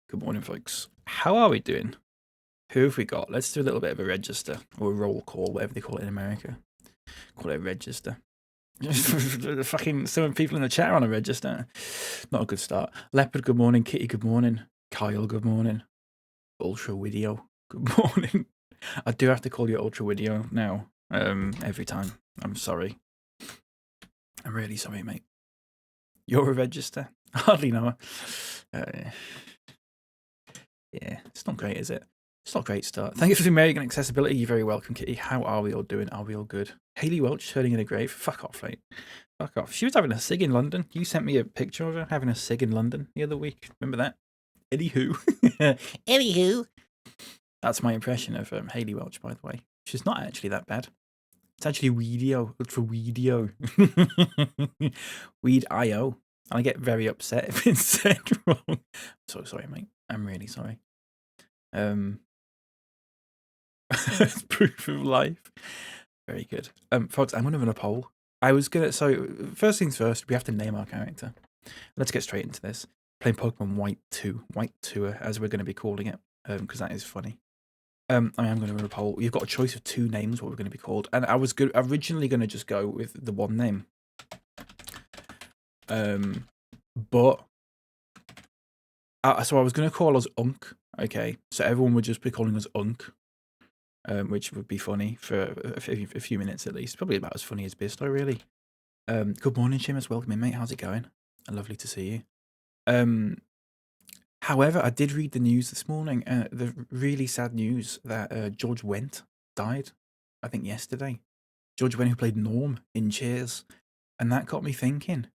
Good morning, folks. How are we doing? Who have we got? Let's do a little bit of a register or a roll call, whatever they call it in America. Call it a register. Fucking some people in the chat are on a register. Not a good start. Leopard, good morning. Kitty, good morning. Kyle, good morning. Ultra Video, good morning. I do have to call you Ultra Video now. Every time. I'm sorry. I'm really sorry, mate. You're a register. I hardly know her. Yeah, it's not great, is it? It's not a great start. Thank you for the American accessibility. You're very welcome, Kitty. How are we all doing? Are we all good? Haley Welch turning in a grave. Fuck off, mate. Fuck off. She was having a cig in London. You sent me a picture of her having a cig in London the other week. Remember that? Anywho. Anywho. That's my impression of Haley Welch, by the way. She's not actually that bad. It's actually Weedio. Ultra Weedio. Weed.io. I get very upset if it's said wrong. I'm so sorry, mate. I'm really sorry. Proof of life. Very good. Folks, I'm going to run a poll. So first things first, we have to name our character. Let's get straight into this. Playing Pokemon White 2, White Tour, as we're going to be calling it, because that is funny. I am going to run a poll. You've got a choice of two names, what we're going to be called. And I was originally going to just go with the one name. But so I was going to call us Unk. Okay, so everyone would just be calling us Unk, which would be funny for a few minutes at least. Probably about as funny as Bisto, really. Good morning, Shimmers. Welcome in, mate. How's it going? Lovely to see you. However, I did read the news this morning. The really sad news that George Wendt died. I think yesterday. George Wendt, who played Norm in Cheers, and that got me thinking.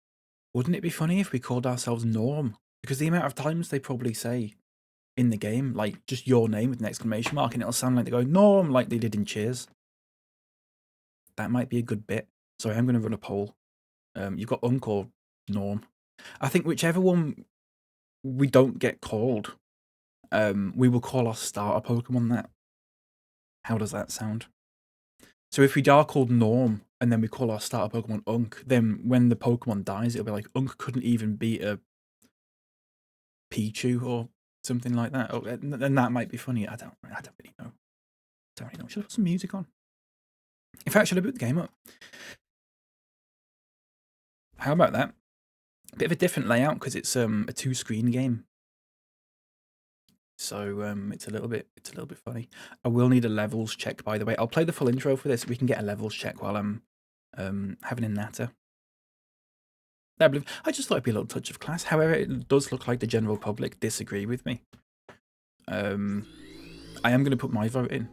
Wouldn't it be funny if we called ourselves Norm? Because the amount of times they probably say in the game, like, just your name with an exclamation mark, and it'll sound like they go, Norm, like they did in Cheers. That might be a good bit. So I am going to run a poll. You've got Unk or Norm. I think whichever one we don't get called, we will call our starter Pokemon that. How does that sound? So if we are called Norm, and then we call our starter Pokemon Unk, then when the Pokemon dies, it'll be like, Unk couldn't even beat a Pichu or something like that. Oh, and that might be funny. I don't really know. Should I put some music on? In fact, should I boot the game up? How about that? A bit of a different layout because it's a 2-screen game. So it's a little bit funny. I will need a levels check, by the way. I'll play the full intro for this. We can get a levels check while I'm having a natter. I just thought it'd be a little touch of class. However, it does look like the general public disagree with me. I am going to put my vote in.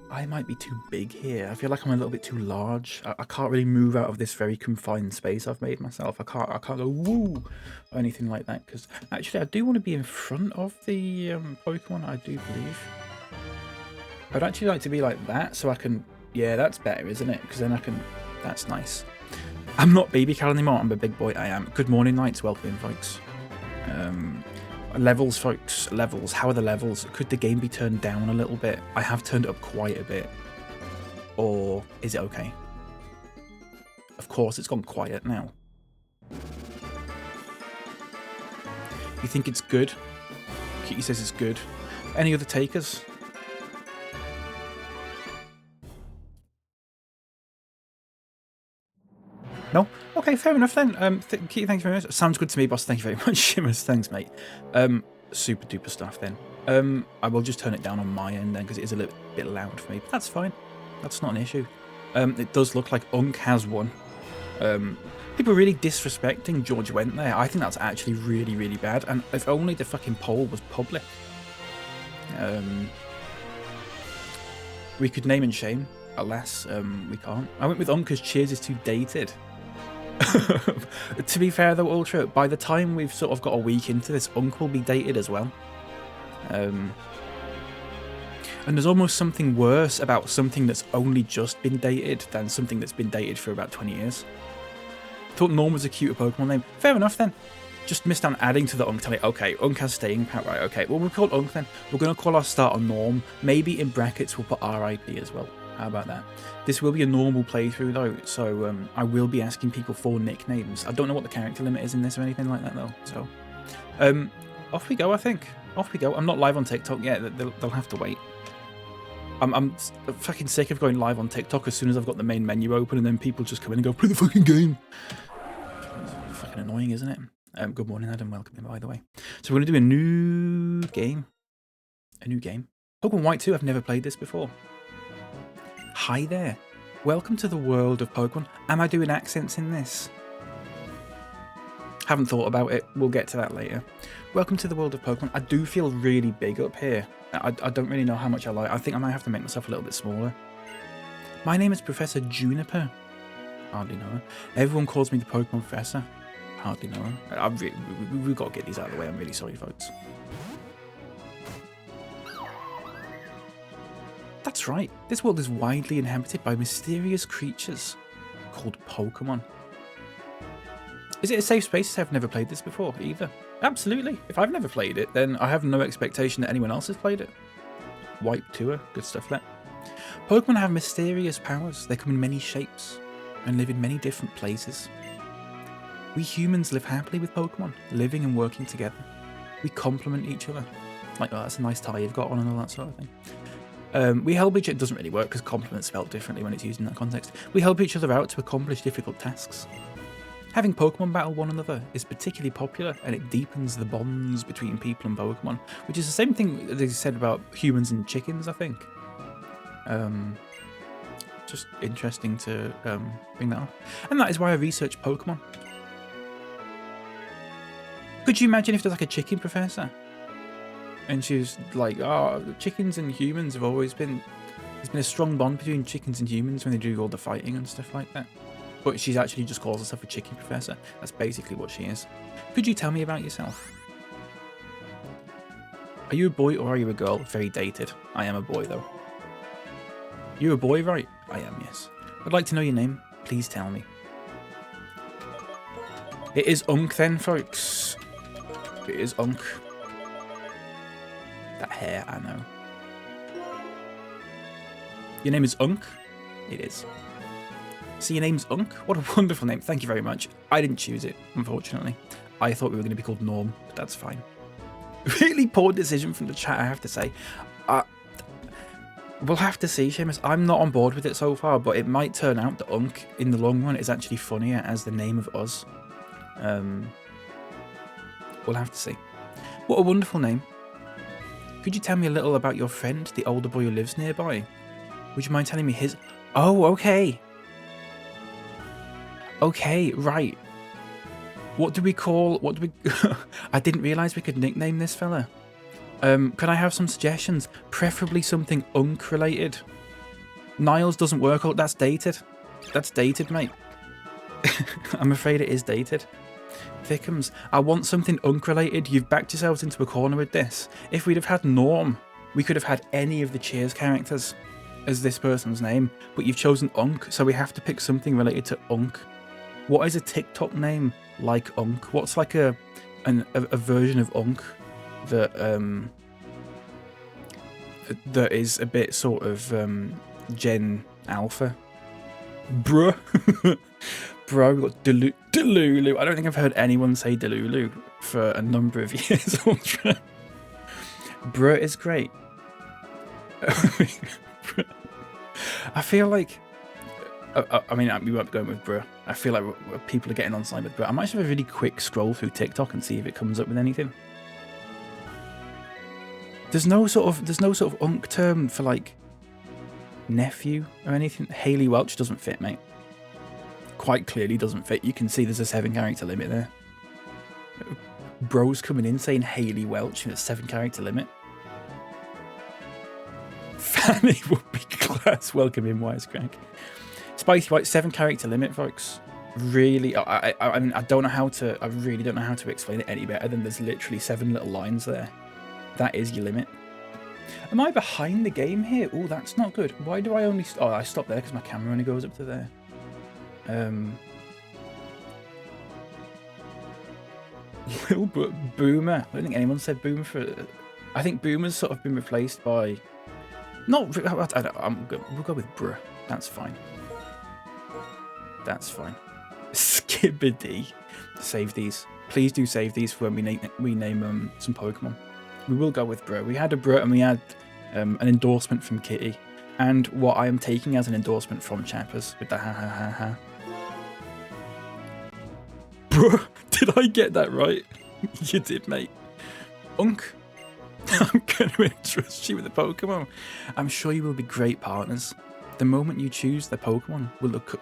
I might be too big here. I feel like I'm a little bit too large. I can't really move out of this very confined space I've made myself. I can't go woo or anything like that. Because actually, I do want to be in front of the Pokemon. I do believe. I'd actually like to be like that, so I can. Yeah, that's better, isn't it? Because then I can. That's nice. I'm not BapyCal anymore. I'm a big boy. I am. Good morning, Knights. Welcome in, folks. Levels, folks. Levels. How are the levels? Could the game be turned down a little bit? I have turned it up quite a bit. Or is it okay? Of course, it's gone quiet now. You think it's good? Kitty says it's good. Any other takers? No? Okay, fair enough then. Kitty, thanks very much. Sounds good to me, boss. Thank you very much. Shimmers, thanks, mate. Super duper stuff then. I will just turn it down on my end then because it is a little bit loud for me, but that's fine. That's not an issue. It does look like Unk has won. People are really disrespecting George Wendt there. I think that's actually really, really bad. And if only the fucking poll was public. We could name and shame. Alas, we can't. I went with Unk because Cheers is too dated. To be fair though, Ultra, by the time we've sort of got a week into this, Unk will be dated as well. And there's almost something worse about something that's only just been dated than something that's been dated for about 20 years. Thought Norm was a cuter Pokemon name. Fair enough then. Just missed out adding to the Unk. Tell me, okay, Unk has staying power. Right, okay. Well, we'll call Unk then. We're going to call our starter Norm. Maybe in brackets we'll put RIP as well. How about that? This will be a normal playthrough though, so I will be asking people for nicknames. I don't know what the character limit is in this or anything like that though. So off we go, I think. Off we go. I'm not live on TikTok yet. They'll have to wait. I'm fucking sick of going live on TikTok as soon as I've got the main menu open and then people just come in and go, play the fucking game. It's fucking annoying, isn't it? Good morning, Adam. Welcome in, by the way. So we're going to do a new game. A new game. Pokemon White 2. I've never played this before. Hi there. Welcome to the world of Pokemon. Am I doing accents in this? Haven't thought about it. We'll get to that later. Welcome to the world of Pokemon. I do feel really big up here. I don't really know how much I like. I think I might have to make myself a little bit smaller. My name is Professor Juniper. Hardly know her. Everyone calls me the Pokemon Professor. Hardly know her. We've got to get these out of the way. I'm really sorry, folks. That's right. This world is widely inhabited by mysterious creatures called Pokemon. Is it a safe space? I've never played this before either. Absolutely. If I've never played it, then I have no expectation that anyone else has played it. Wipe tour. Good stuff there. Pokemon have mysterious powers. They come in many shapes and live in many different places. We humans live happily with Pokemon, living and working together. We complement each other. Like, oh, that's a nice tie you've got on and all that sort of thing. We help each other. It doesn't really work because complement's spelled differently when it's used in that context. We help each other out to accomplish difficult tasks. Having Pokemon battle one another is particularly popular, and it deepens the bonds between people and Pokemon, which is the same thing they said about humans and chickens, I think. Just interesting to bring that up. And that is why I researched Pokemon. Could you imagine if there's like a chicken professor? And she's like, oh, chickens and humans have always been... There's been a strong bond between chickens and humans when they do all the fighting and stuff like that. But she's actually just calls herself a chicken professor. That's basically what she is. Could you tell me about yourself? Are you a boy or are you a girl? Very dated. I am a boy though. You're a boy, right? I am, yes. I'd like to know your name. Please tell me. It is Unk then, folks. It is Unk. That hair, I know. Your name is Unk? It is. So your name's Unk? What a wonderful name. Thank you very much. I didn't choose it, unfortunately. I thought we were going to be called Norm, but that's fine. Really poor decision from the chat, I have to say. We'll have to see, Seamus. I'm not on board with it so far, but it might turn out that Unk, in the long run, is actually funnier as the name of us. We'll have to see. What a wonderful name. Could you tell me a little about your friend, the older boy who lives nearby? Would you mind telling me his... Oh, okay. Okay, right. What do we call... What do we... I didn't realise we could nickname this fella. Can I have some suggestions? Preferably something Unk related. Niles doesn't work. Oh, that's dated. That's dated, mate. I'm afraid it is dated. Thickums, I want something Unk related. You've backed yourselves into a corner with this. If we'd have had Norm, we could have had any of the Cheers characters as this person's name, but you've chosen Unk, so we have to pick something related to Unk. What is a TikTok name like Unk? What's like a version of Unk that that is a bit sort of Gen Alpha? Bruh. Bro, we got Delulu. I don't think I've heard anyone say Delulu for a number of years. Bruh is great. I feel like... I mean, we won't be going with Bruh. I feel like people are getting on side with Bruh. I might just have a really quick scroll through TikTok and see if it comes up with anything. There's no sort of Unk term for like nephew or anything. Haley Welch doesn't fit, mate. Quite clearly doesn't fit. You can see there's a 7-character limit there. Bro's coming in saying Haley Welch and a 7-character limit. Fanny would be class. Welcome in, Wisecrack. Spicy White, 7-character limit, folks. Really, I mean, I don't know how to. I really don't know how to explain it any better than there's literally 7 little lines there. That is your limit. Am I behind the game here? Oh, that's not good. Why do I only... Oh, I stopped there because my camera only goes up to there. Little Boomer. I don't think anyone said Boomer for... I think Boomer's sort of been replaced by No, we'll go with bruh. That's fine. That's fine. Skibbity. Save these. Please do save these for when we name some Pokemon. We will go with bruh. We had a bruh and we had an endorsement from Kitty. And what I am taking as an endorsement from Chappers with the ha ha ha ha. Bruh, did I get that right? You did, mate. Unk. I'm going to entrust you with a Pokemon. I'm sure you will be great partners. The moment you choose the Pokemon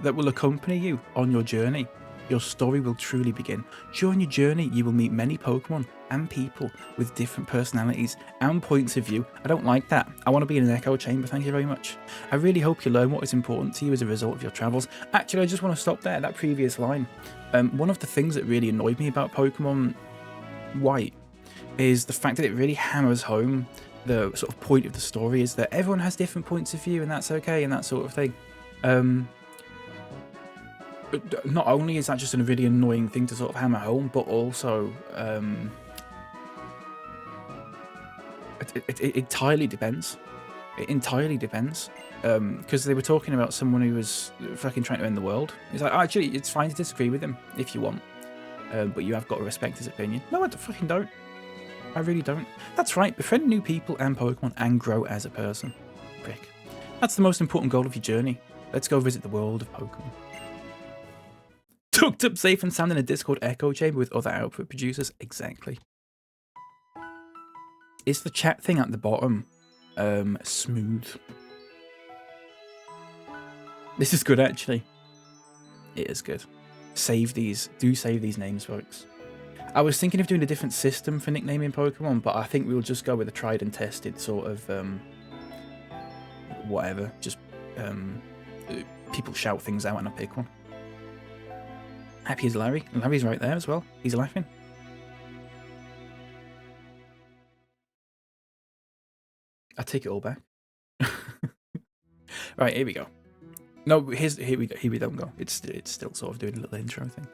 that will accompany you on your journey, your story will truly begin. During your journey, you will meet many Pokemon and people with different personalities and points of view. I don't like that. I want to be in an echo chamber, thank you very much. I really hope you learn what is important to you as a result of your travels. Actually, I just want to stop there, that previous line. One of the things that really annoyed me about Pokemon White is the fact that it really hammers home the sort of point of the story is that everyone has different points of view and that's okay and that sort of thing. Not only is that just a really annoying thing to sort of hammer home, but also it entirely depends. It entirely depends. Because they were talking about someone who was fucking trying to end the world. He's like, actually, it's fine to disagree with him if you want. But you have got to respect his opinion. No, I fucking don't. I really don't. That's right, befriend new people and Pokemon and grow as a person. Prick. That's the most important goal of your journey. Let's go visit the world of Pokemon. Tucked up safe and sound in a Discord echo chamber with other output producers. Exactly. Is the chat thing at the bottom smooth? This is good, actually. It is good. Save these. Do save these names, folks. I was thinking of doing a different system for nicknaming Pokemon, but I think we'll just go with a tried and tested sort of whatever. Just people shout things out and I pick one. Happy as Larry. Larry's right there as well. He's laughing. I take it all back. Right, here we go. No, here we don't go. It's still sort of doing a little intro thing.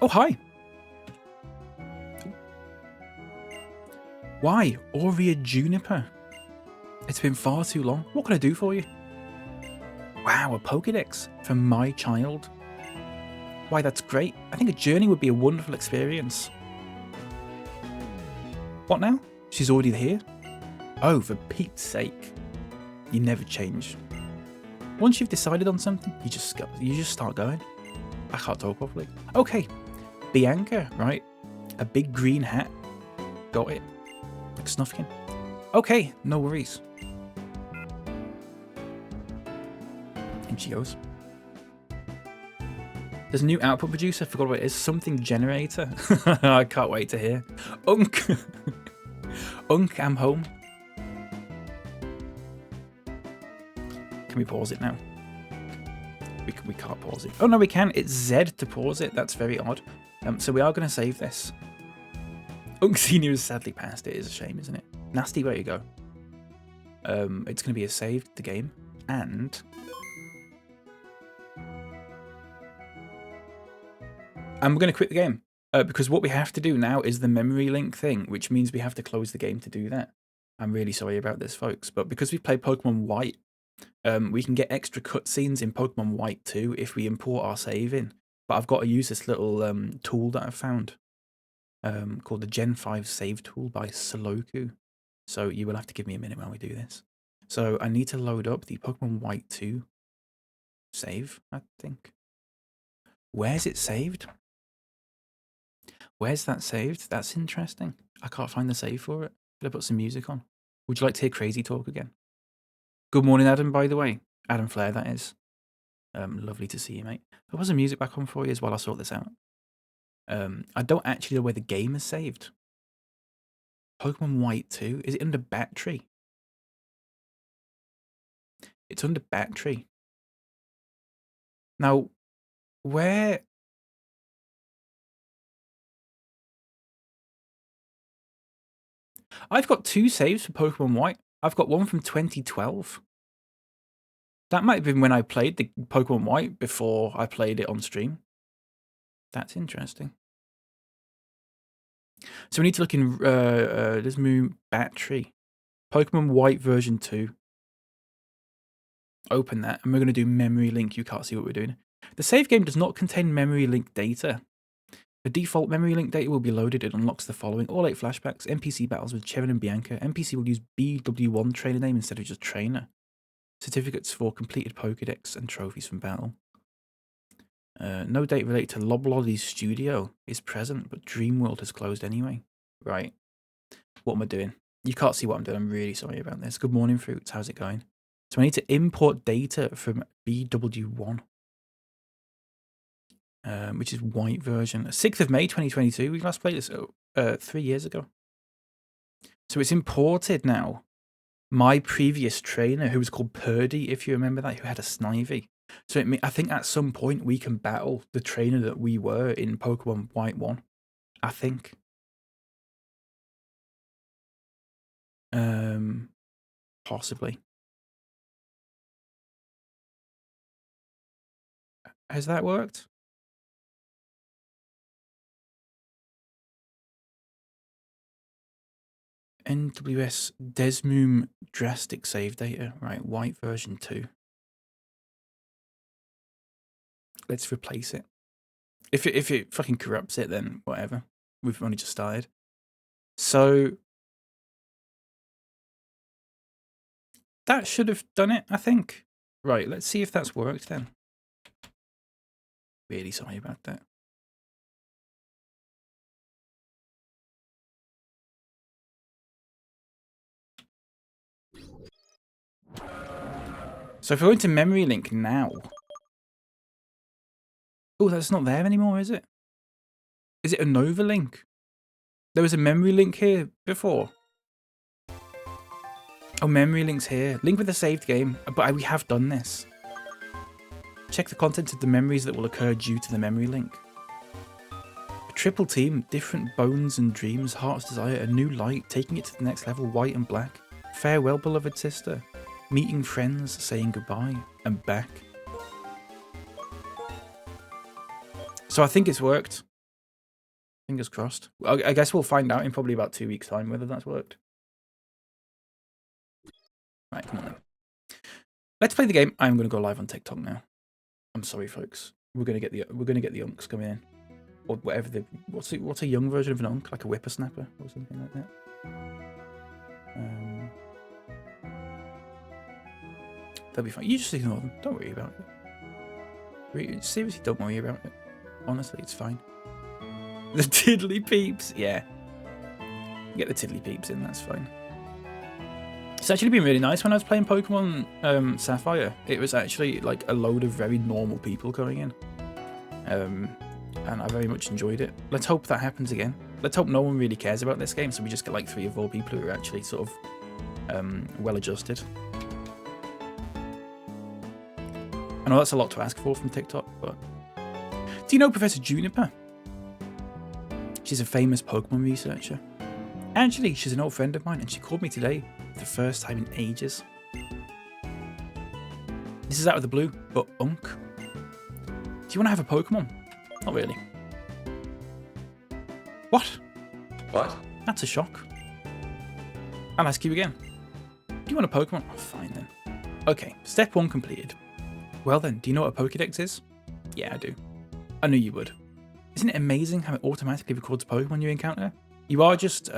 Oh, hi. Why? Aurea Juniper. It's been far too long. What can I do for you? Wow, a Pokédex from my child. Why, that's great. I think a journey would be a wonderful experience. What now? She's already here? Oh, for Pete's sake. You never change. Once you've decided on something, you just start going. I can't talk properly. Okay. Bianca, right? A big green hat. Got it. Like Snufkin. Okay, no worries. And she goes. There's a new output producer. I forgot what it is. Something generator. I can't wait to hear. Unk. Unk, I'm home. Can we pause it now? We can't pause it. Oh, no, we can. It's Z to pause it. That's very odd. So we are going to save this. Unk Senior is sadly passed. It is a shame, isn't it? Nasty way to go. It's going to be a saved the game. And we're going to quit the game. Because what we have to do now is the memory link thing, which means we have to close the game to do that. I'm really sorry about this, folks. But because we've played Pokemon White, we can get extra cutscenes in Pokemon White too if we import our save in. But I've got to use this little tool that I've found called the Gen 5 Save Tool by Soloku. So you will have to give me a minute while we do this. So I need to load up the Pokemon White 2 save, I think. Where's it saved? Where's that saved? That's interesting. I can't find the save for it. Should I put some music on? Would you like to hear Crazy Talk again? Good morning, Adam, by the way. Adam Flair, that is. Lovely to see you, mate. I'll put some music back on for you as well. I'll sort this out. I don't actually know where the game is saved. Pokemon White 2? Is it under battery? It's under battery. Now, where... I've got 2 saves for Pokemon White. I've got one from 2012. That might have been when I played the Pokemon White before I played it on stream. That's interesting. So we need to look in this moon battery. Pokemon White version 2. Open that, and we're going to do memory link. You can't see what we're doing. The save game does not contain memory link data. The default memory link data will be loaded. It unlocks the following: all 8 flashbacks, NPC battles with Chevron and Bianca. NPC will use BW1 trainer name instead of just trainer. Certificates for completed Pokédex and trophies from battle. No date related to Loblolly's studio is present, but Dreamworld has closed anyway. Right. What am I doing? You can't see what I'm doing. I'm really sorry about this. Good morning, Fruits. How's it going? So I need to import data from BW1, which is white version. 6th of May 2022. We last played this 3 years ago. So it's imported now. My previous trainer, who was called Purdy, if you remember that, who had a Snivy. So I think at some point we can battle the trainer that we were in Pokemon White 1. I think. Possibly. Has that worked? NWS Desmoom drastic save data. Right, white version 2. Let's replace it. If it fucking corrupts it, then whatever. We've only just started. So that should have done it, I think. Right, let's see if that's worked then. Really sorry about that. So if I go into memory link now. Oh, that's not there anymore, is it? Is it a Nova link? There was a memory link here before. Oh, memory link's here. Link with the saved game. But we have done this. Check the content of the memories that will occur due to the memory link. A triple team, different bones and dreams, heart's desire, a new light, taking it to the next level, white and black. Farewell, beloved sister. Meeting friends, saying goodbye, and back. So I think it's worked. Fingers crossed. I guess we'll find out in probably about 2 weeks' time whether that's worked. Right, come on then. Let's play the game. I'm going to go live on TikTok now. I'm sorry, folks. We're going to get the unks coming in, or whatever the what's a young version of an unk, like a whippersnapper or something like that. They'll be fine. You just ignore them. Don't worry about it. Seriously, don't worry about it. Honestly, it's fine. The tiddly peeps, yeah. Get the tiddly peeps in. That's fine. It's actually been really nice when I was playing Pokemon Sapphire. It was actually like a load of very normal people going in. And I very much enjoyed it. Let's hope that happens again. Let's hope no one really cares about this game, so we just get like 3 or 4 people who are actually sort of well adjusted. I know that's a lot to ask for from TikTok, but... Do you know Professor Juniper? She's a famous Pokemon researcher. Actually, she's an old friend of mine, and she called me today for the first time in ages. This is out of the blue, but Unk. Do you want to have a Pokemon? Not really. What? What? That's a shock. I'll ask you again. Do you want a Pokemon? Oh, fine then. Okay, step 1 completed. Well then, do you know what a Pokédex is? Yeah, I do. I knew you would. Isn't it amazing how it automatically records Pokemon you encounter? You are just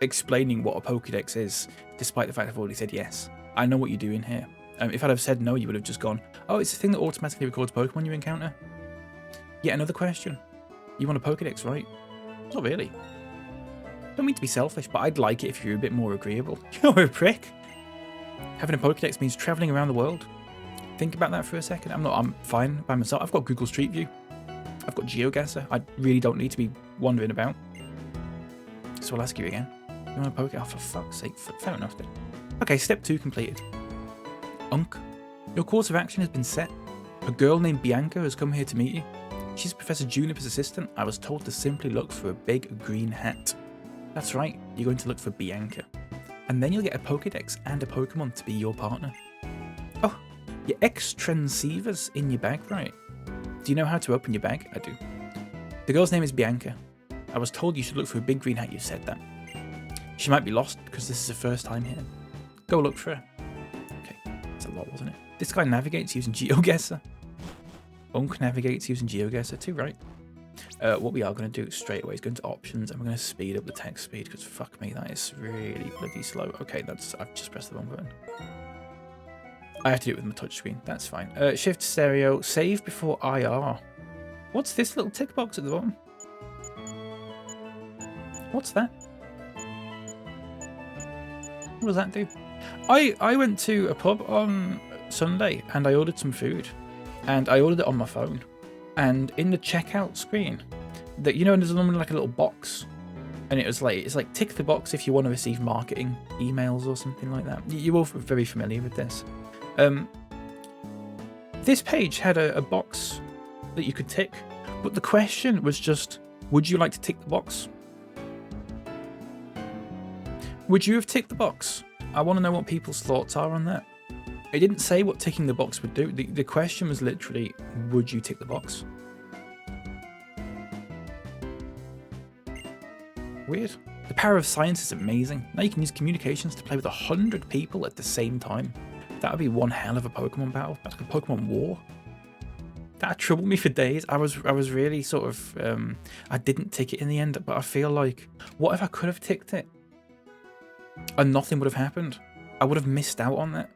explaining what a Pokédex is, despite the fact I've already said yes. I know what you're doing here. If I'd have said no, you would have just gone, oh, it's the thing that automatically records Pokemon you encounter. Yet another question. You want a Pokédex, right? Not really. Don't mean to be selfish, but I'd like it if you were a bit more agreeable. You're a prick. Having a Pokédex means travelling around the world. Think about that for a second. I'm fine by myself. I've got Google Street View. I've got GeoGuessr. I really don't need to be wandering about. So I'll ask you again. You want a Pokédex? Oh, for fuck's sake. Fair enough then. Okay, step 2 completed. Unk, your course of action has been set. A girl named Bianca has come here to meet you. She's Professor Juniper's assistant. I was told to simply look for a big green hat. That's right, you're going to look for Bianca. And then you'll get a Pokédex and a Pokemon to be your partner. Oh, your X-Transceivers in your bag, right? Do you know how to open your bag? I do. The girl's name is Bianca. I was told you should look for a big green hat. You said that. She might be lost because this is her first time here. Go look for her. Okay, that's a lot, wasn't it? This guy navigates using GeoGuessr. Unk navigates using GeoGuessr too, right? What we are going to do straight away is go into options, and we're going to speed up the text speed because fuck me, that is really bloody slow. Okay, I've just pressed the wrong button. I have to do it with my touchscreen. That's fine. Shift stereo. Save before IR. What's this little tick box at the bottom? What's that? What does that do? I went to a pub on Sunday and I ordered some food, and I ordered it on my phone. And in the checkout screen, that there's normally like a little box, and it's like tick the box if you want to receive marketing emails or something like that. You're all very familiar with this. This page had a box that you could tick, but the question was just, would you like to tick the box? Would you have ticked the box? I want to know what people's thoughts are on that. It didn't say what ticking the box would do. The question was literally, would you tick the box? Weird. The power of science is amazing. Now you can use communications to play with 100 people at the same time. That would be one hell of a Pokemon battle. That's like a Pokemon war. That troubled me for days. I was really sort of... I didn't tick it in the end, but I feel like, what if I could have ticked it? And nothing would have happened. I would have missed out on that.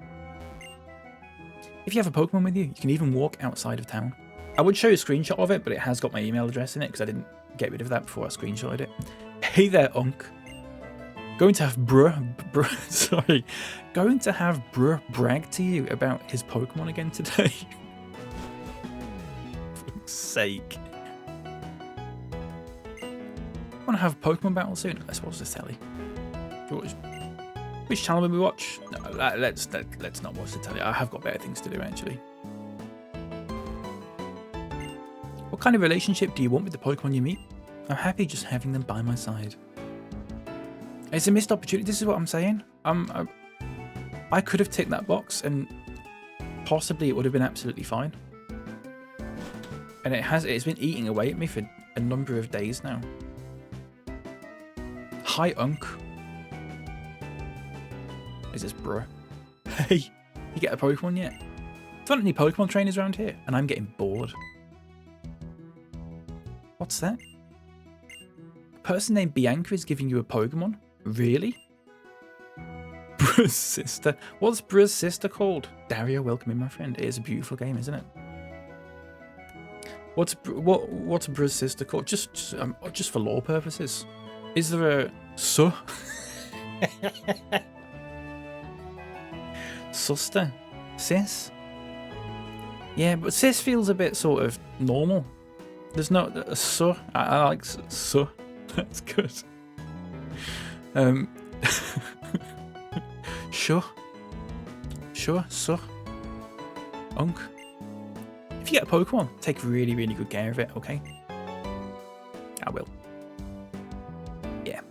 If you have a Pokemon with you, you can even walk outside of town. I would show you a screenshot of it, but it has got my email address in it because I didn't get rid of that before I screenshotted it. Hey there, Unk. Going to have Going to have brag to you about his Pokemon again today. For fuck's sake. Want to have a Pokemon battle soon? Let's watch this telly. Which channel will we watch? No, let's not watch the telly. I have got better things to do, actually. What kind of relationship do you want with the Pokemon you meet? I'm happy just having them by my side. It's a missed opportunity. This is what I'm saying. I could have ticked that box and possibly it would have been absolutely fine. And it's been eating away at me for a number of days now. Hi, Unk. Is this bruh? Hey, you get a Pokemon yet? There aren't any Pokemon trainers around here, and I'm getting bored. What's that? A person named Bianca is giving you a Pokemon? Really? Bruh's sister. What's Bruh's sister called? Dario, welcome in, my friend. It is a beautiful game, isn't it? What's Bruh's sister called? Just for lore purposes. Is there a Suster? Sis? Yeah, but sis feels a bit sort of normal. There's no a I like That's good. Sure, Unk. If you get a Pokemon, take really, really good care of it, okay? I will. Yeah.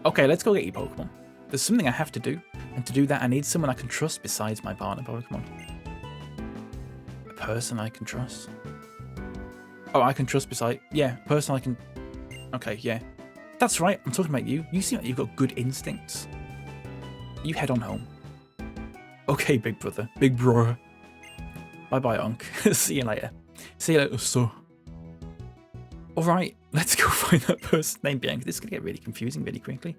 Okay, let's go get your Pokemon. There's something I have to do, and to do that I need someone I can trust besides my partner Pokemon. A person I can trust. Oh, I can trust beside... Yeah, person I can... Okay, yeah. That's right, I'm talking about you. You seem like you've got good instincts. You head on home. Okay, big brother. Big bro. Bye-bye, Unk. See you later. See you later, so. Alright, let's go find that person named Bianca. This is going to get really confusing really quickly.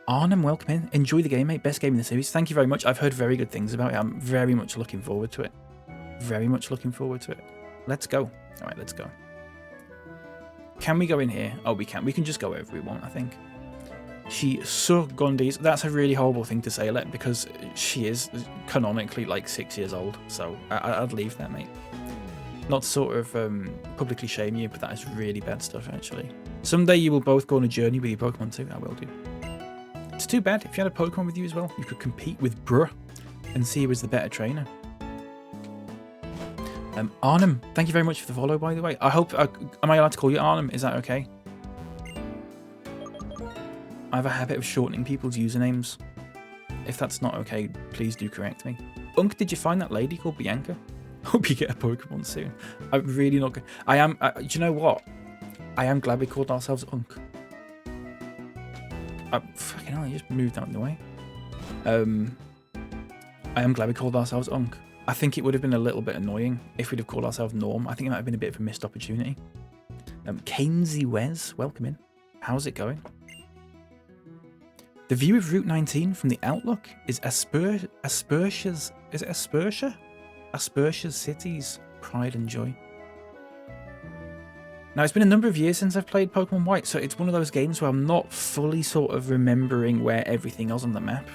Arnhem, welcome in. Enjoy the game, mate. Best game in the series. Thank you very much. I've heard very good things about it. I'm very much looking forward to it. Very much looking forward to it. Let's go. Alright, let's go. Can we go in here? Oh, we can. We can just go wherever we want, I think. She Gondis. That's a really horrible thing to say, because she is canonically like 6 years old. So I'd leave that, mate. Not to sort of publicly shame you, but that is really bad stuff, actually. Someday you will both go on a journey with your Pokemon too. I will do. It's too bad. If you had a Pokemon with you as well, you could compete with Bruh and see who was the better trainer. Arnhem, thank you very much for the follow, by the way. I hope... am I allowed to call you Arnhem? Is that okay? I have a habit of shortening people's usernames. If that's not okay, please do correct me. Unk, did you find that lady called Bianca? Hope you get a Pokemon soon. I'm really not good. I am... do you know what? I am glad we called ourselves Unk. Fucking hell, I just moved out of the way. I am glad we called ourselves Unk. I think it would have been a little bit annoying if we'd have called ourselves Norm. I think it might have been a bit of a missed opportunity. Kainsey Wes, welcome in. How's it going? The view of Route 19 from the Outlook is Asperger's city's pride and joy. Now, it's been a number of years since I've played Pokemon White, so it's one of those games where I'm not fully sort of remembering where everything is on the map.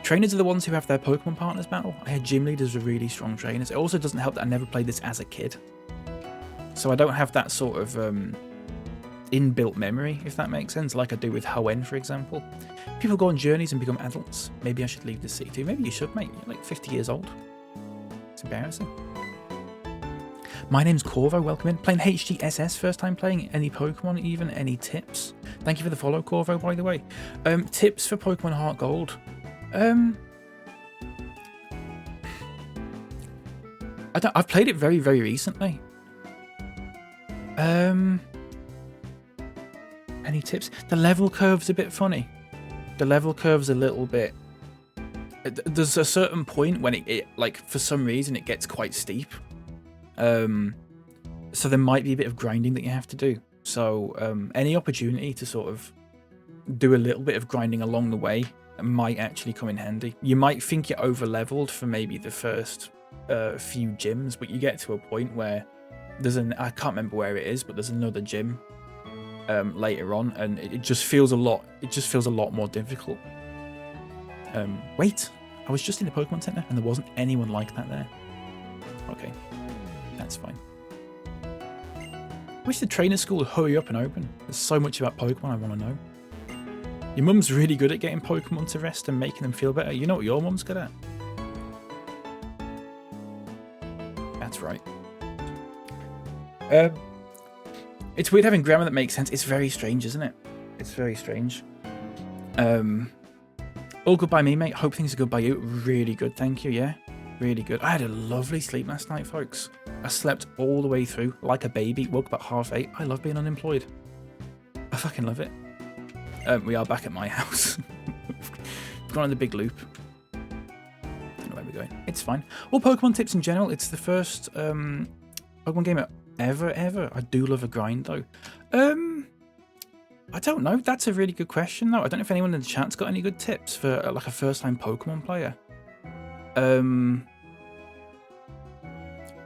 Trainers are the ones who have their Pokemon partners battle. I had gym leaders with really strong trainers. It also doesn't help that I never played this as a kid. So I don't have that sort of inbuilt memory, if that makes sense, like I do with Hoenn, for example. People go on journeys and become adults. Maybe I should leave this city too. Maybe you should, mate. You're like 50 years old. It's embarrassing. My name's Corvo, welcome in. Playing HGSS, first time playing any Pokemon even, any tips? Thank you for the follow, Corvo, by the way. Tips for Pokemon Heart Gold. I've played it very, very recently. Any tips? The level curve's a bit funny. The level curve's a little bit... There's a certain point when it like, for some reason, it gets quite steep. So there might be a bit of grinding that you have to do. So any opportunity to sort of do a little bit of grinding along the way might actually come in handy. You might think you're over leveled for maybe the first few gyms, but you get to a point where there's I can't remember where it is, but there's another gym later on, and it just feels a lot more difficult. Wait, I was just in the Pokemon Center and there wasn't anyone like that there. Okay, that's fine. Wish the trainer school would hurry up and open. There's so much about Pokemon I want to know. Your mum's really good at getting Pokemon to rest and making them feel better. You know what your mum's good at? That's right. It's weird having grammar that makes sense. It's very strange, isn't it? It's very strange. All good by me, mate. Hope things are good by you. Really good, thank you, yeah. Really good. I had a lovely sleep last night, folks. I slept all the way through, like a baby. Woke up at 8:30. I love being unemployed. I fucking love it. We are back at my house. We've gone on the big loop. Don't know where we're going. It's fine. All Pokemon tips in general. It's the first Pokemon game ever. I do love a grind, though. I don't know. That's a really good question, though. I don't know if anyone in the chat's got any good tips for like a first-time Pokemon player.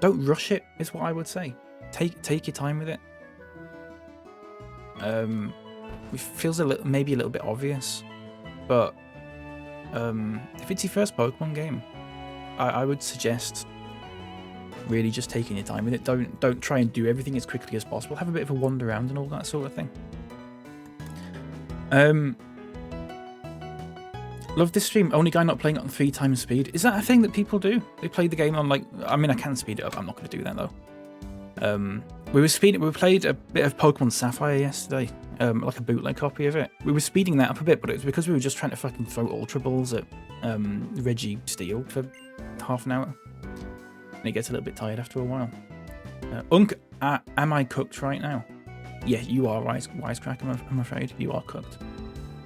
Don't rush it, is what I would say. Take your time with it. It feels maybe a little bit obvious, but if it's your first Pokemon game, I would suggest really just taking your time with it. Don't try and do everything as quickly as possible. Have a bit of a wander around and all that sort of thing. Love this stream. Only guy not playing it on 3 times speed. Is that a thing that people do? They play the game on like... I mean, I can speed it up. I'm not going to do that though. We played a bit of Pokemon Sapphire yesterday. Like a bootleg copy of it. We were speeding that up a bit, but it was because we were just trying to fucking throw Ultra Balls at Reggie Steele for half an hour. And it gets a little bit tired after a while. Unk, am I cooked right now? Yeah, you are, Wisecrack, I'm afraid. You are cooked.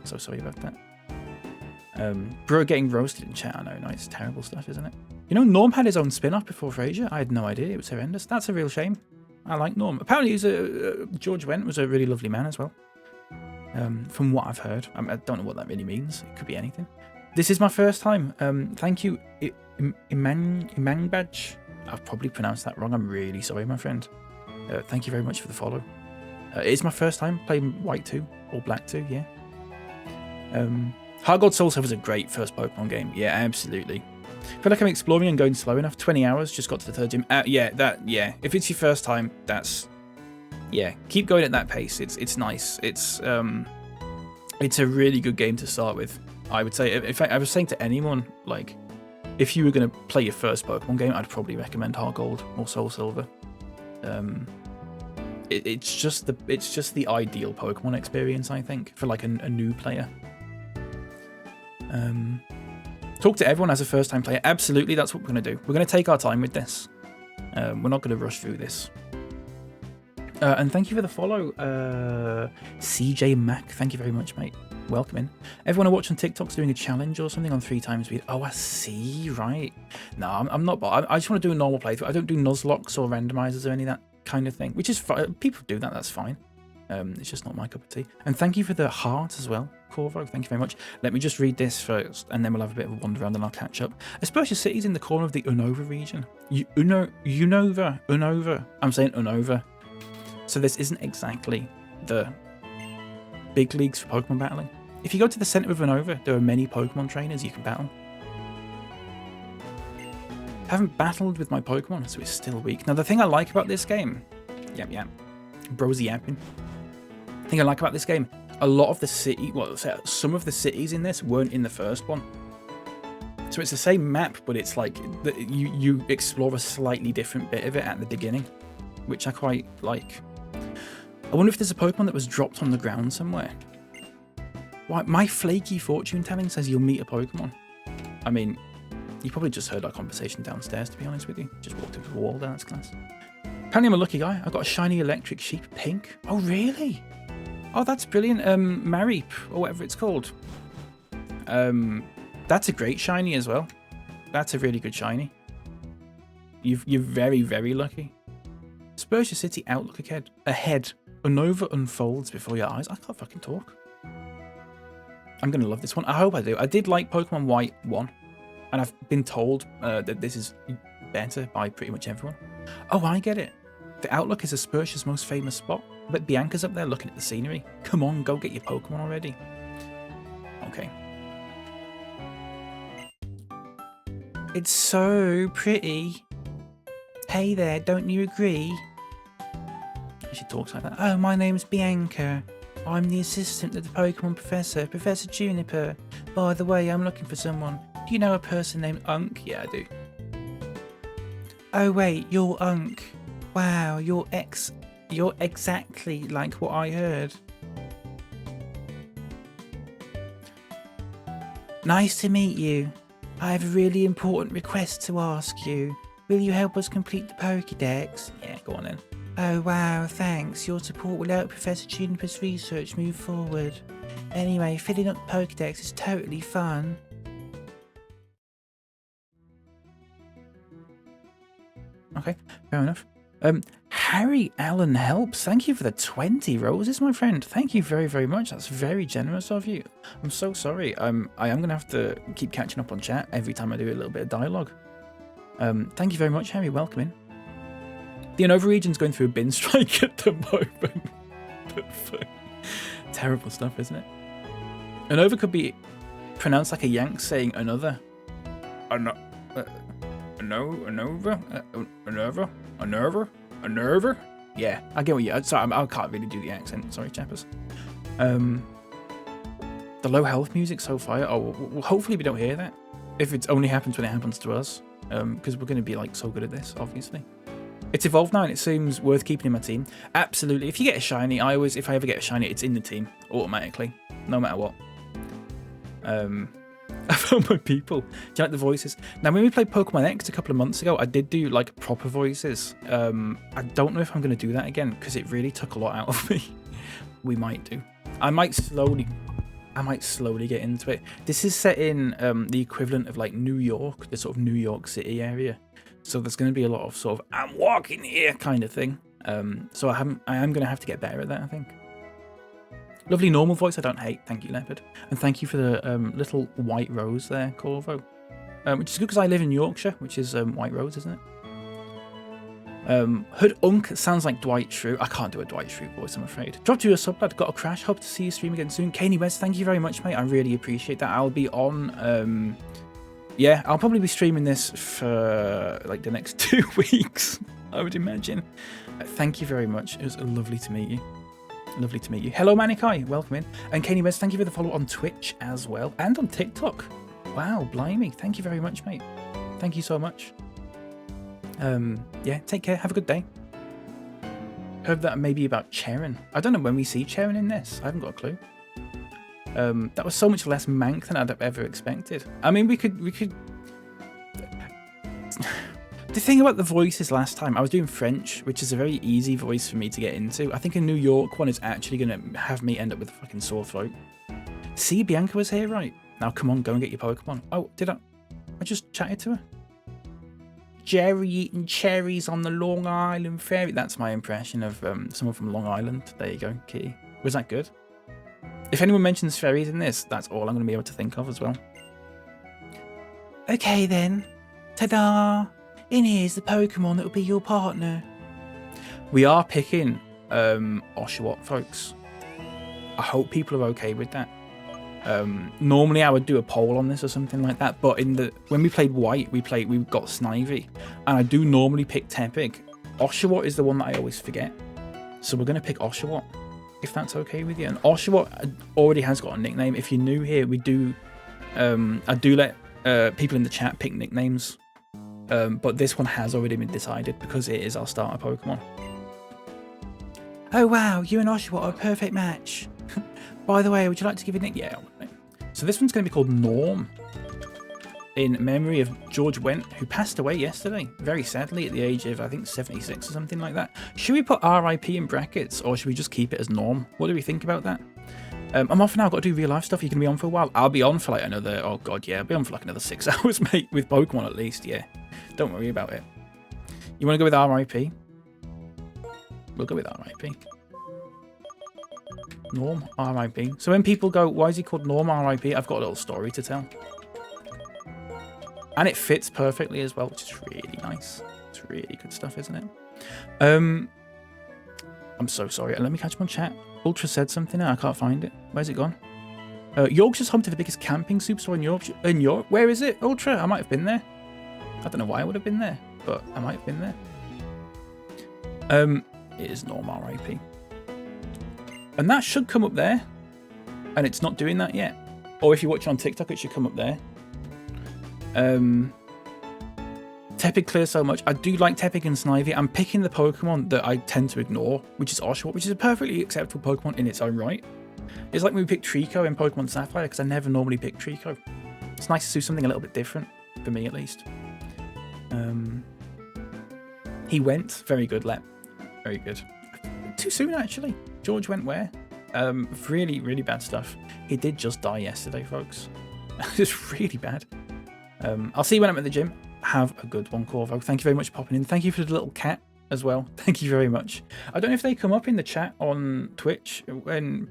So sorry about that. Bro getting roasted in chat, I know, no, it's terrible stuff, isn't it? You know, Norm had his own spin-off before Frasier. I had no idea, it was horrendous. That's a real shame. I like Norm. Apparently George Wendt was a really lovely man as well. From what I've heard. I don't know what that really means. It could be anything. This is my first time. Thank you, Imangbaj. I've probably pronounced that wrong. I'm really sorry, my friend. Thank you very much for the follow. It's my first time playing White 2 or Black 2, yeah. Heart Gold Soul Silver is a great first Pokemon game. Yeah, absolutely. I feel like I'm exploring and going slow enough. 20 hours, just got to the 3rd gym. Yeah. If it's your first time, yeah. Keep going at that pace. It's nice. It's a really good game to start with. I would say. In fact, I was saying to anyone, like, if you were going to play your first Pokemon game, I'd probably recommend Heart Gold or Soul Silver. It's just the ideal Pokemon experience, I think, for like a new player. Talk to everyone as a first-time player. Absolutely, that's what we're going to do. We're going to take our time with this. We're not going to rush through this. And thank you for the follow, CJ Mac. Thank you very much, mate. Welcome in. Everyone I watch on TikTok's doing a challenge or something on 3 times speed. Oh, I see. Right. No, I'm not. I just want to do a normal playthrough. I don't do Nuzlocks or randomizers or any of that kind of thing, which is fine. People do that. That's fine. It's just not my cup of tea. And thank you for the heart as well, Corvo. Thank you very much. Let me just read this first, and then we'll have a bit of a wander around, and I'll catch up. Aspertia City's in the corner of the Unova region. Unova. I'm saying Unova. So this isn't exactly the big leagues for Pokemon battling. If you go to the center of Unova, there are many Pokemon trainers you can battle. I haven't battled with my Pokemon, so it's still weak. Now, the thing I like about this game... Yep. Brosy yapping. The thing I like about this game, a lot of the city... Well, some of the cities in this weren't in the first one. So it's the same map, but it's like... You explore a slightly different bit of it at the beginning, which I quite like. I wonder if there's a Pokemon that was dropped on the ground somewhere. Why, my flaky fortune telling says you'll meet a Pokemon. I mean, you probably just heard our conversation downstairs, to be honest with you. Just walked into the wall dance class. Apparently I'm a lucky guy. I got a shiny electric sheep, pink. Oh, really? Oh, that's brilliant. Mareep, or whatever it's called. That's a great shiny as well. That's a really good shiny. You're very, very lucky. Aspertia City outlook ahead. Unova unfolds before your eyes. I can't fucking talk. I'm going to love this one. I hope I do. I did like Pokemon White 1. And I've been told that this is better by pretty much everyone. Oh, I get it. The outlook is Aspertia's most famous spot. But Bianca's up there looking at the scenery. Come on, go get your Pokemon already. Okay. It's so pretty. Hey there, don't you agree? She talks like that. Oh, my name's Bianca. I'm the assistant of the Pokemon Professor, Professor Juniper. By the way, I'm looking for someone. Do you know a person named Unk? Yeah, I do. Oh wait, you're Unk. Wow, you're exactly like what I heard. Nice to meet you. I have a really important request to ask you. Will you help us complete the Pokédex? Yeah, go on then. Oh wow, thanks. Your support will help Professor Juniper's research move forward. Anyway, filling up the Pokédex is totally fun. Okay, fair enough. Harry Allen Helps, thank you for the 20 roses, my friend. Thank you very, very much. That's very generous of you. I'm so sorry. I am going to have to keep catching up on chat every time I do a little bit of dialogue. Thank you very much, Harry. Welcome in. The Unova region's going through a bin strike at the moment. Terrible stuff, isn't it? Unova could be pronounced like a Yank saying another. Unova? Yeah, I get what you... Sorry, I can't really do the accent. Sorry, chappers. The low health music so far. Oh, well, hopefully we don't hear that. If it only happens when it happens to us. Because we're going to be like so good at this, obviously. It's evolved now and it seems worth keeping in my team. Absolutely. If you get a shiny, if I ever get a shiny, it's in the team automatically, no matter what. I found my people. Do you like the voices? Now, when we played Pokemon X a couple of months ago, I did do like proper voices. I don't know if I'm going to do that again because it really took a lot out of me. We might do. I might slowly get into it. This is set in the equivalent of like New York, the sort of New York City area. So there's going to be a lot of sort of I'm walking here kind of thing. So I am going to have to get better at that, I think. Lovely normal voice I don't hate. Thank you, Leopard. And thank you for the little white rose there, Corvo. Which is good because I live in Yorkshire, which is White Rose, isn't it? Hood Unk sounds like Dwight Schrute. I can't do a Dwight Schrute voice, I'm afraid. Dropped you a sub, lad. Got a crash. Hope to see you stream again soon. Caney West, thank you very much, mate. I really appreciate that. I'll be on... yeah, I'll probably be streaming this for like the next 2 weeks, I would imagine. Thank you very much. It was lovely to meet you. Lovely to meet you. Hello, Manikai. Welcome in. And Caney West, thank you for the follow on Twitch as well. And on TikTok. Wow, blimey. Thank you very much, mate. Thank you so much. Yeah, take care. Have a good day. Heard that maybe about Cheren. I don't know when we see Cheren in this. I haven't got a clue. That was so much less mank than I'd have ever expected. I mean, we could... The thing about the voices last time, I was doing French, which is a very easy voice for me to get into. I think a New York one is actually going to have me end up with a fucking sore throat. See, Bianca was here, right? Now, come on, go and get your Pokemon. Oh, did I? I just chatted to her. Jerry eating cherries on the Long Island Ferry. That's my impression of someone from Long Island. There you go, Kitty. Was that good? If anyone mentions ferries in this, that's all I'm going to be able to think of as well. Okay, then. Ta-da! In here's the Pokemon that will be your partner. We are picking Oshawott, folks. I hope people are okay with that. Normally I would do a poll on this or something like that, but when we played White, we got Snivy, and I do normally pick Tepig. Oshawott is the one that I always forget, so we're going to pick Oshawott, if that's okay with you. And Oshawott already has got a nickname. If you're new here, we do I do let people in the chat pick nicknames. But this one has already been decided because it is our starter Pokemon. Oh wow, you and Oshawott are a perfect match. By the way, would you like to give a nick? Yeah. So this one's going to be called Norm, in memory of George Wendt, who passed away yesterday, very sadly, at the age of, I think, 76 or something like that. Should we put RIP in brackets, or should we just keep it as Norm? What do we think about that? I'm off now. I've got to do real life stuff. You can be on for a while. I'll be on for like another, oh god, yeah, I'll be on for like another 6 hours, mate, with Pokemon at least, yeah. Don't worry about it. You want to go with RIP? We'll go with RIP. Norm, RIP. So when people go, why is he called Norm RIP? I've got a little story to tell. And it fits perfectly as well, which is really nice. It's really good stuff, isn't it? I'm so sorry. Let me catch my chat. Ultra said something now. I can't find it. Where's it gone? Yorkshire's home to the biggest camping superstore in Yorkshire. In York? Where is it? Ultra? I might have been there. I don't know why I would have been there, but I might have been there. It is Norm RIP. And that should come up there. And it's not doing that yet. Or if you're watching on TikTok, it should come up there. Tepig clears so much. I do like Tepig and Snivy. I'm picking the Pokemon that I tend to ignore, which is Oshawott, which is a perfectly acceptable Pokemon in its own right. It's like when we picked Trico in Pokemon Sapphire, because I never normally pick Trico. It's nice to do something a little bit different, for me at least. He went. Very good, Lep. Very good. Too soon, actually. George went where? Really, really bad stuff. He did just die yesterday, folks. It's really bad. I'll see you when I'm at the gym. Have a good one, Corvo. Thank you very much for popping in. Thank you for the little cat as well. Thank you very much. I don't know if they come up in the chat on Twitch when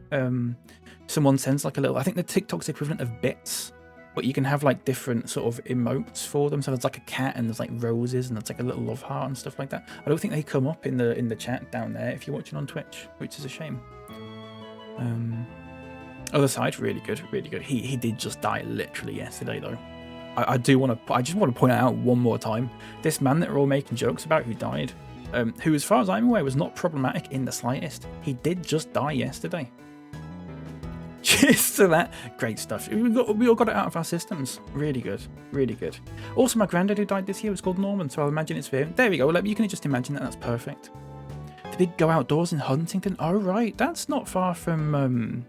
someone sends like a little... I think the TikTok's equivalent of bits, but you can have like different sort of emotes for them. So there's like a cat and there's like roses and there's like a little love heart and stuff like that. I don't think they come up in the chat down there if you're watching on Twitch, which is a shame. Other side, really good, really good. He did just die literally yesterday though. I just want to point out one more time, this man that we're all making jokes about who died, who as far as I'm aware was not problematic in the slightest. He did just die yesterday. Cheers to that. Great stuff. We all got it out of our systems. Really good. Really good. Also, my granddad who died this year was called Norman, so I'll imagine it's for him. There we go. You can just imagine that. That's perfect. The big go outdoors in Huntington. Oh, right. That's not far from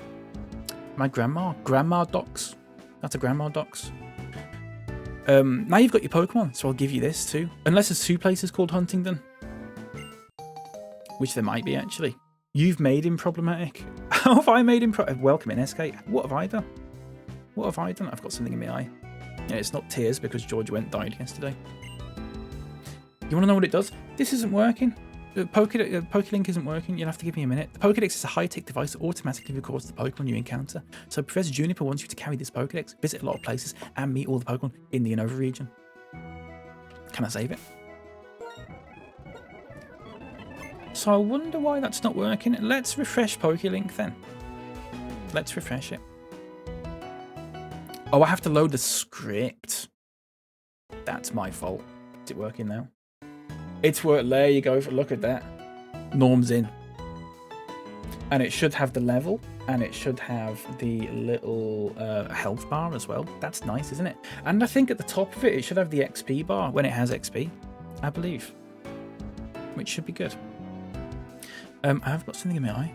my grandma. Grandma Docks. That's a Grandma Docks. Now you've got your Pokemon, so I'll give you this too. Unless there's 2 places called Huntington. Which there might be, actually. You've made him problematic. How have I made him welcome in, SK. What have I done? What have I done? I've got something in my eye. Yeah, it's not tears because George Wendt died yesterday. You want to know what it does? This isn't working. Pokélink isn't working. You'll have to give me a minute. The Pokédex is a high-tech device that automatically records the Pokemon you encounter. So Professor Juniper wants you to carry this Pokédex, visit a lot of places, and meet all the Pokemon in the Unova region. Can I save it? So I wonder why that's not working. Let's refresh Pokélink then. Let's refresh it. Oh, I have to load the script. That's my fault. Is it working now? It's worked. There you go. Look at that. Norm's in. And it should have the level. And it should have the little health bar as well. That's nice, isn't it? And I think at the top of it, it should have the XP bar when it has XP. I believe. Which should be good. I've got something in my eye.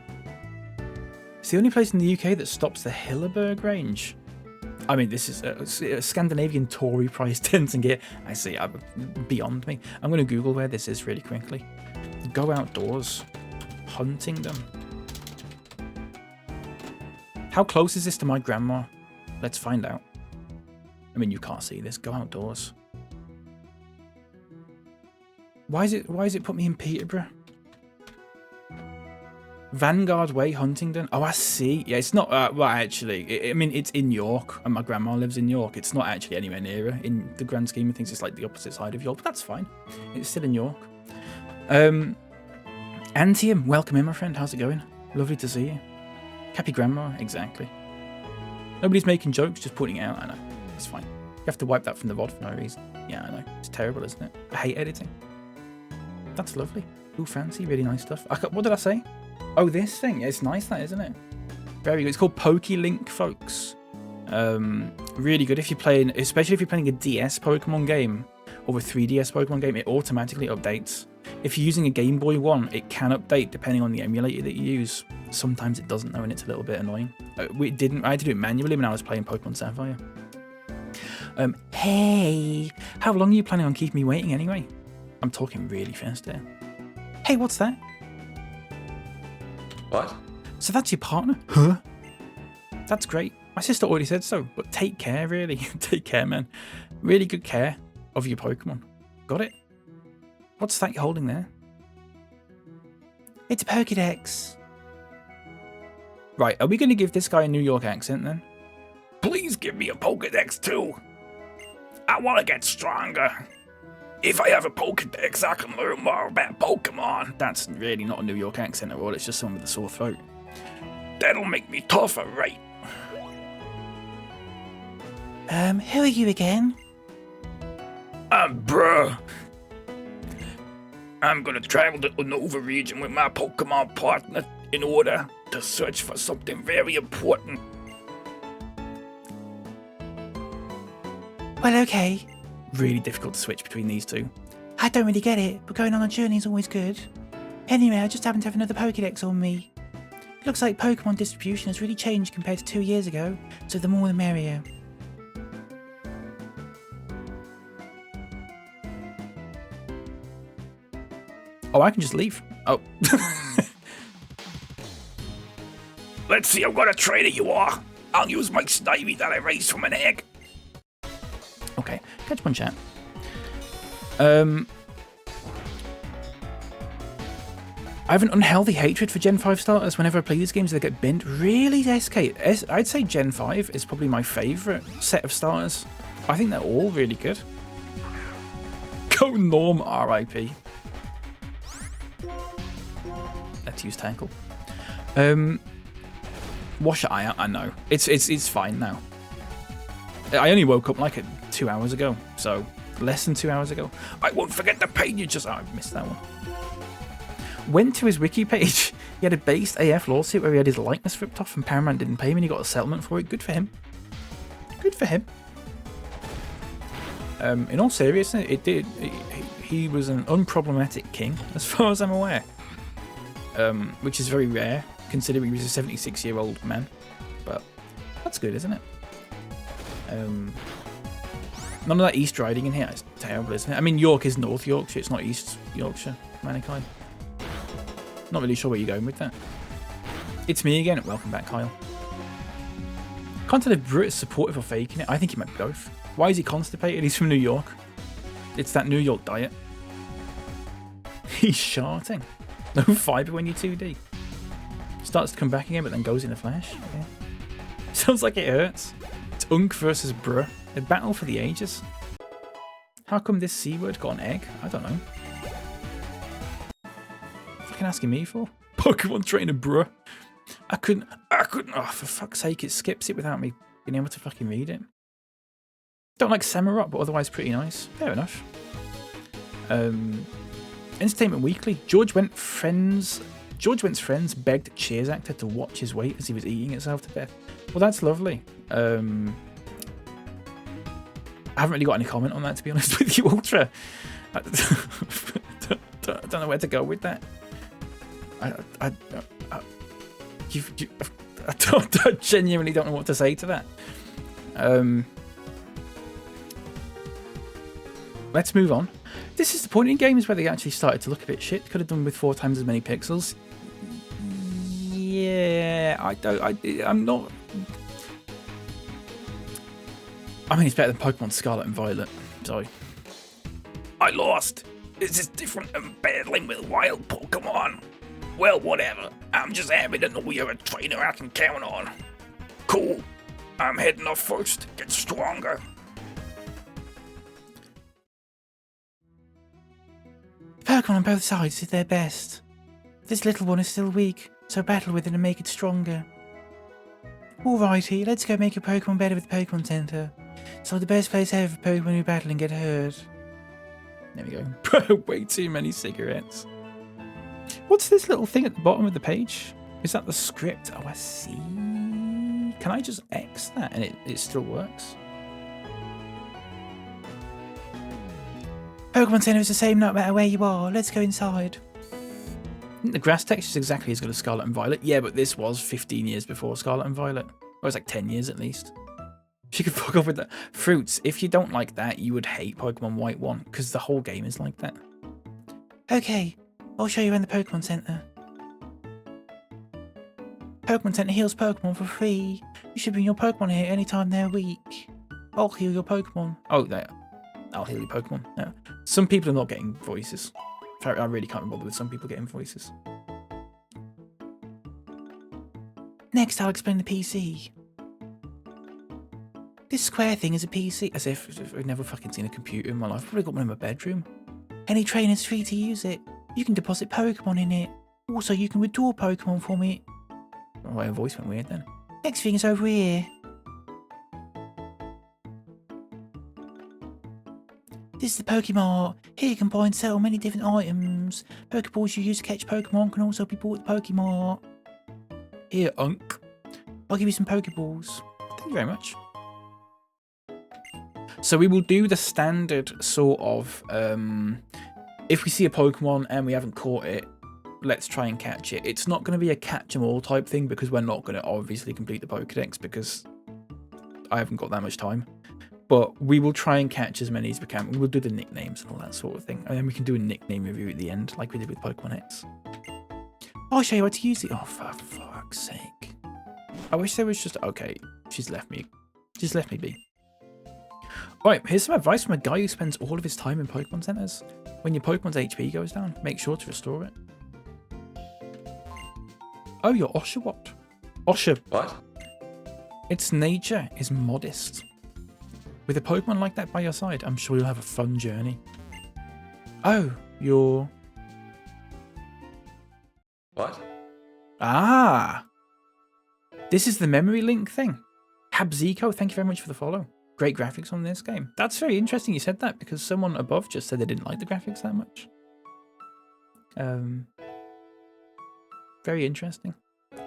It's the only place in the UK that stops the Hilleberg range. I mean, this is a Scandinavian Tory price tents and gear. I see, beyond me. I'm going to Google where this is really quickly. Go outdoors. Huntingdon. How close is this to my grandma? Let's find out. I mean, you can't see this. Go outdoors. Why is it put me in Peterborough? Vanguard Way, Huntingdon. Oh, I see. Yeah, it's not. Well, actually, I mean, it's in York, and my grandma lives in York. It's not actually anywhere near her in the grand scheme of things. It's like the opposite side of York, but that's fine. It's still in York. Antium, welcome in, my friend. How's it going? Lovely to see you. Happy grandma, exactly. Nobody's making jokes, just pointing it out. I know. It's fine. You have to wipe that from the VOD for no reason. Yeah, I know. It's terrible, isn't it? I hate editing. That's lovely. Ooh, fancy. Really nice stuff. What did I say? Oh, this thing. It's nice, that, isn't it? Very good. It's called PokéLink, folks. Really good if you're playing, especially if you're playing a DS Pokemon game or a 3DS Pokemon game, it automatically updates. If you're using a Game Boy one, it can update depending on the emulator that you use. Sometimes it doesn't though, and it's a little bit annoying. I had to do it manually when I was playing Pokemon Sapphire. Hey, how long are you planning on keeping me waiting anyway? I'm talking really fast here. Hey, what's that? What? So that's your partner? Huh? That's great. My sister already said so, but take care, really. Take care, man. Really good care of your Pokemon. Got it? What's that you're holding there? It's a Pokédex. Right, are we going to give this guy a New York accent then? Please give me a Pokédex too. I want to get stronger. If I have a Pokédex, I can learn more about Pokemon. That's really not a New York accent at all. It's just someone with a sore throat. That'll make me tougher, right? Who are you again? Bruh. I'm gonna travel to the Nova region with my Pokemon partner in order to search for something very important. Well, okay. Really difficult to switch between these two. I don't really get it, but going on a journey is always good. Anyway, I just happen to have another Pokédex on me. Looks like Pokemon distribution has really changed compared to 2 years ago, so the more the merrier. Oh, I can just leave. Oh. Let's see how good a trader you are. I'll use my Snivy that I raised from an egg. Okay, catch one chat. I have an unhealthy hatred for Gen 5 starters. Whenever I play these games, they get bent. Really, SK? I'd say Gen 5 is probably my favourite set of starters. I think they're all really good. Go Norm, RIP. Let's use Tackle. Wash your eye out, I know. It's fine now. I only woke up like 2 hours ago, so less than 2 hours ago. I won't forget the pain you just... Oh, I missed that one. Went to his wiki page. He had a based AF lawsuit where he had his likeness ripped off and Paramount didn't pay him and he got a settlement for it. Good for him. Good for him. In all seriousness, he was an unproblematic king, as far as I'm aware. Which is very rare, considering he was a 76-year-old man. But that's good, isn't it? None of that East Riding in here. It's terrible, isn't it? I mean, York is North Yorkshire. It's not East Yorkshire. Mankind. Not really sure where you're going with that. It's me again. Welcome back, Kyle. Can't tell if Brit is supportive or faking it. I think he might be both. Why is he constipated? He's from New York. It's that New York diet. He's sharting. No fibre when you're 2D. Starts to come back again, but then goes in a flash. Yeah. Sounds like it hurts. It's Unk versus Bruh. A battle for the ages. How come this C word got an egg? I don't know. Fucking asking me for? Pokemon trainer Bruh. I couldn't. Oh, for fuck's sake, it skips it without me being able to fucking read it. Don't like Samurott, but otherwise pretty nice. Fair enough. Entertainment Weekly. George Went's friends begged Cheers actor to watch his weight as he was eating himself to death. Well, that's lovely. I haven't really got any comment on that, to be honest with you, Ultra. I don't know where to go with that. I genuinely don't know what to say to that. Let's move on. This is the point in games where they actually started to look a bit shit. Could have done with 4 times as many pixels. Yeah, I'm not... I mean, it's better than Pokemon Scarlet and Violet, so... I lost! This is different than battling with wild Pokemon. Well, whatever. I'm just happy to know you're a trainer I can count on. Cool. I'm heading off first. Get stronger. Pokemon on both sides did their best. This little one is still weak, so battle with it and make it stronger. Alrighty, let's go make a Pokemon better with the Pokemon Center. It's like the best place ever for Pokemon who battle and get hurt. There we go. Way too many cigarettes. What's this little thing at the bottom of the page? Is that the script? Oh, I see. Can I just X that and it still works? Pokemon Center is the same no matter where you are. Let's go inside. The grass texture is exactly as good as Scarlet and Violet. Yeah, but this was 15 years before Scarlet and Violet. Or it was like 10 years at least. She could fuck off with that. Fruits, if you don't like that, you would hate Pokemon White 1, because the whole game is like that. Okay, I'll show you around the Pokemon Center. Pokemon Center heals Pokemon for free. You should bring your Pokemon here anytime they're weak. I'll heal your Pokemon. Oh, there. I'll heal your Pokemon. No. Some people are not getting voices. I really can't be bothered with some people getting voices. Next, I'll explain the PC. This square thing is a PC. As if I've never fucking seen a computer in my life. I've probably got one in my bedroom. Any trainer's free to use it. You can deposit Pokemon in it. Also, you can withdraw Pokemon from it. Oh, my voice went weird then. Next thing is over here. This is the Pokemon. Here you can buy and sell many different items. Pokeballs you use to catch Pokemon can also be bought at the Pokemon. Here, Unk. I'll give you some Pokeballs. Thank you very much. So we will do the standard sort of, if we see a Pokemon and we haven't caught it, let's try and catch it. It's not going to be a catch 'em all type thing because we're not going to obviously complete the Pokedex because I haven't got that much time. But we will try and catch as many as we can. We'll do the nicknames and all that sort of thing. And then we can do a nickname review at the end, like we did with Pokemon X. I'll show you how to use it. Oh, for fuck's sake. I wish there was just... Okay, she's left me. She's left me be. Alright, here's some advice from a guy who spends all of his time in Pokemon Centers. When your Pokemon's HP goes down, make sure to restore it. Oh, you're Oshawott. Osha. What? Its nature is modest. With a Pokemon like that by your side, I'm sure you'll have a fun journey. Oh, you're... What? Ah! This is the memory link thing. Habzico, thank you very much for the follow. Great graphics on this game. That's very interesting you said that, because someone above just said they didn't like the graphics that much. Very interesting.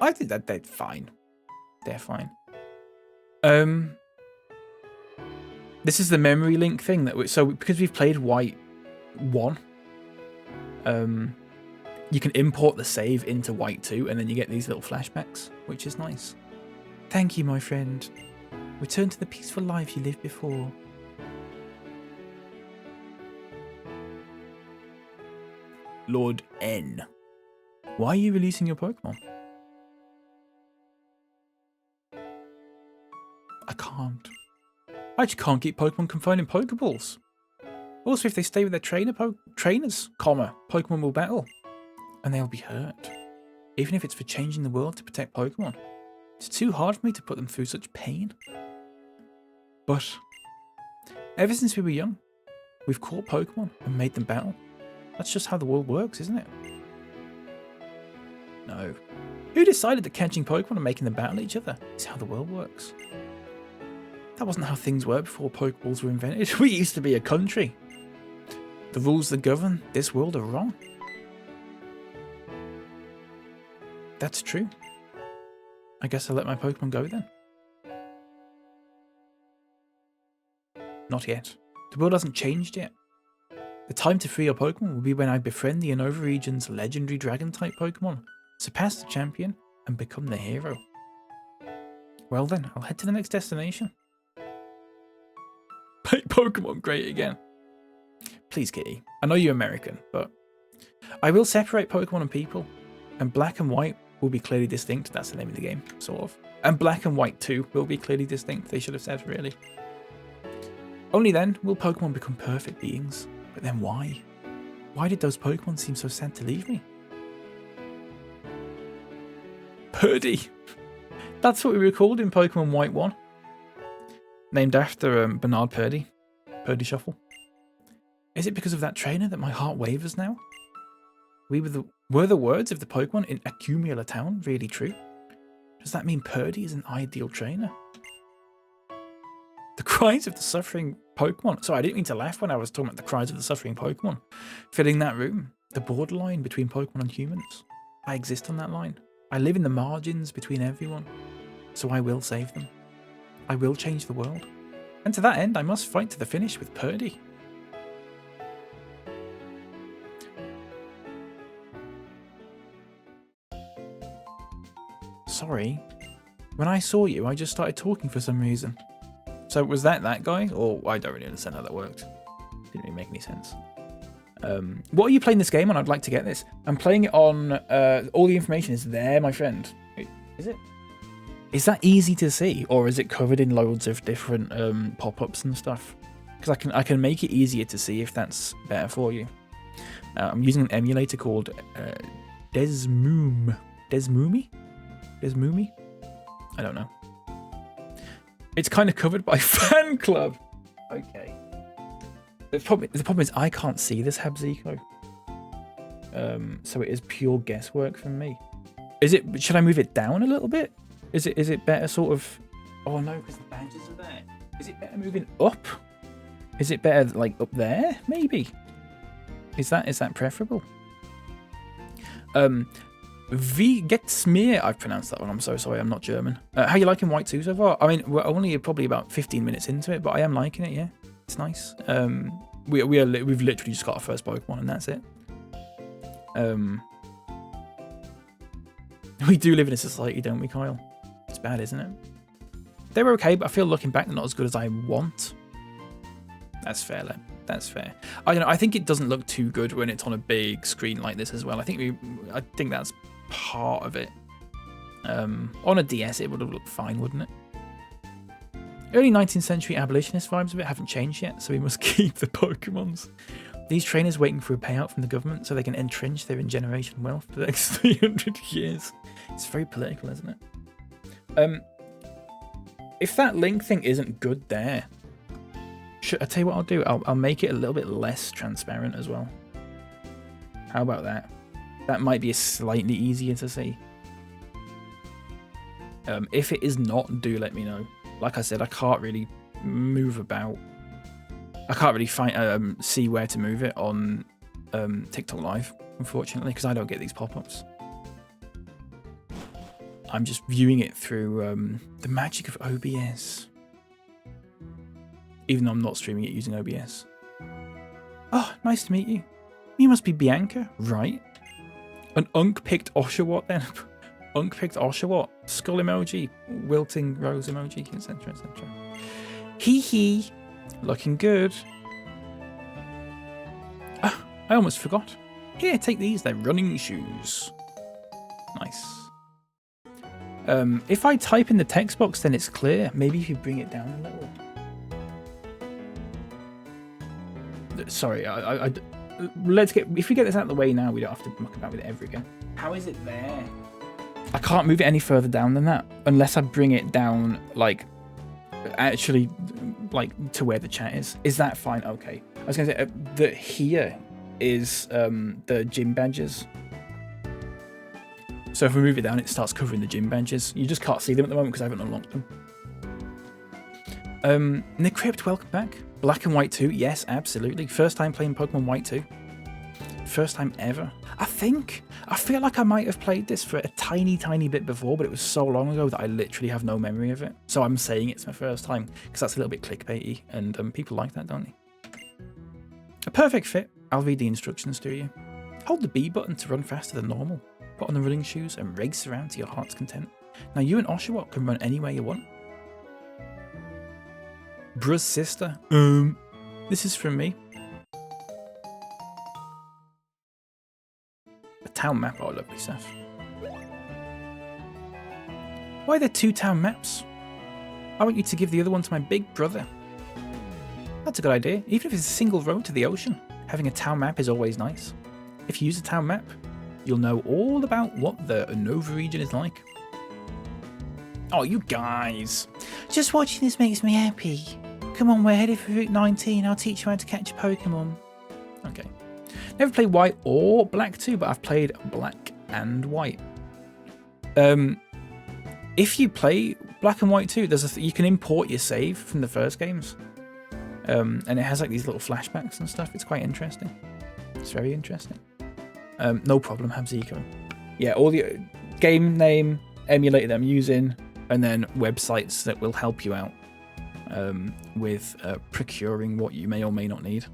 I think that they're fine. They're fine. This is the memory link thing that so because we've played White 1, you can import the save into White 2 and then you get these little flashbacks, which is nice. Thank you, my friend. Return to the peaceful life you lived before. Lord N. Why are you releasing your Pokemon? I can't. I just can't keep Pokemon confined in Pokeballs. Also, if they stay with their trainers, Pokemon will battle. And they'll be hurt. Even if it's for changing the world to protect Pokemon. It's too hard for me to put them through such pain. But, ever since we were young, we've caught Pokemon and made them battle. That's just how the world works, isn't it? No. Who decided that catching Pokemon and making them battle each other is how the world works? That wasn't how things were before Pokeballs were invented. We used to be a country. The rules that govern this world are wrong. That's true. I guess I'll let my Pokemon go then. Not yet. The world hasn't changed yet. The time to free your Pokemon will be when I befriend the Unova region's legendary Dragon-type Pokemon, surpass the champion, and become the hero. Well then, I'll head to the next destination. Make Pokemon great again. Please, Kitty. I know you're American, but I will separate Pokemon and people. And Black and White will be clearly distinct. That's the name of the game, sort of. And Black and White 2 will be clearly distinct. They should have said, really. Only then will Pokemon become perfect beings. But then why? Why did those Pokemon seem so sad to leave me? Purdy. That's what we were called in Pokemon White 1. Named after Bernard Purdy. Purdy Shuffle. Is it because of that trainer that my heart wavers now? Were the words of the Pokemon in Accumula Town really true? Does that mean Purdy is an ideal trainer? The cries of the suffering Pokemon. Sorry, I didn't mean to laugh when I was talking about the cries of the suffering Pokemon. Filling that room. The borderline between Pokemon and humans. I exist on that line. I live in the margins between everyone. So I will save them. I will change the world. And to that end, I must fight to the finish with Purdy. Sorry. When I saw you, I just started talking for some reason. So was that guy? Or I don't really understand how that worked. Didn't really make any sense. What are you playing this game on? I'd like to get this. I'm playing it on... all the information is there, my friend. Wait, is it? Is that easy to see? Or is it covered in loads of different pop-ups and stuff? Because I can make it easier to see if that's better for you. I'm using an emulator called Desmoomy? I don't know. It's kind of covered by fan club. Okay. The problem is I can't see this Habzico. So it is pure guesswork from me. Should I move it down a little bit? Is it better sort of... Oh no, because the badges are there. Is it better moving up? Is it better like up there? Maybe. Is that preferable? V Getsmeer, I've pronounced that one. I'm so sorry, I'm not German. How you liking White 2 so far? I mean, we're only probably about 15 minutes into it, but I am liking it, yeah. It's nice. We've literally just got our first Pokemon and that's it. We do live in a society, don't we, Kyle? It's bad, isn't it? They were okay, but I feel looking back, they're not as good as I want. That's fair, Len. That's fair. I don't know. I think it doesn't look too good when it's on a big screen like this as well. I think that's part of it. On a DS, it would have looked fine, wouldn't it? Early 19th century abolitionist vibes of it haven't changed yet, so we must keep the Pokemons. These trainers waiting for a payout from the government so they can entrench their in-generation wealth for the next 300 years. It's very political, isn't it? If that link thing isn't good there, I tell you what I'll do. I'll make it a little bit less transparent as well. How about that? That might be slightly easier to see. If it is not, do let me know. Like I said, I can't really move about. I can't really find see where to move it on TikTok Live, unfortunately, because I don't get these pop-ups. I'm just viewing it through the magic of OBS. Even though I'm not streaming it using OBS. Oh, nice to meet you. You must be Bianca, right? An Unk picked Oshawott then. Unk picked Oshawott. Skull emoji, wilting rose emoji, etc, etc. Hee hee. Looking good. Ah, I almost forgot. Here, take these. They're running shoes. Nice. If I type in the text box, then it's clear. Maybe if you bring it down a little. Sorry, if we get this out of the way now, we don't have to muck about with it ever again. How is it there? I can't move it any further down than that unless I bring it down, like, actually, like, to where the chat is. Is that fine? Okay. I was going to say that here is the gym badges. So if we move it down, it starts covering the gym badges. You just can't see them at the moment because I haven't unlocked them. Nick Crypt, welcome back. Black and White 2, yes, absolutely. First time playing Pokemon White 2. First time ever. I feel like I might have played this for a tiny, tiny bit before, but it was so long ago that I literally have no memory of it. So I'm saying it's my first time, because that's a little bit clickbaity, and people like that, don't they? A perfect fit. I'll read the instructions to you. Hold the B button to run faster than normal. Put on the running shoes and race around to your heart's content. Now you and Oshawott can run anywhere you want. Bruh's sister. This is from me. A town map. Oh, lovely stuff. Why are there 2 town maps? I want you to give the other one to my big brother. That's a good idea. Even if it's a single road to the ocean, having a town map is always nice. If you use a town map, you'll know all about what the Unova region is like. Oh, you guys. Just watching this makes me happy. Come on, we're headed for Route 19. I'll teach you how to catch a Pokemon. Okay. Never played White or Black 2, but I've played Black and White. If you play Black and White 2, you can import your save from the first games. And it has like these little flashbacks and stuff. It's quite interesting. It's very interesting. No problem, Habzico. Yeah, all the game name, emulator that I'm using, and then websites that will help you out with procuring what you may or may not need,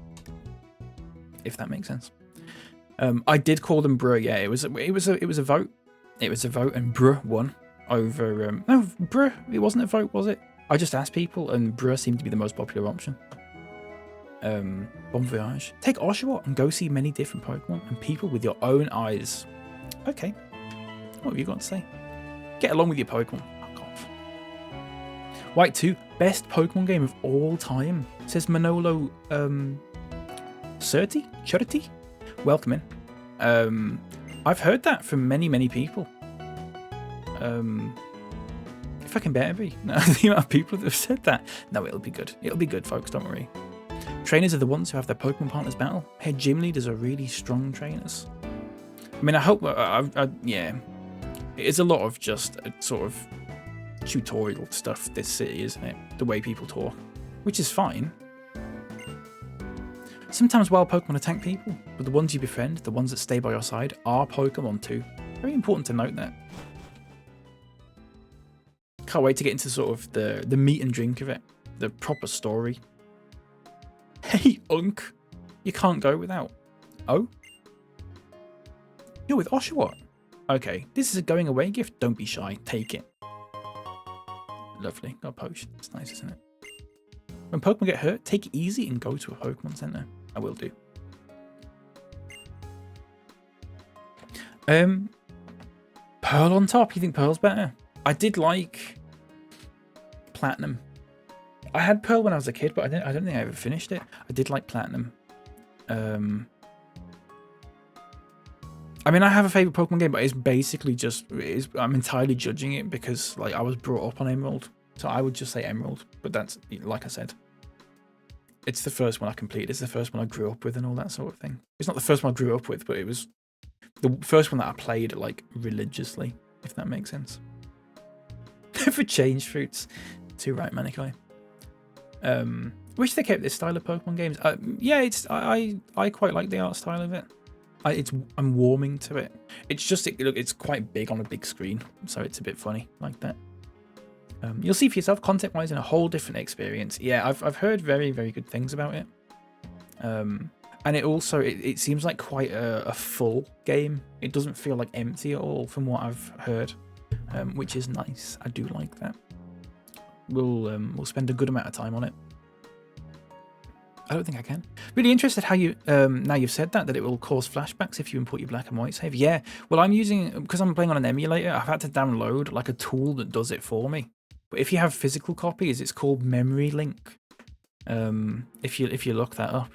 if that makes sense. I did call them Bruh. Yeah, it was a vote. It was a vote, and Bruh won over. No, Bruh. It wasn't a vote, was it? I just asked people, and Bruh seemed to be the most popular option. Bon voyage. Take Oshawott and go see many different Pokemon and people with your own eyes. Okay. What have you got to say? Get along with your Pokemon. Fuck off. White 2, best Pokemon game of all time, says Manolo Churti? Welcome in. I've heard that from many people. If I can bear every the amount of people that have said that. No, it'll be good. It'll be good, folks, don't worry. Trainers are the ones who have their Pokemon partners battle. Head gym leaders are really strong trainers. I mean, I hope, yeah. It's a lot of just sort of tutorial stuff, this city, isn't it? The way people talk, which is fine. Sometimes wild Pokemon attack people, but the ones you befriend, the ones that stay by your side, are Pokemon too. Very important to note that. Can't wait to get into sort of the meat and drink of it, the proper story. Hey, Unk, you can't go without. Oh? You're with Oshawott. Okay, this is a going away gift. Don't be shy. Take it. Lovely. Got a potion. It's nice, isn't it? When Pokemon get hurt, take it easy and go to a Pokemon Center. I will do. Pearl on top. You think Pearl's better? I did like Platinum. I had Pearl when I was a kid, but I don't think I ever finished it. I did like Platinum. I mean, I have a favorite Pokemon game, but it's basically just I'm entirely judging it because like I was brought up on Emerald, so I would just say Emerald. But that's, like I said, it's the first one I completed. It's the first one I grew up with and all that sort of thing. It's not the first one I grew up with, but it was the first one that I played like religiously, if that makes sense. For change fruits, too right, Manikai. Wish they kept this style of Pokemon games. Yeah, I quite like the art style of it. I'm warming to it. It's just it's quite big on a big screen, so it's a bit funny like that. You'll see for yourself, content-wise, in a whole different experience. Yeah, I've heard very good things about it. And it also it seems like quite a full game. It doesn't feel like empty at all, from what I've heard, which is nice. I do like that. We'll spend a good amount of time on it. I don't think I can. Really interested how you now you've said that it will cause flashbacks if you import your black and white save. Yeah, well, I'm using, because I'm playing on an emulator, I've had to download like a tool that does it for me. But if you have physical copies, it's called Memory Link. If you look that up.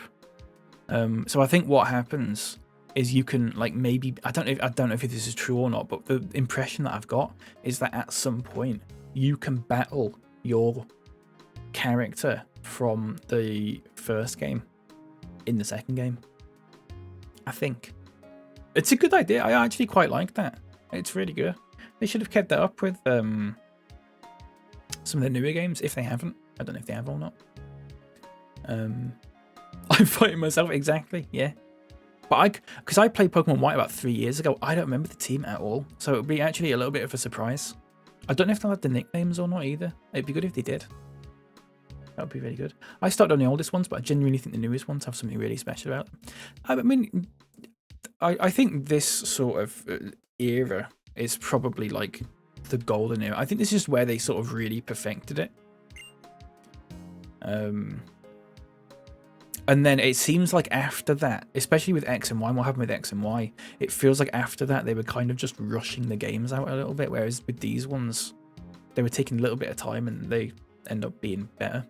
So I think what happens is you can like maybe I don't know if this is true or not, but the impression that I've got is that at some point you can battle your character from the first game in the second game. I think it's a good idea. I actually quite like that. It's really good. They should have kept that up with some of the newer games, if they haven't. I don't know if they have or not. I'm fighting myself, exactly, yeah. But because I played Pokemon White about 3 years ago, I don't remember the team at all. So it would be actually a little bit of a surprise. I don't know if they'll have the nicknames or not either. It'd be good if they did. That would be really good. I started on the oldest ones, but I genuinely think the newest ones have something really special about them. I mean, I think this sort of era is probably like the golden era. I think this is where they sort of really perfected it. And then it seems like after that, especially with X and Y, what happened with X and Y, it feels like after that they were kind of just rushing the games out a little bit, whereas with these ones, they were taking a little bit of time and they end up being better.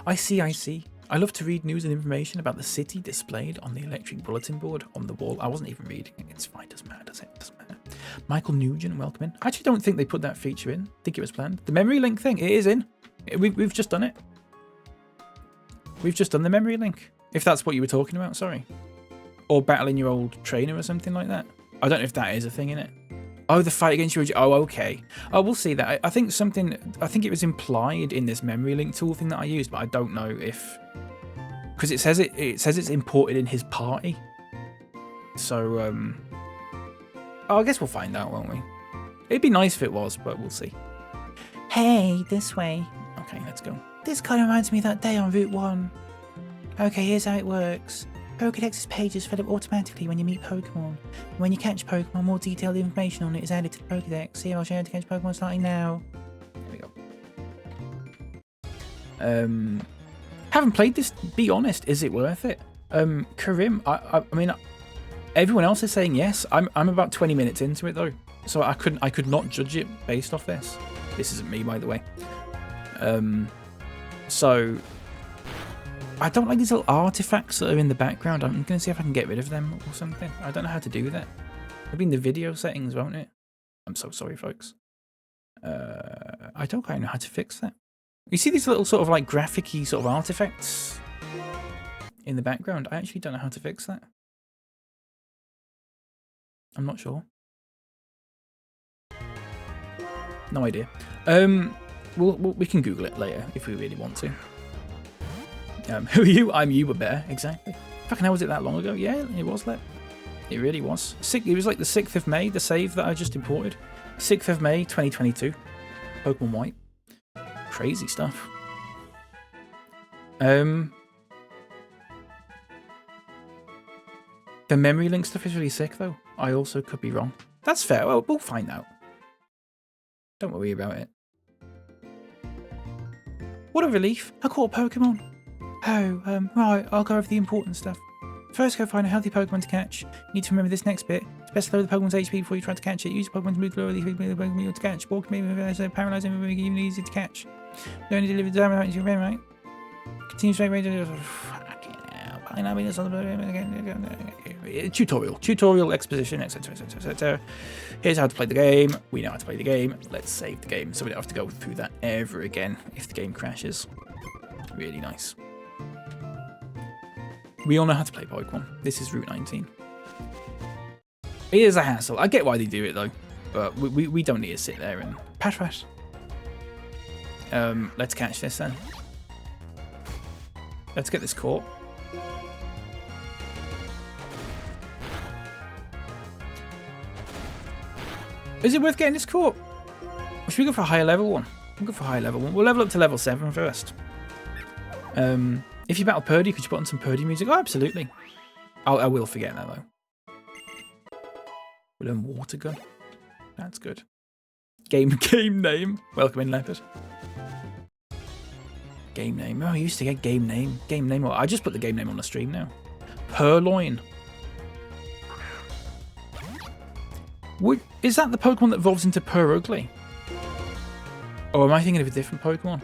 I see. I love to read news and information about the city displayed on the electric bulletin board on the wall. I wasn't even reading it. It's fine. Doesn't matter, does it? Doesn't matter. Michael Nugent, welcome in. I actually don't think they put that feature in. I think it was planned. The memory link thing, it is in. We've just done it. We've just done the memory link. If that's what you were talking about, sorry. Or battling your old trainer or something like that. I don't know if that is a thing in it. Oh, the fight against your... Oh, okay. Oh, we'll see that. I think it was implied in this memory link tool thing that I used, but I don't know if... Because it says it's imported in his party. So, oh, I guess we'll find out, won't we? It'd be nice if it was, but we'll see. Hey, this way. Okay, let's go. This kind of reminds me of that day on Route 1. Okay, here's how it works. Pokédex's pages fill up automatically when you meet Pokémon. When you catch Pokémon, more detailed information on it is added to the Pokédex. Here, I'll show you how to catch Pokémon starting now. There we go. Haven't played this, be honest. Is it worth it? Karim, I mean, everyone else is saying yes. I'm about 20 minutes into it though. So I could not judge it based off this. This isn't me, by the way. So I don't like these little artifacts that are in the background. I'm going to see if I can get rid of them or something. I don't know how to do that. It'll be in the video settings, won't it? I'm so sorry, folks. I don't quite know how to fix that. You see these little sort of like graphic-y sort of artifacts in the background? I actually don't know how to fix that. I'm not sure. No idea. We can Google it later if we really want to. Who are you? I'm you, but better. Exactly. Fucking hell, was it that long ago? Yeah, it was that. It really was. It was like the 6th of May, the save that I just imported. 6th of May, 2022. Pokemon White. Crazy stuff. The memory link stuff is really sick, though. I also could be wrong. That's fair. Well, we'll find out. Don't worry about it. What a relief. I caught a Pokemon. Oh, right. I'll go over the important stuff. First, go find a healthy Pokemon to catch. You need to remember this next bit. It's best to lower the Pokemon's HP before you try to catch it. Use Pokemon to move lower the Pokemon you to catch. Walk maybe paralyze him, make it even easier to catch. You only deliver the damage to your brain, right? Continue straight away to tutorial exposition, etc. Here's how to play the game. We know how to play the game. Let's save the game so we don't have to go through that ever again if the game crashes. Really nice. We all know how to play Pokemon. This is Route 19. It is a hassle. I get why they do it though, but we don't need to sit there and pat. Let's catch this then. Let's get this caught. Is it worth getting this caught? Or should we go for a higher level one? We'll go for a higher level one. We'll level up to level 7 first. If you battle Purdy, could you put on some Purdy music? Oh, absolutely. I will forget that though. We'll learn Water Gun. That's good. Game name. Welcome in, Leopard. Game name. Oh, I used to get game name. Game name. I just put the game name on the stream now. Purloin. Is that the Pokemon that evolves into Purugly? Or am I thinking of a different Pokemon?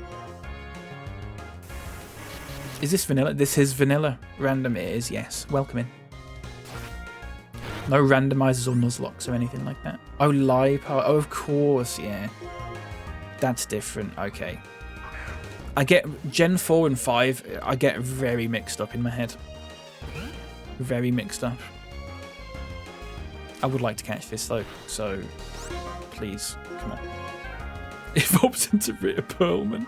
Is this vanilla? This is vanilla. Random it is, yes. Welcome in. No randomizers or Nuzlocks or anything like that. Oh, Liepard. Oh, of course, yeah. That's different. Okay. I get Gen 4 and 5, I get very mixed up in my head. Very mixed up. I would like to catch this though, so please, come on. Evolves into Rita Perlman.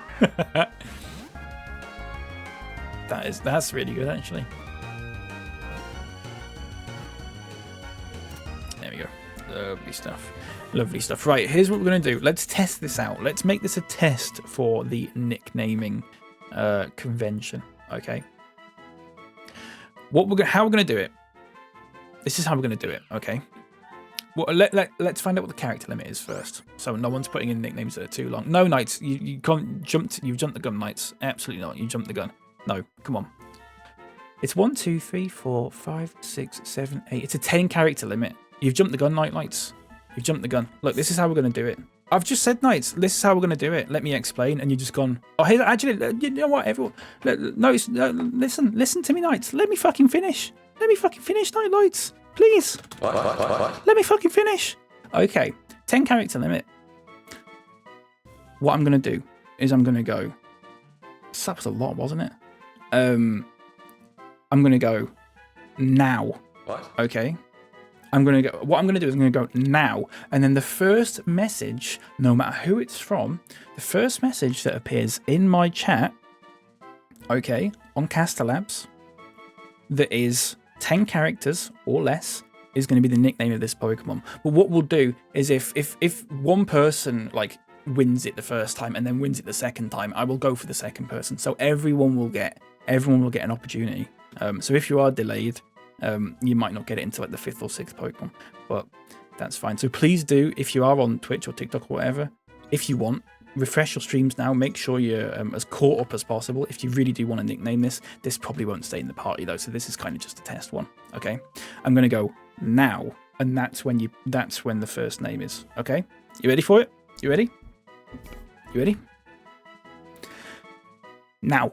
That's really good actually. There we go. Lovely stuff. Lovely stuff. Right, here's what we're going to do. Let's test this out. Let's make this a test for the nicknaming convention. Okay. How we're going to do it. This is how we're going to do it. Okay. Well, let's find out what the character limit is first. So no one's putting in nicknames that are too long. No, Knights, you can't jump. You've jumped the gun, Knights. Absolutely not. You jumped the gun. No, come on. It's 1, 2, 3, 4, 5, 6, 7, 8. It's a 10 character limit. You've jumped the gun, Knights. You've jumped the gun. Look, this is how we're going to do it. I've just said, Knights, this is how we're going to do it. Let me explain. And you've just gone, oh, hey, actually, you know what, everyone? No, listen to me, Knights. Let me fucking finish. Let me fucking finish, Knights. Please. What? Let me fucking finish. Okay, 10 character limit. What I'm going to do is I'm going to go. That was a lot, wasn't it? I'm going to go now. What? Okay. What I'm going to do is I'm going to go now. And then the first message, no matter who it's from, the first message that appears in my chat, okay, on Caster Labs, that is 10 characters or less, is going to be the nickname of this Pokemon. But what we'll do is if one person like wins it the first time and then wins it the second time, I will go for the second person. So everyone will get an opportunity. So if you are delayed, you might not get it until like the 5th or 6th Pokemon, but that's fine. So please do, if you are on Twitch or TikTok or whatever, if you want, refresh your streams now. Make sure you're as caught up as possible. If you really do want to nickname this probably won't stay in the party though. So this is kind of just a test one. Okay, I'm gonna go now, and that's when the first name is. Okay, you ready for it? You ready? You ready? Now.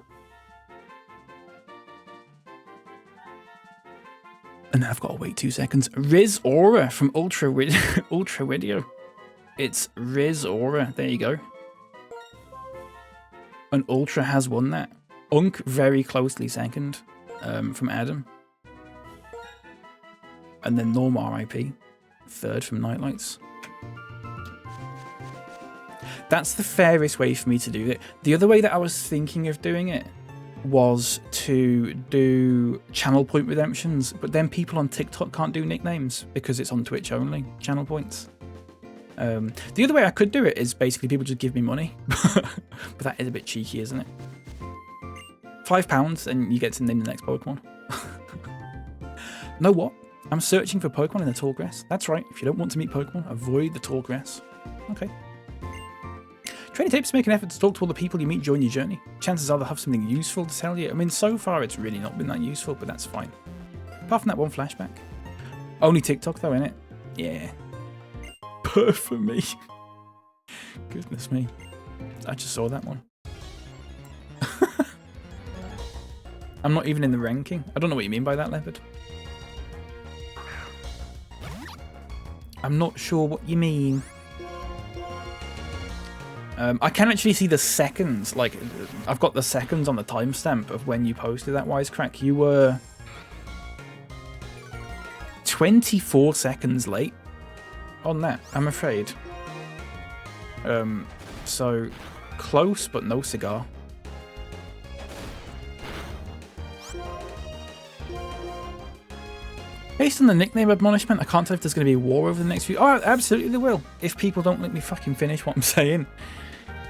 And then I've got to wait 2 seconds. Riz Aura from Ultra Video. It's Riz Aura. There you go. And Ultra has won that. Unk very closely second from Adam. And then Norm RIP. Third from Nightlights. That's the fairest way for me to do it. The other way that I was thinking of doing it was to do channel point redemptions, but then people on TikTok can't do nicknames because it's on Twitch only, channel points. The other way I could do it is basically people just give me money, but that is a bit cheeky, isn't it? £5 and you get to name the next Pokemon. Know what? I'm searching for Pokemon in the tall grass. That's right, if you don't want to meet Pokemon, avoid the tall grass. Okay. Training tips: make an effort to talk to all the people you meet during your journey. Chances are they'll have something useful to tell you. I mean, so far it's really not been that useful, but that's fine. Apart from that one flashback. Only TikTok though, innit? Yeah. Perf for me. Goodness me. I just saw that one. I'm not even in the ranking. I don't know what you mean by that, Leopard. I'm not sure what you mean. I can actually see the seconds, like, I've got the seconds on the timestamp of when you posted that Wisecrack. You were 24 seconds late on that, I'm afraid. So, close, but no cigar. Based on the nickname admonishment, I can't tell if there's going to be a war over the next few... Oh, absolutely there will. If people don't let me fucking finish what I'm saying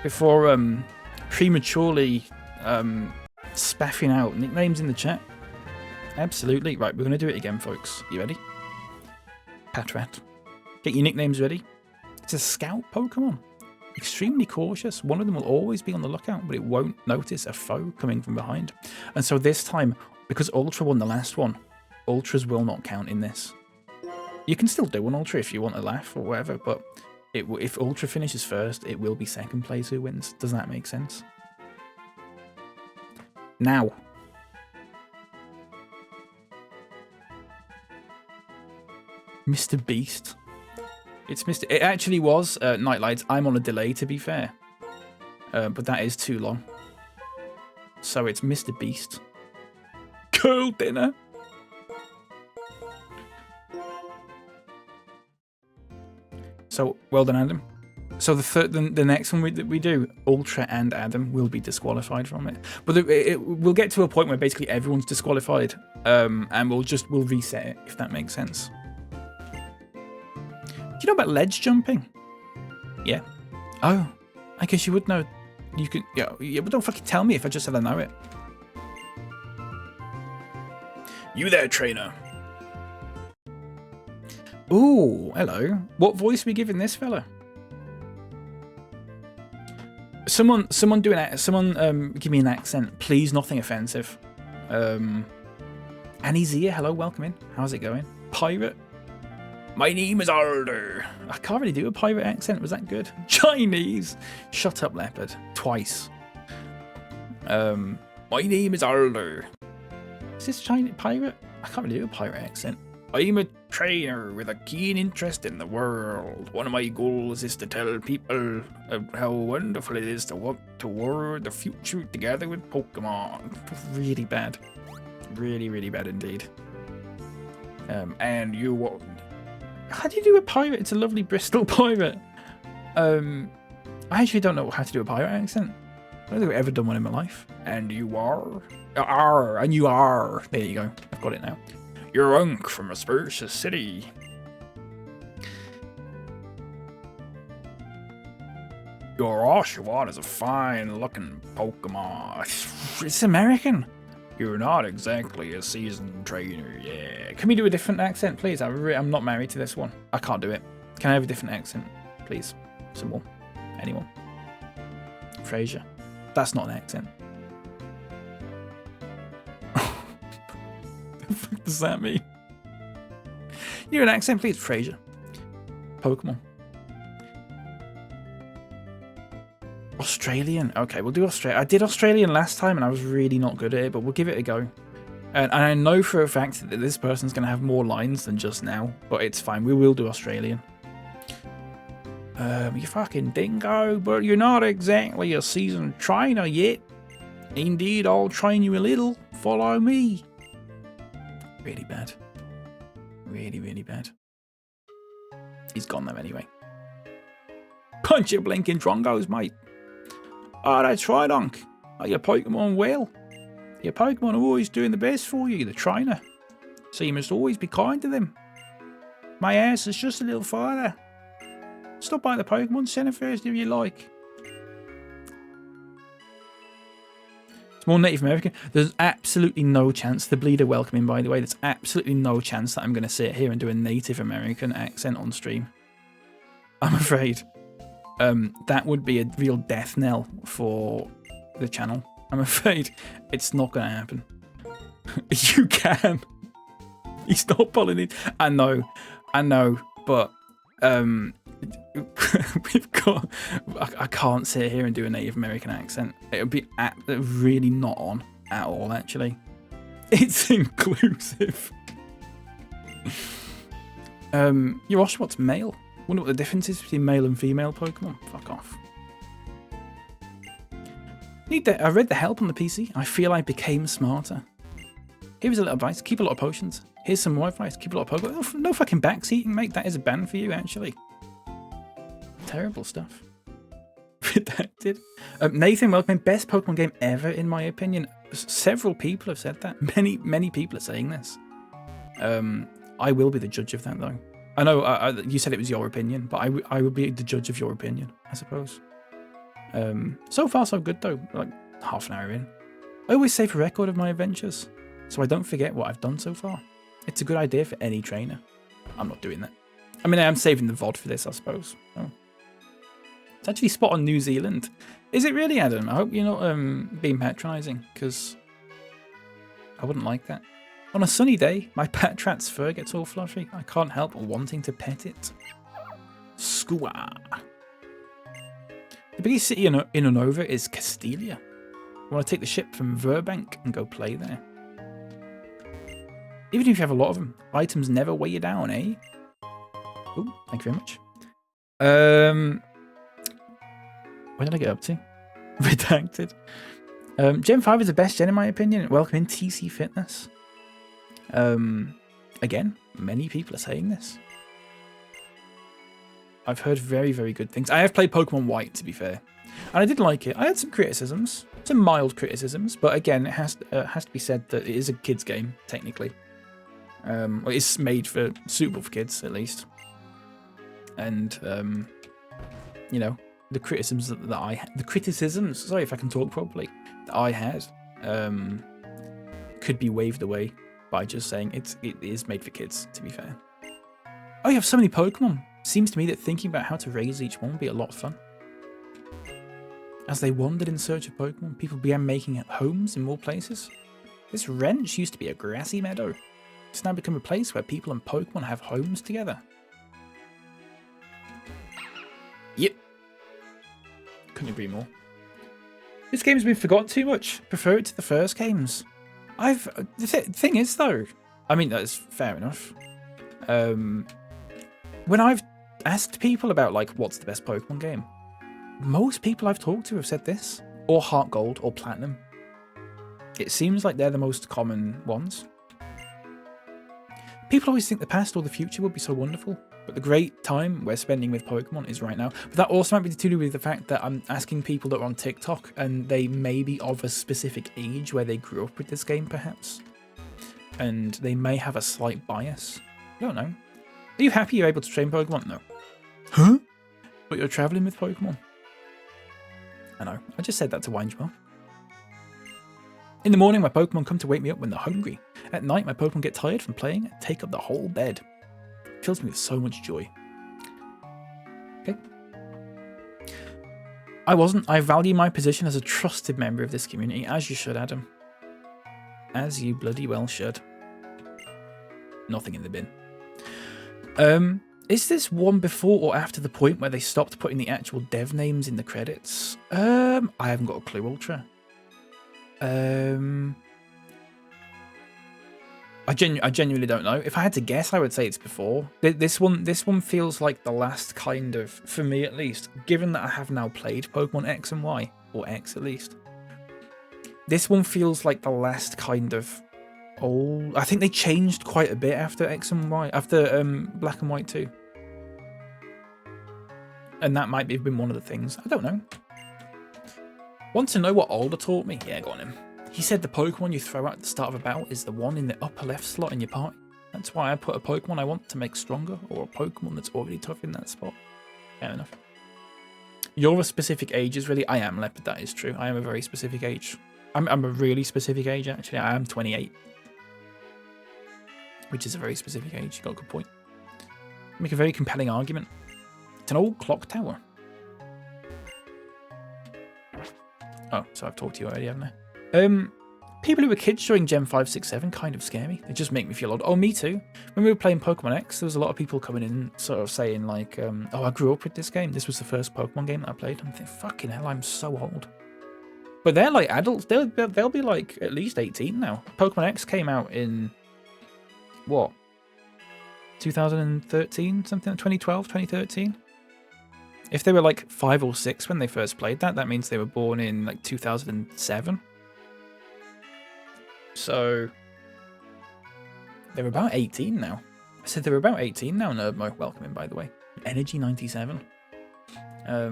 before prematurely spaffing out nicknames in the chat. Absolutely. Right, we're going to do it again, folks. You ready? Patrat. Get your nicknames ready. It's a scout Pokemon. Extremely cautious. One of them will always be on the lookout, but it won't notice a foe coming from behind. And so this time, because Ultra won the last one, Ultras will not count in this. You can still do an Ultra if you want to laugh or whatever, but if Ultra finishes first, it will be second place who wins. Does that make sense? Now. Mr. Beast. It's Mr. It actually was Nightlights. I'm on a delay, to be fair. But that is too long. So it's Mr. Beast. Girl dinner. So, well done, Adam. So the next one we do, Ultra and Adam will be disqualified from it. But we'll get to a point where basically everyone's disqualified, and we'll reset it, if that makes sense. Do you know about ledge jumping? Yeah. Oh, I guess you would know. You could. Yeah, but don't fucking tell me if I just said I know it. You there, trainer. Ooh, hello. What voice are we giving this fella? Someone give me an accent, please. Nothing offensive. Annie's here. Hello, welcome in. How's it going? Pirate. My name is Alder. I can't really do a pirate accent. Was that good? Chinese. Shut up, leopard. Twice. My name is Alder. Is this Chinese pirate? I can't really do a pirate accent. I'm a trainer with a keen interest in the world. One of my goals is to tell people how wonderful it is to walk toward the future together with Pokemon. Really bad. Really, really bad indeed. And you won't. How do you do a pirate? It's a lovely Bristol pirate. I actually don't know how to do a pirate accent. I don't think I've ever done one in my life. And you are. And you are. There you go. I've got it now. You're Unk from Aspersia City. Your Oshawott is a fine-looking Pokemon. It's American. You're not exactly a seasoned trainer, yeah. Can we do a different accent, please? I'm not married to this one. I can't do it. Can I have a different accent, please? Someone. Anyone. Frasier. That's not an accent. What the fuck does that mean? You do an accent, please, Frasier. Pokemon. Australian. Okay, we'll do Australian. I did Australian last time and I was really not good at it, but we'll give it a go. And I know for a fact that this person's going to have more lines than just now, but it's fine. We will do Australian. You fucking dingo, but you're not exactly a seasoned trainer yet. Indeed, I'll train you a little. Follow me. Really bad. Really, really bad. He's gone though anyway. Punch your blinking drongos, mate. Oh, that's right, Unk. Are your Pokemon well? Your Pokemon are always doing the best for you, the trainer. So you must always be kind to them. My ass is just a little farther. Stop by the Pokemon Center first if you like. It's more Native American. There's absolutely no chance the Bleeder welcoming, by the way. There's absolutely no chance that I'm going to sit here and do a Native American accent on stream. I'm afraid. That would be a real death knell for the channel. I'm afraid it's not going to happen. You can. He's not pulling it. I know, but we've got. I can't sit here and do a Native American accent. It would be really not on at all. Actually, it's inclusive. Your Oshawot's male. Wonder what the difference is between male and female Pokemon. Fuck off. I read the help on the PC. I feel I became smarter. Here's a little advice. Keep a lot of potions. Here's some more advice. Keep a lot of Pokemon. No fucking backseating, mate. That is a ban for you, actually. Terrible stuff. Redacted. Nathan, welcome. Best Pokemon game ever, in my opinion. Several people have said that. Many people are saying this. I will be the judge of that, though. I know you said it was your opinion, but I would be the judge of your opinion, I suppose. So far, so good, though. Like, half an hour in. I always save a record of my adventures, so I don't forget what I've done so far. It's a good idea for any trainer. I'm not doing that. I mean, I am saving the VOD for this, I suppose. Oh. It's actually spot on New Zealand. Is it really, Adam? I hope you're not being patronising, because I wouldn't like that. On a sunny day, my Patrat's fur gets all fluffy. I can't help wanting to pet it. Skua. The biggest city in Unova is Castelia. I want to take the ship from Verbank and go play there. Even if you have a lot of them, items never weigh you down, eh? Oh, thank you very much. Where did I get up to? Redacted. Gen 5 is the best gen in my opinion. Welcome in TC Fitness. Again, many people are saying this. I've heard very, very good things. I have played Pokemon White, to be fair, and I did like it. I had some criticisms, some mild criticisms, but again, it has to be said that it is a kids' game technically. Well, it's made for suitable for kids at least, and you know, the criticisms sorry if I can talk properly, that I had could be waved away by just saying it is made for kids, to be fair. Oh, you have so many Pokemon. Seems to me that thinking about how to raise each one would be a lot of fun. As they wandered in search of Pokemon, people began making homes in more places. This ranch used to be a grassy meadow. It's now become a place where people and Pokemon have homes together. Yep. Couldn't agree more. This game's been forgotten too much. Prefer it to the first games. The thing is though, I mean that's fair enough. When I've asked people about like what's the best Pokemon game, most people I've talked to have said this, or Heart Gold, or Platinum. It seems like they're the most common ones. People always think the past or the future would be so wonderful, but the great time we're spending with Pokemon is right now. But that also might be to do with the fact that I'm asking people that are on TikTok and they may be of a specific age where they grew up with this game perhaps. And they may have a slight bias. I don't know. Are you happy you're able to train Pokemon? No. Huh? But you're traveling with Pokemon? I know. I just said that to wind you up. In the morning, my Pokemon come to wake me up when they're hungry. At night, my Pokemon get tired from playing and take up the whole bed. It fills me with so much joy. Okay. I value my position as a trusted member of this community, as you should, Adam. As you bloody well should. Nothing in the bin. Is this one before or after the point where they stopped putting the actual dev names in the credits? I haven't got a clue, Ultra. I genuinely don't know. If I had to guess, I would say it's before. This one feels like the last kind of, for me at least, given that I have now played Pokemon X and Y, or X at least. This one feels like the last kind of old. I think they changed quite a bit after X and Y, after Black and White 2. And that might have been one of the things. I don't know. Want to know what Alder taught me? Yeah, go on him. He said the Pokemon you throw out at the start of a battle is the one in the upper left slot in your party. That's why I put a Pokemon I want to make stronger, or a Pokemon that's already tough in that spot. Fair enough. You're a specific age, is really. I am, Leopard, that is true. I am a very specific age. I'm a really specific age, actually. I am 28. Which is a very specific age. You got a good point. Make a very compelling argument. It's an old clock tower. Oh, so I've talked to you already, haven't I? People who were kids during Gen 5, 6, 7 kind of scare me. They just make me feel old. Oh, me too. When we were playing Pokemon X, there was a lot of people coming in sort of saying like, oh, I grew up with this game. This was the first Pokemon game that I played. I'm thinking, fucking hell, I'm so old. But they're like adults. They'll be like at least 18 now. Pokemon X came out in, what? 2013? Something like 2012, 2013? If they were like 5 or 6 when they first played that, that means they were born in like 2007. So they're about 18 now. I said they're about 18 now, Nerdmo. Welcome in, by the way. Energy 97. You're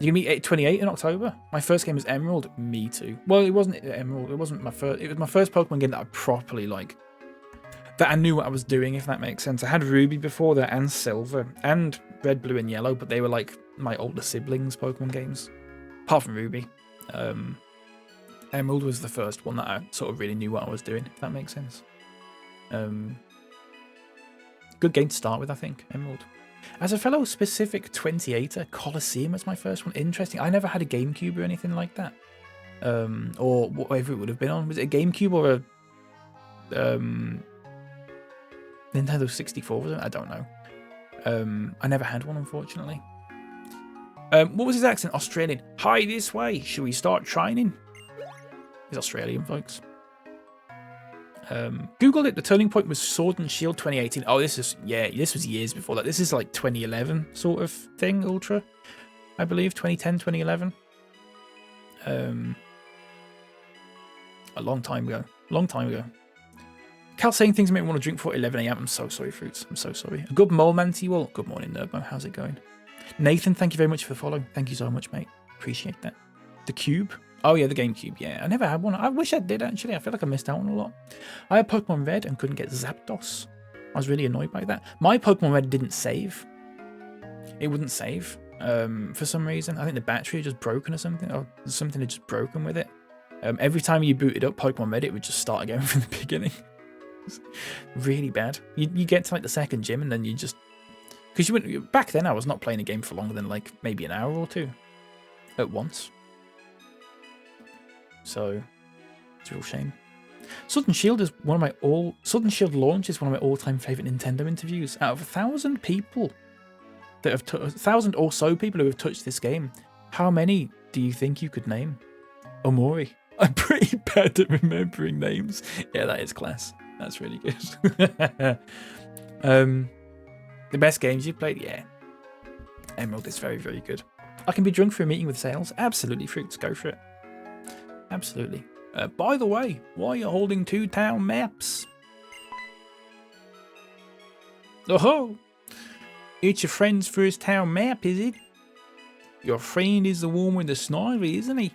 gonna be 28 in October. My first game was Emerald. Me too. Well, it wasn't Emerald. It wasn't my first. It was my first Pokemon game that I properly like. That I knew what I was doing, if that makes sense. I had Ruby before that, and Silver, and Red, Blue, and Yellow, but they were like my older siblings' Pokemon games. Apart from Ruby. Emerald was the first one that I sort of really knew what I was doing, if that makes sense. Good game to start with, I think, Emerald. As a fellow specific 28er, Colosseum was my first one. Interesting. I never had a GameCube or anything like that. Or whatever it would have been on. Was it a GameCube or a Nintendo 64? Was it? I don't know. I never had one, unfortunately. What was his accent? Australian. Hi, this way. Should we start training? He's Australian, folks. Googled it. The turning point was Sword and Shield 2018. Oh, this was years before that. This is like 2011 sort of thing, Ultra. I believe 2010, 2011. A long time ago. Long time ago. Cal saying things make me want to drink before 11 AM. I'm so sorry, Fruits. I'm so sorry. A good mole man to you all. Good morning, Nerdmo. How's it going? Nathan, thank you very much for following. Thank you so much, mate. Appreciate that. The Cube. Oh, yeah, the GameCube. Yeah, I never had one. I wish I did, actually. I feel like I missed out on a lot. I had Pokemon Red and couldn't get Zapdos. I was really annoyed by that. My Pokemon Red didn't save. It wouldn't save for some reason. I think the battery had just broken or something. Or something had just broken with it. Every time you booted up Pokemon Red, it would just start again from the beginning. Really bad. You get to like the second gym and then you just... Because back then I was not playing a game for longer than like maybe an hour or two at once. So it's a real shame. Sudden Shield is one of my Sudden Shield launch is one of my all-time favorite Nintendo interviews. Out of 1,000 people that have 1,000 or so people who have touched this game, how many do you think you could name? Omori. I'm pretty bad at remembering names. Yeah, that is class. That's really good. The best games you've played? Yeah. Emerald is very, very good. I can be drunk for a meeting with sales? Absolutely, Fruits. Go for it. Absolutely. By the way, why are you holding 2 town maps? Oh-ho! It's your friend's first town map, is it? Your friend is the one with the snivy, isn't he?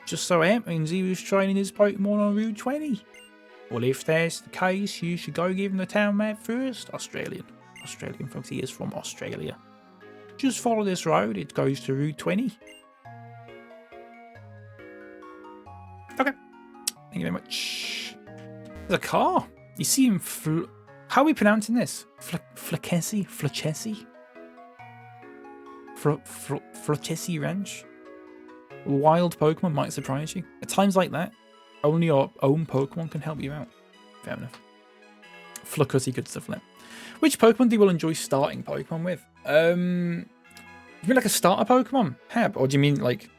Just so happens he was training his Pokemon on Route 20. Well, if that's the case, you should go give him the town map first. Australian folks, he is from Australia. Just follow this road, it goes to Route 20. Okay. Thank you very much. There's a car. You see him how are we pronouncing this? Flachessi? Flachessi Ranch? Wild Pokemon might surprise you. At times like that, only your own Pokemon can help you out. Fair enough. Flachessi, good stuff there. Which Pokemon do you enjoy starting Pokemon with? Do you mean like a starter Pokemon, Heb? Or do you mean like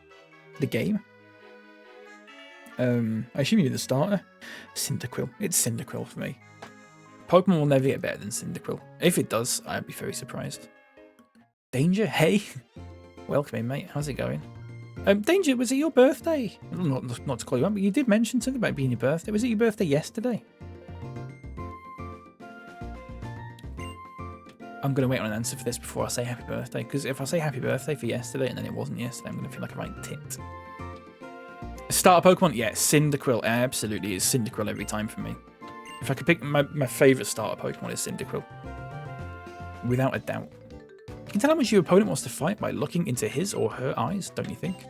the game? I assume you mean the starter. Cyndaquil. It's Cyndaquil for me. Pokemon will never get better than Cyndaquil. If it does, I'd be very surprised. Danger? Hey! Welcome in, mate. How's it going? Danger, was it your birthday? Not to call you up, but you did mention something about being your birthday. Was it your birthday yesterday? I'm going to wait on an answer for this before I say happy birthday, because if I say happy birthday for yesterday and then it wasn't yesterday, I'm going to feel like a right tit. Starter Pokemon? Yeah, Cyndaquil. Absolutely, it's Cyndaquil every time for me. If I could pick my favourite starter Pokemon is Cyndaquil. Without a doubt. You can tell how much your opponent wants to fight by looking into his or her eyes, don't you think?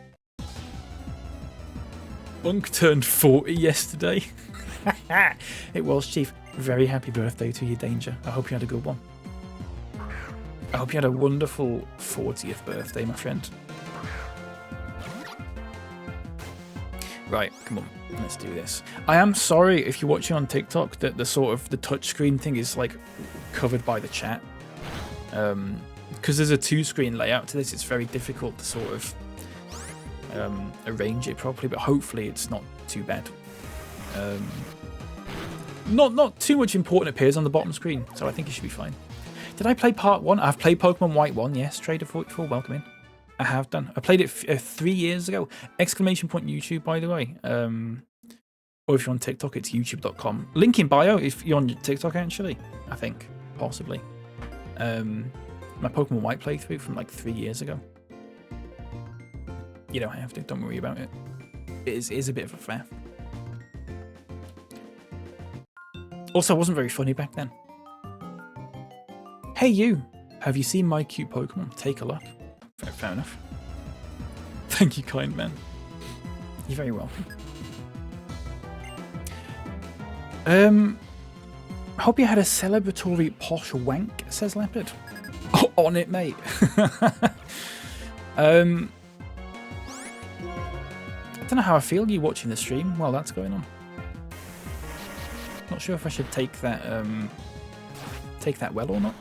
Unk turned 40 yesterday. It was, Chief. Very happy birthday to you, Danger. I hope you had a good one. I hope you had a wonderful 40th birthday, my friend. Right, come on, let's do this. I am sorry if you're watching on TikTok that the sort of the touchscreen thing is like covered by the chat. Because there's a 2-screen layout to this, it's very difficult to sort of arrange it properly, but hopefully it's not too bad. Not too much important appears on the bottom screen, so I think it should be fine. Did I play part 1? I've played Pokemon White 1, yes, Trader44, welcome in. I have done. I played it 3 years ago. Exclamation point YouTube, by the way. Or if you're on TikTok, it's youtube.com. Link in bio if you're on TikTok, actually. I think. Possibly. My Pokemon White playthrough from like 3 years ago. You don't have to. Don't worry about it. It is a bit of a faff. Also, I wasn't very funny back then. Hey you! Have you seen my cute Pokemon? Take a look. Fair enough. Thank you, kind man. You're very welcome. Hope you had a celebratory posh wank, says Leopard. Oh, on it, mate. I don't know how I feel you watching the stream while that's going on. Not sure if I should take that well or not.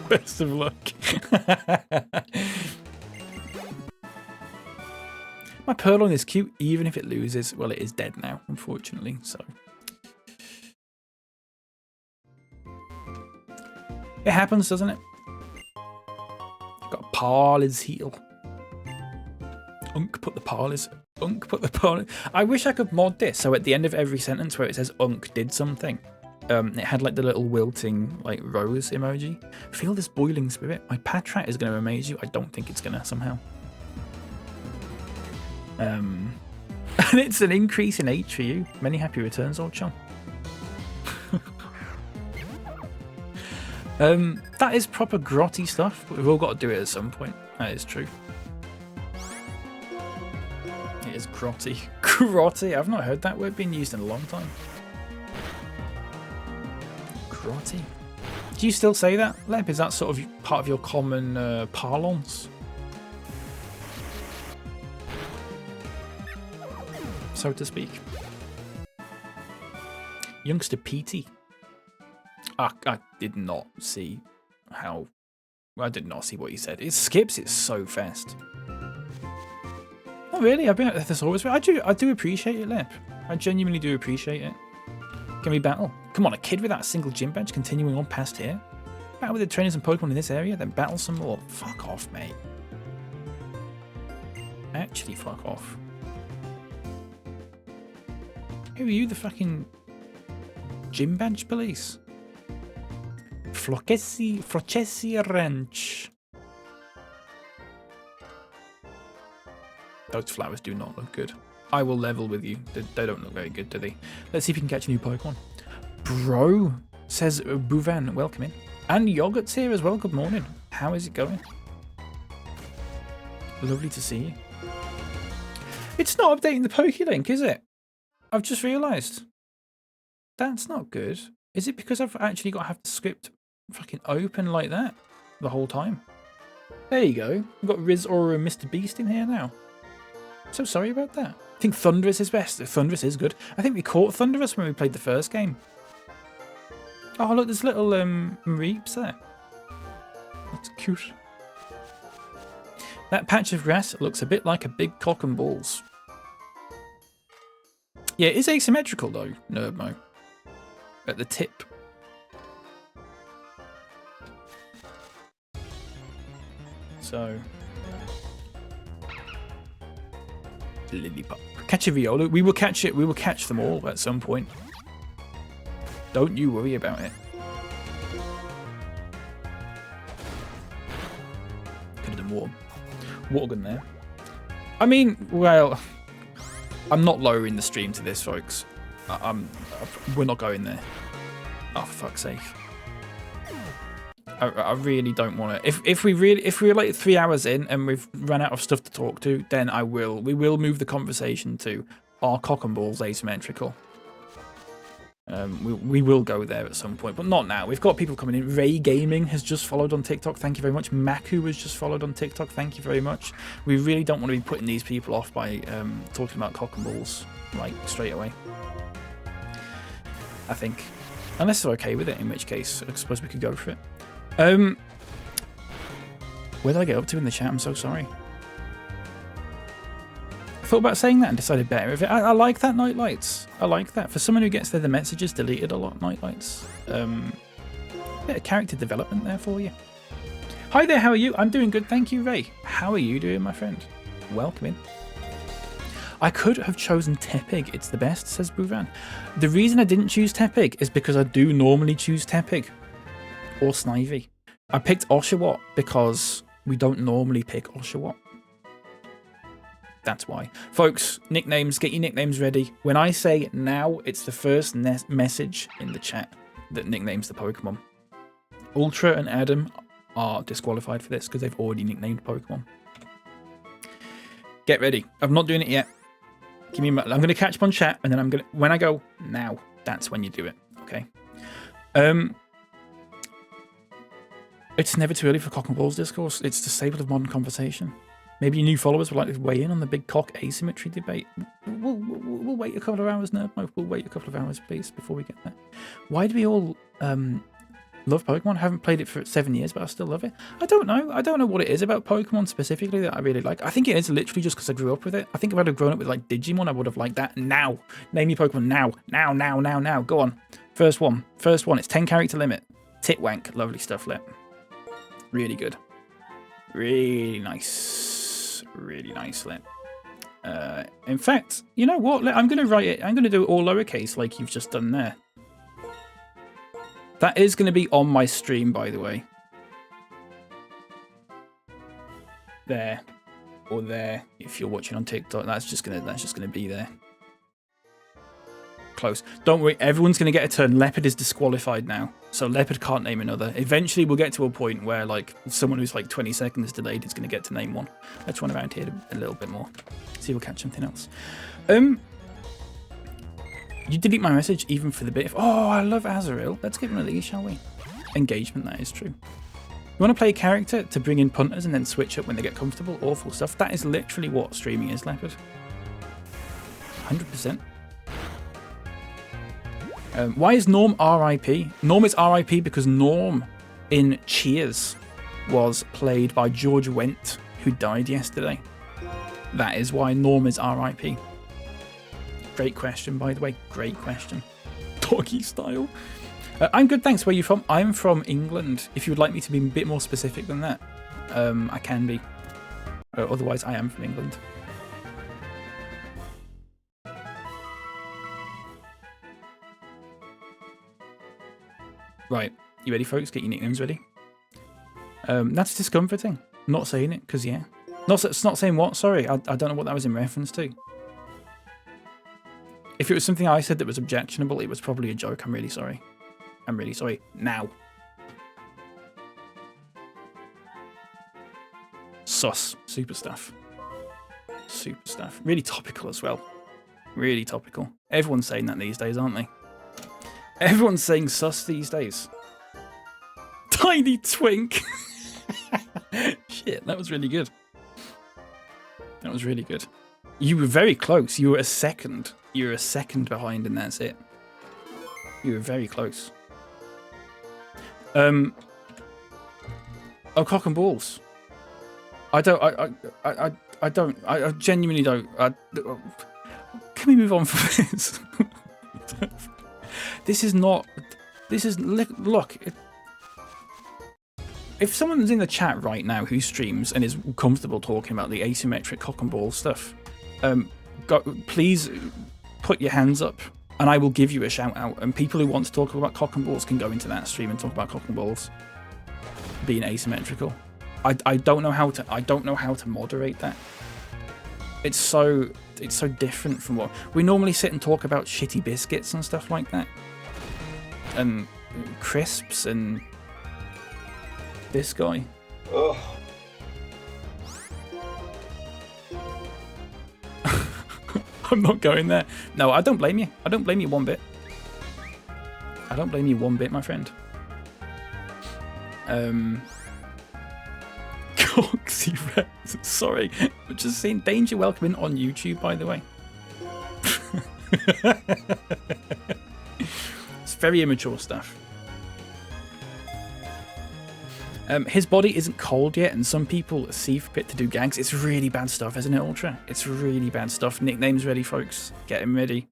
Best of luck. My Purloin is cute, even if it loses. Well, it is dead now, unfortunately, so. It happens, doesn't it? I've got Parley's heel. Unk put the Parleys. Unk put the Parleys. I wish I could mod this, so at the end of every sentence where it says Unk did something, it had like the little wilting like rose emoji. Feel this boiling spirit. My Patrat is going to amaze you. I don't think it's going to somehow. And it's an increase in age for you. Many happy returns, old chum. That is proper grotty stuff, but we've all got to do it at some point. That is true. is grotty. Grotty? I've not heard that word being used in a long time. Grotty. Do you still say that, Lep? Is that sort of part of your common parlance? So to speak. Youngster Petey. I did not see how... I did not see what you said. It skips it so fast. Oh really? I've been at the thesaurus. I do appreciate it, Lep. I genuinely do appreciate it. Can we battle? Come on, a kid without a single gym badge continuing on past here? Battle with the trainers and Pokemon in this area, then battle some more. Fuck off, mate. Actually, fuck off. Who are you, the fucking gym badge police? Frocessi Ranch. Those flowers do not look good. I will level with you. They don't look very good, do they? Let's see if you can catch a new Pokemon. Bro, says Bouvan. Welcome in. And Yogurt's here as well. Good morning. How is it going? Lovely to see you. It's not updating the PokeLink, is it? I've just realised. That's not good. Is it because I've actually got to have the script fucking open like that the whole time? There you go. We've got Riz Aura and Mr. Beast in here now. So sorry about that. I think Thundurus is best. Thundurus is good. I think we caught Thundurus when we played the first game. Oh, look, there's little Mareeps there. That's cute. That patch of grass looks a bit like a big cock and balls. Yeah, it is asymmetrical though, Nerdmo. At the tip. So... Lillipup. Catch a Viola. We will catch it. We will catch them all at some point. Don't you worry about it. Could have done water gun there. I mean, well, I'm not lowering the stream to this, folks. We're not going there. Oh, for fuck's sake. I really don't want to. If we're like 3 hours in and we've run out of stuff to talk to, then we will move the conversation to are cock and balls asymmetrical. We will go there at some point, but not now. We've got people coming in. Ray Gaming has just followed on TikTok. Thank you very much. Maku has just followed on TikTok. Thank you very much. We really don't want to be putting these people off by talking about cock and balls like straight away. I think, unless they're okay with it, in which case I suppose we could go for it. Where did I get up to in the chat? I'm so sorry. I thought about saying that and decided better with it. I like that, Nightlights. I like that. For someone who gets the messages deleted a lot, Nightlights. Bit of character development there for you. Hi there, how are you? I'm doing good, thank you, Ray. How are you doing, my friend? Welcome in. I could have chosen Tepig. It's the best, says Bouvan. The reason I didn't choose Tepig is because I do normally choose Tepig. Or Snivy. I picked Oshawott because we don't normally pick Oshawott. That's why. Folks, nicknames, get your nicknames ready. When I say now, it's the first message in the chat that nicknames the Pokemon. Ultra and Adam are disqualified for this because they've already nicknamed Pokemon. Get ready. I'm not doing it yet. Give me. I'm going to catch up on chat, and then I'm going to. When I go now, that's when you do it. Okay. It's never too early for cock and balls discourse. It's the staple of modern conversation. Maybe new followers would like to weigh in on the big cock asymmetry debate. We'll wait a couple of hours, Nerdmo. We'll wait a couple of hours, please, before we get there. Why do we all love Pokemon? I haven't played it for 7 years, but I still love it. I don't know. I don't know what it is about Pokemon specifically that I really like. I think it is literally just because I grew up with it. I think if I'd have grown up with like Digimon, I would have liked that. Now. Name your Pokemon now. Now. Go on. First one. It's 10 character limit. Titwank. Lovely stuff, Lip. Really good. Really nice. Really nice, Lip. In fact, you know what? I'm going to write it. I'm going to do it all lowercase like you've just done there. That is going to be on my stream, by the way. There. Or there. If you're watching on TikTok, that's just gonna be there. Close. Don't worry, everyone's going to get a turn. Leopard is disqualified now. So Leopard can't name another. Eventually we'll get to a point where like someone who's like 20 seconds delayed is going to get to name one. Let's run around here a little bit more. See if we'll catch something else. You delete my message even for the bit of... Oh, I love Azrael. Let's get one of these, shall we? Engagement, that is true. You want to play a character to bring in punters and then switch up when they get comfortable? Awful stuff. That is literally what streaming is, Leopard. 100%. Why is Norm RIP? Norm is RIP because Norm in Cheers was played by George Wendt, who died yesterday. That is why Norm is RIP. Great question, by the way. Great question. Doggy style. I'm good, thanks. Where are you from? I'm from England. If you would like me to be a bit more specific than that, I can be. Otherwise, I am from England. Right. You ready, folks? Get your nicknames ready. That's discomforting. Not saying it, because, yeah. It's not saying what? Sorry. I don't know what that was in reference to. If it was something I said that was objectionable, it was probably a joke. I'm really sorry. I'm really sorry. Now. Sus. Super stuff. Super stuff. Really topical as well. Really topical. Everyone's saying that these days, aren't they? Everyone's saying sus these days. Tiny twink. Shit, that was really good. That was really good. You were very close. You were a second. You were a second behind, and that's it. You were very close. Oh, cock and balls. I genuinely don't. Can we move on from this? This is not. This is look. If someone's in the chat right now who streams and is comfortable talking about the asymmetric cock and ball stuff, please put your hands up, and I will give you a shout out. And people who want to talk about cock and balls can go into that stream and talk about cock and balls being asymmetrical. I don't know how to. I don't know how to moderate that. It's so different from what we normally sit and talk about. Shitty biscuits and stuff like that, and crisps and this guy. Ugh. I'm not going there. No, I don't blame you. I don't blame you one bit. I don't blame you one bit, my friend. Coxy Rex. Sorry. I'm just saying danger welcoming on YouTube, by the way. It's very immature stuff. His body isn't cold yet, and some people see fit to do gags. It's really bad stuff, isn't it, Ultra? It's really bad stuff. Nicknames ready, folks. Get them ready.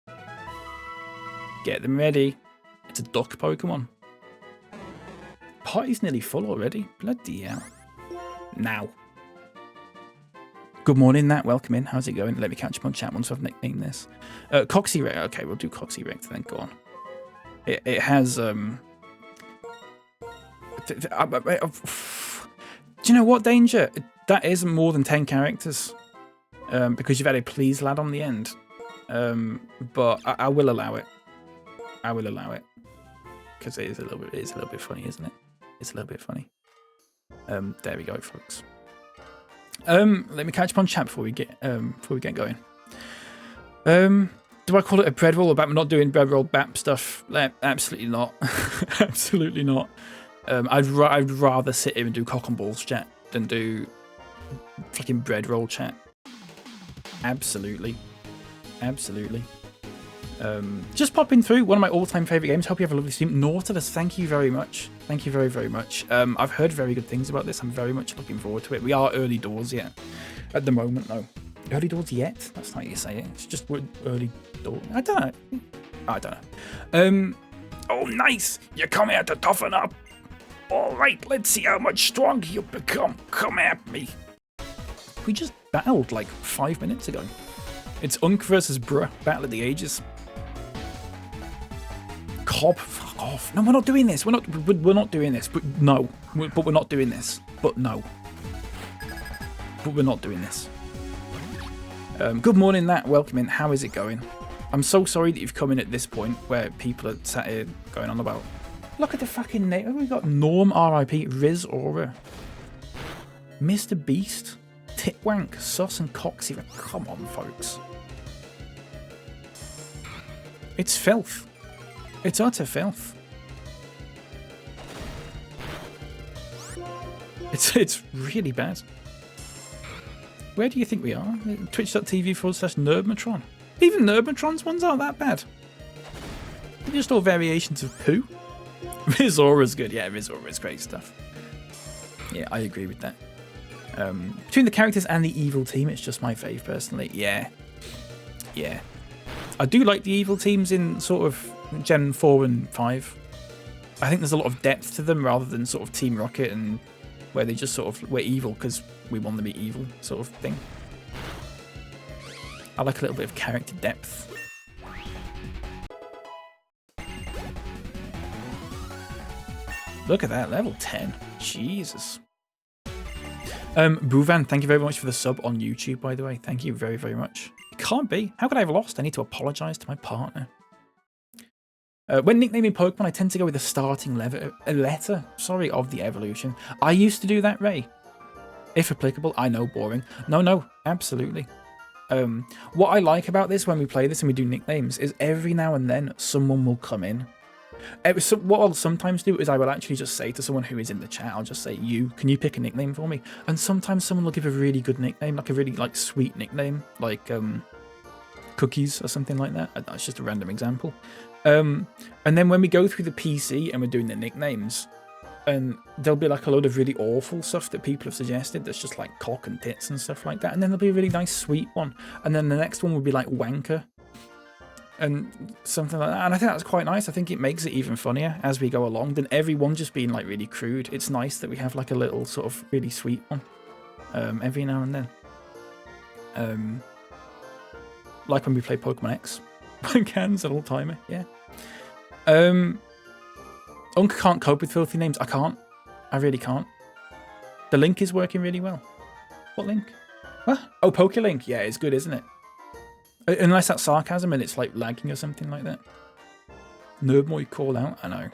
Get them ready. It's a duck Pokemon. Party's nearly full already. Bloody hell. Now. Good morning, Nat. Welcome in. How's it going? Let me catch up on chat once I've nicknamed this. Coxy Rex. Okay, we'll do Coxy Rex then. Go on. It has... Do you know what, Danger? That is more than 10 characters. Because you've had a please lad on the end. But I will allow it. I will allow it. Because it is a little bit funny, isn't it? It's a little bit funny. There we go, folks. Let me catch up on chat before we get going. Do I call it a bread roll about not doing bread roll BAP stuff? Absolutely not. Absolutely not. I'd rather sit here and do cock and balls chat than do fucking bread roll chat. Absolutely. Absolutely. Just popping through one of my all-time favourite games. Hope you have a lovely stream. Nautilus, thank you very much. Thank you very, very much. I've heard very good things about this. I'm very much looking forward to it. We are early doors yet. At the moment, though. Early doors yet? That's not how you say it. It's just early doors. I don't know. I don't know. Oh, nice. You come here to toughen up. All right, let's see how much stronger you become. Come at me. We just battled like 5 minutes ago. It's Unk versus Bruh. Battle of the Ages. Cobb, fuck off. No, we're not doing this. We're not doing this. But no. But we're not doing this. But no. But we're not doing this. Good morning, Nat. Welcome in. How is it going? I'm so sorry that you've come in at this point where people are sat here going on about Look at the fucking name. We got Norm R.I.P. Riz Aura. Mr. Beast. Titwank. Sus and Coxie. Come on, folks. It's filth. It's utter filth. It's really bad. Where do you think we are? Twitch.tv/Nerdmatron. Even Nerdmatron's ones aren't that bad. They're just all variations of poo. Rizora's good. Yeah, Rizora's great stuff. Yeah, I agree with that. Between the characters and the evil team, it's just my fave personally. Yeah. Yeah. I do like the evil teams in sort of Gen 4 and 5. I think there's a lot of depth to them rather than sort of Team Rocket and where they just sort of, we're evil because we want to be evil sort of thing. I like a little bit of character depth. Look at that, level 10. Jesus. Bhuvan, thank you very much for the sub on YouTube, by the way. Thank you very, very much. It can't be. How could I have lost? I need to apologise to my partner. When nicknaming Pokemon, I tend to go with the starting letter of the evolution. I used to do that, Ray. If applicable, I know, boring. No, absolutely. What I like about this when we play this and we do nicknames is every now and then someone will come in. What I'll sometimes do is I will actually just say to someone who is in the chat, I'll just say, can you pick a nickname for me? And sometimes someone will give a really good nickname, like a really sweet nickname, like Cookies or something like that. That's just a random example. And then when we go through the PC and we're doing the nicknames, and there'll be like a load of really awful stuff that people have suggested that's just like cock and tits and stuff like that, and then there'll be a really nice sweet one, and then the next one will be like wanker and something like that, and I think that's quite nice. I think it makes it even funnier as we go along than everyone just being like really crude. It's nice that we have like a little sort of really sweet one every now and then, like when we play Pokemon X. Can's an old timer, yeah. Unc can't cope with filthy names. I can't. I really can't. The link is working really well. What link? What? Oh, PokeLink. Yeah, it's good, isn't it? Unless that's sarcasm and it's like lagging or something like that. Nerdmoy call out. I know.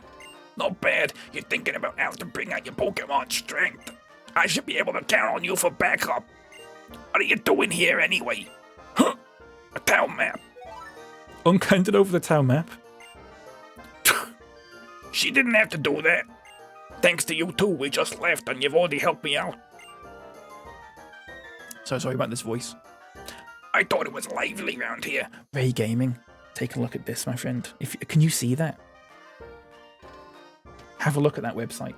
Not bad. You're thinking about how to bring out your Pokemon strength. I should be able to count on you for backup. What are you doing here anyway? Huh? A town map. Unc handed over the town map. She didn't have to do that. Thanks to you two, we just left and you've already helped me out. So sorry about this voice. I thought it was lively around here. Ray Gaming, take a look at this, my friend. Can you see that? Have a look at that website.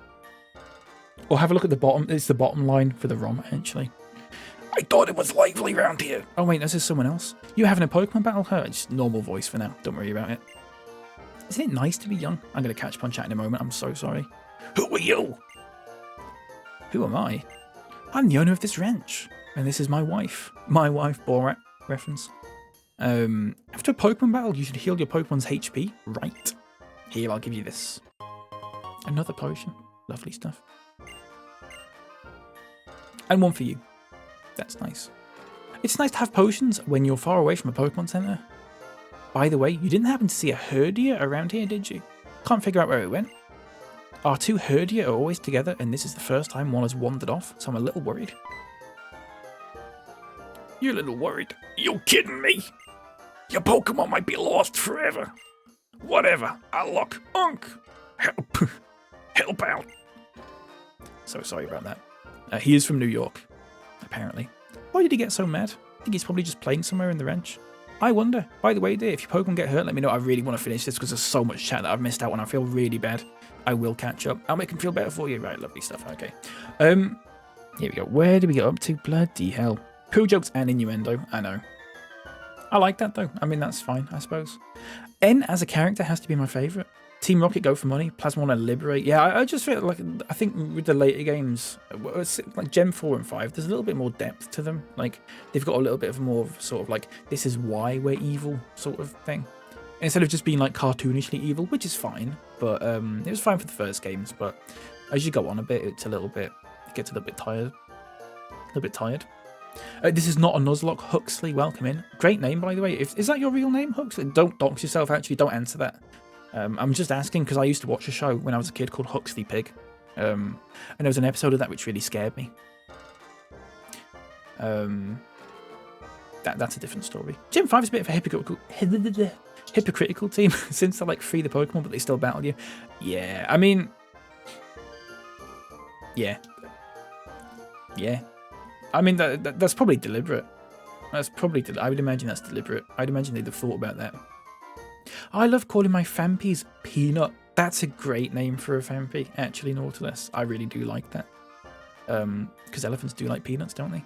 Or have a look at the bottom. It's the bottom line for the ROM, actually. I thought it was lively around here. Oh wait, this is someone else. You having a Pokemon battle? Her? It's normal voice for now. Don't worry about it. Isn't it nice to be young? I'm going to catch Punch out in a moment. I'm so sorry. Who are you? Who am I? I'm the owner of this ranch. And this is my wife. My wife, Borat reference. After a Pokemon battle, you should heal your Pokemon's HP. Right. Here, I'll give you this. Another potion. Lovely stuff. And one for you. That's nice. It's nice to have potions when you're far away from a Pokemon Center. By the way, you didn't happen to see a Herdia around here, did you? Can't figure out where it went. Our two Herdia are always together, and this is the first time one has wandered off, so I'm a little worried. You're a little worried? You kidding me? Your Pokemon might be lost forever. Whatever, I'll look. Unc! Help. Help out. So sorry about that. He is from New York, apparently. Why did he get so mad? I think he's probably just playing somewhere in the ranch. I wonder. By the way, dear, if your Pokemon get hurt, let me know. I really want to finish this because there's so much chat that I've missed out on. I feel really bad. I will catch up. I'll make him feel better for you. Right, lovely stuff. Okay. Here we go. Where do we get up to? Bloody hell. Poo jokes and innuendo. I know. I like that, though. I mean, that's fine, I suppose. N as a character has to be my favourite. Team Rocket, go for money. Plasma want to liberate. Yeah, I just feel like, I think with the later games, like Gen 4 and 5, there's a little bit more depth to them. Like, they've got a little bit of more of sort of like, this is why we're evil sort of thing. Instead of just being like cartoonishly evil, which is fine. But it was fine for the first games. But as you go on a bit, it gets a little bit tired. A little bit tired. This is not a Nuzlocke. Huxley, welcome in. Great name, by the way. Is that your real name, Huxley? Don't dox yourself, actually. Don't answer that. I'm just asking because I used to watch a show when I was a kid called Huxley Pig. And there was an episode of that which really scared me. That's a different story. Gen 5 is a bit of a hypocritical team since they like free the Pokemon, but they still battle you. Yeah, I mean, yeah. I mean that's probably deliberate. That's probably I would imagine that's deliberate. I'd imagine they'd have thought about that. I love calling my Fampies Peanut. That's a great name for a Fampi, actually, Nautilus. I really do like that. Because elephants do like peanuts, don't they?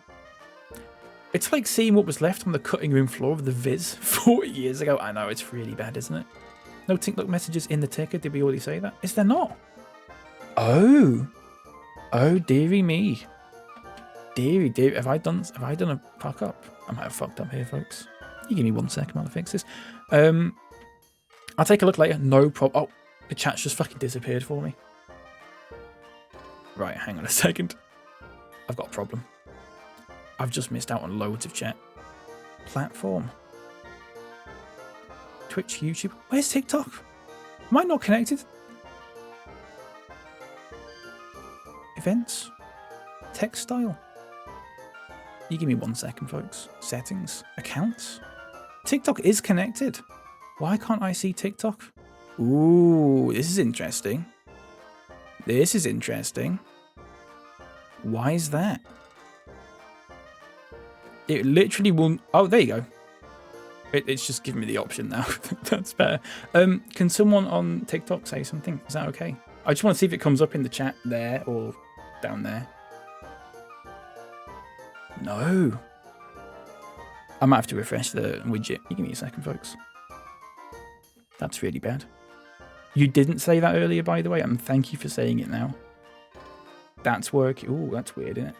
It's like seeing what was left on the cutting room floor of the Viz 40 years ago. I know, it's really bad, isn't it? No TikTok messages in the ticker. Did we already say that? Is there not? Oh, dearie me. Dearie. Have I done a fuck up? I might have fucked up here, folks. You give me 1 second while I fix this. I'll take a look later. No problem. Oh, the chat's just fucking disappeared for me. Right, hang on a second. I've got a problem. I've just missed out on loads of chat. Platform. Twitch, YouTube. Where's TikTok? Am I not connected? Events. Textile. You give me 1 second, folks. Settings. Accounts. TikTok is connected. Why can't I see TikTok? Ooh, this is interesting. This is interesting. Why is that? It literally won't... Oh, there you go. It's just giving me the option now. That's better. Can someone on TikTok say something? Is that okay? I just want to see if it comes up in the chat there or down there. No. I might have to refresh the widget. You give me a second, folks. That's really bad. You didn't say that earlier, by the way, and thank you for saying it now. That's working. Ooh, that's weird, isn't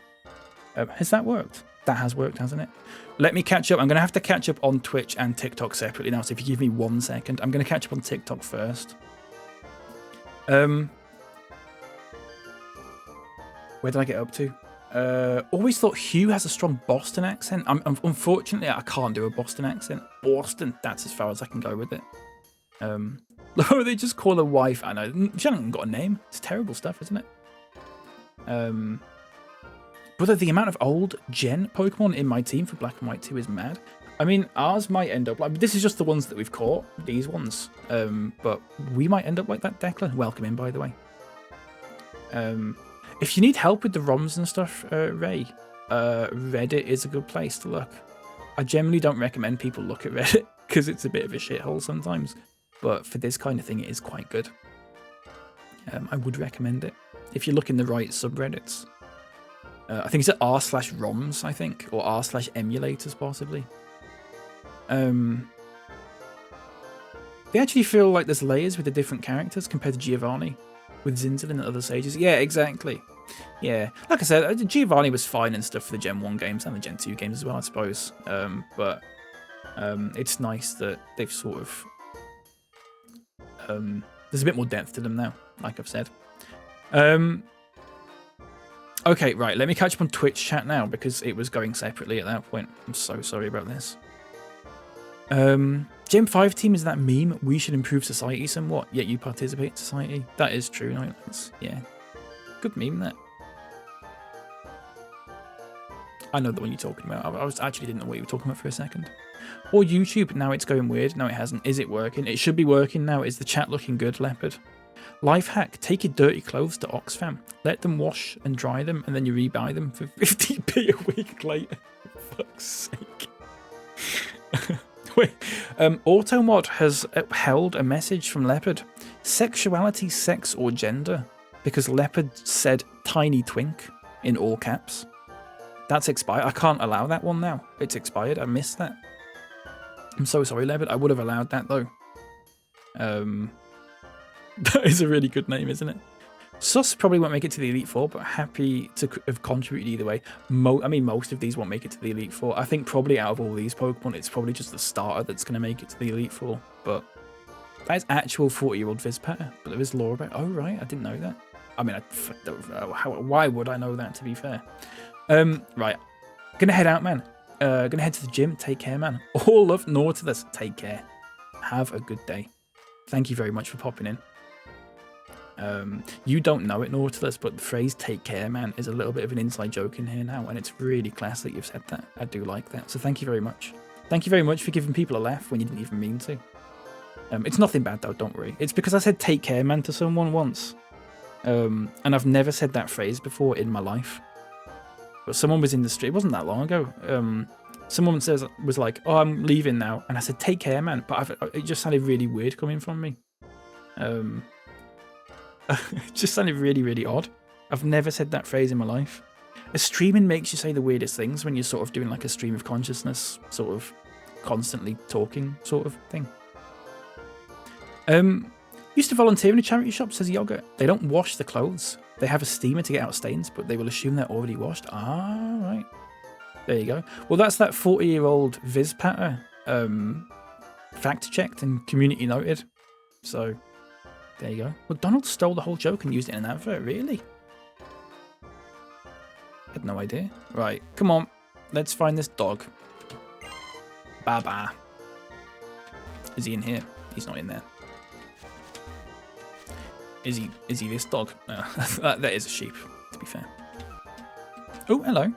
it? Has that worked? That has worked, hasn't it? Let me catch up. I'm going to have to catch up on Twitch and TikTok separately now, so if you give me 1 second. I'm going to catch up on TikTok first. Where did I get up to? Always thought Hugh has a strong Boston accent. Unfortunately, I can't do a Boston accent. Boston, that's as far as I can go with it. Oh, they just call her wife. I know. She hasn't got a name. It's terrible stuff, isn't it? But the amount of old gen Pokemon in my team for Black and White 2 is mad. I mean, ours might end up like... This is just the ones that we've caught. These ones. But we might end up like that, Declan. Welcome in, by the way. If you need help with the ROMs and stuff, Ray, Reddit is a good place to look. I generally don't recommend people look at Reddit because it's a bit of a shithole sometimes. But for this kind of thing, it is quite good. I would recommend it. If you look in the right subreddits. I think it's at r/ROMs, I think. Or r/emulators, possibly. They actually feel like there's layers with the different characters compared to Giovanni. With Zinzalin and other sages. Yeah, exactly. Yeah. Like I said, Giovanni was fine and stuff for the Gen 1 games and the Gen 2 games as well, I suppose. But it's nice that they've sort of... there's a bit more depth to them now, like I've said. Okay, right, let me catch up on Twitch chat now because it was going separately at that point. I'm so sorry about this. Gen 5 team is that meme, we should improve society somewhat, yet you participate in society. That is true, no, yeah. Good meme, that. I know the one you're talking about. I actually didn't know what you were talking about for a second. Or YouTube, now it's going weird. No, it hasn't. Is it working? It should be working now. Is the chat looking good, Leopard? Life hack, take your dirty clothes to Oxfam. Let them wash and dry them, and then you rebuy them for 50p a week later. For fuck's sake. Wait, Automod has held a message from Leopard. Sexuality, sex, or gender. Because Leopard said tiny twink in all caps. That's expired. I can't allow that one now. It's expired. I missed that. I'm so sorry, Leopard. I would have allowed that, though. That is a really good name, isn't it? Sus probably won't make it to the Elite Four, but happy to have contributed either way. I mean, most of these won't make it to the Elite Four. I think probably out of all these Pokemon, it's probably just the starter that's going to make it to the Elite Four. But that is actual 40-year-old Vizpatter. But there is lore about... Oh, right. I didn't know that. I mean, why would I know that, to be fair? Right. Gonna head out, man. Gonna head to the gym. Take care, man. All love, Nautilus. Take care. Have a good day. thank you very much for popping in. You don't know it, Nautilus, but the phrase "take care, man" is a little bit of an inside joke in here now, and it's really class that you've said that. I do like that, so thank you very much. Thank you very much for giving people a laugh when you didn't even mean to. It's nothing bad though, don't worry. It's because I said "take care, man" to someone once, and I've never said that phrase before in my life. But someone was in the street. It wasn't that long ago. Someone was like, "Oh, I'm leaving now," and I said, "Take care, man." But it just sounded really weird coming from me. It just sounded really, really odd. I've never said that phrase in my life. A streaming makes you say the weirdest things when you're sort of doing like a stream of consciousness, sort of constantly talking sort of thing. Used to volunteer in a charity shop, says Yogurt. They don't wash the clothes. They have a steamer to get out stains, but they will assume they're already washed. Ah, right. There you go. Well, that's that 40-year-old Viz Patter fact-checked and community noted. So, there you go. Well, Donald stole the whole joke and used it in an advert, really? Had no idea. Right, come on. Let's find this dog. Baba. Is he in here? He's not in there. Is he this dog? No, that is a sheep, to be fair. Oh, hello.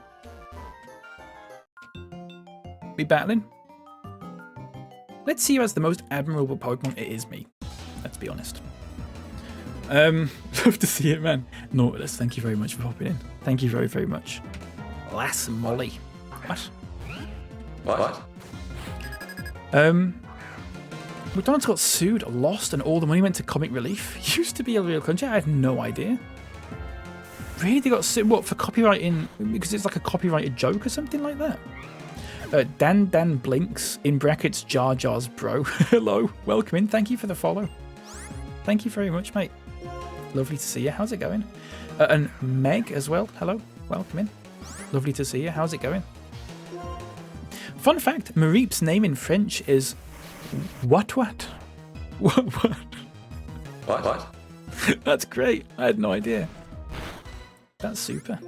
We battling? Let's see who has the most admirable Pokemon. It is me. Let's be honest. Love to see it, man. Nautilus, thank you very much for popping in. Thank you very, very much. Lass Molly. What? McDonald's got sued, lost, and all the money went to comic relief. Used to be a real country. I had no idea. Really? They got sued? What, for copywriting? Because it's like a copyrighted joke or something like that? Dan Blinks, in brackets, Jar Jar's bro. Hello, welcome in. Thank you for the follow. Thank you very much, mate. Lovely to see you. How's it going? And Meg as well. Hello, welcome in. Lovely to see you. How's it going? Fun fact, Mareep's name in French is What? What? That's great. I had no idea. That's super.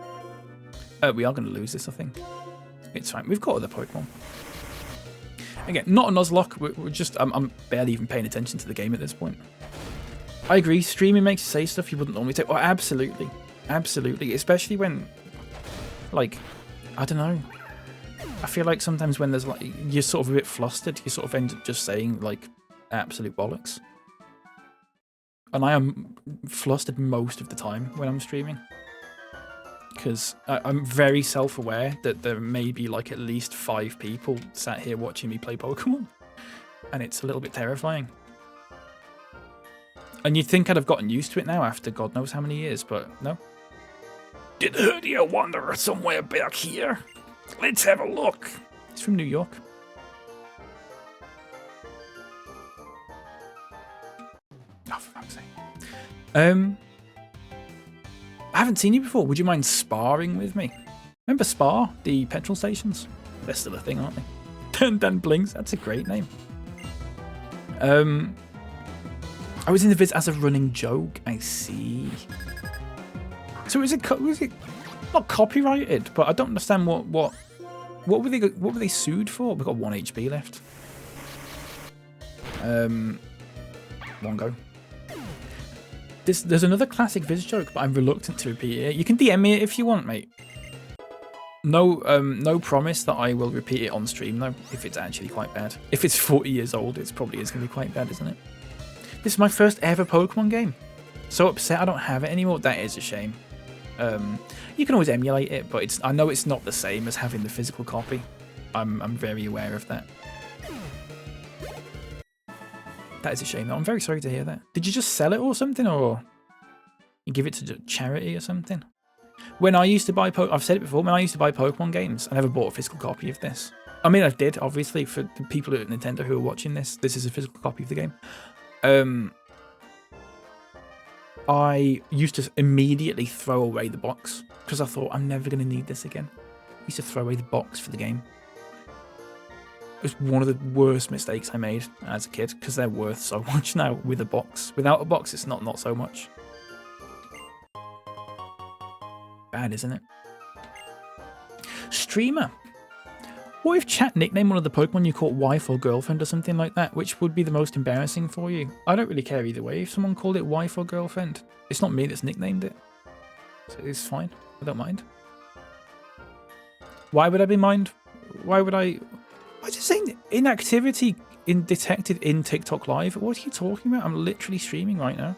We are going to lose this, I think. It's fine. We've got other Pokemon. Again, not a Nuzlocke. We're just... I'm barely even paying attention to the game at this point. I agree. Streaming makes you say stuff you wouldn't normally say. Oh, absolutely. Absolutely. Especially when... Like, I don't know. I feel like sometimes when there's like... You're sort of a bit flustered. You sort of end up just saying, like, absolute bollocks. And I am flustered most of the time when I'm streaming. Because I'm very self-aware that there may be like at least 5 people sat here watching me play Pokemon. And it's a little bit terrifying. And you'd think I'd have gotten used to it now after God knows how many years, but no. Did Herdia wander somewhere back here? Let's have a look. He's from New York. Oh, for fuck's sake. I haven't seen you before. Would you mind sparring with me? Remember Spar, the petrol stations? They're still a thing, aren't they? Dan Blinks, that's a great name. I was in the viz as a running joke. I see. So was it not copyrighted? But I don't understand what were they sued for? We've got 1 HP left. One go. There's another classic Viz joke, but I'm reluctant to repeat it. You can DM me it if you want, mate. No promise that I will repeat it on stream, though, if it's actually quite bad. If it's 40 years old, it probably is going to be quite bad, isn't it? This is my first ever Pokemon game. So upset I don't have it anymore. That is a shame. You can always emulate it, but I know it's not the same as having the physical copy. I'm very aware of that. That is a shame, though. I'm very sorry to hear that. Did you just sell it or something, or you give it to charity or something? When I used to buy I've said it before, when I used to buy Pokemon games, I never bought a physical copy of this. I mean, I did, obviously, for the people at Nintendo who are watching this. This is a physical copy of the game. I used to immediately throw away the box because I thought, I'm never going to need this again. I used to throw away the box for the game. It was one of the worst mistakes I made as a kid because they're worth so much now with a box. Without a box, it's not so much. Bad, isn't it? Streamer. What if chat nicknamed one of the Pokemon you caught wife or girlfriend or something like that? Which would be the most embarrassing for you? I don't really care either way if someone called it wife or girlfriend. It's not me that's nicknamed it. So it's fine. I don't mind. Why would I be mind? Why would I? I just saying inactivity detected in TikTok Live. What are you talking about? I'm literally streaming right now.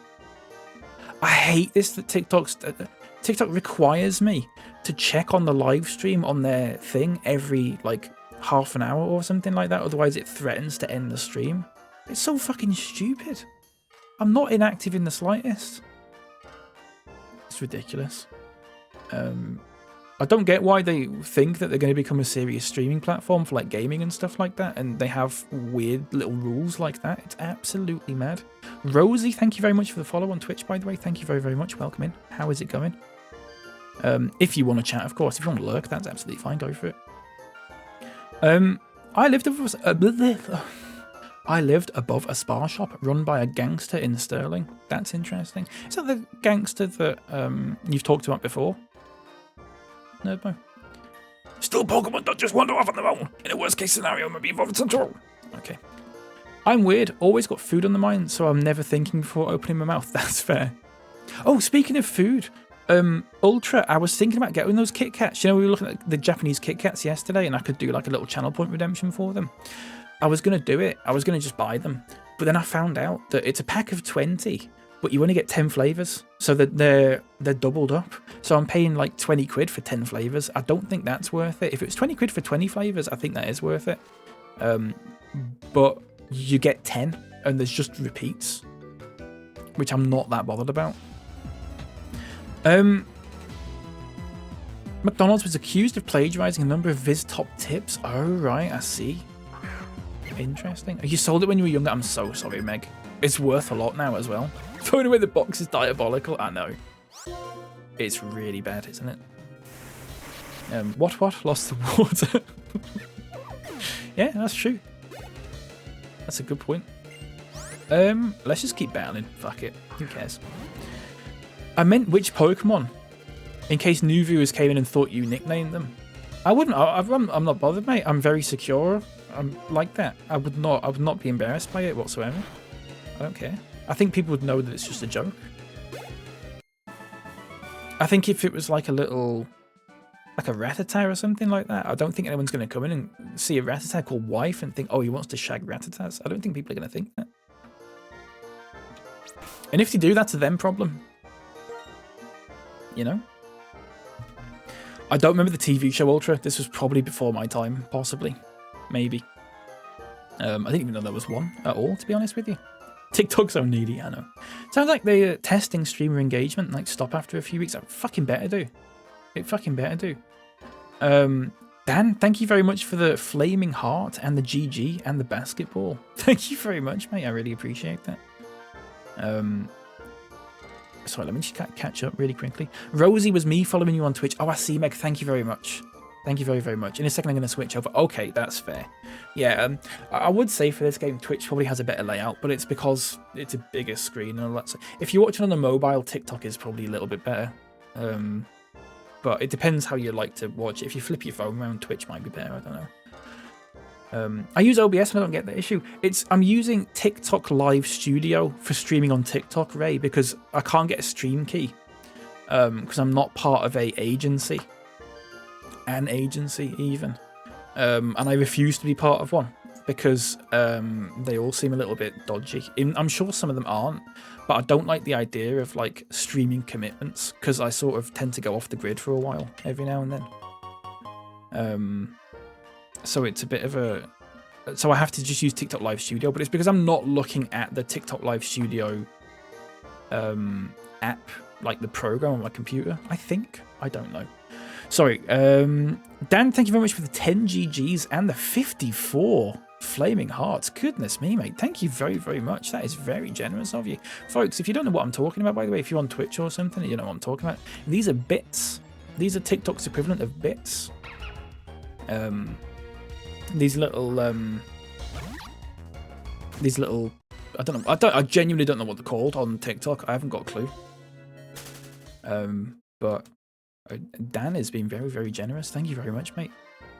I hate this that TikTok requires me to check on the live stream on their thing every like half an hour or something like that. Otherwise it threatens to end the stream. It's so fucking stupid. I'm not inactive in the slightest. It's ridiculous. I don't get why they think that they're going to become a serious streaming platform for like gaming and stuff like that, and they have weird little rules like that. It's absolutely mad. Rosie, thank you very much for the follow on Twitch, by the way. Thank you very, very much. Welcome in. How is it going? If you want to chat, of course. If you want to lurk, that's absolutely fine. Go for it. I lived above a spa shop run by a gangster in Sterling. That's interesting. Is that the gangster that you've talked about before? Nerdmo. Still, Pokemon don't just wander off on their own. In a worst case scenario, maybe evolve control. Okay. I'm weird. Always got food on the mind, so I'm never thinking before opening my mouth. That's fair. Oh, speaking of food, Ultra, I was thinking about getting those Kit Kats. You know, we were looking at the Japanese Kit Kats yesterday, and I could do like a little channel point redemption for them. I was going to do it. I was going to just buy them. But then I found out that it's a pack of 20, but you only get 10 flavours. So that they're doubled up. So I'm paying like 20 quid for 10 flavours. I don't think that's worth it. If it was 20 quid for 20 flavours, I think that is worth it. But you get 10 and there's just repeats, which I'm not that bothered about. McDonald's was accused of plagiarising a number of Viz top tips. Oh, right, I see. Interesting. You sold it when you were younger. I'm so sorry, Meg. It's worth a lot now as well. Throwing away the box is diabolical. I know. It's really bad, isn't it? What? Lost the water. Yeah, that's true. That's a good point. Let's just keep battling. Fuck it. Who cares? I meant which Pokemon, in case new viewers came in and thought you nicknamed them. I wouldn't. I'm not bothered, mate. I'm very secure. I'm like that. I would not be embarrassed by it whatsoever. I don't care. I think people would know that it's just a joke. I think if it was like a little, like a Rattata or something like that, I don't think anyone's going to come in and see a Rattata called wife and think, oh, he wants to shag Rattatas. I don't think people are going to think that. And if they do, that's a them problem. You know? I don't remember the TV show Ultra. This was probably before my time, possibly. Maybe. I didn't even know there was one at all, to be honest with you. TikTok's so needy, I know. Sounds like they're testing streamer engagement, like stop after a few weeks. It fucking better do. It fucking better do. Dan, thank you very much for the flaming heart and the GG and the basketball. Thank you very much, mate. I really appreciate that. Sorry, let me just catch up really quickly. Rosie was me following you on Twitch. Oh, I see, Meg. Thank you very much. Thank you very, very much. In a second, I'm going to switch over. Okay, that's fair. Yeah, I would say for this game, Twitch probably has a better layout, but it's because it's a bigger screen and all that. If you're watching on the mobile, TikTok is probably a little bit better. But it depends how you like to watch it. If you flip your phone around, Twitch might be better. I don't know. I use OBS and I don't get the issue. I'm using TikTok Live Studio for streaming on TikTok, Ray, because I can't get a stream key because I'm not part of an agency even. And I refuse to be part of one because they all seem a little bit dodgy. I'm sure some of them aren't, but I don't like the idea of like streaming commitments because I sort of tend to go off the grid for a while every now and then. So it's a bit of a... So I have to just use TikTok Live Studio, but it's because I'm not looking at the TikTok Live Studio app, like the program on my computer, I think. I don't know. Sorry. Dan, thank you very much for the 10 GGs and the 54 flaming hearts. Goodness me, mate. Thank you very, very much. That is very generous of you. Folks, if you don't know what I'm talking about, by the way, if you're on Twitch or something, you know what I'm talking about. These are bits. These are TikTok's equivalent of bits. These little, I don't know. I genuinely don't know what they're called on TikTok. I haven't got a clue. But Dan has been very, very generous. Thank you very much, mate.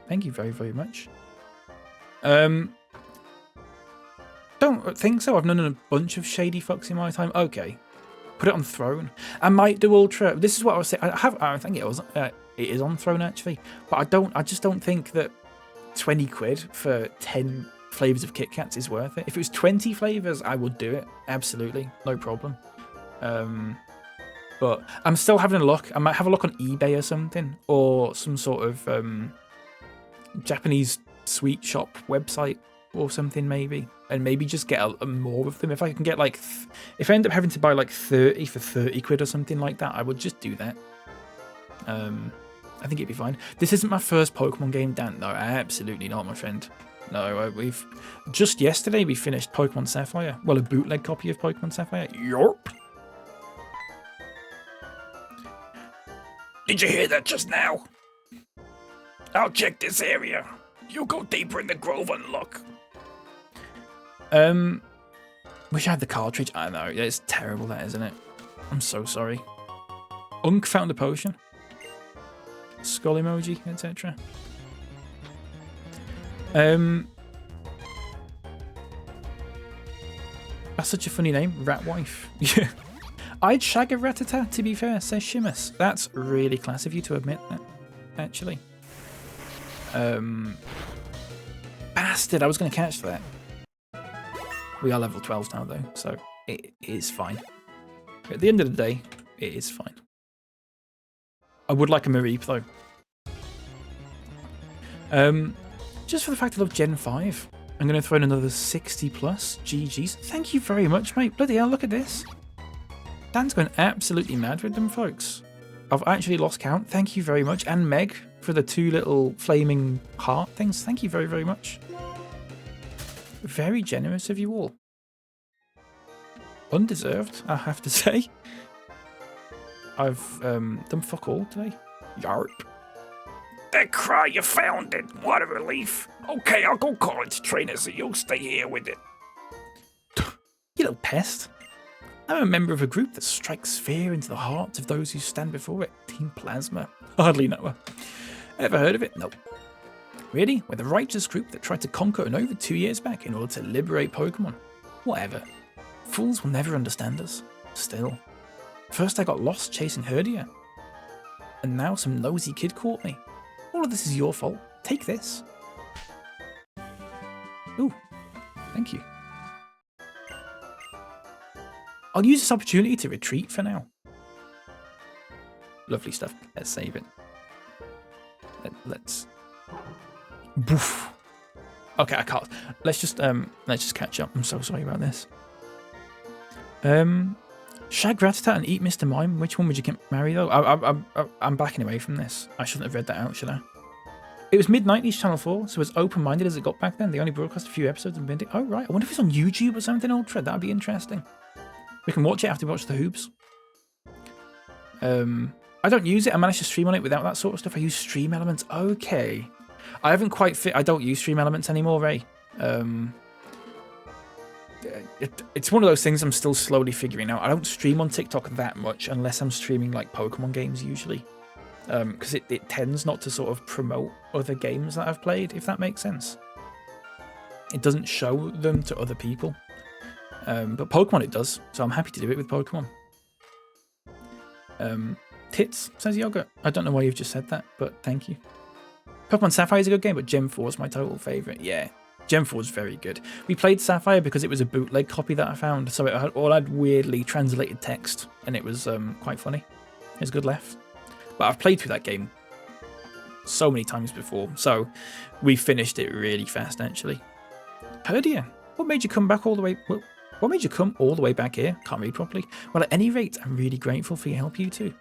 Thank you very, very much. Don't think so. I've done a bunch of Shady Fox in my time. Okay. Put it on Throne. I might do Ultra. This is what I was saying. I think it is on Throne actually. But I just don't think that 20 quid for 10 flavours of Kit Kats is worth it. If it was 20 flavours, I would do it. Absolutely. No problem. But I'm still having a look. I might have a look on eBay or something. Or some sort of Japanese sweet shop website or something maybe. And maybe just get more of them. If I can get like... if I end up having to buy like 30 for 30 quid or something like that, I would just do that. I think it'd be fine. This isn't my first Pokemon game, Dan. No, absolutely not, my friend. No, we've... just yesterday we finished Pokemon Sapphire. Well, a bootleg copy of Pokemon Sapphire. Yorp! Did you hear that just now? I'll check this area. You go deeper in the grove and look. Wish I had the cartridge. I know, it's terrible that, isn't it? I'm so sorry. Unk found a potion. Skull emoji, etc. That's such a funny name, Rat Wife. Yeah. I'd shag a Rattata, to be fair, says Shimus. That's really class of you to admit that, actually. Bastard, I was going to catch that. We are level 12 now, though, so it is fine. At the end of the day, it is fine. I would like a Mareep, though. Just for the fact I love Gen 5, I'm going to throw in another 60 plus GGs. Thank you very much, mate. Bloody hell, look at this. Dan's going absolutely mad with them, folks. I've actually lost count. Thank you very much. And Meg for the 2 little flaming heart things. Thank you very, very much. Very generous of you all. Undeserved, I have to say. I've done fuck all today. Yarp. That cry, you found it. What a relief. Okay, I'll go call its trainer so you'll stay here with it. You little pest. I'm a member of a group that strikes fear into the hearts of those who stand before it. Team Plasma. Hardly know her. Ever heard of it? Nope. Really? We're the righteous group that tried to conquer Unova 2 years back in order to liberate Pokemon. Whatever. Fools will never understand us. Still. First I got lost chasing Herdia. And now some nosy kid caught me. All of this is your fault. Take this. Ooh. Thank you. I'll use this opportunity to retreat for now. Lovely stuff. Let's save it. Let's... Boof. Okay, I can't. Let's just catch up. I'm so sorry about this. Shag Rattata and eat Mr. Mime. Which one would you marry though? I'm backing away from this. I shouldn't have read that out, should I? It was mid-90s Channel 4, so as open-minded as it got back then. They only broadcast a few episodes and been... Oh, right. I wonder if it's on YouTube or something, Ultra. That'd be interesting. We can watch it after we watch the hoops. I don't use it. I managed to stream on it without that sort of stuff. I use Stream Elements. Okay. I haven't quite fit... I don't use Stream Elements anymore, Ray. It's one of those things I'm still slowly figuring out. I don't stream on TikTok that much unless I'm streaming like Pokemon games usually. Because it tends not to sort of promote other games that I've played, if that makes sense. It doesn't show them to other people. But Pokemon it does, so I'm happy to do it with Pokemon. Tits, says Yogurt. I don't know why you've just said that, but thank you. Pokemon Sapphire is a good game, but Gem 4 is my total favourite. Yeah, Gem 4 is very good. We played Sapphire because it was a bootleg copy that I found, so it had weirdly translated text, and it was quite funny. It was a good laugh. But I've played through that game so many times before, so we finished it really fast, actually. Herdia, what made you come back all the way... What made you come all the way back here? Can't read properly. Well, at any rate, I'm really grateful for your help, you two.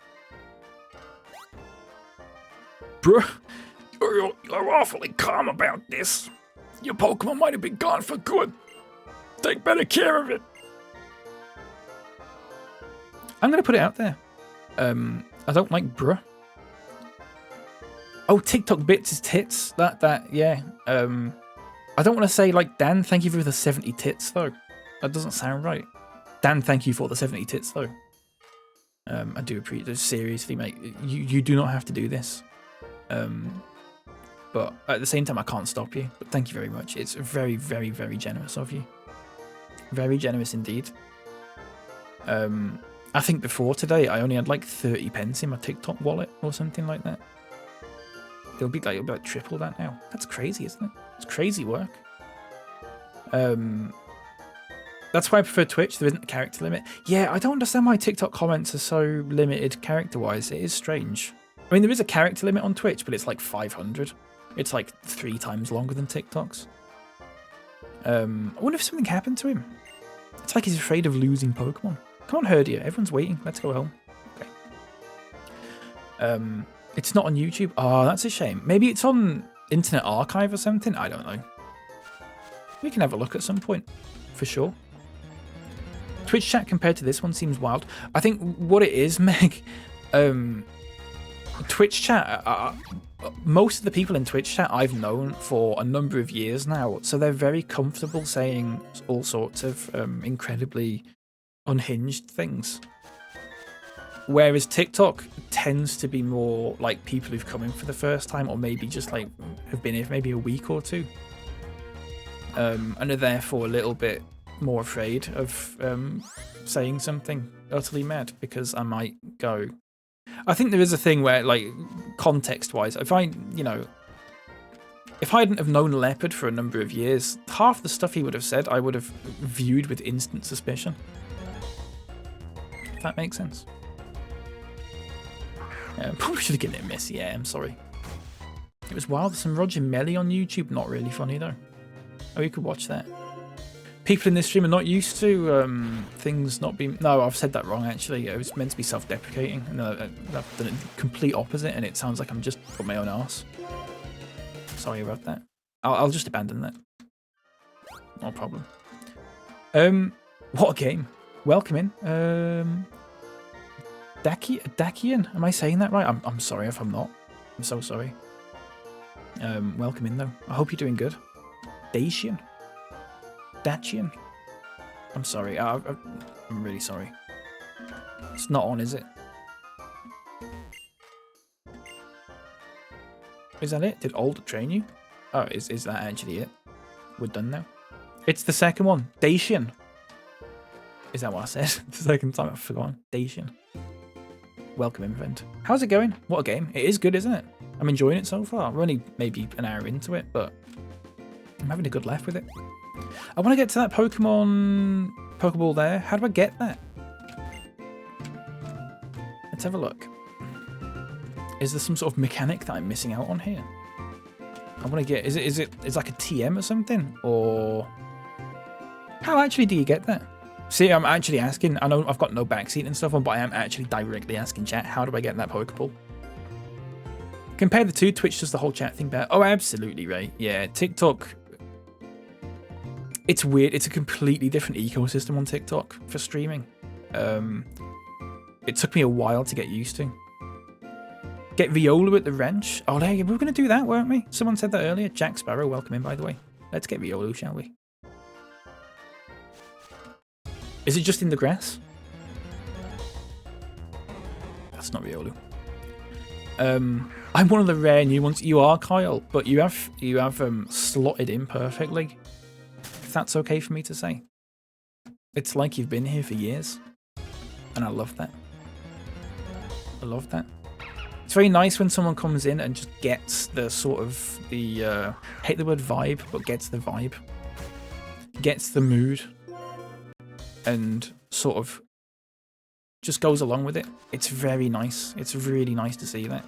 Bruh, you're awfully calm about this. Your Pokemon might have been gone for good. Take better care of it. I'm going to put it out there. I don't like bruh. Oh, TikTok bits is tits. Yeah. I don't want to say like, Dan, thank you for the 70 tits, though. That doesn't sound right. Dan, thank you for the 70 tits, though. I do appreciate it. Seriously, mate. You do not have to do this. but at the same time, I can't stop you. But thank you very much. It's very, very, very generous of you. Very generous indeed. I think before today, I only had like 30 pence in my TikTok wallet or something like that. It'll be like triple that now. That's crazy, isn't it? It's crazy work. That's why I prefer Twitch. There isn't a character limit. Yeah, I don't understand why TikTok comments are so limited character-wise. It is strange. I mean, there is a character limit on Twitch, but it's like 500. It's like 3 times longer than TikTok's. I wonder if something happened to him. It's like he's afraid of losing Pokemon. Come on, Herdia. Everyone's waiting. Let's go home. Okay. It's not on YouTube. Oh, that's a shame. Maybe it's on Internet Archive or something. I don't know. We can have a look at some point, for sure. Twitch chat compared to this one seems wild. I think what it is, Meg, Twitch chat, most of the people in Twitch chat I've known for a number of years now, so they're very comfortable saying all sorts of incredibly unhinged things. Whereas TikTok tends to be more like people who've come in for the first time, or maybe just like have been here for maybe a week or two, and are therefore a little bit more afraid of saying something utterly mad because I might go. I think there is a thing where, like, context-wise, if I hadn't have known Leopard for a number of years, half the stuff he would have said I would have viewed with instant suspicion. If that makes sense. Probably should have given it a miss. Yeah, I'm sorry. It was wild. Some Roger Melly on YouTube. Not really funny, though. Oh, you could watch that. People in this stream are not used to things not being... No, I've said that wrong, actually. It was meant to be self-deprecating, and I've done it complete opposite, and it sounds like I'm just up my own arse. Sorry about that. I'll just abandon that. No problem. What a game. Welcome in. Dakian? Am I saying that right? I'm sorry if I'm not. I'm so sorry. Welcome in, though. I hope you're doing good. Dacian? Dacian? I'm sorry. I'm really sorry. It's not on, is it? Is that it? Did Old train you? Oh, is that actually it? We're done now? It's the second one. Dacian. Is that what I said? The second time I've forgotten. Dacian. Welcome in, friend. How's it going? What a game. It is good, isn't it? I'm enjoying it so far. We're only maybe an hour into it, but I'm having a good laugh with it. I want to get to that Pokeball there. How do I get that? Let's have a look. Is there some sort of mechanic that I'm missing out on here? I want to get... Is it like a TM or something? Or... How actually do you get that? See, I'm actually asking. I know I've got no backseat and stuff on, but I am actually directly asking chat, how do I get that Pokeball? Compare the two, Twitch does the whole chat thing better. Oh, absolutely, right. Yeah, TikTok... It's weird. It's a completely different ecosystem on TikTok for streaming. It took me a while to get used to. Get Riolu at the wrench. Oh, we were going to do that, weren't we? Someone said that earlier. Jack Sparrow, welcome in, by the way. Let's get Riolu, shall we? Is it just in the grass? That's not Riolu. I'm one of the rare new ones. You are, Kyle, but you have slotted in perfectly. If that's okay for me to say. It's like you've been here for years. And I love that. I love that. It's very nice when someone comes in and just gets the sort of the, hate the word vibe, but gets the vibe. Gets the mood. And sort of just goes along with it. It's very nice. It's really nice to see that.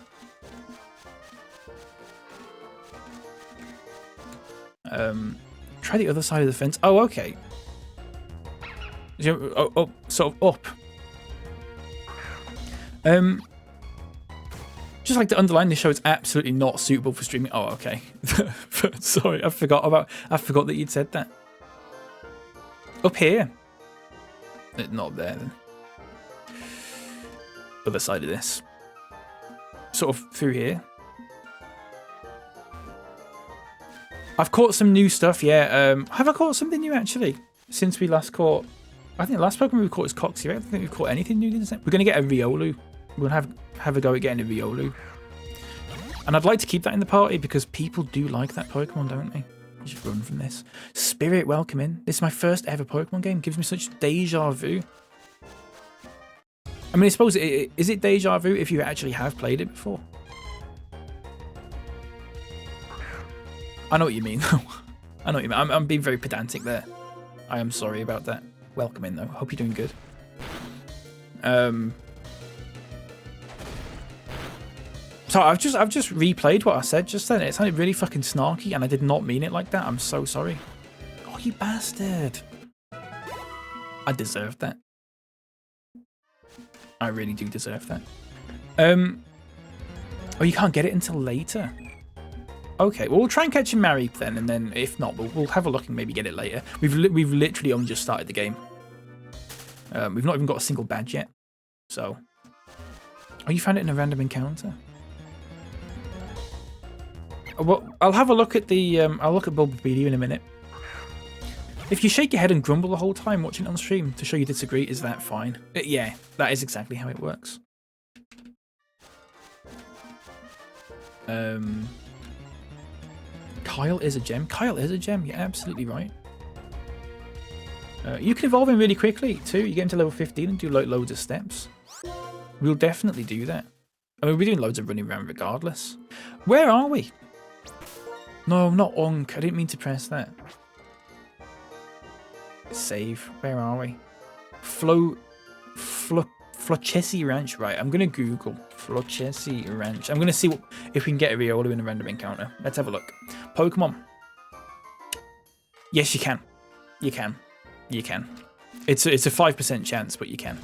Try the other side of the fence. Oh, okay. Oh, sort of up. Just like to underline this show, it's absolutely not suitable for streaming. Oh, okay. Sorry, I forgot that you'd said that. Up here. Not there then. Other side of this. Sort of through here. I've caught some new stuff, yeah. Have I caught something new actually? Since we last caught... I think the last Pokemon we caught was Coxie, right? I don't think we've caught anything new. We're going to get a Riolu. We're going to have a go at getting a Riolu. And I'd like to keep that in the party because people do like that Pokemon, don't they? I just run from this. Spirit, welcome in. This is my first ever Pokemon game. Gives me such deja vu. I mean, I suppose, is it deja vu if you actually have played it before? I know what you mean, though. I know what you mean. I'm being very pedantic there. I am sorry about that. Welcome in, though. Hope you're doing good. So I've just replayed what I said just then. It sounded really fucking snarky, and I did not mean it like that. I'm so sorry. Oh, you bastard! I deserved that. I really do deserve that. Oh, you can't get it until later. Okay, well, we'll try and catch him married then, and then if not, we'll have a look and maybe get it later. We've literally only just started the game. We've not even got a single badge yet. So, oh, you found it in a random encounter. Well, I'll have a look at the I'll look at Bulbapedia in a minute. If you shake your head and grumble the whole time watching it on stream to show you disagree, is that fine? Yeah, that is exactly how it works. Kyle is a gem. Kyle is a gem. You're absolutely right. You can evolve him really quickly too. You get into level 15 and do like loads of steps. We'll definitely do that. I mean, we're doing loads of running around regardless. Where are we? No, not Unk. I didn't mean to press that. Save. Where are we? Flochesi Ranch. Right, I'm going to Google Flochesi Ranch. I'm going to see if we can get a Riolu in a random encounter. Let's have a look. Pokemon. Yes, you can. You can. You can. It's a 5% chance, but you can.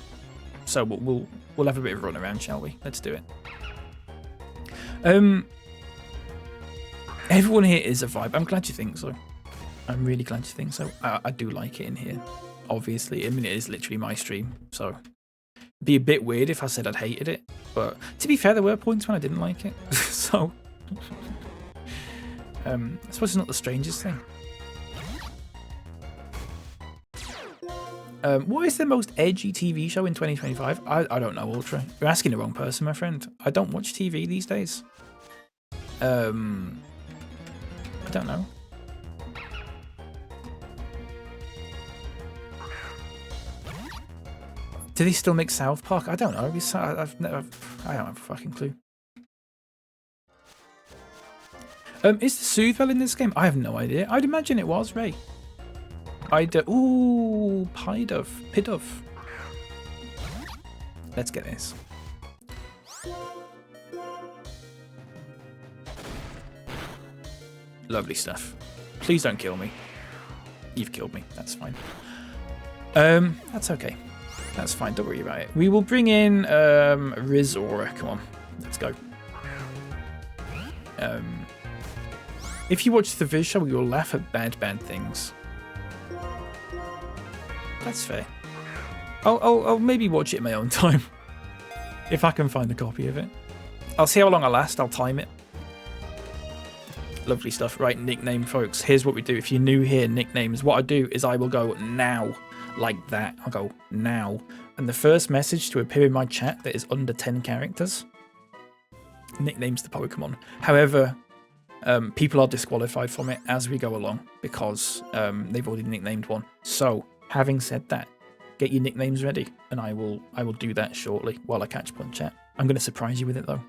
So we'll have a bit of a run around, shall we? Let's do it. Everyone here is a vibe. I'm glad you think so. I'm really glad you think so. I do like it in here. Obviously, I mean, it is literally my stream, so it'd be a bit weird if I said I'd hated it. But to be fair, there were points when I didn't like it. So I suppose it's not the strangest thing. What is the most edgy TV show in 2025? I don't know, Ultra. You're asking the wrong person, my friend. I don't watch TV these days. I don't know. Do they still make South Park? I don't know. I don't have a fucking clue. Is the Soothwell in this game? I have no idea. I'd imagine it was, Ray. Ooh, Pidove. Let's get this. Lovely stuff. Please don't kill me. You've killed me. That's fine. That's okay. That's fine. Don't worry about it. We will bring in Rizora. Come on. Let's go. If you watch the Viz show, you will laugh at bad things. That's fair. I'll maybe watch it in my own time. If I can find a copy of it. I'll see how long I last. I'll time it. Lovely stuff. Right, nickname, folks. Here's what we do. If you're new here, nicknames. What I do is I will go now. Like that. I'll go now. And the first message to appear in my chat that is under 10 characters. Nicknames the Pokemon. However, people are disqualified from it as we go along. Because they've already nicknamed one. So, having said that, get your nicknames ready. And I will do that shortly while I catch up on chat. I'm going to surprise you with it though.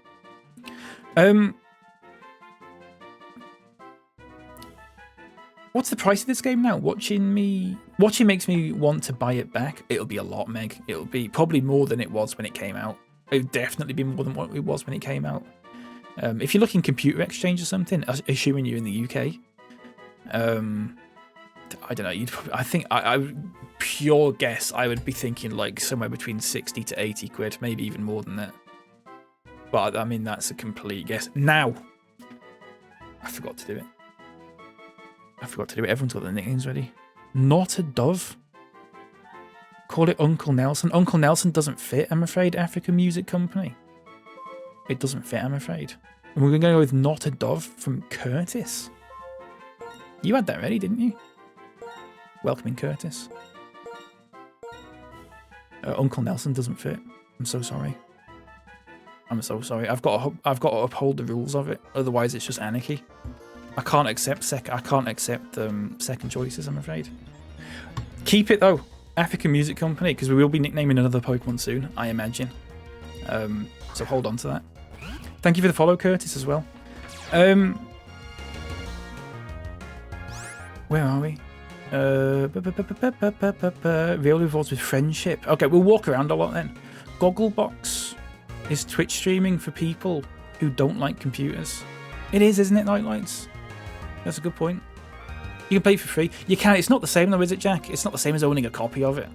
What's the price of this game now? Watching makes me want to buy it back. It'll be a lot, Meg. It'll be probably more than it was when it came out. It'll definitely be more than what it was when it came out. If you're looking computer exchange or something, assuming you're in the UK, I don't know. I think I pure guess. I would be thinking like somewhere between 60 to 80 quid, maybe even more than that. But I mean, that's a complete guess. Now, I forgot to do it. Everyone's got their nicknames ready. Not a Dove. Call it Uncle Nelson. Uncle Nelson doesn't fit, I'm afraid, African Music Company. It doesn't fit, I'm afraid. And we're going to go with Not a Dove from Curtis. You had that ready, didn't you? Welcoming Curtis. Uncle Nelson doesn't fit. I'm so sorry. I'm so sorry. I've got to uphold the rules of it. Otherwise, it's just anarchy. I can't accept second choices, I'm afraid. Keep it though, African Music Company, because we will be nicknaming another Pokemon soon, I imagine. So hold on to that. Thank you for the follow, Curtis, as well. Where are we? Real evolves with friendship. Okay, we'll walk around a lot then. Gogglebox is Twitch streaming for people who don't like computers. It is, isn't it, Nightlights? That's a good point. You can play it for free. You can. It's not the same though, is it, Jack? It's not the same as owning a copy of it.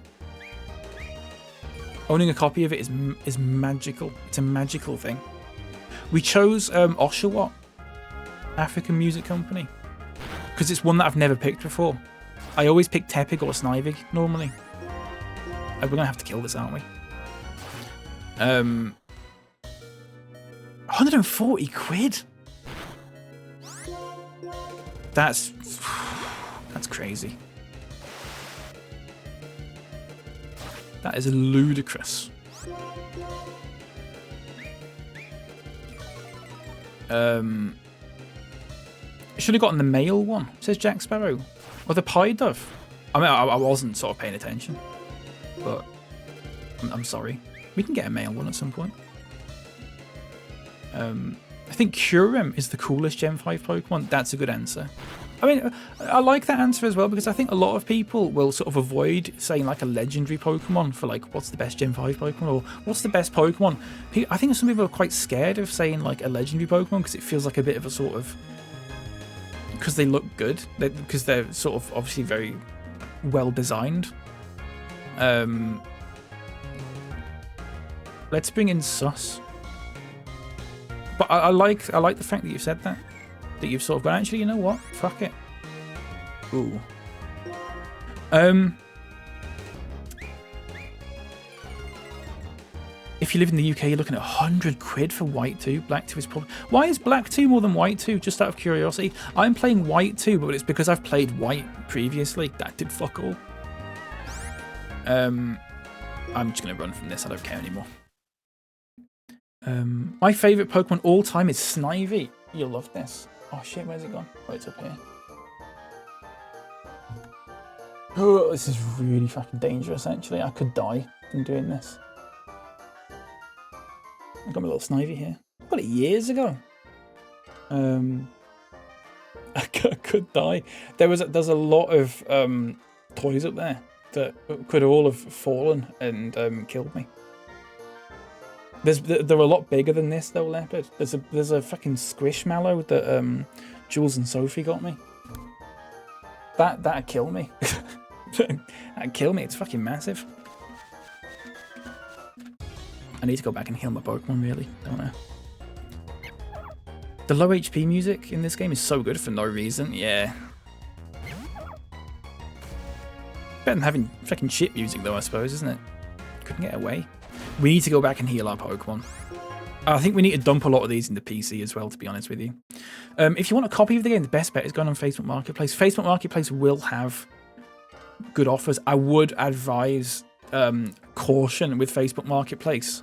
Owning a copy of it is magical. It's a magical thing. We chose Oshawott, African Music Company, because it's one that I've never picked before. I always pick Tepig or Snivig normally. We're gonna have to kill this, aren't we? 140 quid. That's crazy. That is ludicrous. Should have gotten the male one, says Jack Sparrow. Or the Pie Dove. I mean, I wasn't sort of paying attention. But I'm sorry. We can get a male one at some point. I think Kyurem is the coolest Gen 5 Pokemon. That's a good answer. I mean, I like that answer as well, because I think a lot of people will sort of avoid saying like a legendary Pokemon for like, what's the best Gen 5 Pokemon, or what's the best Pokemon. I think some people are quite scared of saying like a legendary Pokemon because it feels like a bit of a sort of, because they look good, because they're sort of obviously very well designed. Let's bring in Sus. But I like the fact that you've said that. That you've sort of gone, actually, you know what? Fuck it. Ooh. If you live in the UK, you're looking at 100 quid for White 2. Black 2 is probably... Why is Black 2 more than White 2? Just out of curiosity. I'm playing White 2, but it's because I've played White previously. That did fuck all. I'm just going to run from this. I don't care anymore. My favourite Pokemon all time is Snivy. You'll love this. Oh shit, where's it gone? Oh, it's up here. Oh, this is really fucking dangerous, actually. I could die from doing this. I've got my little Snivy here. I got it years ago. I could die. There's a lot of toys up there that could all have fallen and killed me. They're a lot bigger than this though, Leopard. There's a fucking Squishmallow that Jules and Sophie got me. That'd kill me. That'd kill me. It's fucking massive. I need to go back and heal my Pokemon, really, don't I? The low HP music in this game is so good for no reason. Yeah. Better than having fucking shit music though, I suppose, isn't it? Couldn't get away. We need to go back and heal our Pokemon. I think we need to dump a lot of these into PC as well, to be honest with you. If you want a copy of the game, the best bet is going on Facebook Marketplace. Facebook Marketplace will have good offers. I would advise caution with Facebook Marketplace,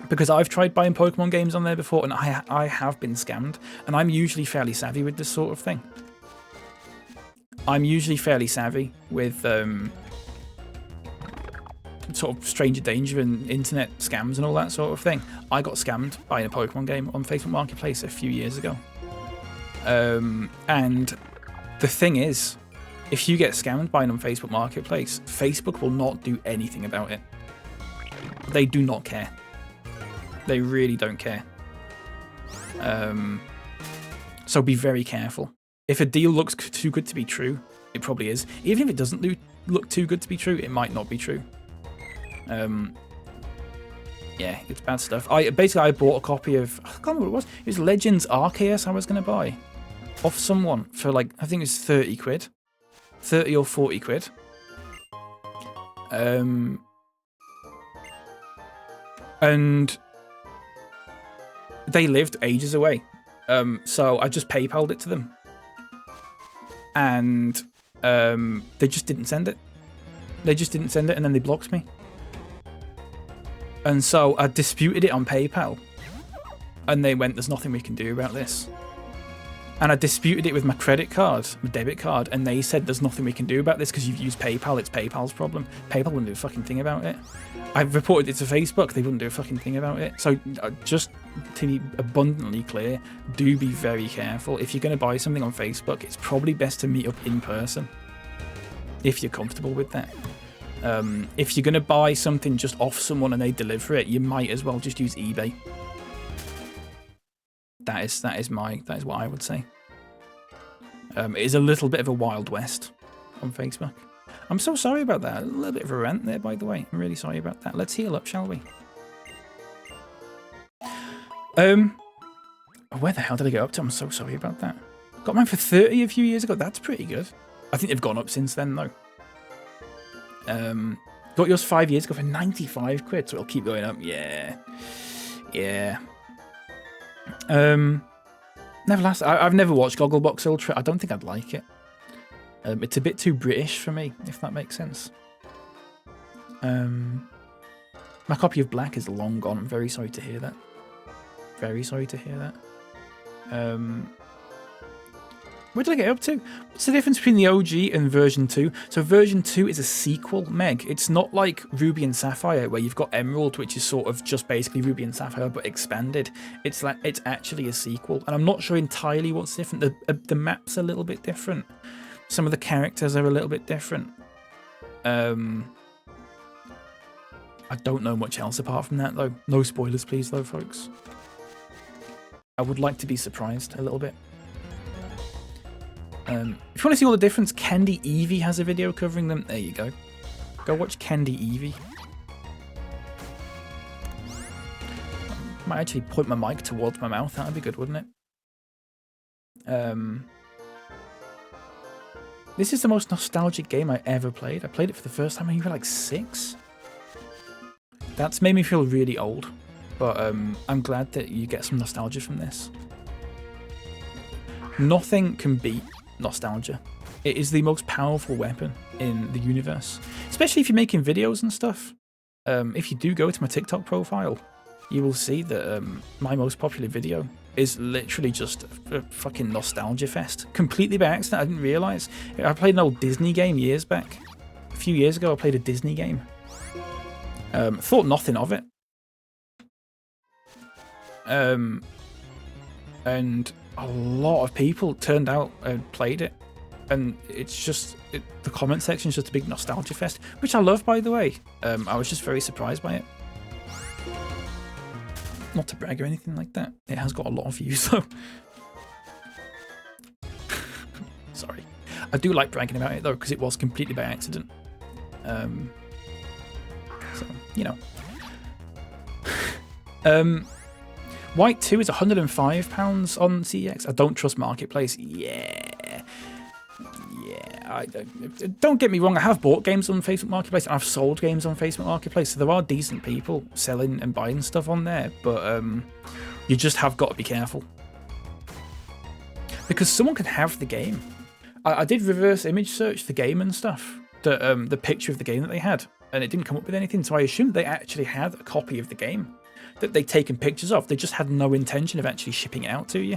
because I've tried buying Pokemon games on there before and I have been scammed, and I'm usually fairly savvy with this sort of thing. I'm usually fairly savvy with sort of stranger danger and internet scams and all that sort of thing. I got scammed buying a Pokemon game on Facebook Marketplace a few years ago. And the thing is, if you get scammed buying on Facebook Marketplace, Facebook will not do anything about it. They do not care. They really don't care. So be very careful. If a deal looks too good to be true, it probably is. Even if it doesn't look too good to be true, it might not be true. Yeah, it's bad stuff. I bought a copy of, I can't remember what it was. It was Legends Arceus I was going to buy off someone for like, I think it was 30 quid. 30 or 40 quid. And they lived ages away. So I just PayPal'd it to them. And they just didn't send it. They just didn't send it, and then they blocked me. And so I disputed it on PayPal, And they went, there's nothing we can do about this. And I disputed it with my credit card, my debit card, and they said there's nothing we can do about this because you've used PayPal, it's PayPal's problem. PayPal wouldn't do a fucking thing about it. I reported it to Facebook, they wouldn't do a fucking thing about it. So just to be abundantly clear, do be very careful. If you're going to buy something on Facebook, it's probably best to meet up in person if you're comfortable with that. If you're going to buy something just off someone and they deliver it, you might as well just use eBay. That is what I would say. It is a little bit of a Wild West on Facebook. I'm so sorry about that. A little bit of a rant there, by the way. I'm really sorry about that. Let's heal up, shall we? Where the hell did I get up to? I'm so sorry about that. Got mine for 30 a few years ago. That's pretty good. I think they've gone up since then, though. Got yours 5 years ago for 95 quid, so it'll keep going up. Yeah. Yeah. I've never watched Gogglebox Ultra. I don't think I'd like it. It's a bit too British for me, if that makes sense. My copy of Black is long gone. I'm very sorry to hear that. Very sorry to hear that. Where did I get up to? What's the difference between the OG and version 2? So version 2 is a sequel, Meg. It's not like Ruby and Sapphire, where you've got Emerald, which is sort of just basically Ruby and Sapphire, but expanded. It's like it's actually a sequel, and I'm not sure entirely what's different. The map's a little bit different. Some of the characters are a little bit different. I don't know much else apart from that, though. No spoilers, please, though, folks. I would like to be surprised a little bit. If you want to see all the difference, Candy Eevee has a video covering them. There you go. Go watch Candy Eevee. Might actually point my mic towards my mouth. That'd be good, wouldn't it? This is the most nostalgic game I ever played. I played it for the first time when you were like 6. That's made me feel really old. But I'm glad that you get some nostalgia from this. Nothing can beat nostalgia. It is the most powerful weapon in the universe, especially if you're making videos and stuff. If you do go to my TikTok profile, you will see that my most popular video is literally just a fucking nostalgia fest. Completely by accident, I didn't realise. I played an old Disney game years back. A few years ago, I played a Disney game. Thought nothing of it. And a lot of people turned out and played it, and it's just the comment section is just a big nostalgia fest, which I love, by the way. I was just very surprised by it. Not to brag or anything like that. It has got a lot of views though. Sorry, I do like bragging about it though because it was completely by accident. So you know. White 2 is £105 on CEX. I don't trust Marketplace. Yeah. Don't get me wrong. I have bought games on Facebook Marketplace and I've sold games on Facebook Marketplace. So there are decent people selling and buying stuff on there. But you just have got to be careful. Because someone could have the game. I did reverse image search the game and stuff. The picture of the game that they had. And it didn't come up with anything. So I assumed they actually had a copy of the game that they'd taken pictures of. They just had no intention of actually shipping it out to you.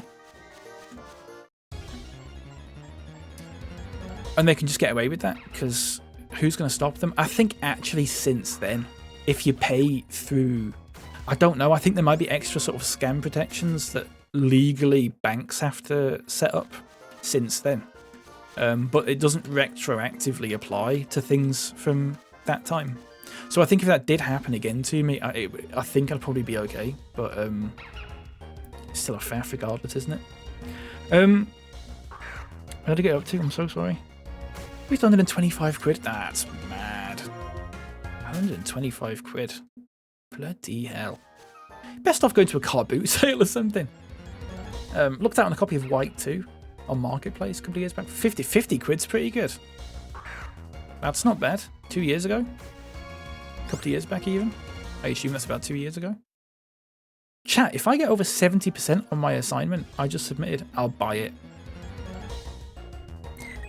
And they can just get away with that, because who's going to stop them? I think actually since then, if you pay through, I don't know, I think there might be extra sort of scam protections that legally banks have to set up since then. But it doesn't retroactively apply to things from that time. So I think if that did happen again to me, I think I'd probably be okay. But it's still a faff regardless, isn't it? How did I get up to? I'm so sorry. At least 125 quid. That's mad. 125 quid. Bloody hell. Best off going to a car boot sale or something. Looked out on a copy of White 2 on Marketplace a couple of years back. 50 quid's pretty good. That's not bad. 2 years ago. A couple of years back even. I assume that's about 2 years ago. Chat, if I get over 70% on my assignment I just submitted, I'll buy it.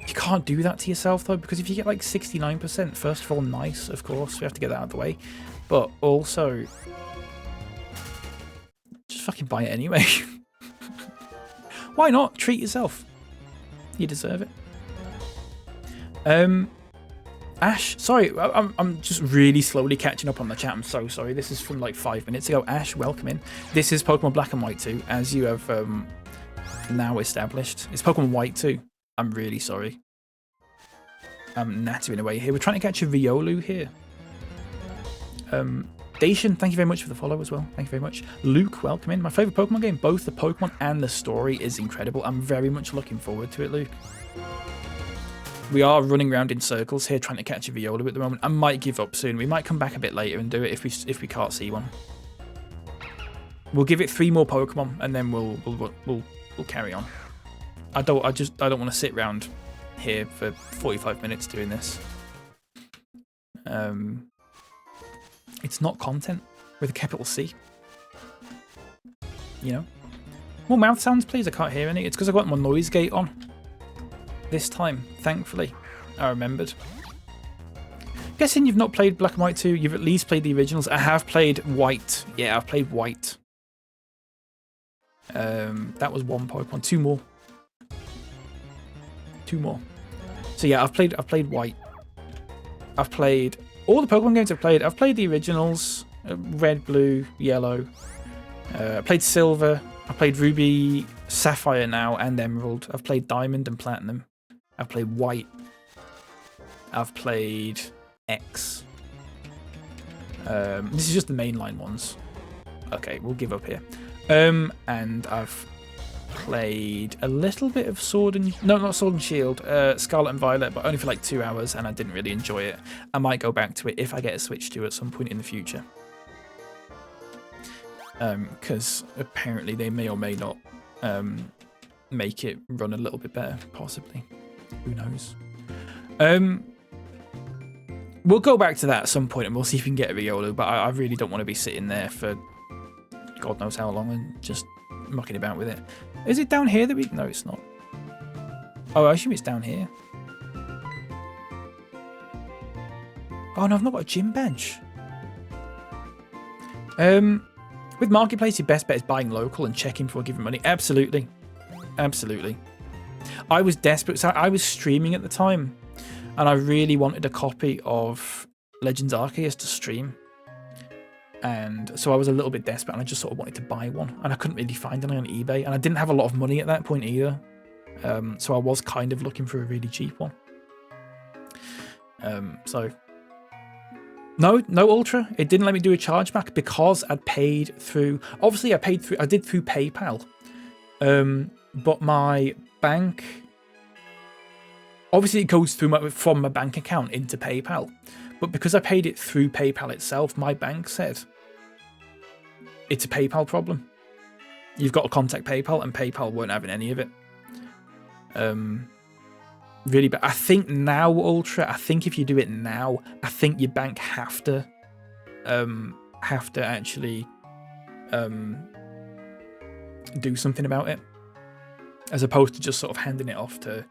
You can't do that to yourself though, because if you get like 69%, first of all, nice, of course, we have to get that out of the way. But also, just just fucking buy it anyway. Why not? Treat yourself. You deserve it. Ash, sorry, I'm just really slowly catching up on the chat. I'm so sorry. This is from like 5 minutes ago. Ash, welcome in. This is Pokemon Black and White 2, as you have now established. It's Pokemon White 2. I'm really sorry. I'm nattering away here. We're trying to catch a Riolu here. Dacian, thank you very much for the follow as well. Thank you very much. Luke, welcome in. My favourite Pokemon game. Both the Pokemon and the story is incredible. I'm very much looking forward to it, Luke. We are running around in circles here trying to catch a Riolu at the moment. I might give up soon. We might come back a bit later and do it if we can't see one. We'll give it 3 more Pokemon and then we'll carry on. I don't want to sit around here for 45 minutes doing this. It's not content with a capital C. You know. More mouth sounds, please. I can't hear any. It's because I got my noise gate on. This time, thankfully, I remembered. Guessing you've not played Black and White 2, you've at least played the originals. I have played White. Yeah, I've played White. That was 1 Pokemon. 2 more. 2 more. So yeah, I've played White. I've played all the Pokemon games I've played the originals, Red, Blue, Yellow. I played Silver. I played Ruby, Sapphire now, and Emerald. I've played Diamond and Platinum. I've played White. I've played X. This is just the mainline ones. Okay, we'll give up here. And I've played a little bit of Sword and... No, not Sword and Shield. Scarlet and Violet, but only for like 2 hours, and I didn't really enjoy it. I might go back to it if I get a Switch to at some point in the future. Because apparently they may or may not make it run a little bit better, possibly. Who knows? We'll go back to that at some point and we'll see if we can get a Riolu, but I really don't want to be sitting there for God knows how long and just mucking about with it. Is it down here that we... No, it's not. Oh, I assume it's down here. Oh no, I've not got a gym bench. With Marketplace, your best bet is buying local and checking before giving money. Absolutely. Absolutely. I was desperate. So I was streaming at the time and I really wanted a copy of Legends Arceus to stream. And so I was a little bit desperate and I just sort of wanted to buy one. And I couldn't really find any on eBay. And I didn't have a lot of money at that point either. So I was kind of looking for a really cheap one. So... No Ultra. It didn't let me do a chargeback because I'd paid through... Obviously, I did through PayPal. But my bank... Obviously, it goes through from my bank account into PayPal. But because I paid it through PayPal itself, my bank said, it's a PayPal problem. You've got to contact PayPal, and PayPal weren't having any of it. Really bad. I think now, Ultra, I think if you do it now, I think your bank have to actually do something about it, as opposed to just sort of handing it off to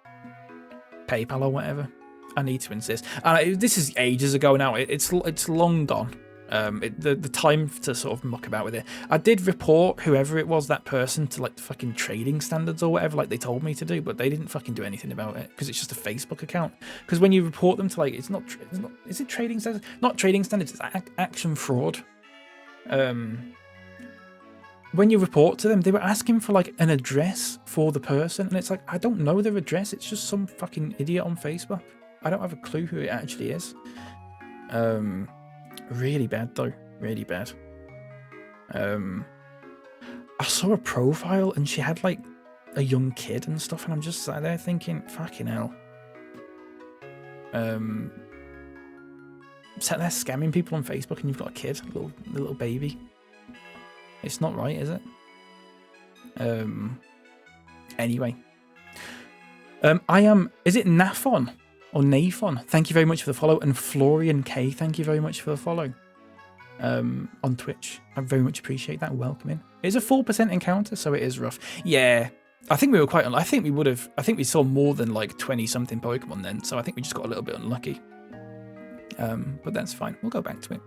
PayPal or whatever. I need to insist. And this is ages ago now. It's long gone. The time to sort of muck about with it. I did report whoever it was, that person, to like the fucking trading standards or whatever, like they told me to do, but they didn't fucking do anything about it because it's just a Facebook account. Because when you report them to like, is it trading standards? Not trading standards. It's action fraud. When you report to them, they were asking for like an address for the person, and it's like, I don't know their address. It's just some fucking idiot on Facebook. I don't have a clue who it actually is. Really bad though, really bad. I saw a profile and she had like a young kid and stuff, and I'm just sat there thinking, fucking hell. Sat there scamming people on Facebook and you've got a kid, a little baby. It's not right, is it? Anyway. Is it Nafon? Or Nathon, thank you very much for the follow. And Florian K, thank you very much for the follow. On Twitch. I very much appreciate that. Welcome in. It's a 4% encounter, so it is rough. Yeah. I think we were quite... I think we saw more than like 20-something Pokemon then, so I think we just got a little bit unlucky. But that's fine. We'll go back to it.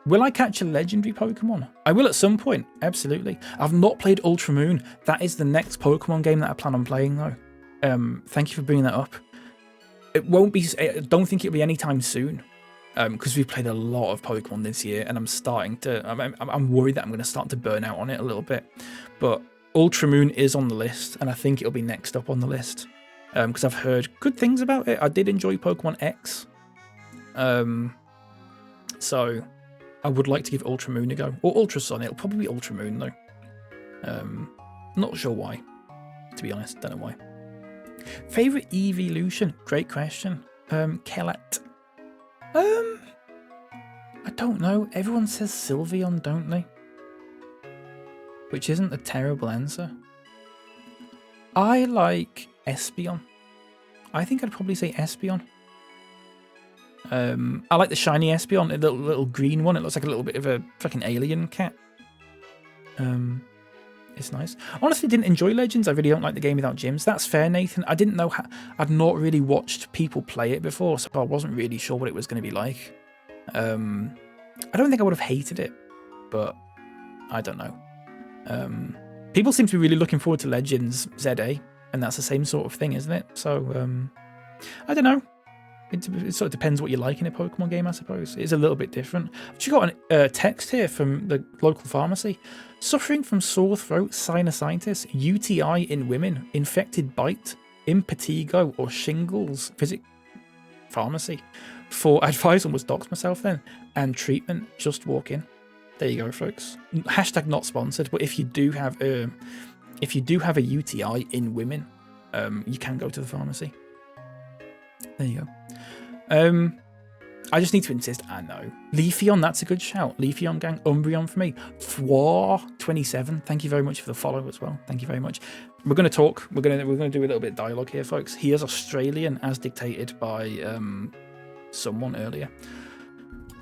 Will I catch a legendary Pokemon? I will at some point, absolutely. I've not played Ultra Moon. That is the next Pokemon game that I plan on playing, though. Thank you for bringing that up. It won't be. I don't think it'll be anytime soon, because we've played a lot of Pokemon this year, and I'm starting to. I'm worried that I'm going to start to burn out on it a little bit. But Ultra Moon is on the list, and I think it'll be next up on the list, because I've heard good things about it. I did enjoy Pokemon X, so I would like to give Ultra Moon a go, or Ultra Sun. It'll probably be Ultra Moon though. Not sure why, to be honest. Don't know why. Favorite evolution? Great question. Kellet. I don't know. Everyone says Sylveon, don't they? Which isn't a terrible answer. I like Espeon. I think I'd probably say Espeon. I like the shiny Espeon, the little green one. It looks like a little bit of a fucking alien cat. It's nice. Honestly, didn't enjoy Legends. I really don't like the game without gyms. That's fair, Nathan. I didn't know how. I'd not really watched people play it before, so I wasn't really sure what it was going to be like. I don't think I would have hated it, but I don't know. People seem to be really looking forward to Legends ZA, and that's the same sort of thing, isn't it? So, I don't know. It sort of depends what you like in a Pokemon game, I suppose. It's a little bit different. I've just got a text here from the local pharmacy. Suffering from sore throat, sinusitis, UTI in women, infected bite, impetigo, or shingles. Visit pharmacy. For advice, almost doxed myself then. And treatment, just walk in. There you go, folks. Hashtag not sponsored, but if you do have a UTI in women, you can go to the pharmacy. There you go. I just need to insist. I know. Leafeon, that's a good shout. Leafeon gang. Umbreon for me. Thwar27. Thank you very much for the follow as well. Thank you very much. We're going to talk. We're going to do a little bit of dialogue here, folks. He is Australian, as dictated by someone earlier.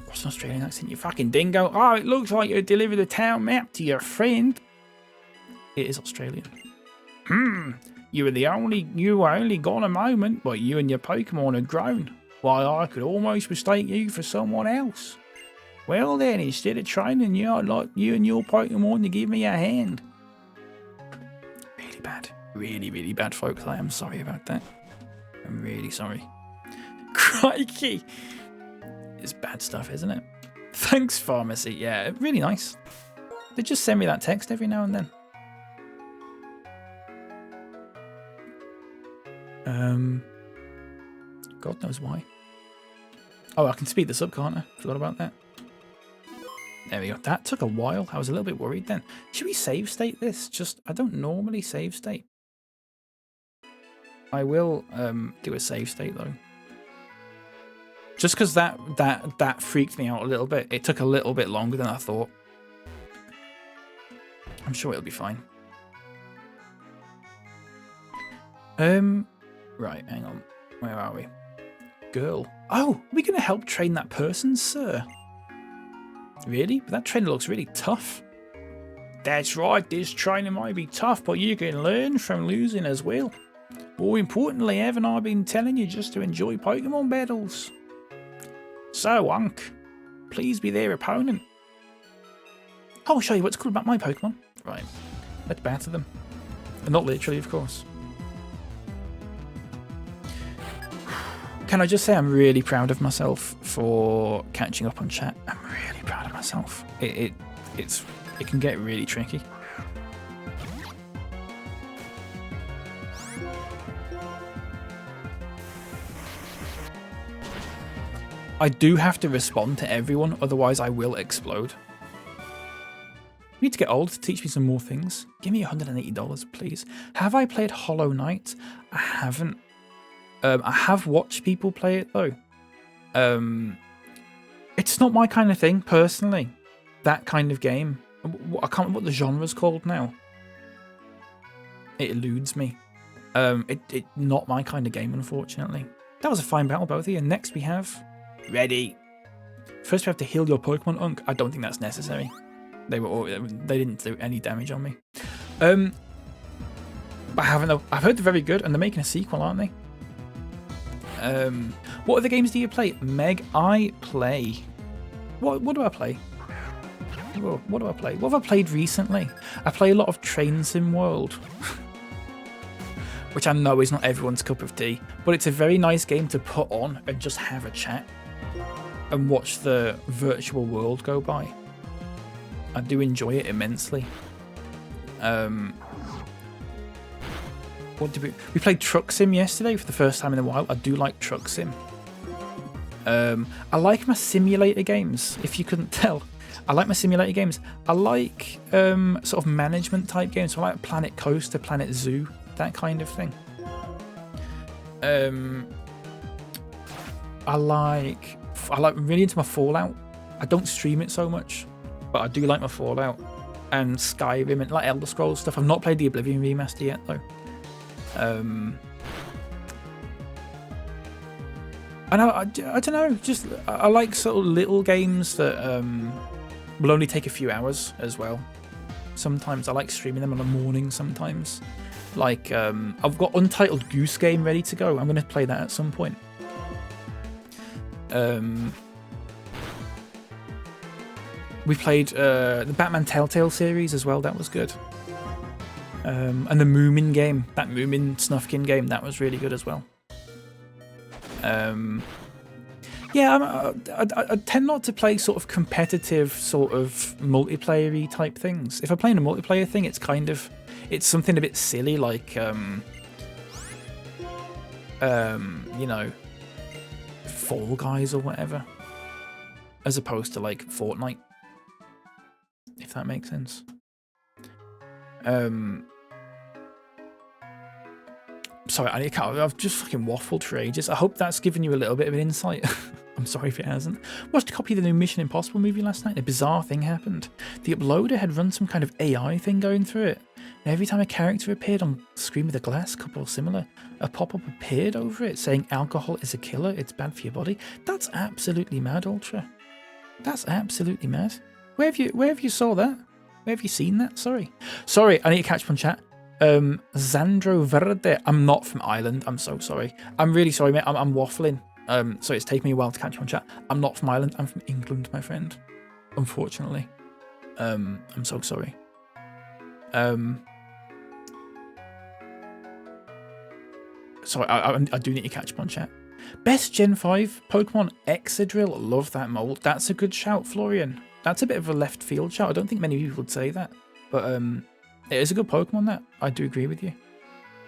What's an Australian accent? You fucking dingo. Oh, it looks like you delivered a town map to your friend. It is Australian. You were only gone a moment, but you and your Pokemon had grown. Why, I could almost mistake you for someone else. Well then, instead of training you, I'd like you and your Pokemon to give me a hand. Really bad. Really, really bad, folks. I am sorry about that. I'm really sorry. Crikey. It's bad stuff, isn't it? Thanks, pharmacy. Yeah, really nice. They just send me that text every now and then. God knows why. Oh, I can speed this up, can't I? Forgot about that. There we go. That took a while. I was a little bit worried then. Should we save state this? I don't normally save state. I will do a save state though. Just because that freaked me out a little bit. It took a little bit longer than I thought. I'm sure it'll be fine. Right, hang on. Where are we? Girl. Oh, are we going to help train that person, sir? Really? But that trainer looks really tough. That's right, this training might be tough, but you can learn from losing as well. More importantly, haven't I been telling you just to enjoy Pokemon battles? So, Unk, please be their opponent. I'll show you what's cool about my Pokemon. Right, let's batter them. And not literally, of course. Can I just say I'm really proud of myself for catching up on chat? I'm really proud of myself. It can get really tricky. I do have to respond to everyone, otherwise I will explode. You need to get old to teach me some more things. Give me $180, please. Have I played Hollow Knight? I haven't. I have watched people play it though. It's not my kind of thing, personally. That kind of game. I can't remember what the genre's called now. It eludes me. It's not my kind of game, unfortunately. That was a fine battle, both of you. Next we have... Ready. First we have to heal your Pokemon, Unk. I don't think that's necessary. They didn't do any damage on me. I haven't though. I've heard they're very good, and they're making a sequel, aren't they? What other games do you play? Meg, I play... What do I play? What do I play? What have I played recently? I play a lot of Train Sim World, which I know is not everyone's cup of tea, but it's a very nice game to put on and just have a chat and watch the virtual world go by. I do enjoy it immensely. What did we played Truck Sim yesterday for the first time in a while. I do like Truck Sim. I like my simulator games, if you couldn't tell. I like my simulator games. I like sort of management type games. So I like Planet Coaster, Planet Zoo, that kind of thing. I'm really into my Fallout. I don't stream it so much, but I do like my Fallout and Skyrim and like Elder Scrolls stuff. I've not played the Oblivion remaster yet though. And I don't know, just I like sort of little games that will only take a few hours as well. Sometimes I like streaming them in the morning sometimes. Like I've got Untitled Goose Game ready to go. I'm going to play that at some point. We played the Batman Telltale series as well. That was good. And the Moomin game, that Moomin Snufkin game, that was really good as well. Yeah, I tend not to play sort of competitive, sort of multiplayer-y type things. If I'm playing a multiplayer thing, it's something a bit silly, like you know, Fall Guys or whatever, as opposed to like Fortnite, if that makes sense. Sorry, I've just fucking waffled for ages. I hope that's given you a little bit of an insight. I'm sorry if it hasn't. Watched a copy of the new Mission Impossible movie last night. A bizarre thing happened. The uploader had run some kind of AI thing going through it. And every time a character appeared on screen with a glass cup or similar, a pop-up appeared over it saying alcohol is a killer, it's bad for your body. That's absolutely mad, Ultra. That's absolutely mad. Where have you saw that? Where have you seen that? Sorry, I need to catch up on chat. Zandro Verde. I'm not from Ireland. I'm so sorry. I'm really sorry, mate. I'm waffling. So it's taken me a while to catch up on chat. I'm not from Ireland. I'm from England, my friend. Unfortunately. I'm so sorry. Sorry, I do need to catch up on chat. Best Gen 5 Pokemon Exadrill. Love that mold. That's a good shout, Florian. That's a bit of a left field shout. I don't think many people would say that, but it is a good Pokemon. That I do agree with you.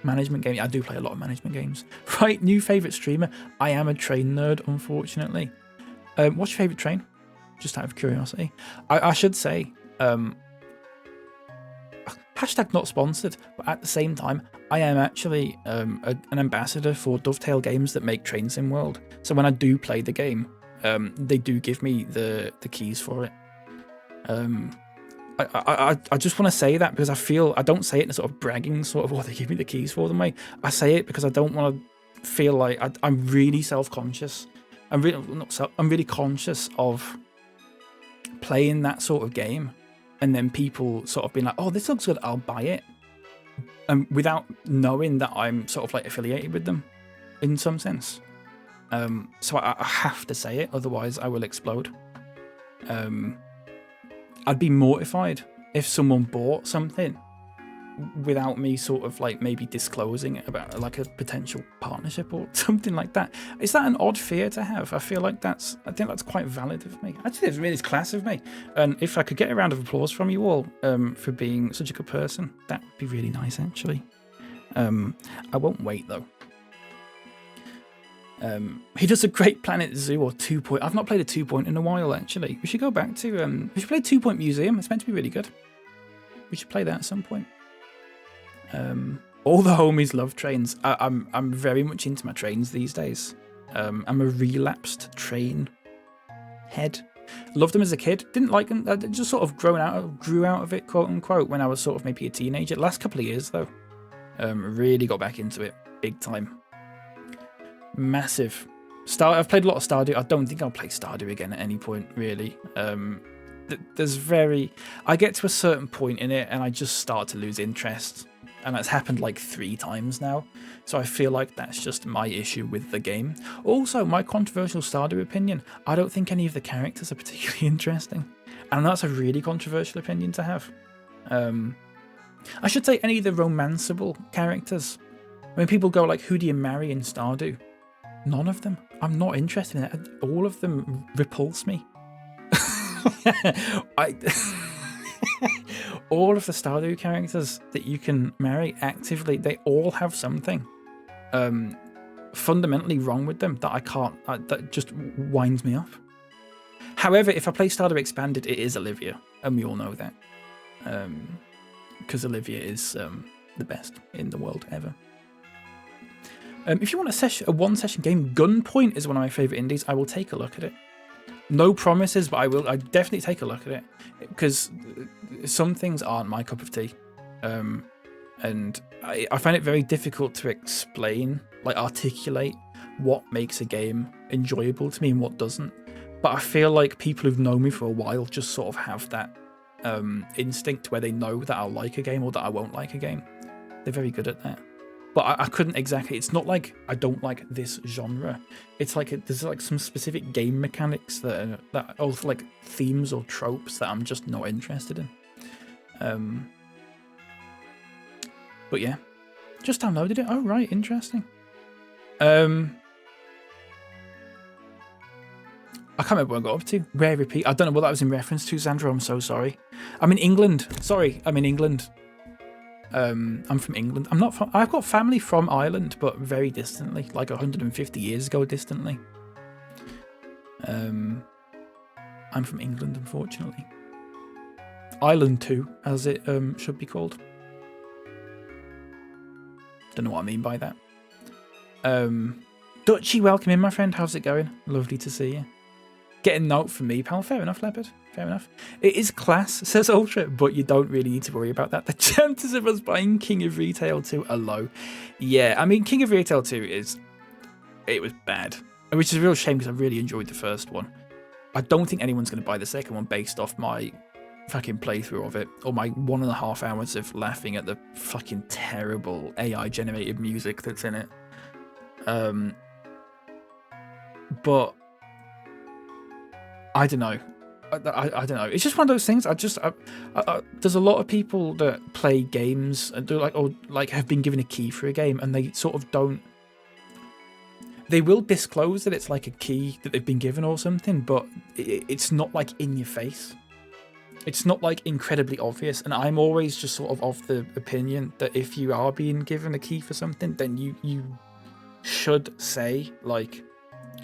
Management game. I do play a lot of management games. Right, new favorite streamer. I am a train nerd, unfortunately. What's your favorite train? Just out of curiosity. I should say, hashtag not sponsored, but at the same time, I am actually an ambassador for Dovetail Games that make Train Sim World. So when I do play the game, they do give me the keys for it. I just want to say that because I don't say it in a sort of bragging sort of, oh, they give me the keys for them way. I say it because I don't want to feel like I'm really self-conscious. I'm really conscious of playing that sort of game and then people sort of being like, oh, this looks good, I'll buy it. And without knowing that I'm sort of like affiliated with them in some sense. So I have to say it, otherwise I will explode. I'd be mortified if someone bought something without me sort of like maybe disclosing it about like a potential partnership or something like that. Is that an odd fear to have? I think that's quite valid of me. Actually, it's really class of me. And if I could get a round of applause from you all for being such a good person, that would be really nice actually. I won't wait though. He does a great Planet Zoo or 2 Point. I've not played a 2 Point in a while, actually. We should go back to... we should play 2 Point Museum. It's meant to be really good. We should play that at some point. All the homies love trains. I'm very much into my trains these days. I'm a relapsed train head. Loved them as a kid. Didn't like them. I just sort of grew out of it, quote unquote, when I was sort of maybe a teenager. Last couple of years, though. Really got back into it. Big time. Massive. I've played a lot of Stardew. I don't think I'll play Stardew again at any point, really. I get to a certain point in it and I just start to lose interest. And that's happened like 3 times now. So I feel like that's just my issue with the game. Also, my controversial Stardew opinion, I don't think any of the characters are particularly interesting. And that's a really controversial opinion to have. I should say any of the romanceable characters. When people go like, who do you marry in Stardew? None of them. I'm not interested in it. All of them repulse me. All of the Stardew characters that you can marry actively, they all have something fundamentally wrong with them that I can't, that just winds me up. However, if I play Stardew Expanded, it is Olivia, and we all know that. Because Olivia is the best in the world ever. If you want a one-session game, Gunpoint is one of my favourite indies. I will take a look at it. No promises, but I definitely take a look at it. Because some things aren't my cup of tea. And I find it very difficult to explain, like articulate what makes a game enjoyable to me and what doesn't. But I feel like people who've known me for a while just sort of have that instinct where they know that I'll like a game or that I won't like a game. They're very good at that. But I couldn't exactly, it's not like I don't like this genre. It's like there's like some specific game mechanics that are also like themes or tropes that I'm just not interested in. But yeah, just downloaded it. Oh, right, interesting. I can't remember what I got up to. Rare repeat. I don't know what that was in reference to, Sandra. I'm so sorry. I'm in England. Sorry, I'm in England. I'm from England. I'm not from. I've got family from Ireland, but very distantly, like 150 years ago, distantly. I'm from England, unfortunately. Ireland 2, as it should be called. Don't know what I mean by that. Dutchy, welcome in, my friend. How's it going? Lovely to see you. Get a note from me, pal. Fair enough, Leopard. Fair enough. It is class, says Ultra, but you don't really need to worry about that. The chances of us buying King of Retail 2 are low. Yeah, I mean, King of Retail 2 it was bad, which is a real shame because I really enjoyed the first one. I don't think anyone's going to buy the second one based off my fucking playthrough of it, or my 1.5 hours of laughing at the fucking terrible AI-generated music that's in it. But I don't know. I don't know. It's just one of those things. There's a lot of people that play games and do like have been given a key for a game, and they sort of don't. They will disclose that it's like a key that they've been given or something, but it's not like in your face. It's not like incredibly obvious, and I'm always just sort of the opinion that if you are being given a key for something, then you should say like.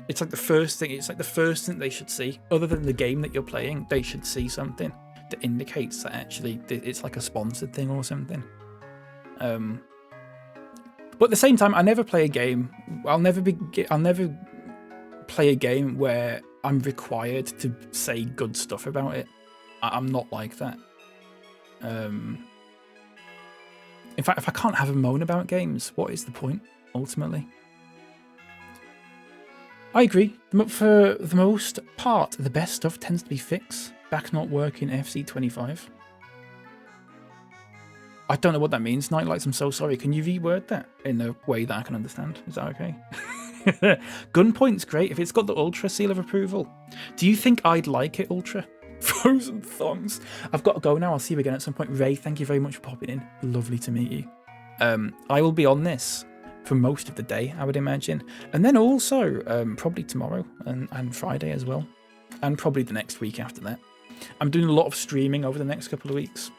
It's like the first thing. It's like the first thing they should see, other than the game that you're playing. They should see something that indicates that actually it's like a sponsored thing or something. But at the same time, I never play a game. I'll never play a game where I'm required to say good stuff about it. I'm not like that. In fact, if I can't have a moan about games, what is the point ultimately? I agree. For the most part, the best stuff tends to be fixed. Back not working FC25. I don't know what that means. Nightlights, I'm so sorry. Can you reword that in a way that I can understand? Is that okay? Gunpoint's great if it's got the Ultra seal of approval. Do you think I'd like it, Ultra? Frozen thongs. I've got to go now. I'll see you again at some point. Ray, thank you very much for popping in. Lovely to meet you. I will be on this for most of the day, I would imagine, and then also probably tomorrow and Friday as well, and probably the next week after that. I'm doing a lot of streaming over the next couple of weeks,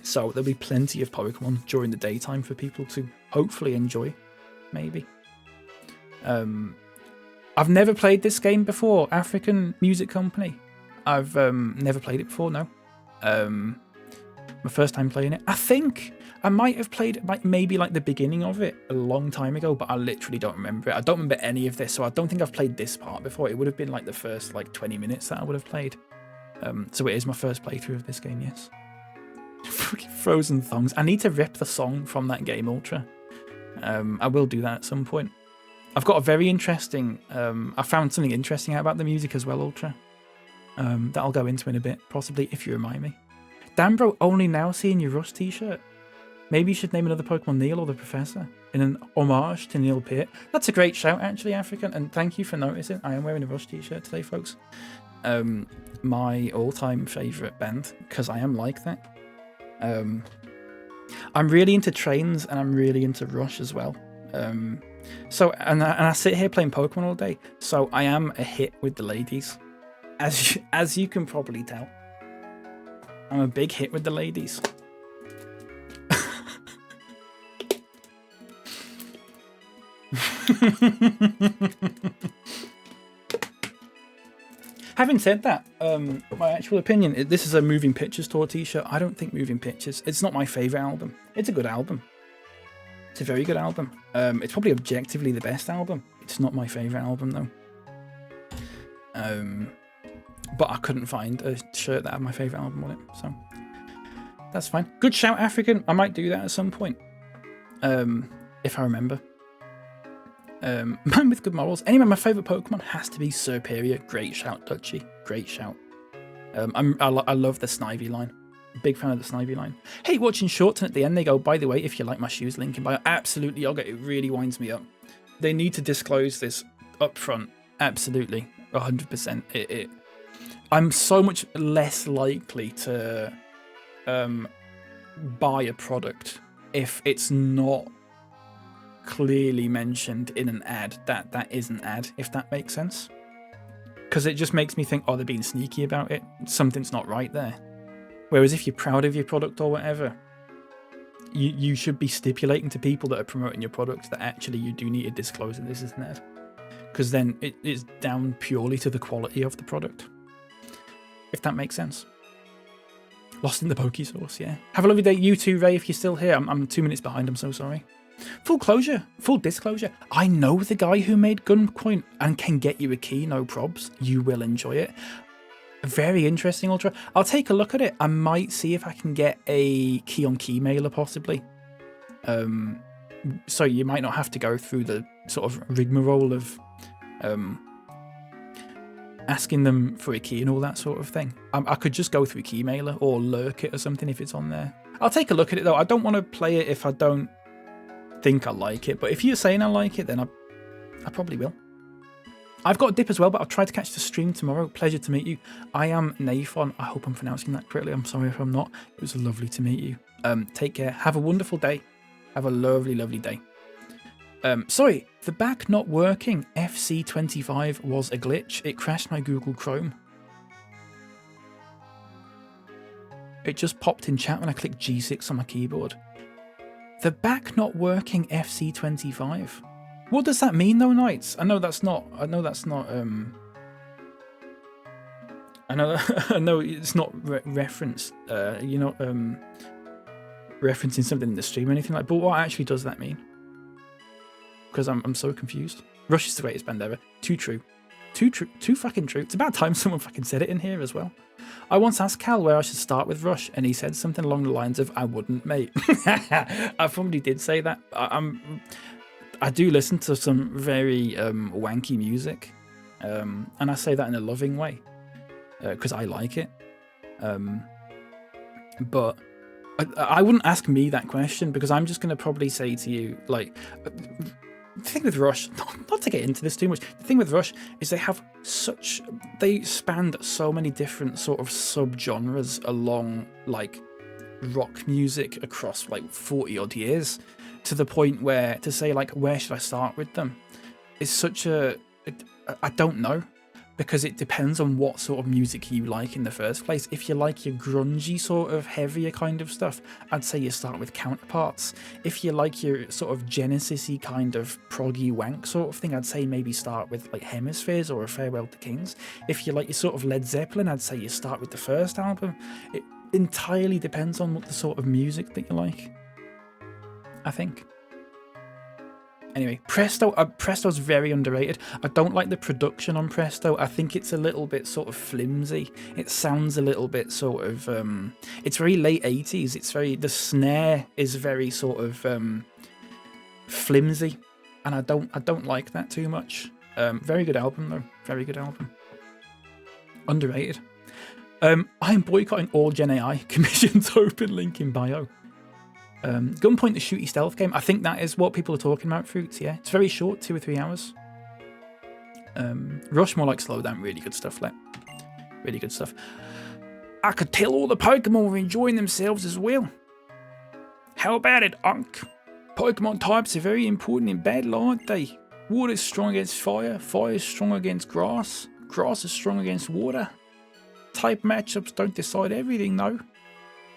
so there'll be plenty of Pokémon during the daytime for people to hopefully enjoy, maybe. I've never played this game before, African Music Company. I've never played it before, no. My first time playing it. I think I might have played maybe like the beginning of it a long time ago, but I literally don't remember it. I don't remember any of this, so I don't think I've played this part before. It would have been like the first like 20 minutes that I would have played. So it is my first playthrough of this game, yes. Fucking Frozen Thongs. I need to rip the song from that game, Ultra. I will do that at some point. I've got a very interesting... I found something interesting out about the music as well, Ultra. That I'll go into in a bit, possibly, if you remind me. Damn, bro, only now seeing your Rust t-shirt. Maybe you should name another Pokemon Neil or the Professor in an homage to Neil Peart. That's a great shout, actually, African, and thank you for noticing. I am wearing a Rush t-shirt today, folks. My all-time favourite band, because I am like that. I'm really into trains and I'm really into Rush as well. So I sit here playing Pokemon all day, so I am a hit with the ladies, as you can probably tell. I'm a big hit with the ladies. Having said that, my actual opinion, this is a Moving Pictures tour t-shirt. I don't think Moving Pictures, it's not my favourite album. It's a good album. It's a very good album. It's probably objectively the best album. It's not my favourite album though. But I couldn't find a shirt that had my favourite album on it, so that's fine. Good shout, African. I might do that at some point, if I remember. Man with good morals. Anyway, my favourite Pokemon has to be Superior. Great shout, Dutchy. Great shout. I love the Snivy line. Big fan of the Snivy line. Hey, watching Shorten at the end, they go, by the way, if you like my shoes, link in bio. Absolutely, I'll get it. Really winds me up. They need to disclose this up front. Absolutely. 100%. I'm so much less likely to buy a product if it's not clearly mentioned in an ad that is an ad, if that makes sense, because it just makes me think, oh, they're being sneaky about it, something's not right there. Whereas if you're proud of your product or whatever, you should be stipulating to people that are promoting your product that actually you do need to disclose that this is an ad, because then it is down purely to the quality of the product, if that makes sense. Lost in the Poke Source, yeah. Have a lovely day, you too, Ray, if you're still here. I'm 2 minutes behind, I'm so sorry. Full disclosure, I know the guy who made Gunpoint and can get you a key, no probs. You will enjoy it. Very interesting, Ultra. I'll take a look at it. I might see if I can get a key on key mailer, possibly. So you might not have to go through the sort of rigmarole of asking them for a key and all that sort of thing. I could just go through key mailer or lurk it or something if it's on there. I'll take a look at it though. I don't want to play it if I don't think I like it, but if you're saying I like it, then I probably will. I've got a dip as well, but I'll try to catch the stream tomorrow. Pleasure to meet you. I am Nathon. I hope I'm pronouncing that correctly. I'm sorry if I'm not. It was lovely to meet you. Take care. Have a wonderful day. Have a lovely, lovely day. Sorry, the back not working. FC25 was a glitch. It crashed my Google Chrome. It just popped in chat when I clicked G6 on my keyboard. The back not working FC25. What does that mean though, Knights? I know that's not I know it's not referenced, referencing something in the stream or anything like, but what actually does that mean? Because I'm so confused. Rush is the greatest band ever. Too true. Too fucking true. It's about time someone fucking said it in here as well. I once asked Cal where I should start with Rush, and he said something along the lines of, I wouldn't, mate. I probably did say that. I do listen to some very wanky music, and I say that in a loving way, because I like it. But I wouldn't ask me that question, because I'm just going to probably say to you, like, the thing with Rush, not to get into this too much, the thing with Rush is they spanned so many different sort of sub-genres along, like, rock music across, like, 40-odd years, to the point where, to say, like, where should I start with them, is such a... I don't know, because it depends on what sort of music you like in the first place. If you like your grungy sort of heavier kind of stuff, I'd say you start with Counterparts. If you like your sort of Genesis-y kind of proggy wank sort of thing, I'd say maybe start with like Hemispheres or A Farewell to Kings. If you like your sort of Led Zeppelin, I'd say you start with the first album. It entirely depends on what the sort of music that you like, I think. Anyway, Presto's very underrated. I don't like the production on Presto. I think it's a little bit sort of flimsy. It sounds a little bit sort of... it's very late 80s. It's very... The snare is very sort of flimsy. And I don't like that too much. Very good album, though. Very good album. Underrated. I am boycotting all Gen AI. Commissions open, link in bio. Gunpoint, the shooty stealth game. I think that is what people are talking about, Fruits, yeah. It's very short, 2 or 3 hours. Rush, more like slow down. Really good stuff, like. Really good stuff. I could tell all the Pokemon were enjoying themselves as well. How about it, Unk? Pokemon types are very important in battle, aren't they? Water is strong against fire. Fire is strong against grass. Grass is strong against water. Type matchups don't decide everything, though.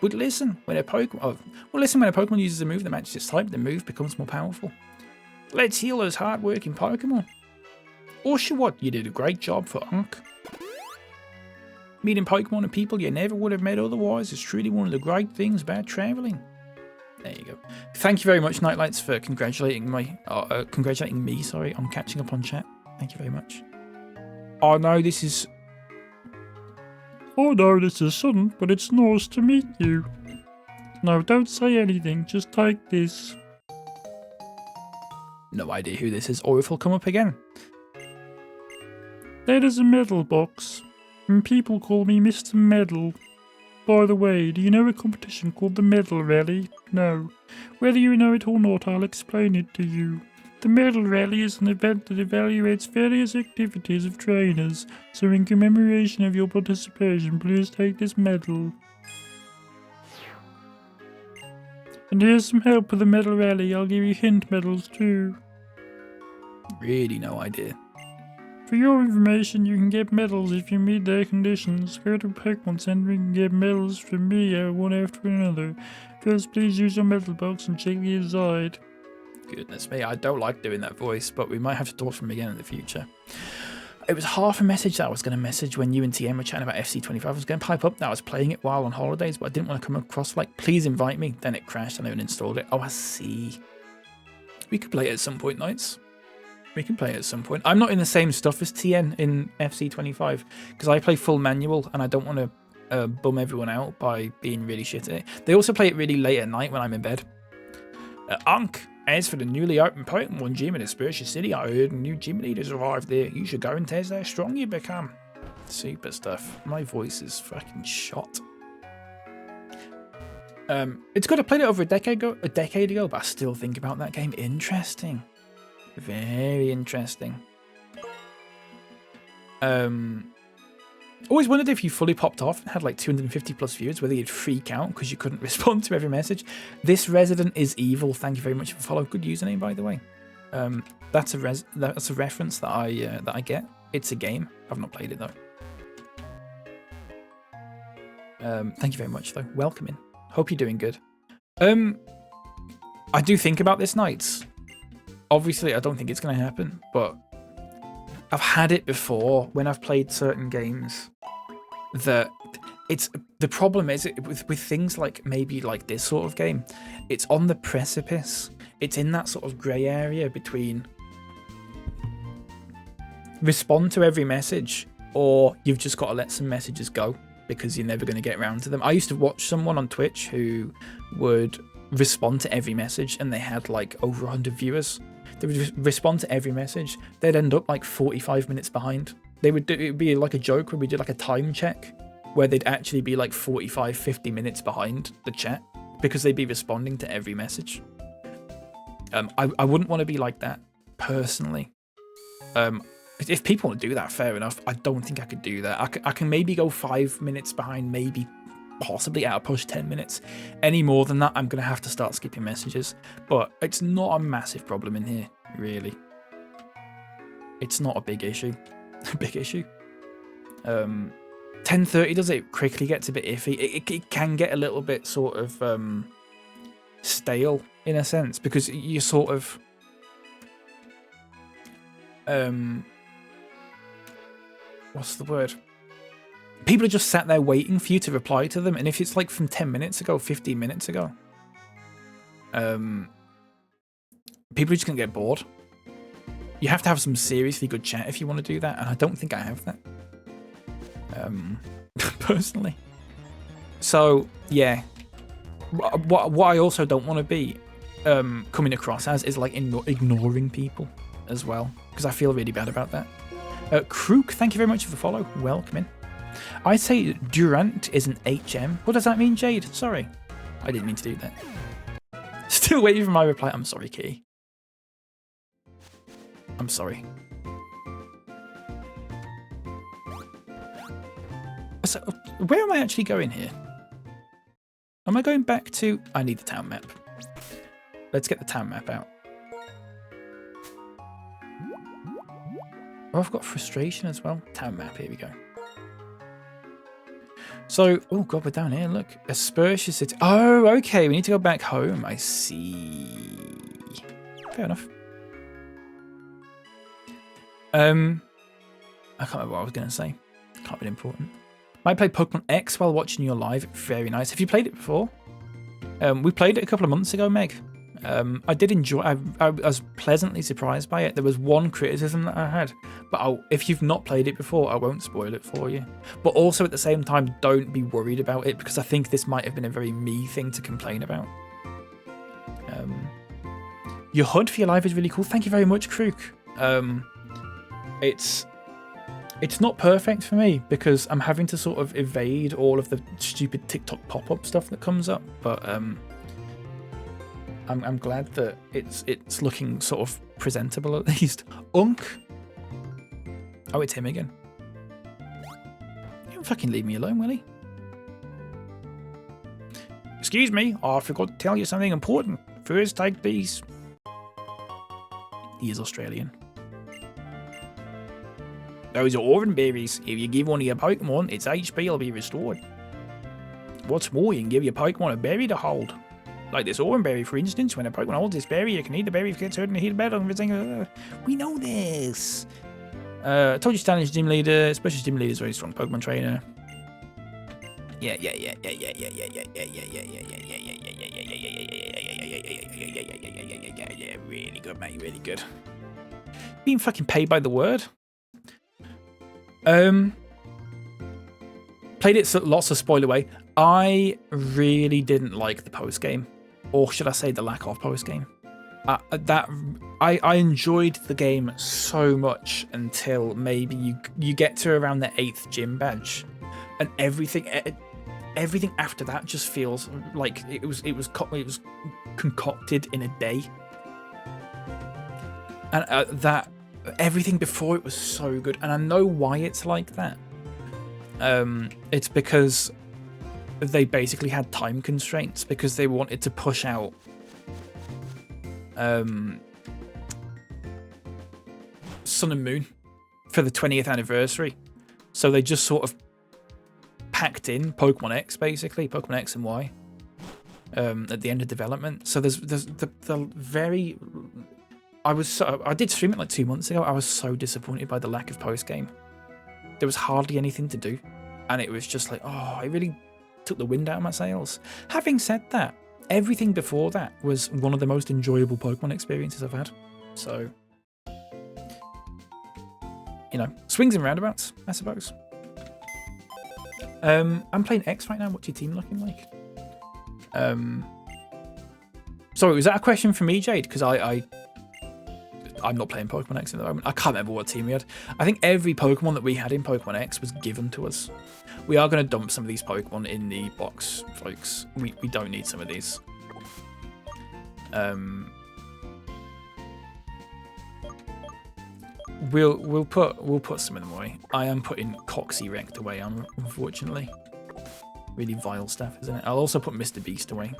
But listen, when a Pokemon uses a move that matches its type, the move becomes more powerful. Let's heal those hard-working Pokemon. Oshawott, you did a great job for Unk. Meeting Pokemon and people you never would have met otherwise is truly one of the great things about traveling. There you go. Thank you very much, Nightlights, for congratulating me. Sorry, on catching up on chat. Thank you very much. I know this is sudden, but it's nice to meet you. No, don't say anything. Just take this. No idea who this is, or if he'll come up again. That is a medal box. And people call me Mr. Medal. By the way, do you know a competition called the Medal Rally? No. Whether you know it or not, I'll explain it to you. The Medal Rally is an event that evaluates various activities of trainers, so in commemoration of your participation, please take this medal. And here's some help with the Medal Rally. I'll give you hint medals too. Really no idea. For your information, you can get medals if you meet their conditions. Go to Pokemon Center and get medals from me one after another. First, please use your medal box and check the inside. Goodness me, I don't like doing that voice, but we might have to talk to him again in the future. It was half a message that I was going to message when you and TM were chatting about FC25. I was going to pipe up that I was playing it while on holidays, but I didn't want to come across like, please invite me. Then it crashed and I uninstalled it. Oh, I see. We could play it at some point, Knights. We can play it at some point. I'm not in the same stuff as TN in FC25 because I play full manual and I don't want to bum everyone out by being really shit at it. They also play it really late at night when I'm in bed. Unk, as for the newly opened Pokemon gym in Aspertia City, I heard a new gym leader's arrived there. You should go and test how strong you become. Super stuff. My voice is fucking shot. It's good. I played it over a decade ago, but I still think about that game. Interesting. Very interesting. Always wondered if you fully popped off and had like 250 plus views, whether you'd freak out because you couldn't respond to every message. This resident is evil. Thank you very much for following. Good username, by the way. That's a reference that I get. It's a game. I've not played it though. Thank you very much though. Welcome in. Hope you're doing good. I do think about this, Nights. Obviously, I don't think it's going to happen, but I've had it before when I've played certain games that the problem is with things like maybe like this sort of game, it's on the precipice. It's in that sort of grey area between respond to every message or you've just got to let some messages go because you're never going to get around to them. I used to watch someone on Twitch who would respond to every message and they had like over 100 viewers. They would respond to every message. They'd end up like 45 minutes behind. It would be like a joke where we did like a time check where they'd actually be like 45, 50 minutes behind the chat because they'd be responding to every message. I wouldn't want to be like that personally. If people want to do that, fair enough. I don't think I could do that. I can maybe go 5 minutes behind, maybe possibly at a push 10 minutes. Any more than that, I'm going to have to start skipping messages. But it's not a massive problem in here, really. It's not a big issue. A big issue. 10:30 does it quickly gets a bit iffy. It can get a little bit sort of stale in a sense because you sort of what's the word? People are just sat there waiting for you to reply to them, and if it's like from 10 minutes ago, 15 minutes ago, people are just gonna get bored. You have to have some seriously good chat if you want to do that, and I don't think I have that. Personally. So yeah, what I also don't want to be coming across as is like ignoring people as well, because I feel really bad about that. Krook, thank you very much for the follow. Welcome in. I'd say Durant is an HM. What does that mean, Jade? Sorry, I didn't mean to do that. Still waiting for my reply. I'm sorry, Kitty. I'm sorry. So, where am I actually going here? Am I going back to... I need the town map. Let's get the town map out. Oh, I've got frustration as well. Town map, here we go. So, oh god, we're down here, look. Aspersia City. Oh, okay, we need to go back home. I see. Fair enough. I can't remember what I was going to say. Can't be important. Might play Pokemon X while watching your live. Very nice. Have you played it before? We played it a couple of months ago, Meg. I did enjoy. I was pleasantly surprised by it. There was one criticism that I had, but if you've not played it before, I won't spoil it for you. But also at the same time, don't be worried about it, because I think this might have been a very me thing to complain about. Your HUD for your live is really cool. Thank you very much, Krook. It's not perfect for me because I'm having to sort of evade all of the stupid TikTok pop-up stuff that comes up, but I'm glad that it's looking sort of presentable at least. Unk. Oh, it's him again. You don't fucking leave me alone, will he? Excuse me, I forgot to tell you something important. First, take these. He is Australian. Those are orange berries. If you give one of your Pokemon, its HP will be restored. What's more, you can give your Pokemon a berry to hold. Like this orange berry, for instance. When a Pokemon holds this berry, you can eat the berry if it gets hurt and heal better. We know this. I told you Stanley's gym leader, especially gym leader is a very strong Pokemon trainer. Yeah. Really good, mate. Really good. Being fucking paid by the word. Played it, so lots of spoiler away. I really didn't like the post game, or should I say the lack of post game. I enjoyed the game so much until maybe you get to around the 8th gym badge, and everything after that just feels like it was concocted in a day, and that everything before it was so good, and I know why it's like that. It's because they basically had time constraints because they wanted to push out Sun and Moon for the 20th anniversary, so they just sort of packed in Pokemon X, basically Pokemon X and Y, at the end of development. So there's the very I did stream it like 2 months ago. I was so disappointed by the lack of post game. There was hardly anything to do, and it was just like, oh, it really took the wind out of my sails. Having said that, everything before that was one of the most enjoyable Pokemon experiences I've had. So, you know, swings and roundabouts, I suppose. I'm playing X right now. What's your team looking like? Sorry, was that a question for me, Jade? Because I'm not playing Pokemon X at the moment. I can't remember what team we had. I think every Pokemon that we had in Pokemon X was given to us. We are going to dump some of these Pokemon in the box, folks. We don't need some of these. We'll put some of them away. I am putting Coxie Rect away, unfortunately. Really vile stuff, isn't it? I'll also put Mr. Beast away.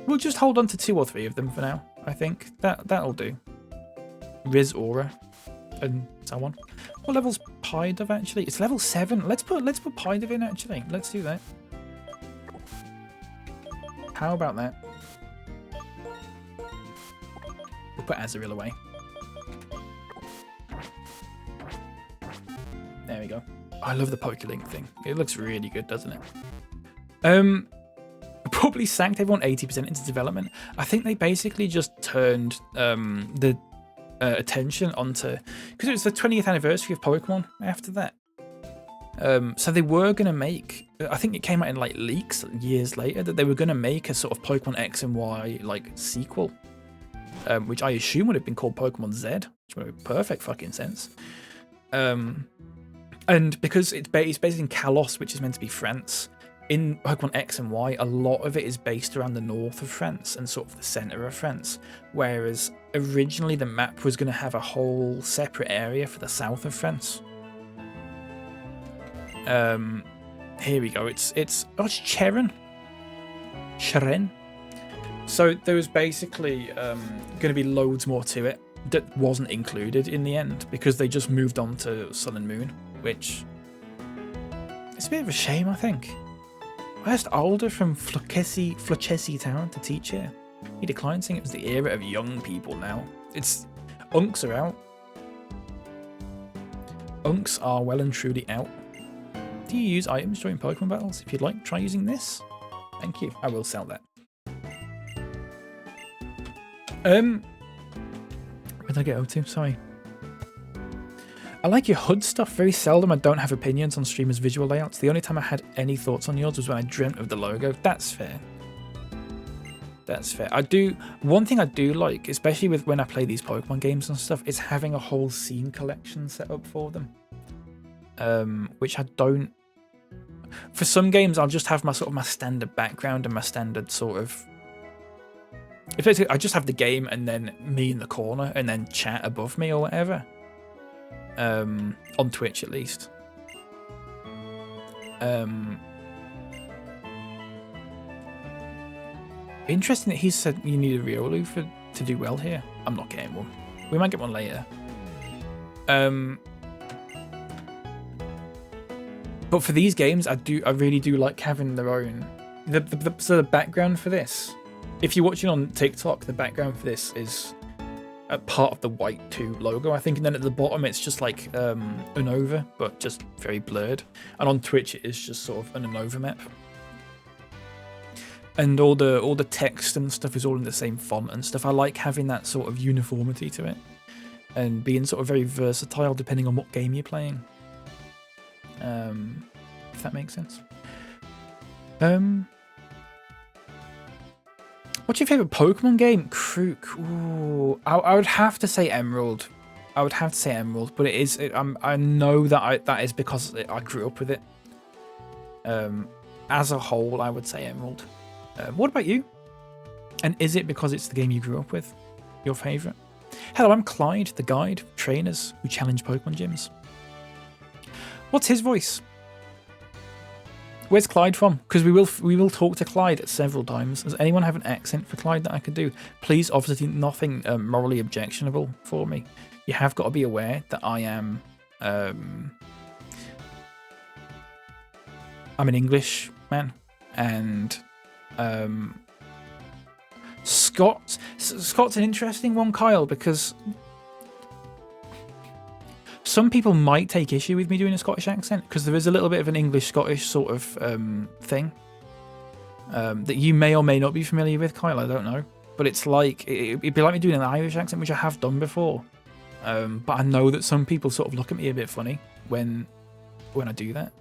We'll just hold on to 2 or 3 of them for now. I think that'll do. Riz Aura, and so on. What level's Pidove actually? It's level 7. Let's put Pidove in actually. Let's do that. How about that? We'll put Azurill away. There we go. I love the Pokélink thing. It looks really good, doesn't it? Probably sacked everyone 80% into development. I think they basically just turned the attention onto, because it was the 20th anniversary of Pokemon after that. So they were going to make, I think it came out in like leaks years later, that they were going to make a sort of Pokemon X and Y like sequel, which I assume would have been called Pokemon Z, which would make perfect fucking sense. And because it's based in Kalos, which is meant to be France, in Pokemon X and Y, a lot of it is based around the north of France and sort of the centre of France, whereas originally the map was going to have a whole separate area for the south of France. Here we go. It's Cheren. So there was basically going to be loads more to it that wasn't included in the end because they just moved on to Sun and Moon, which it's a bit of a shame, I think. I asked Alder from Fluchesi Town to teach here. He declined, saying it was the era of young people now. Unks are out. Unks are well and truly out. Do you use items during Pokemon battles? If you'd like, try using this. Thank you. I will sell that. Where did I get up to? Sorry. I like your HUD stuff. Very seldom I don't have opinions on streamers' visual layouts. The only time I had any thoughts on yours was when I dreamt of the logo. That's fair. That's fair. One thing I do like, especially with when I play these Pokemon games and stuff, is having a whole scene collection set up for them. Which I don't. For some games, I'll just have my sort of my standard background and my standard sort of. Basically, I just have the game and then me in the corner and then chat above me or whatever. On Twitch at least. Interesting that he said you need a Riolu to do well here. I'm not getting one. We might get one later. But for these games, I really do like having their own. So the background for this, if you're watching on TikTok, the background for this is a part of the White 2 logo, I think, and then at the bottom it's just like Unova, but just very blurred. And on Twitch it is just sort of an Unova map. And all the text and stuff is all in the same font and stuff. I like having that sort of uniformity to it, and being sort of very versatile depending on what game you're playing. If that makes sense. What's your favourite Pokemon game? Krook. Ooh, I would have to say Emerald. I would have to say Emerald, but I know that is because I grew up with it. As a whole, I would say Emerald. What about you? And is it because it's the game you grew up with? Your favourite? Hello, I'm Clyde, the guide of trainers who challenge Pokemon gyms. What's his voice? Where's Clyde from? Because we will talk to Clyde several times. Does anyone have an accent for Clyde that I could do? Please, obviously nothing morally objectionable for me. You have got to be aware that I am I'm an English man, and Scott's an interesting one, Kyle, because some people might take issue with me doing a Scottish accent because there is a little bit of an English-Scottish sort of thing that you may or may not be familiar with, Kyle. I don't know, but it's like it'd be like me doing an Irish accent, which I have done before. But I know that some people sort of look at me a bit funny when I do that.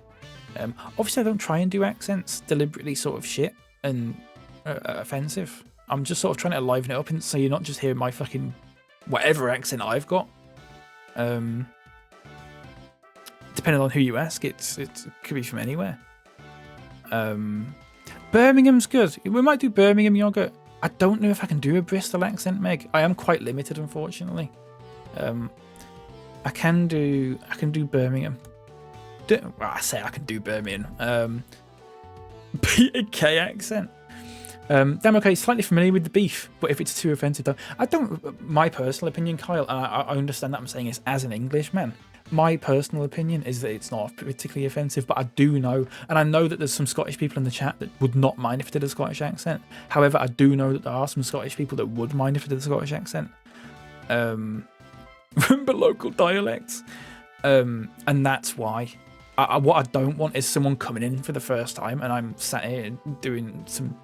Obviously, I don't try and do accents deliberately sort of shit and offensive. I'm just sort of trying to liven it up, and so you're not just hearing my fucking whatever accent I've got. Depending on who you ask, it could be from anywhere. Birmingham's good. We might do Birmingham yogurt. I don't know if I can do a Bristol accent, Meg. I am quite limited, unfortunately. I can do Birmingham. I say I can do Birmingham. BapyCal accent. Damn, okay, slightly familiar with the beef, but if it's too offensive, though, I don't. My personal opinion, Kyle, and I understand that I'm saying this as an Englishman. My personal opinion is that it's not particularly offensive, but I do know, and I know that there's some Scottish people in the chat that would not mind if I did a Scottish accent. However, I do know that there are some Scottish people that would mind if I did a Scottish accent. Remember local dialects, and that's why. What I don't want is someone coming in for the first time and I'm sat here doing some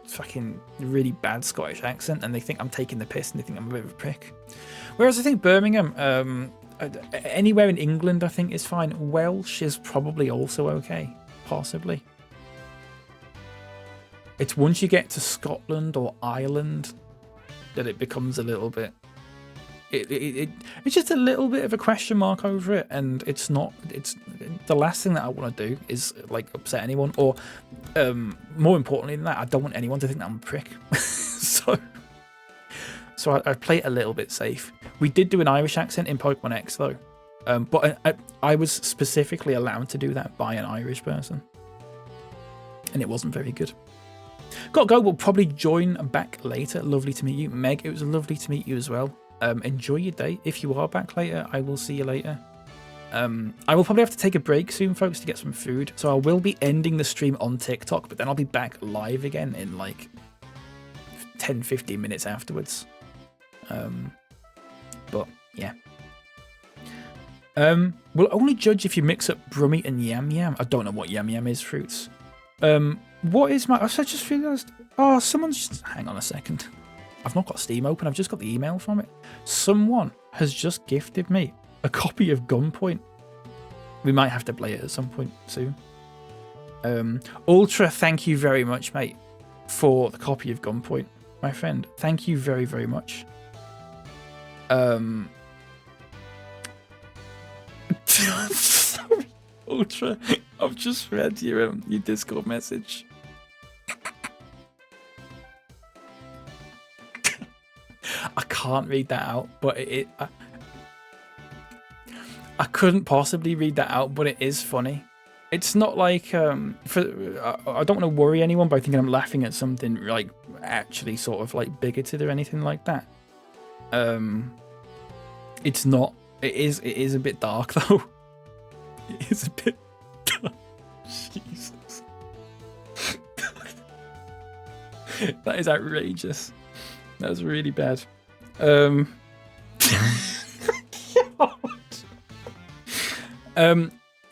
fucking really bad Scottish accent and they think I'm taking the piss and they think I'm a bit of a prick. Whereas I think Birmingham, anywhere in England I think is fine. Welsh is probably also okay, possibly. It's once you get to Scotland or Ireland that it becomes a little bit It's just a little bit of a question mark over it, and it's not. It's the last thing that I want to do is like upset anyone, or more importantly than that, I don't want anyone to think that I'm a prick. so I play it a little bit safe. We did do an Irish accent in Pokemon X though, but I was specifically allowed to do that by an Irish person, and it wasn't very good. Gotta go. We'll probably join back later. Lovely to meet you, Meg. It was lovely to meet you as well. Enjoy your day. If you are back later, I will see you later. I will probably have to take a break soon, folks, to get some food. So I will be ending the stream on TikTok, but then I'll be back live again in like 10-15 minutes afterwards. But yeah. We'll only judge if you mix up Brummy and Yam Yam. I don't know what Yam Yam is, fruits. What is my... I just realised... Oh, someone's just... Hang on a second. I've not got Steam open. I've just got the email from it. Someone has just gifted me a copy of Gunpoint. We might have to play it at some point soon. Ultra, thank you very much, mate, for the copy of Gunpoint, my friend. Thank you very, very much. Sorry, Ultra. I've just read your Discord message. I can't read that out, but I couldn't possibly read that out, but it is funny. It's not like I don't want to worry anyone by thinking I'm laughing at something like actually sort of like bigoted or anything like that. It's not. It is a bit dark though. It is a bit dark. Jesus. That is outrageous. That was really bad.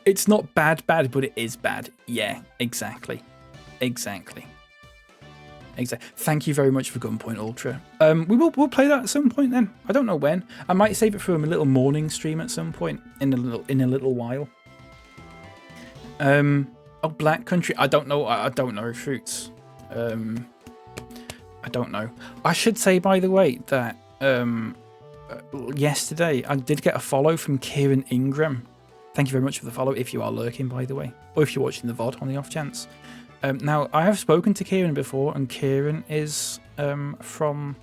It's not bad, but it is bad. Yeah, exactly. Thank you very much for Gunpoint Ultra. We'll play that at some point then. I don't know when. I might save it for a little morning stream at some point in a little while. Oh, Black Country. I don't know. I don't know, fruits. I don't know. I should say, by the way, that yesterday I did get a follow from Kieran Ingram. Thank you very much for the follow, if you are lurking, by the way, or if you're watching the VOD on the off chance. Now, I have spoken to Kieran before, and Kieran is from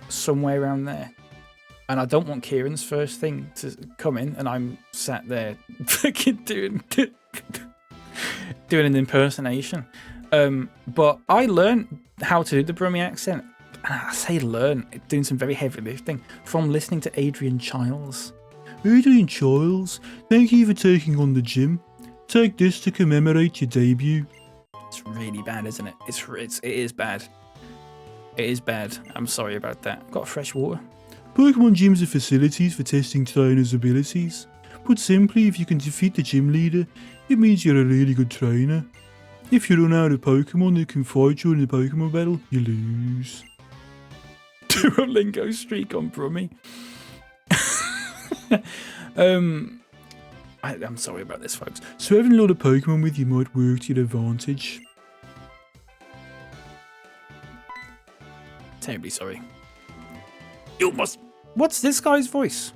somewhere around there. And I don't want Kieran's first thing to come in, and I'm sat there fucking doing an impersonation. But I learned how to do the Brummie accent. And I say learn, doing some very heavy lifting, from listening to Adrian Childs. Adrian Childs, thank you for taking on the gym. Take this to commemorate your debut. It's really bad, isn't it? It is bad. It is bad. I'm sorry about that. Got fresh water. Pokemon gyms are facilities for testing trainers' abilities. Put simply, if you can defeat the gym leader, it means you're a really good trainer. If you run out of Pokemon that can fight you in the Pokemon battle, you lose. Duolingo streak on Brummie. I'm sorry about this, folks. So having a lot of Pokemon with you might work to your advantage. Terribly sorry. You must... What's this guy's voice?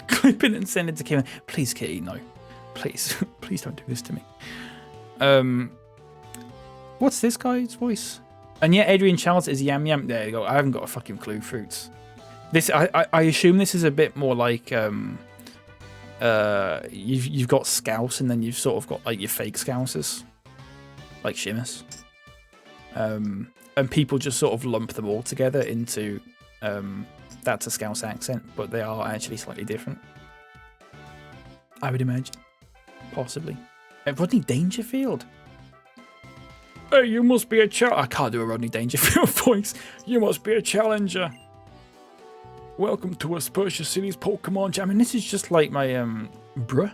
Clip it and send it to Kieran. Please, Kitty, no. Please. Please don't do this to me. What's this guy's voice? And yeah, Adrian Charles is Yam Yam. There you go. I haven't got a fucking clue, fruits. This, I assume this is a bit more like you've got Scouse, and then you've sort of got like your fake Scousers, like Shimmers. And people just sort of lump them all together into that's a Scouse accent, but they are actually slightly different. I would imagine, possibly. Rodney Dangerfield. Hey, you must be a I can't do a Rodney Dangerfield voice. You must be a challenger. Welcome to Aspersia City's Pokemon Jam. And this is just like my bruh.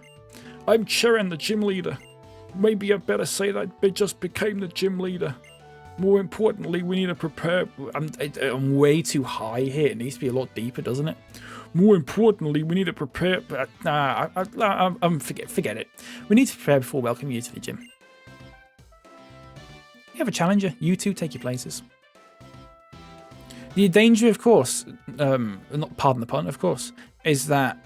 I'm Sharon, the gym leader. Maybe I better say that I just became the gym leader. More importantly, we need to prepare. I'm way too high here. It needs to be a lot deeper, doesn't it? More importantly, we need to prepare. Forget it. We need to prepare before welcoming you to the gym. You have a challenger. You two take your places. The danger, of course, not pardon the pun, of course, is that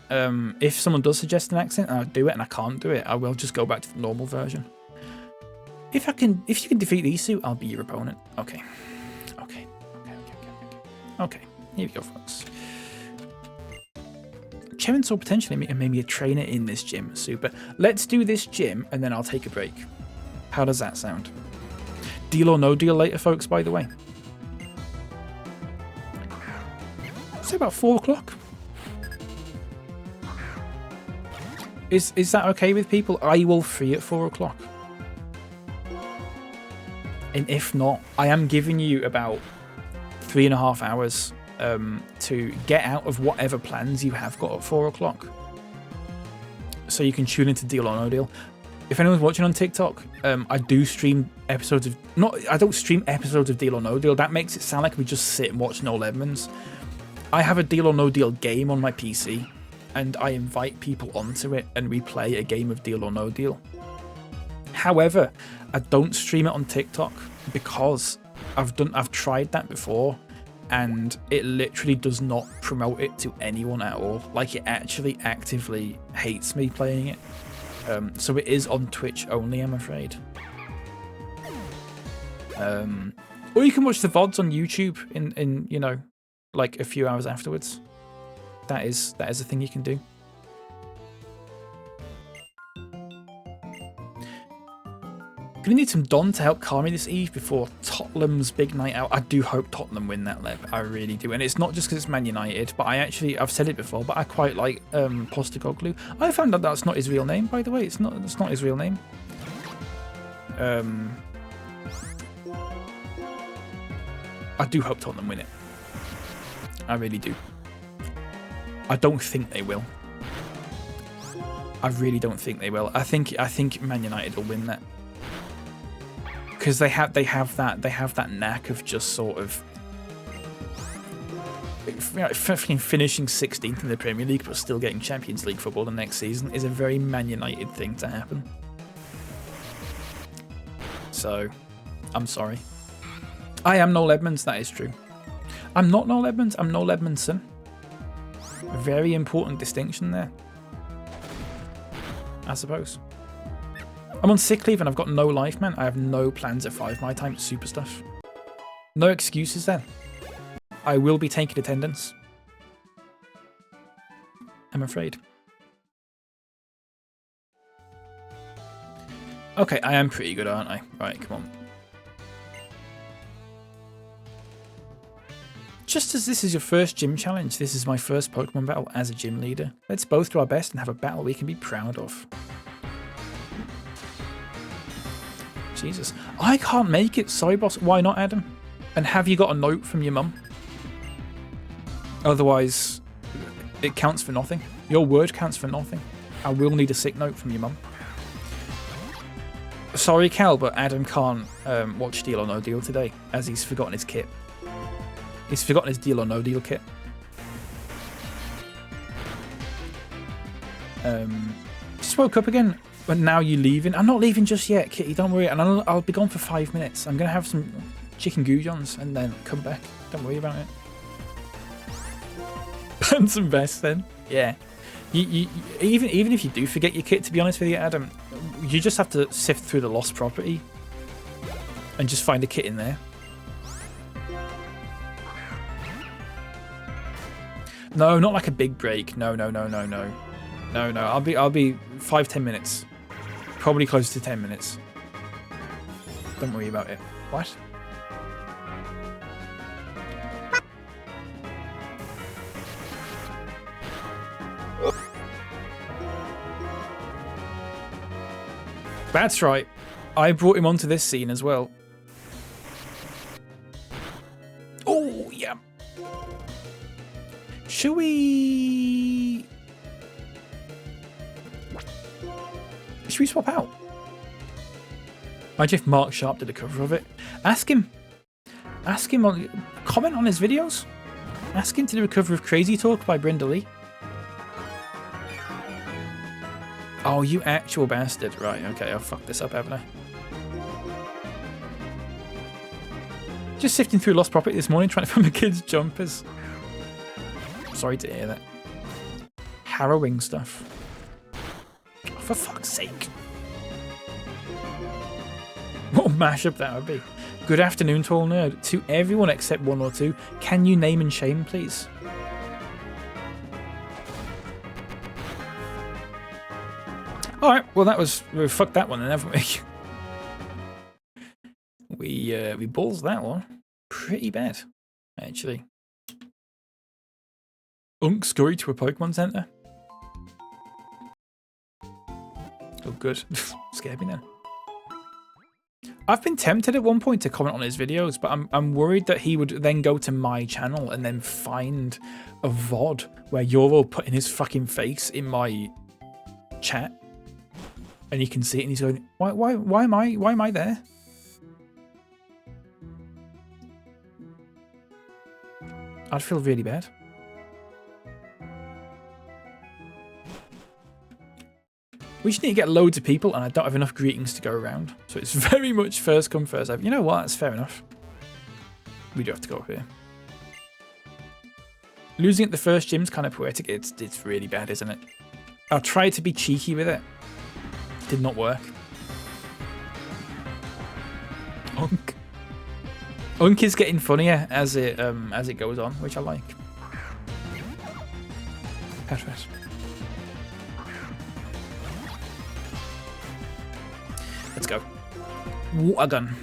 if someone does suggest an accent and I do it and I can't do it, I will just go back to the normal version. If you can defeat these two, I'll be your opponent. Okay. Okay, here we go, folks. Chainsaw potentially maybe a trainer in this gym. Super. Let's do this gym and then I'll take a break. How does that sound? Deal or no deal later, folks, by the way. Say about 4 o'clock. Is that okay with people? Are you all free at 4 o'clock? And if not, I am giving you about 3.5 hours to get out of whatever plans you have got at 4 o'clock. So you can tune into Deal or No Deal. If anyone's watching on TikTok, I do stream episodes of... I don't stream episodes of Deal or No Deal. That makes it sound like we just sit and watch Noel Edmonds. I have a Deal or No Deal game on my PC, and I invite people onto it, and we play a game of Deal or No Deal. However, I don't stream it on TikTok because I've tried that before, and it literally does not promote it to anyone at all. Like, it actually actively hates me playing it. So it is on Twitch only, I'm afraid. Or you can watch the VODs on YouTube in you know, like a few hours afterwards. That is a thing you can do. Gonna need some Don to help calm me this eve before Tottenham's big night out. I do hope Tottenham win that leg. I really do. And it's not just because it's Man United, but I've said it before, but I quite like Postecoglou. I found out that's not his real name, by the way. It's not his real name. I do hope Tottenham win it. I really do. I don't think they will. I really don't think they will. I think Man United will win that. Because they have that knack of just sort of finishing 16th in the Premier League but still getting Champions League football the next season is a very Man United thing to happen. So, I'm sorry. I am Noel Edmonds, that is true. I'm not Noel Edmonds, I'm Noel Edmondson. A very important distinction there, I suppose. I'm on sick leave and I've got no life, man. I have no plans at 5 my time. Super stuff. No excuses then. I will be taking attendance, I'm afraid. Okay, I am pretty good, aren't I? Right, come on. Just as this is your first gym challenge, this is my first Pokemon battle as a gym leader. Let's both do our best and have a battle we can be proud of. Jesus. I can't make it. Sorry, boss. Why not, Adam? And have you got a note from your mum? Otherwise, it counts for nothing. Your word counts for nothing. I will need a sick note from your mum. Sorry, Cal, but Adam can't watch Deal or No Deal today, as he's forgotten his kit. He's forgotten his Deal or No Deal kit. Just woke up again. But now you're leaving. I'm not leaving just yet, Kitty. Don't worry. And I'll be gone for 5 minutes. I'm going to have some chicken goujons and then come back. Don't worry about it. Pants and vests then. Yeah. Even if you do forget your kit, to be honest with you, Adam, you just have to sift through the lost property and just find a kit in there. No, not like a big break. No. I'll be 5-10 minutes. Probably close to 10 minutes. Don't worry about it. What? That's right. I brought him onto this scene as well. Oh, yeah. Should we swap out? Imagine if Mark Sharp did a cover of it. Ask him. Comment on his videos. Ask him to do a cover of Crazy Talk by Brenda Lee. Oh, you actual bastard. Right, okay, I'll fuck this up, haven't I? Just sifting through lost property this morning, trying to find my kids' jumpers. Sorry to hear that. Harrowing stuff. Oh, for fuck's sake. What a mashup that would be. Good afternoon, tall nerd. To everyone except one or two, can you name and shame, please? Alright, well that was... we fucked that one then, haven't we? We balls that one. Pretty bad, actually. Unk scurried to a Pokemon Center. Oh, good. Scared me then. I've been tempted at one point to comment on his videos, but I'm worried that he would then go to my channel and then find a VOD where you're all putting his fucking face in my chat, and you can see it, and he's going, why am I there? I'd feel really bad. We just need to get loads of people, and I don't have enough greetings to go around. So it's very much first come, first serve. You know what? That's fair enough. We do have to go up here. Losing at the first gym's kind of poetic. It's really bad, isn't it? I tried to be cheeky with it. Did not work. Unk. Unk is getting funnier as it goes on, which I like. Perfect. Let's go. What a gun.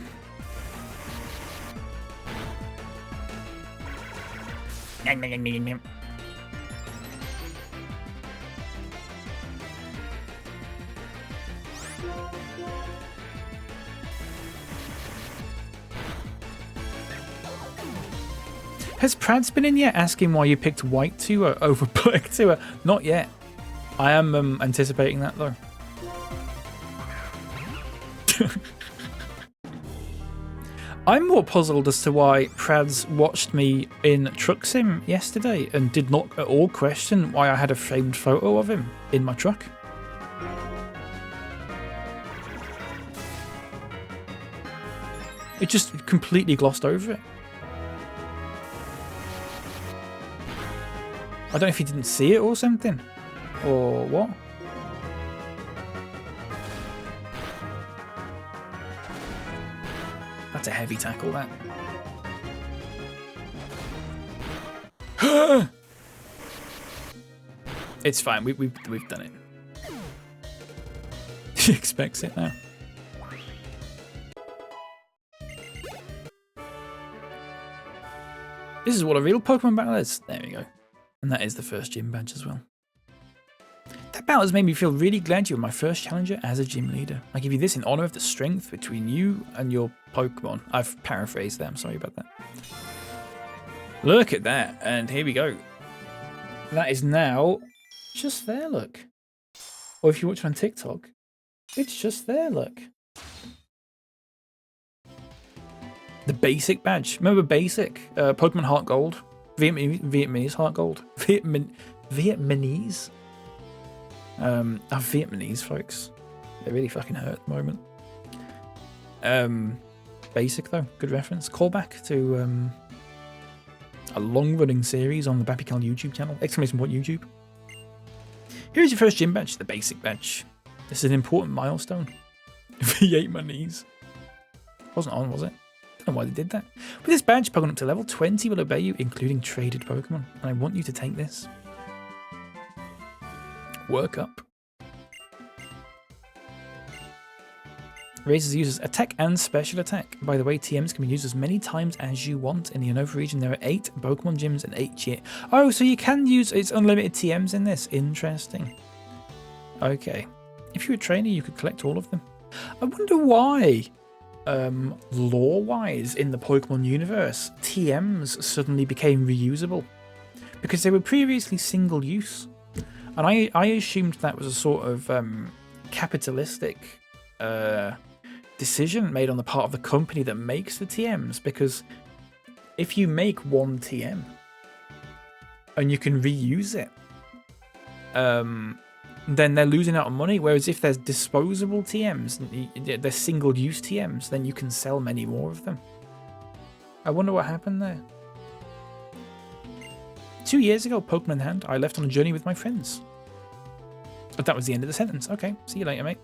Has Prads been in yet asking why you picked White Tour over Black Tour? Not yet. I am anticipating that though. I'm more puzzled as to why Prads watched me in Truck Sim yesterday and did not at all question why I had a framed photo of him in my truck. It just completely glossed over it. I don't know if he didn't see it or something, or what. That's a heavy tackle, that. It's fine. We've done it. He expects it now. This is what a real Pokemon battle is. There we go. And that is the first gym badge as well. That battle has made me feel really glad you were my first challenger as a gym leader. I give you this in honor of the strength between you and your Pokemon. I've paraphrased that, I'm sorry about that. Look at that, and here we go. That is now just there, look. Or if you watch on TikTok, it's just there, look. The basic badge. Remember basic? Pokemon Heart Gold. Vietnamese Heart Gold. Vietnamese? Vietnamese, folks. They really fucking hurt at the moment. Basic, though. Good reference. Callback to a long-running series on the BapyCal YouTube channel. Exclamation point YouTube. Here's your first gym badge, the basic badge. This is an important milestone. V8 my knees. Wasn't on, was it? Don't know why they did that. With this badge, Pokemon up to level 20 will obey you, including traded Pokemon. And I want you to take this. Work up. Raises users attack and special attack. By the way, TMs can be used as many times as you want. In the Unova region, there are 8 Pokemon gyms and 8 GA. Oh, so you can use... it's unlimited TMs in this. Interesting. Okay. If you were a trainer, you could collect all of them. I wonder why, lore-wise, in the Pokemon universe, TMs suddenly became reusable. Because they were previously single-use. And I assumed that was a sort of capitalistic decision made on the part of the company that makes the TMs, because if you make one TM and you can reuse it, then they're losing out on money. Whereas if there's disposable TMs, they're single-use TMs, then you can sell many more of them. I wonder what happened there. 2 years ago, Pokemon in hand, I left on a journey with my friends. But that was the end of the sentence. Okay, see you later, mate.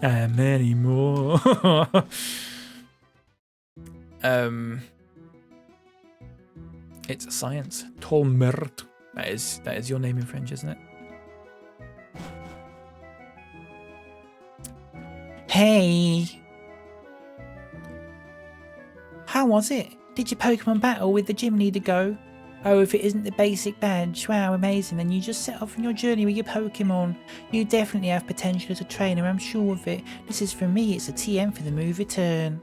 And many more. It's a science. Tolmert. That is your name in French, isn't it? Hey! How was it? Did your Pokemon battle with the gym leader go? Oh, if it isn't the basic badge, wow, amazing. Then you just set off on your journey with your Pokemon. You definitely have potential as a trainer, I'm sure of it. This is from me, it's a TM for the move return.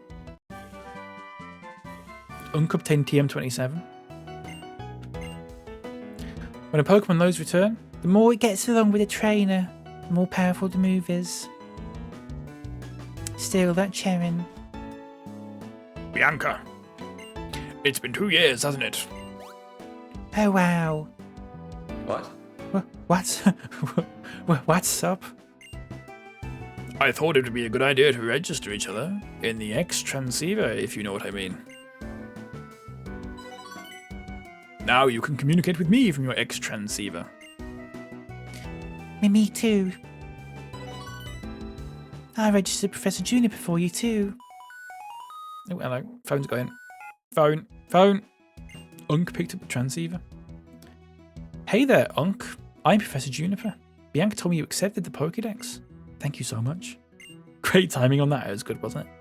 Obtained TM27. When a Pokemon knows return, the more it gets along with a trainer, the more powerful the move is. Still, that Cherin. Bianca, it's been 2 years, hasn't it? Oh wow. What? What's what's up? I thought it would be a good idea to register each other in the X transceiver, if you know what I mean. Now you can communicate with me from your X transceiver. Me too. I registered Professor Juniper for you too. Oh, hello. Phone's going. Phone. Unk picked up the transceiver. Hey there, Unk. I'm Professor Juniper. Bianca told me you accepted the Pokédex. Thank you so much. Great timing on that. It was good, wasn't it?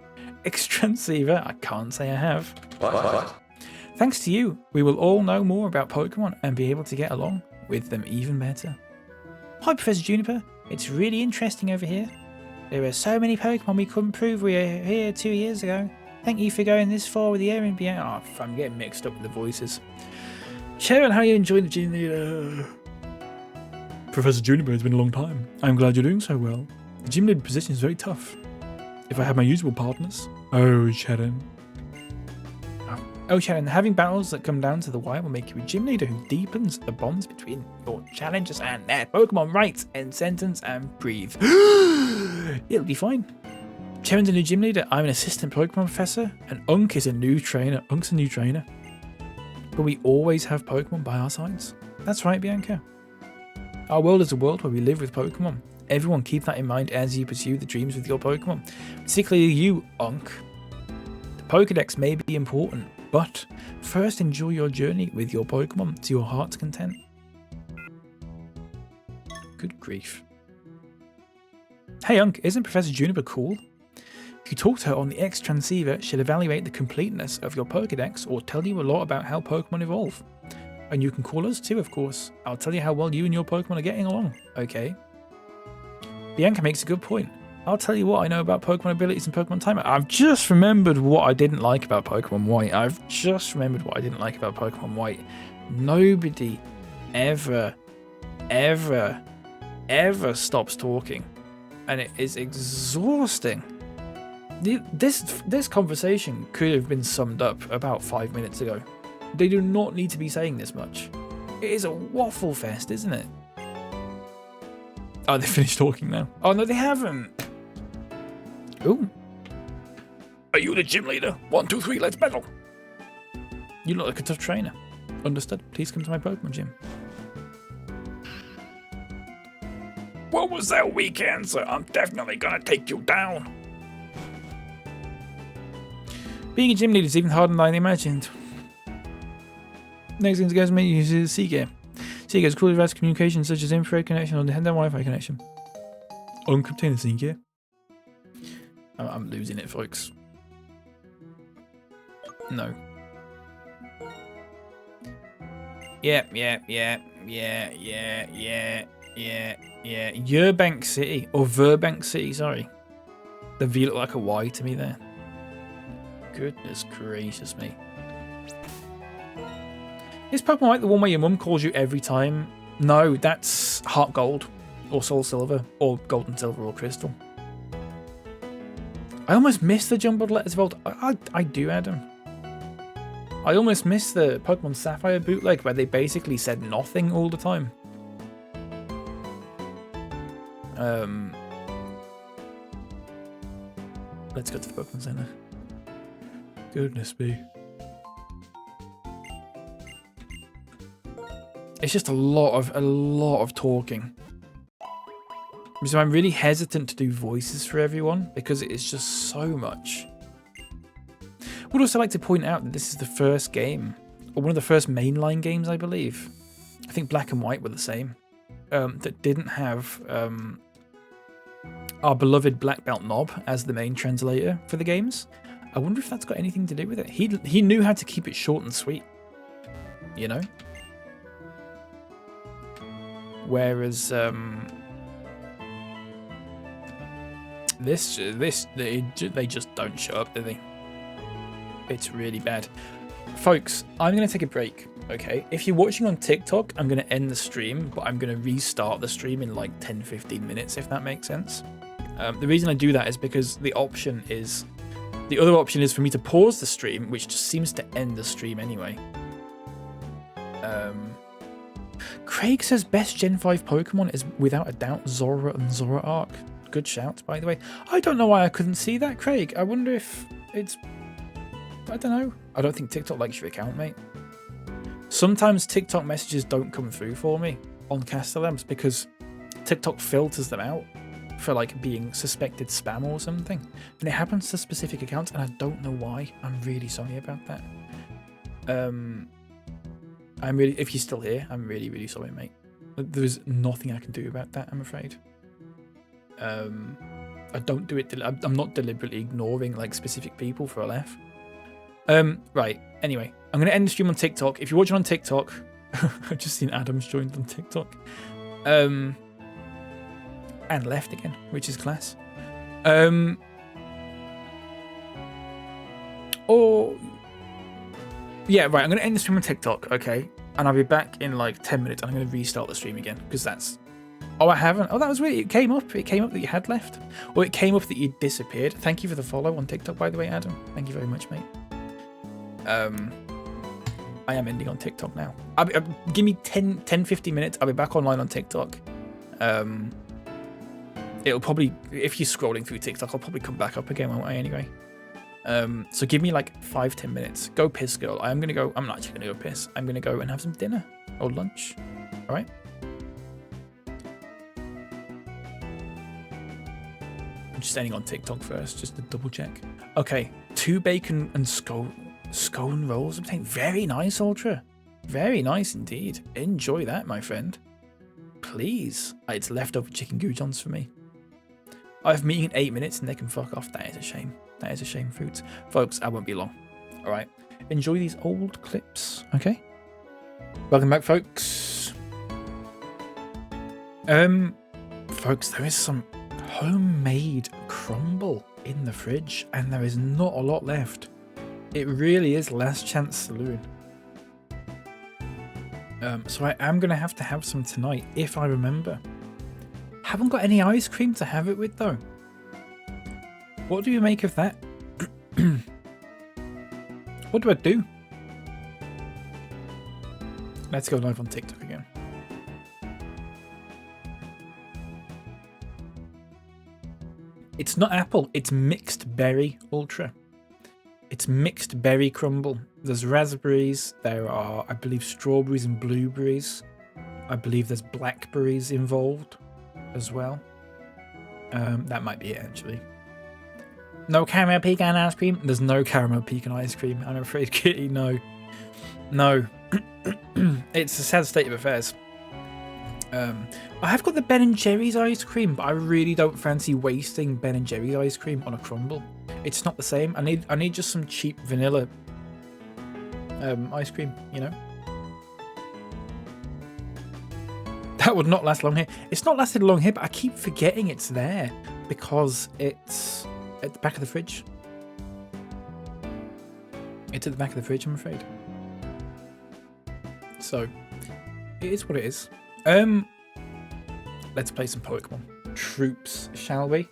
X transceiver. I can't say I have. What? Thanks to you, we will all know more about Pokemon and be able to get along with them even better. Hi, Professor Juniper. It's really interesting over here. There are so many Pokemon we couldn't prove we were here 2 years ago. Thank you for going this far with the errand, Bianca. Oh, I'm getting mixed up with the voices. Sharon, how are you enjoying the gym leader? Professor Juniper, it's been a long time. I'm glad you're doing so well. The gym leader position is very tough. If I had my usual partners. Oh, Sharon. Oh, Sharon, having battles that come down to the wire will make you a gym leader who deepens the bonds between your challengers and their Pokemon. Right, end sentence and breathe. It'll be fine. Sharon's a new gym leader. I'm an assistant Pokemon professor, and Unk is a new trainer. Unk's a new trainer. But we always have Pokemon by our sides. That's right, Bianca. Our world is a world where we live with Pokemon. Everyone keep that in mind as you pursue the dreams with your Pokemon. Particularly you, Unk. The Pokédex may be important, but first enjoy your journey with your Pokemon to your heart's content. Good grief. Hey Unk, isn't Professor Juniper cool? If you talk to her on the X transceiver, she'll evaluate the completeness of your Pokédex or tell you a lot about how Pokemon evolve. And you can call us too, of course. I'll tell you how well you and your Pokemon are getting along, okay? Bianca makes a good point. I'll tell you what I know about Pokemon abilities and Pokemon timer. I've just remembered what I didn't like about Pokemon White. Nobody ever stops talking. And it is exhausting. This conversation could have been summed up about 5 minutes ago. They do not need to be saying this much. It is a waffle fest, isn't it? Oh, they finished talking now. Oh, no, they haven't. Ooh. Are you the gym leader? 1, 2, 3, let's battle. You look like a tough trainer. Understood. Please come to my Pokemon gym. What was that weak answer? I'm definitely gonna take you down. Being a gym leader is even harder than I imagined. Next thing to guys make use is Seagate. Seagate is cool device communication such as infrared connection or Nintendo Wi-Fi connection. Uncrypted Seagate. I'm losing it, folks. No. Yeah. Yerbank City, or Verbank City, sorry. The V looked like a Y to me there. Goodness gracious me. Is Pokemon like the one where your mum calls you every time? No, that's Heart Gold, or Soul Silver, or Gold and Silver, or Crystal. I almost missed the jumbled letters vault. I do, Adam. I almost missed the Pokemon Sapphire bootleg where they basically said nothing all the time. Let's go to the Pokemon Center. Goodness me. It's just a lot of talking. So I'm really hesitant to do voices for everyone because it is just so much. Would also like to point out that this is the first game, or one of the first mainline games, I believe. I think Black and White were the same. That didn't have our beloved Black Belt Knob as the main translator for the games. I wonder if that's got anything to do with it. He knew how to keep it short and sweet, you know. Whereas they just don't shut up, do they? It's really bad. Folks, I'm going to take a break, okay? If you're watching on TikTok, I'm going to end the stream, but I'm going to restart the stream in like 10-15 minutes, if that makes sense. The reason I do that is because the other option is for me to pause the stream, which just seems to end the stream anyway. Craig says best Gen 5 Pokemon is without a doubt Zora and Zoroark. Good shout, by the way. I don't know why I couldn't see that, Craig. I wonder if it's... I don't know. I don't think TikTok likes your account, mate. Sometimes TikTok messages don't come through for me on Castellamps because TikTok filters them out for like being suspected spam or something. And it happens to specific accounts and I don't know why. I'm really sorry about that. If you're still here, I'm really, really sorry, mate. There's nothing I can do about that, I'm afraid. I don't do it. I'm not deliberately ignoring like specific people for a laugh. Right. Anyway, I'm gonna end the stream on TikTok. If you're watching on TikTok, I've just seen Adam's joined on TikTok. And left again, which is class. Or yeah, right. I'm gonna end the stream on TikTok, okay? And I'll be back in like 10 minutes. And I'm gonna restart the stream again because that's. Oh, I haven't. Oh, that was weird. It came up. It came up that you had left, or it came up that you disappeared. Thank you for the follow on TikTok, by the way, Adam. Thank you very much, mate. I am ending on TikTok now. Give me 10-15 minutes. I'll be back online on TikTok. It'll probably, if you're scrolling through TikTok, I'll probably come back up again, won't I, anyway? So give me like 5-10 minutes. Go piss, girl. I'm not actually gonna go piss. I'm gonna go and have some dinner or lunch. All right. I'm just ending on TikTok first, just to double check. Okay, 2 bacon and scone rolls. I'm saying very nice, Ultra. Very nice indeed. Enjoy that, my friend. Please. It's leftover chicken goujons for me. I have a meeting in 8 minutes and they can fuck off. That is a shame. That is a shame, Fruits. Folks, I won't be long. All right. Enjoy these old clips, okay? Welcome back, folks. Folks, there is some homemade crumble in the fridge and there is not a lot left. It really is last chance saloon. So I am gonna have to have some tonight if I remember. Haven't got any ice cream to have it with though. What do you make of that? What do I do? Let's go live on TikTok again. It's not apple, it's mixed berry ultra. It's mixed berry crumble. There's raspberries, there are, I believe, strawberries and blueberries. I believe there's blackberries involved as well. That might be it, actually. No caramel pecan ice cream? There's no caramel pecan ice cream, I'm afraid, Kitty, no. No. It's a sad state of affairs. I have got the Ben & Jerry's ice cream, but I really don't fancy wasting Ben & Jerry's ice cream on a crumble. It's not the same. I need just some cheap vanilla ice cream, you know? That would not last long here. It's not lasted long here, but I keep forgetting it's there because it's at the back of the fridge. It's at the back of the fridge, I'm afraid. So, it is what it is. Let's play some Pokemon. Troops, shall we?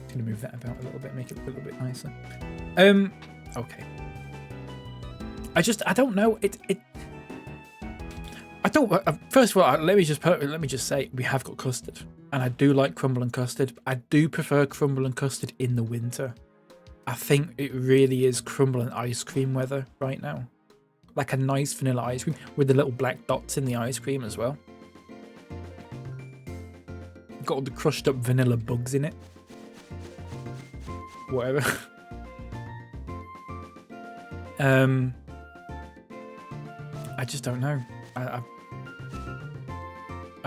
Gonna move that about a little bit, make it a little bit nicer. Okay. I don't know. I don't. First of all, let me just say we have got custard, and I do like crumble and custard. I do prefer crumble and custard in the winter. I think it really is crumble and ice cream weather right now, like a nice vanilla ice cream with the little black dots in the ice cream as well. Got all the crushed up vanilla bugs in it. Whatever. I just don't know. I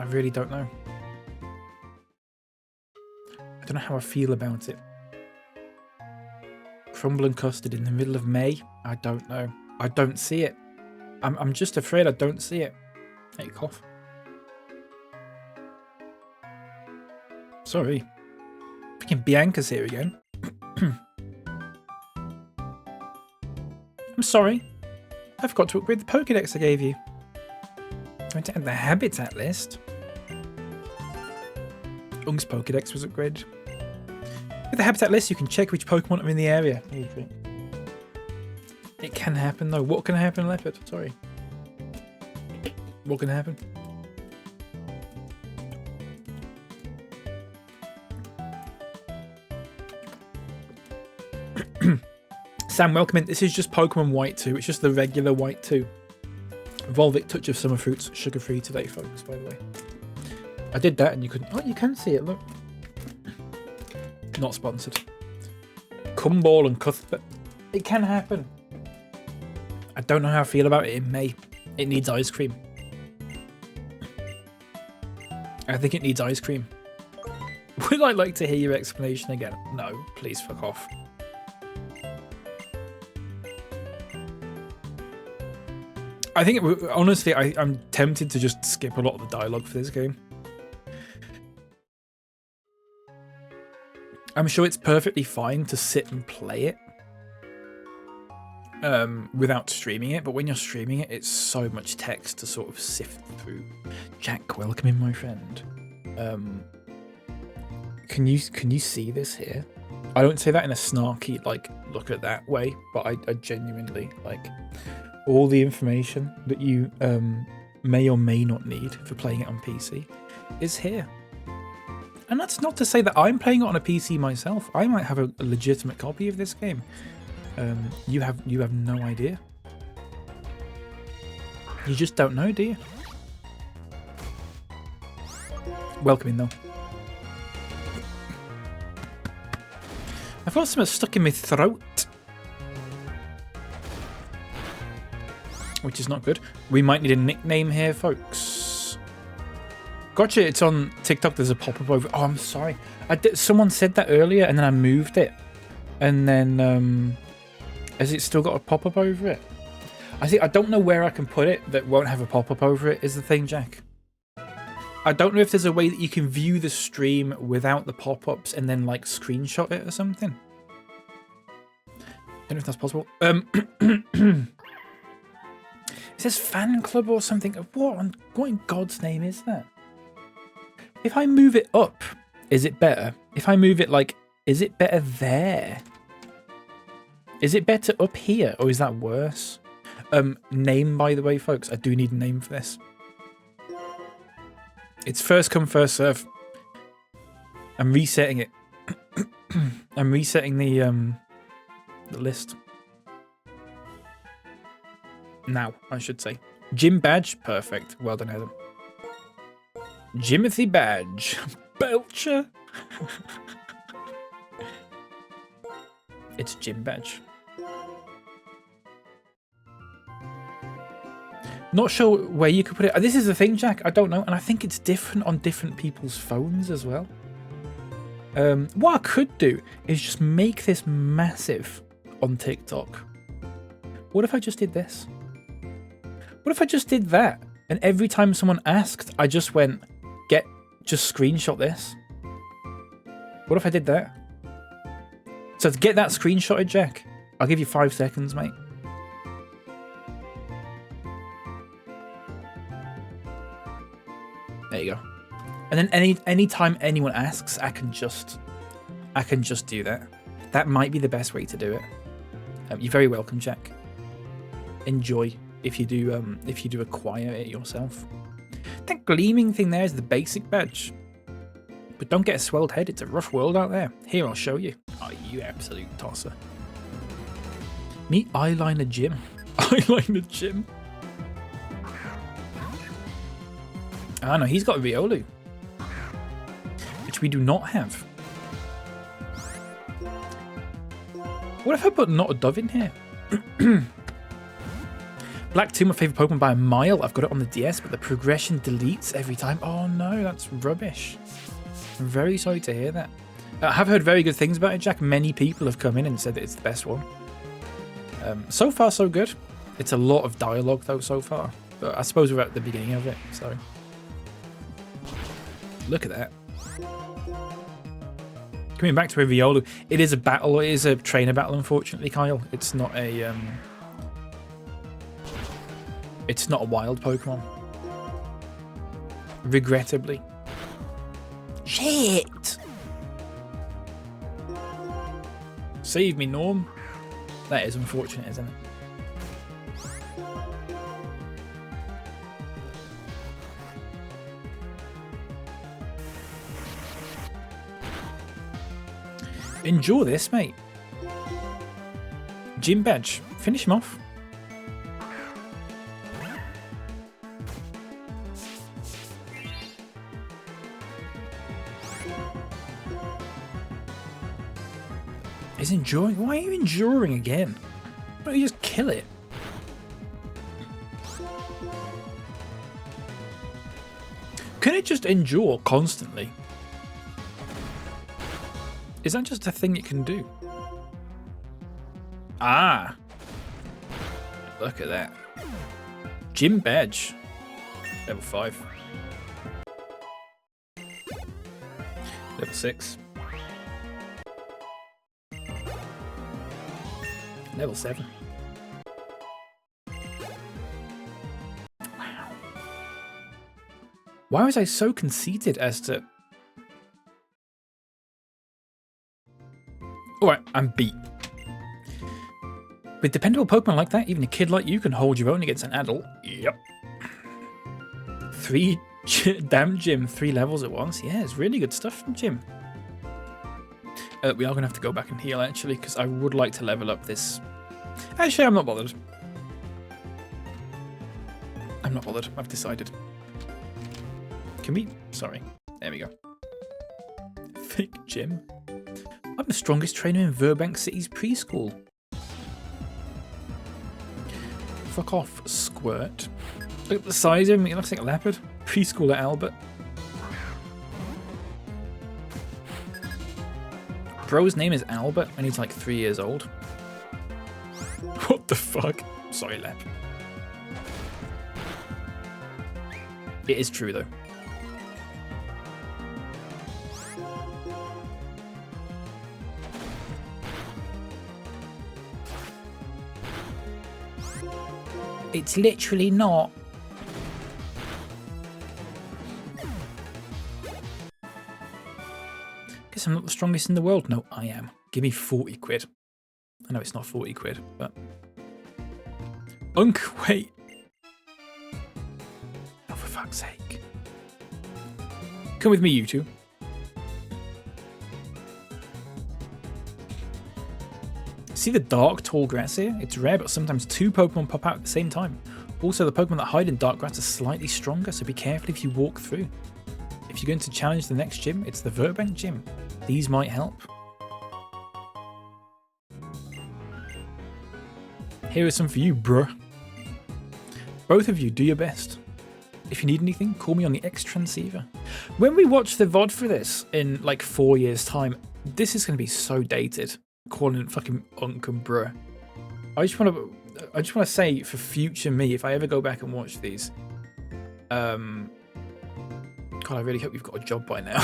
really don't know. I don't know how I feel about it. Crumble and custard in the middle of May? I don't know. I don't see it. I'm just afraid I don't see it. Hey, cough. Sorry. Freaking Bianca's here again. I'm sorry. I forgot to upgrade the Pokédex I gave you. Going to add the habitat list. Ung's Pokédex was upgraded. With the habitat list, you can check which Pokemon are in the area. It can happen though. What can happen, Leopard? Sorry. What can happen? Sam, welcome in. This is just Pokemon White 2. It's just the regular White 2. Volvic Touch of Summer Fruits, sugar-free today, folks, by the way. I did that and you couldn't... Oh, you can see it, look. Not sponsored. Cumball and Cuthbert. It can happen. I don't know how I feel about it in May. It needs ice cream. I think it needs ice cream. Would I like to hear your explanation again? No, please fuck off. I think, honestly, I'm tempted to just skip a lot of the dialogue for this game. I'm sure it's perfectly fine to sit and play it without streaming it, but when you're streaming it, it's so much text to sort of sift through. Jack, welcome in, my friend. Can you see this here? I don't say that in a snarky, like, look at that way, but I genuinely, like, all the information that you may or may not need for playing it on PC is here. And that's not to say that I'm playing it on a PC myself. I might have a legitimate copy of this game. You have no idea. You just don't know, do you? Welcome in, though. I've got something stuck in my throat, which is not good. We might need a nickname here, folks. Gotcha, it's on TikTok. There's a pop-up over... Oh, I'm sorry. Someone said that earlier, and then I moved it. And then, has it still got a pop-up over it? I don't know where I can put it that won't have a pop-up over it, is the thing, Jack. I don't know if there's a way that you can view the stream without the pop-ups and then, like, screenshot it or something. I don't know if that's possible. It says fan club or something. What in God's name is that? If I move it up, is it better? If I move it, like, is it better there? Is it better up here, or is that worse? Name, by the way, folks. I do need a name for this. It's first come, first serve. I'm resetting it. I'm resetting the list. Now, I should say. Jim Badge, perfect. Well done, Adam. Jimothy Badge. Belcher. It's Jim Badge. Not sure where you could put it. This is the thing, Jack. I don't know. And I think it's different on different people's phones as well. What I could do is just make this massive on TikTok. What if I just did this? What if I just did that? And every time someone asked, I just went, just screenshot this. What if I did that? So to get that screenshotted, Jack, I'll give you 5 seconds, mate. There you go. And then anytime anyone asks, I can just do that. That might be the best way to do it. You're very welcome, Jack. Enjoy if you do acquire it yourself. That gleaming thing there is the basic badge. But don't get a swelled head, it's a rough world out there. Here, I'll show you. Oh, you absolute tosser. Meet Eyeliner Jim. Eyeliner Jim. Ah, no, he's got a Riolu, which we do not have. What if I put Not a Dove in here? Black 2, my favourite Pokemon by a mile. I've got it on the DS, but the progression deletes every time. Oh no, that's rubbish. I'm very sorry to hear that. I have heard very good things about it, Jack. Many people have come in and said that it's the best one. So far, so good. It's a lot of dialogue, though, so far. But I suppose we're at the beginning of it, so... Look at that. Coming back to a Riolu, it is a battle. It is a trainer battle, unfortunately, Kyle. It's not a... It's not a wild Pokemon. Regrettably. Shit! Save me, Norm. That is unfortunate, isn't it? Enjoy this, mate. Gym badge. Finish him off. He's enduring. Why are you enduring again? Why don't you just kill it? Can it just endure constantly? Is that just a thing it can do? Ah! Look at that. Gym badge. Level 5. Level 6. Level 7. Wow. Why was I so conceited as to... Alright, I'm beat. With dependable Pokemon like that, even a kid like you can hold your own against an adult. Yep. 3 damn Gym, 3 levels at once. Yeah, it's really good stuff from Gym. We are going to have to go back and heal, actually, because I would like to level up this. Actually, I'm not bothered. I'm not bothered. I've decided. Can we... Sorry. There we go. Thick Gym. I'm the strongest trainer in Burbank City's preschool. Fuck off, Squirt. Look at the size of him. He looks like a leopard. Preschool at Albert. Bro's name is Albert and he's like 3 years old. What the fuck? Sorry, Lep. It is true, though. It's literally not. Guess I'm not the strongest in the world. No, I am. Give me 40 quid. I know it's not 40 quid, but... wait. Oh, for fuck's sake. Come with me, you two. See the dark, tall grass here? It's rare, but sometimes 2 Pokemon pop out at the same time. Also, the Pokemon that hide in dark grass are slightly stronger, so be careful if you walk through. If you're going to challenge the next gym, it's the Burbank gym. These might help. Here is some for you, bruh. Both of you, do your best. If you need anything, call me on the X Transceiver. When we watch the VOD for this in like 4 years' time, this is going to be so dated. Calling it fucking Unk and bruh. I just want to say for future me, if I ever go back and watch these, God, I really hope you've got a job by now.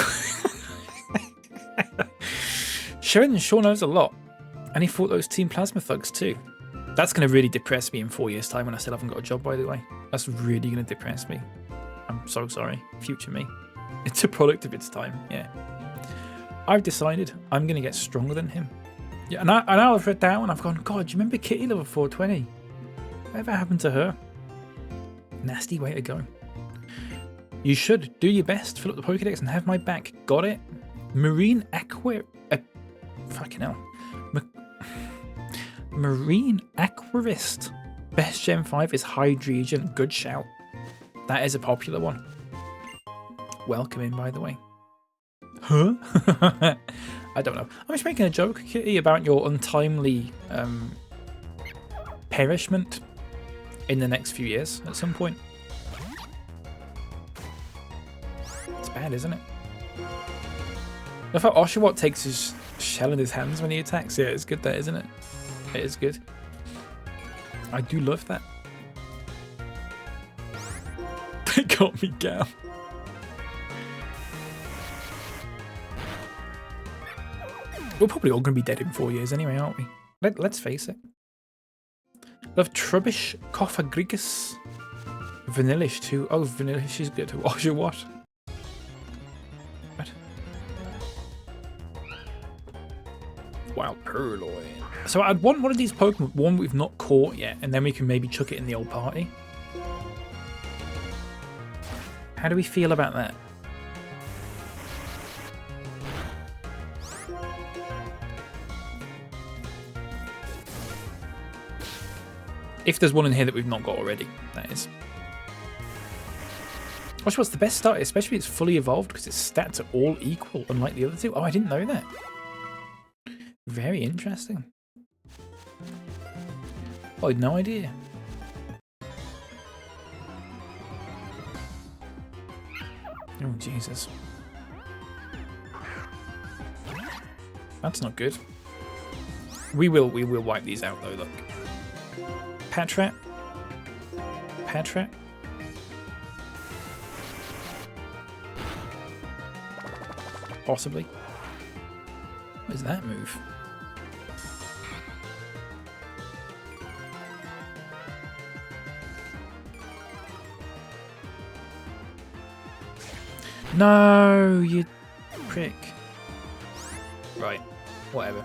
Sheridan sure knows a lot, and he fought those Team Plasma thugs too. That's going to really depress me in 4 years' time when I still haven't got a job, by the way. That's really going to depress me. I'm so sorry, future me. It's a product of its time, yeah. I've decided I'm going to get stronger than him. Yeah, and I've read that one. I've gone, God, do you remember Kitty level 420? Whatever happened to her? Nasty way to go. You should do your best, fill up the Pokédex, and have my back. Got it? Marine fucking hell. Marine Aquarist. Best Gen 5 is Hydreigon. Good shout. That is a popular one. Welcome in, by the way. Huh? I don't know. I'm just making a joke, Kitty, about your untimely perishment in the next few years at some point. It's bad, isn't it? I thought Oshawott takes his shell in his hands when he attacks. Yeah, it's good, that, isn't it? It is good. I do love that. They got me down. We're probably all going to be dead in 4 years anyway, aren't we? Let's face it. Love Trubbish, Cophagrigus, Vanillish too. Oh, Vanillish is good. Oshawott. What? Wild Purloin. So I'd want one of these Pokemon, one we've not caught yet, and then we can maybe chuck it in the old party. How do we feel about that? If there's one in here that we've not got already, that is. Watch what's the best start, especially if it's fully evolved, because its stats are all equal, unlike the other two. Oh, I didn't know that. Very interesting. I had no idea. Oh, Jesus. That's not good. We will wipe these out, though, look. Patrat. Patrat. Possibly. What is that move? No, you prick. Right, whatever.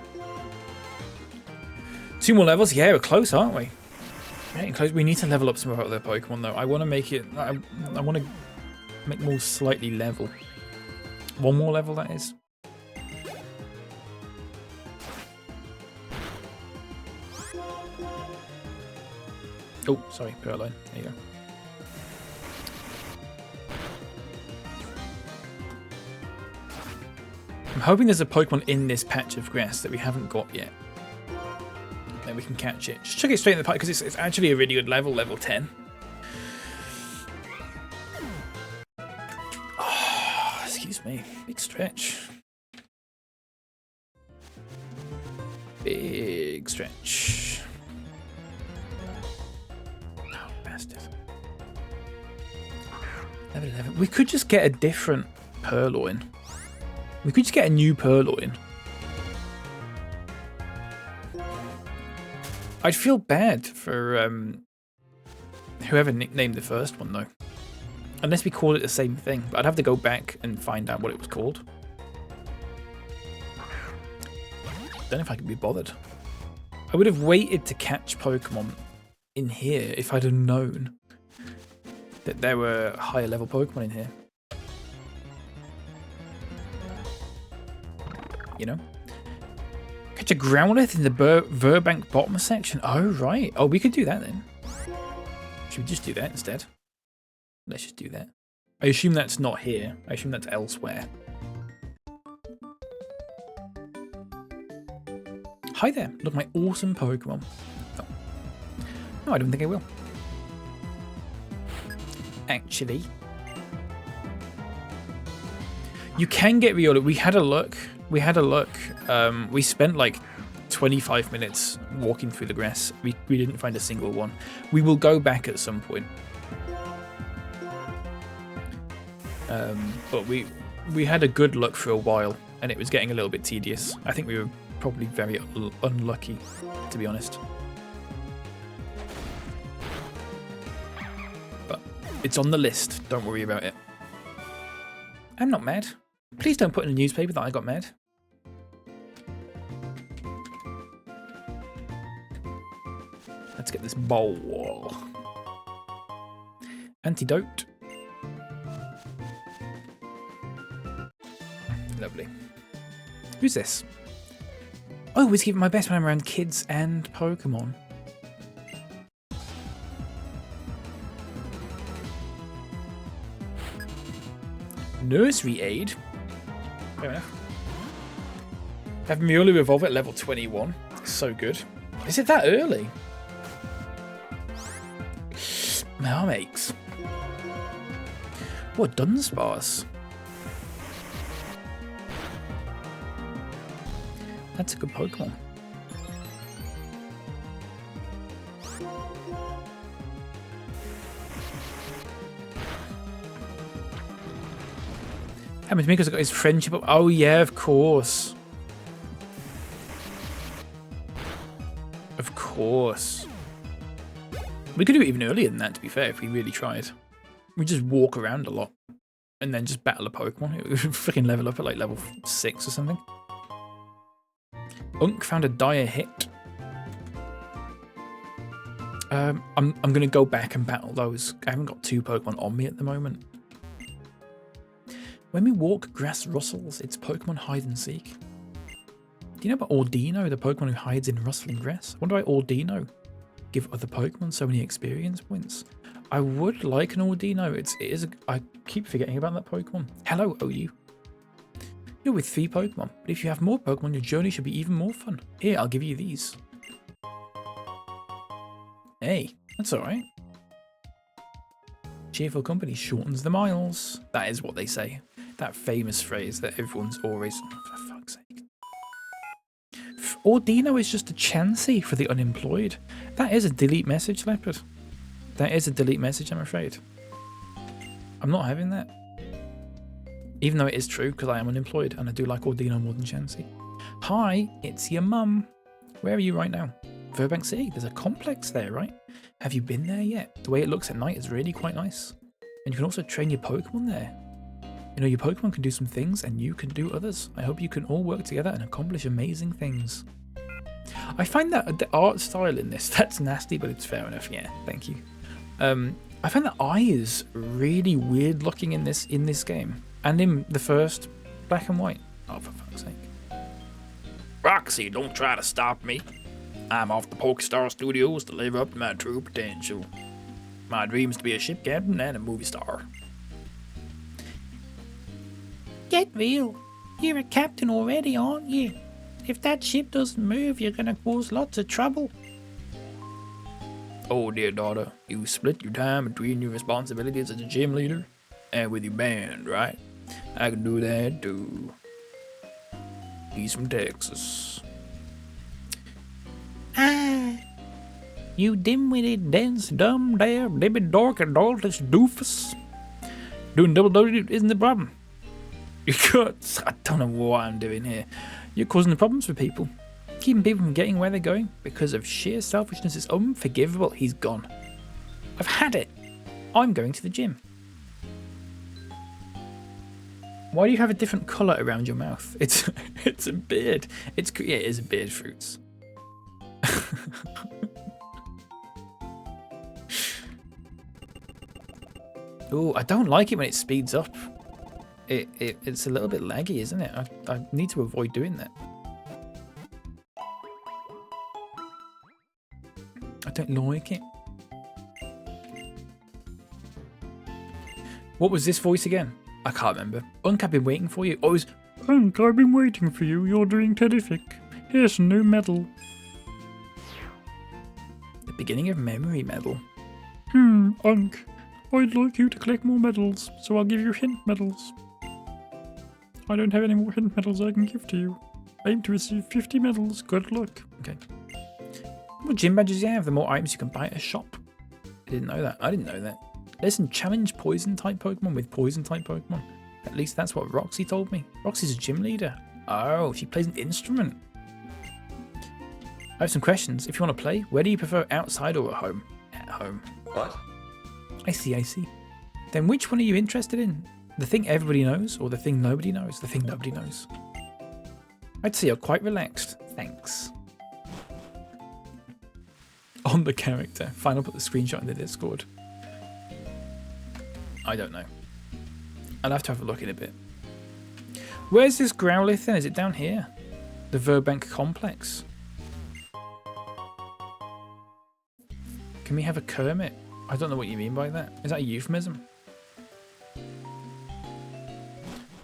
2 more levels? Yeah, we're close, aren't we? Getting close. We need to level up some of our other Pokemon, though. I want to make it... I want to make more slightly level. 1 more level, that is. Oh, sorry, Purloin. There you go. I'm hoping there's a Pokemon in this patch of grass that we haven't got yet. Then we can catch it. Just chuck it straight in the park because it's actually a really good level, level 10. Oh, excuse me. Big stretch. Big stretch. Oh, bastard. Level 11. We could just get a different Purloin. We could just get a new Purloin. I'd feel bad for whoever nicknamed the first one, though. Unless we call it the same thing. But I'd have to go back and find out what it was called. Don't know if I could be bothered. I would have waited to catch Pokemon in here if I'd have known that there were higher level Pokemon in here. You know? Catch a Growlithe in the Verbank bottom section. Oh, right. Oh, we could do that then. Should we just do that instead? Let's just do that. I assume that's not here. I assume that's elsewhere. Hi there. Look, my awesome Pokemon. Oh. No, I don't think I will. Actually. You can get Riolu. We had a look. We spent like 25 minutes walking through the grass. We didn't find a single one. We will go back at some point. But we had a good look for a while, and it was getting a little bit tedious. I think we were probably very unlucky, to be honest. But it's on the list. Don't worry about it. I'm not mad. Please don't put in a newspaper that I got mad. Let's get this bowl. Antidote. Lovely. Who's this? I always keep it my best when I'm around kids and Pokemon. Nursery aid? Fair enough. Have Muley evolve at level 21. So good. Is it that early? My arm aches. What, Dunsparce? That's a good Pokemon. Happened to me because I got his friendship up. Oh yeah, of course. Of course. We could do it even earlier than that, to be fair, if we really tried. We just walk around a lot and then just battle a Pokemon. It would freaking level up at like level 6 or something. Unk found a dire hit. I'm gonna go back and battle those. I haven't got 2 Pokemon on me at the moment. When we walk, grass rustles. It's Pokemon hide and seek. Do you know about Ordino, the Pokemon who hides in rustling grass? I wonder why Ordino give other Pokemon so many experience points. I would like an Ordino. I keep forgetting about that Pokemon. Hello, OU. You're with 3 Pokemon, but if you have more Pokemon, your journey should be even more fun. Here, I'll give you these. Hey, that's alright. Cheerful company shortens the miles. That is what they say. That famous phrase that everyone's always... For fuck's sake. Ordino is just a Chansey for the unemployed. That is a delete message, Leopard. That is a delete message, I'm afraid. I'm not having that. Even though it is true, because I am unemployed, and I do like Ordino more than Chansey. Hi, it's your mum. Where are you right now? Burbank City. There's a complex there, right? Have you been there yet? The way it looks at night is really quite nice. And you can also train your Pokemon there. You know, your Pokemon can do some things, and you can do others. I hope you can all work together and accomplish amazing things. I find that the art style in this, that's nasty, but it's fair enough. Yeah, thank you. I find the eyes really weird looking in this game. And in the first Black and White. Oh, for fuck's sake. Roxy, don't try to stop me. I'm off the Pokestar Studios to live up to my true potential. My dream is to be a ship captain and a movie star. Get real. You're a captain already, aren't you? If that ship doesn't move, you're gonna cause lots of trouble. Oh, dear daughter, you split your time between your responsibilities as a gym leader and with your band, right? I can do that too. He's from Texas. Ah, you dim-witted, dense, dumb, dare, dibby, dork, adultish doofus. Doing double duty isn't the problem. I don't know what I'm doing here. You're causing the problems for people. Keeping people from getting where they're going because of sheer selfishness is unforgivable. He's gone. I've had it. I'm going to the gym. Why do you have a different colour around your mouth? It's a beard. Yeah, it is a beard, Fruits. Oh, I don't like it when it speeds up. It's a little bit laggy, isn't it? I need to avoid doing that. I don't like it. What was this voice again? I can't remember. Unk, I've been waiting for you. Oh, it was Unk, I've been waiting for you. You're doing terrific. Here's a new medal. the beginning of Memory Medal. Unk, I'd like you to collect more medals, so I'll give you hint medals. I don't have any more hint medals I can give to you. Aim to receive 50 medals. Good luck. Okay. What gym badges do you have? The more items you can buy at a shop. I didn't know that. I didn't know that. Listen, challenge poison type Pokemon with poison type Pokemon. At least that's what Roxy told me. Roxy's a gym leader. Oh, she plays an instrument. I have some questions. If you want to play, where do you prefer, outside or at home? At home. What? I see. Then which one are you interested in? The thing everybody knows or the thing nobody knows? The thing nobody knows. I'd say you're quite relaxed. Thanks. On the character. Fine, I'll put the screenshot in the Discord. I don't know. I'll have to have a look in a bit. Where's this Growlithe then? Is it down here? The Verbank Complex. Can we have a Kermit? I don't know what you mean by that. Is that a euphemism?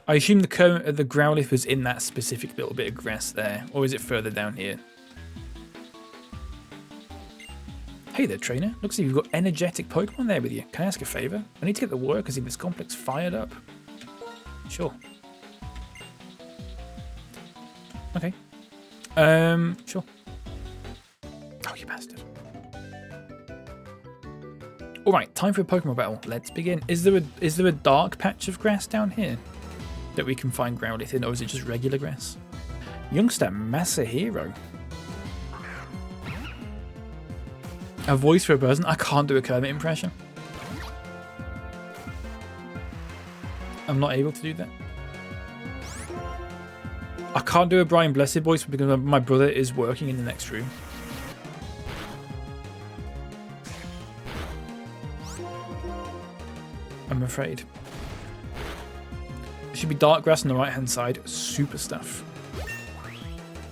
I assume the Kermit, the Growlithe was in that specific little bit of grass there. Or is it further down here? Hey there, trainer. Looks like you've got energetic Pokemon there with you. Can I ask a favour? I need to get the workers in this complex fired up. Sure. Okay. Sure. Oh, you bastard. Alright, time for a Pokemon battle. Let's begin. Is there a dark patch of grass down here that we can find Growlithe in, or is it just regular grass? Youngster Masahiro. A voice for a person? I can't do a Kermit impression. I'm not able to do that. I can't do a Brian Blessed voice because my brother is working in the next room. I'm afraid. There should be dark grass on the right hand side. Super stuff.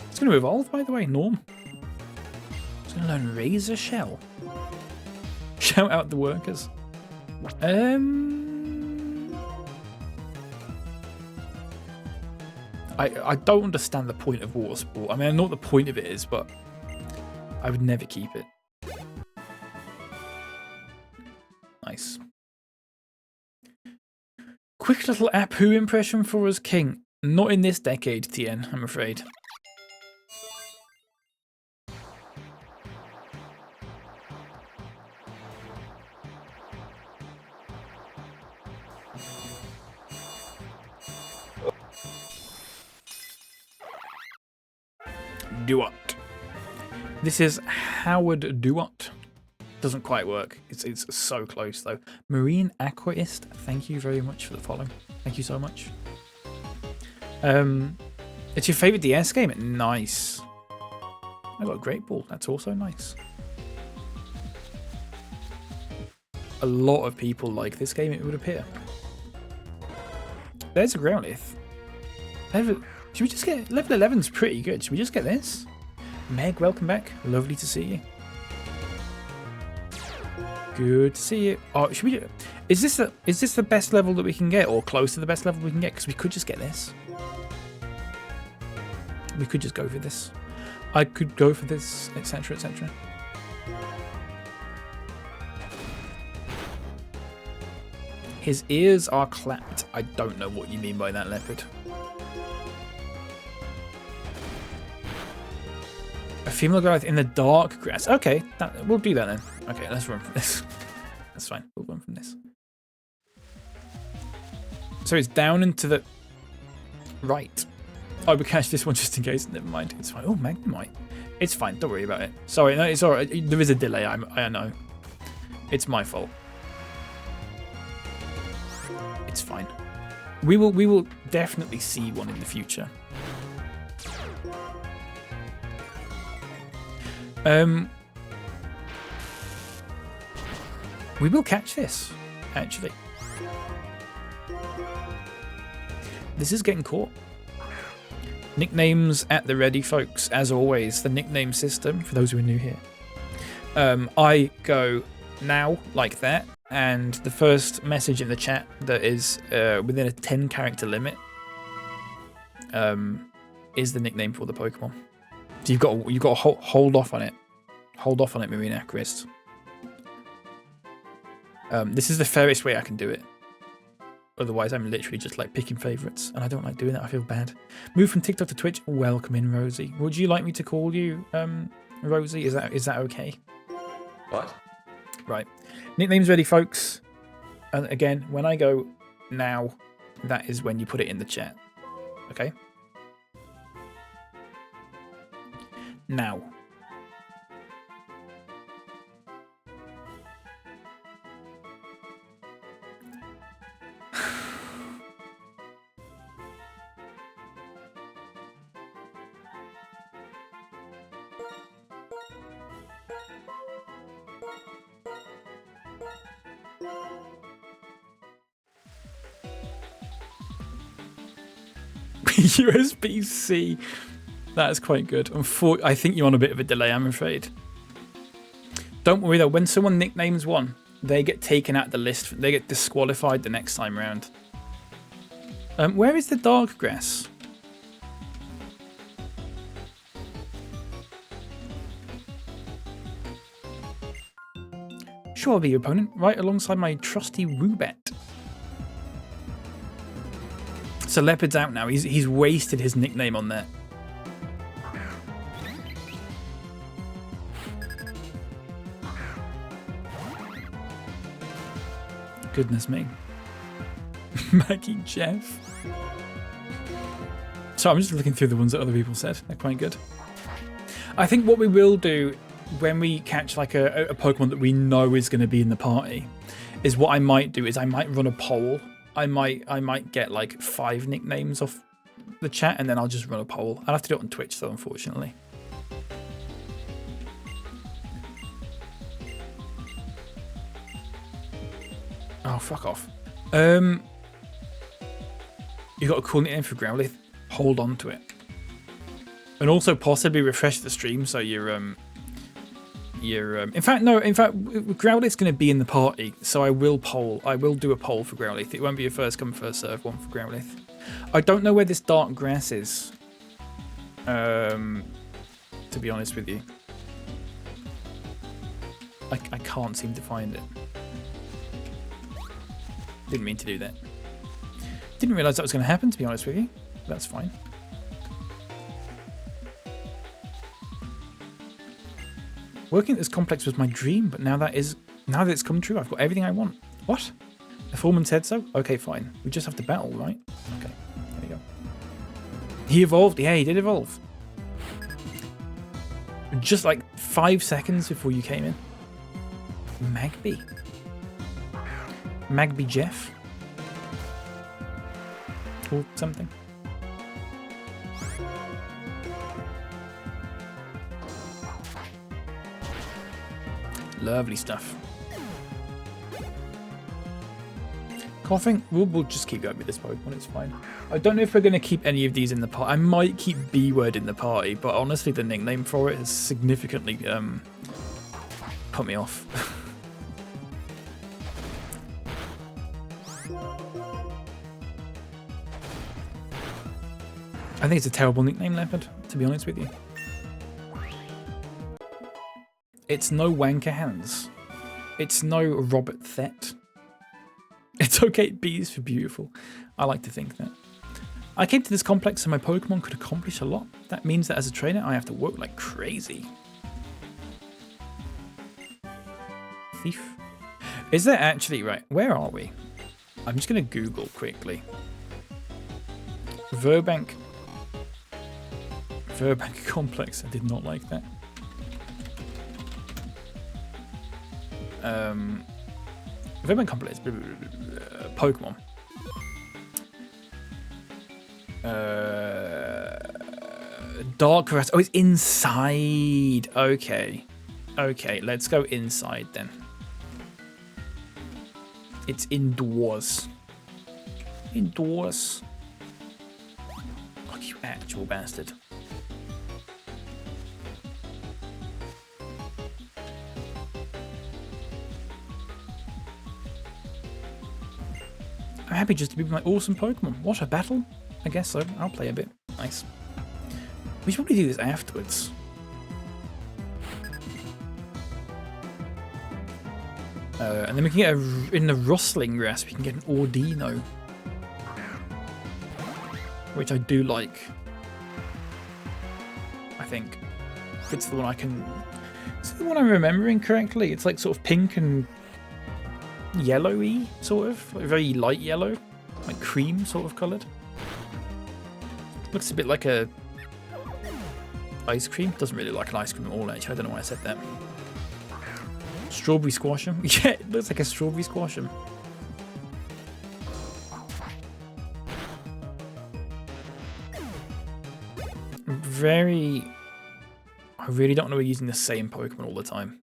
It's going to evolve, by the way, Norm. It's going to learn Razor Shell. Shout out the workers. I don't understand the point of water sport. I mean, I know what the point of it is, but I would never keep it. Nice. Quick little Apu impression for us, King. Not in this decade, TN, I'm afraid. Duot. This is Howard Duot. Doesn't quite work. It's so close though. Marine Aquaist, thank you very much for the follow. Thank you so much. It's your favourite DS game? Nice. I got a Great Ball. That's also nice. A lot of people like this game, it would appear. There's a Growlithe. Should we just get... Level 11's pretty good. Should we just get this? Meg, welcome back. Lovely to see you. Good to see you. Oh, should we... Is this the best level that we can get, or close to the best level we can get? Because we could just get this. We could just go for this. I could go for this, etc., etc. His ears are clapped. I don't know what you mean by that, Leopard. A female Growlithe in the dark grass. Okay, we'll do that then. Okay, let's run from this. That's fine. We'll run from this. So it's down and to the right. I would catch this one just in case. Never mind. It's fine. Oh, Magnemite. It's fine. Don't worry about it. Sorry, no, it's alright. There is a delay. I know. It's my fault. It's fine. We will definitely see one in the future. We will catch this, actually. This is getting caught. Nicknames at the ready, folks. As always, the nickname system, for those who are new here. I go now, like that, and the first message in the chat that is within a 10-character limit is the nickname for the Pokemon. So you've got to hold off on it. Hold off on it, Marine Aquarist. This is the fairest way I can do it. Otherwise, I'm literally just like picking favourites, and I don't like doing that. I feel bad. Move from TikTok to Twitch. Welcome in, Rosie. Would you like me to call you Rosie? Is that okay? What? Right. Nicknames ready, folks. And again, when I go now, that is when you put it in the chat. Okay? Now. USB-C. That is quite good. I think you're on a bit of a delay, I'm afraid. Don't worry though, when someone nicknames one, they get taken out of the list. They get disqualified the next time round. Where is the dark grass? Sure, I'll be your opponent, right alongside my trusty Rubat. So Leopard's out now. He's wasted his nickname on that. Goodness me. Maggie Jeff. So I'm just looking through the ones that other people said. They're quite good. I think what we will do when we catch like a Pokemon that we know is going to be in the party is what I might do is I might run a poll. I might get like 5 nicknames off the chat and then I'll just run a poll. I'll have to do it on Twitch though, unfortunately. Oh, fuck off. You got a cool nickname for Growlithe. Hold on to it. And also possibly refresh the stream so you're in fact Growlithe's going to be in the party, so I will do a poll for Growlithe. It won't be a first come first serve one for Growlithe. I don't know where this dark grass is, to be honest with you. I can't seem to find it. Didn't mean to do that. Didn't realise that was going to happen, to be honest with you. That's fine. Working at this complex was my dream, but now that it's come true, I've got everything I want. What? The foreman said so? Okay, fine. We just have to battle, right? Okay, there we go. He evolved. Yeah, he did evolve. Just like 5 seconds before you came in. Magby. Magby Jeff. Or something. Lovely stuff. Coughing. We'll just keep going with this Pokemon, it's fine. I don't know if we're going to keep any of these in the party. I might keep B-Word in the party, but honestly the nickname for it has significantly put me off. I think it's a terrible nickname, Leopard, to be honest with you. It's no Wanker Hands. It's no Robert Thet. It's okay, B is for beautiful. I like to think that. I came to this complex so my Pokemon could accomplish a lot. That means that as a trainer, I have to work like crazy. Thief. Is there actually, right, where are we? I'm just going to Google quickly. Verbank complex. I did not like that. Verbank complex. Pokemon. Dark grass. Oh, it's inside. Okay. Okay, let's go inside then. It's indoors. Indoors. Oh, you actual bastard. I'm happy just to be with my awesome Pokemon. What a battle. I guess so. I'll play a bit. Nice. We should probably do this afterwards. And then we can get in the rustling grass, we can get an Ordino. Which I do like. I think. If it's the one I can... Is it the one I'm remembering correctly? It's like sort of pink and yellowy, sort of. Like very light yellow. Like cream sort of coloured. Looks a bit like a ice cream. Doesn't really look like an ice cream at all, actually. I don't know why I said that. Strawberry squash'em. Yeah, it looks like a strawberry squash'em. I really don't know we're using the same Pokemon all the time.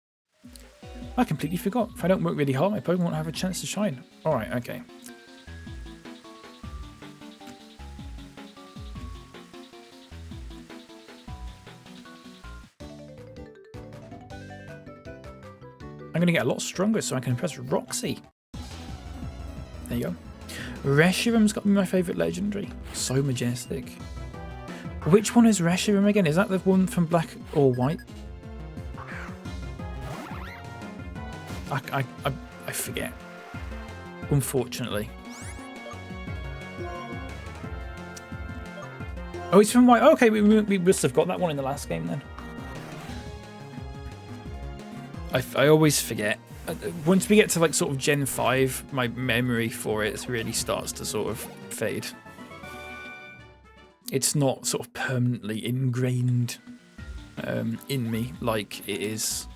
I completely forgot. If I don't work really hard, my Pokemon won't have a chance to shine. Alright, okay. going to get a lot stronger so I can impress Roxy. There you go. Reshiram's got to be my favourite legendary. So majestic. Which one is Reshiram again? Is that the one from Black or White? I forget. Unfortunately. Oh, it's from White. Okay, we must have got that one in the last game then. I always forget. Once we get to like sort of Gen 5, my memory for it really starts to sort of fade. It's not sort of permanently ingrained in me like it is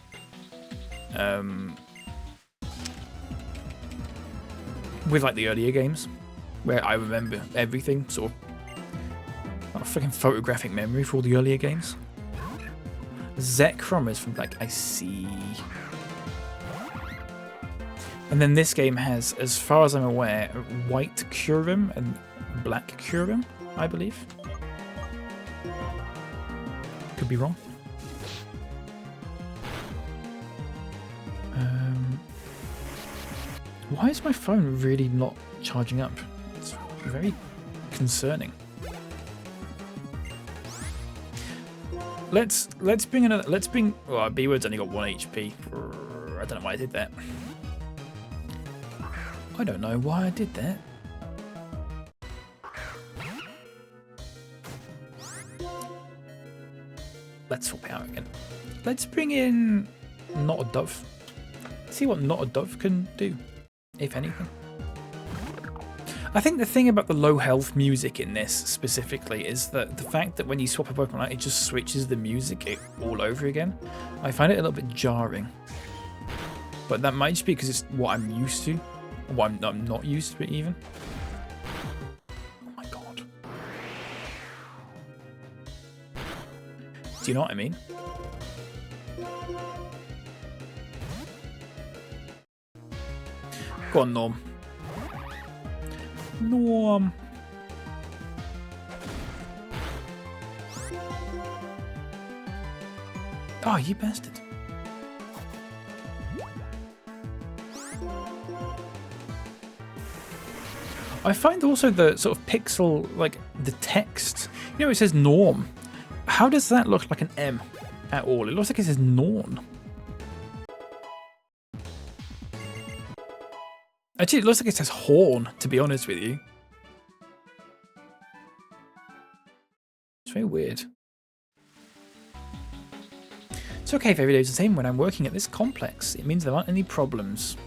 with like the earlier games, where I remember everything, sort of a freaking photographic memory for all the earlier games. Zekrom is from like, I see. And then this game has, as far as I'm aware, White Kyurem and Black Kyurem, I believe. Could be wrong. Why is my phone really not charging up? It's very concerning. Let's bring another. Let's bring. Well, B-Word's only got 1 HP. I don't know why I did that. I don't know why I did that. Let's swap it out again. Let's bring in Not a Dove. See what Not a Dove can do, if anything. I think the thing about the low health music in this specifically is that the fact that when you swap a Pokemon out, it just switches the music all over again. I find it a little bit jarring. But that might just be because it's what I'm used to. Or I'm not used to it even. Oh my god. Do you know what I mean? Go on, Norm. Norm. Oh, you bastard. I find also the sort of pixel, like the text, you know, it says Norm. How does that look like an M at all? It looks like it says Norn. Actually, it looks like it says Horn, to be honest with you. It's very weird. It's okay if every day is the same when I'm working at this complex. It means there aren't any problems.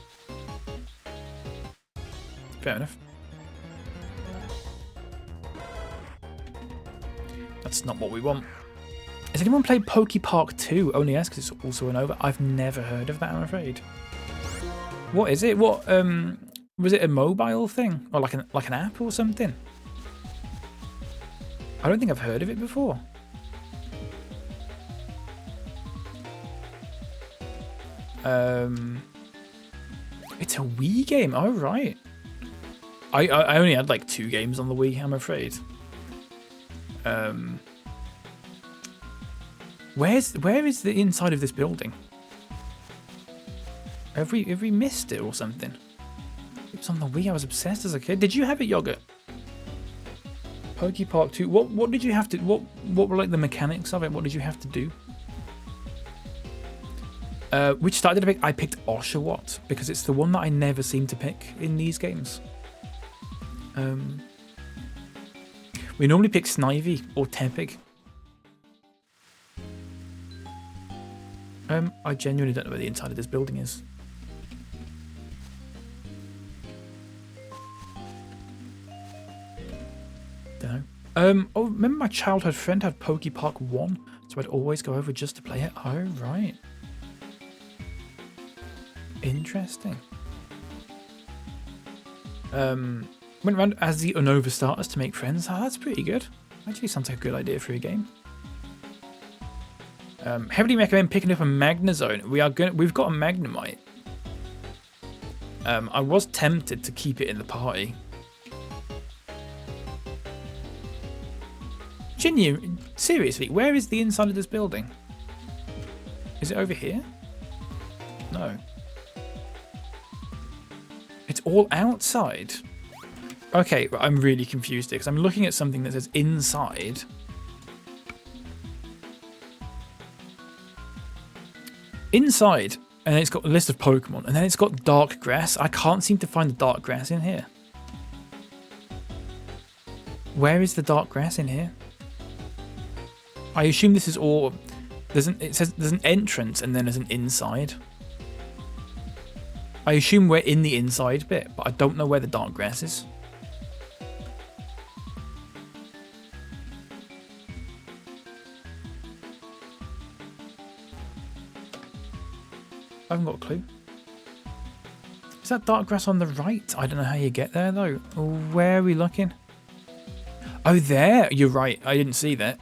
Fair enough. That's not what we want. Has anyone played Pokepark 2? Only ask because it's also an OVA. I've never heard of that, I'm afraid. What is it? What was it a mobile thing? Or like an app or something? I don't think I've heard of it before. It's a Wii game. Oh right. I only had like 2 games on the Wii, I'm afraid. Where is the inside of this building? Have we missed it or something? It was on the Wii. I was obsessed as a kid. Did you have it, Yogurt? Pokepark 2. What did you have to? What were like the mechanics of it? What did you have to do? Which start did I pick? I picked Oshawott because it's the one that I never seem to pick in these games. We normally pick Snivy or Tepig. I genuinely don't know where the inside of this building is. Don't know. Oh, remember my childhood friend had Pokepark 1, so I'd always go over just to play it. Oh, right. Interesting. Went around as the Unova starters to make friends. Oh, that's pretty good. Actually sounds like a good idea for a game. Heavily recommend picking up a Magnezone. We've got a Magnemite. I was tempted to keep it in the party. Jinyu, seriously, where is the inside of this building? Is it over here? No. all outside. Okay, I'm really confused here because I'm looking at something that says inside. Inside, and then it's got a list of Pokemon, and then it's got dark grass. I can't seem to find the dark grass in here. Where is the dark grass in here? I assume this is all. It says there's an entrance and then there's an inside. I assume we're in the inside bit, but I don't know where the dark grass is. I haven't got a clue. Is that dark grass on the right? I don't know how you get there though. Where are we looking? Oh, there. You're right. I didn't see that.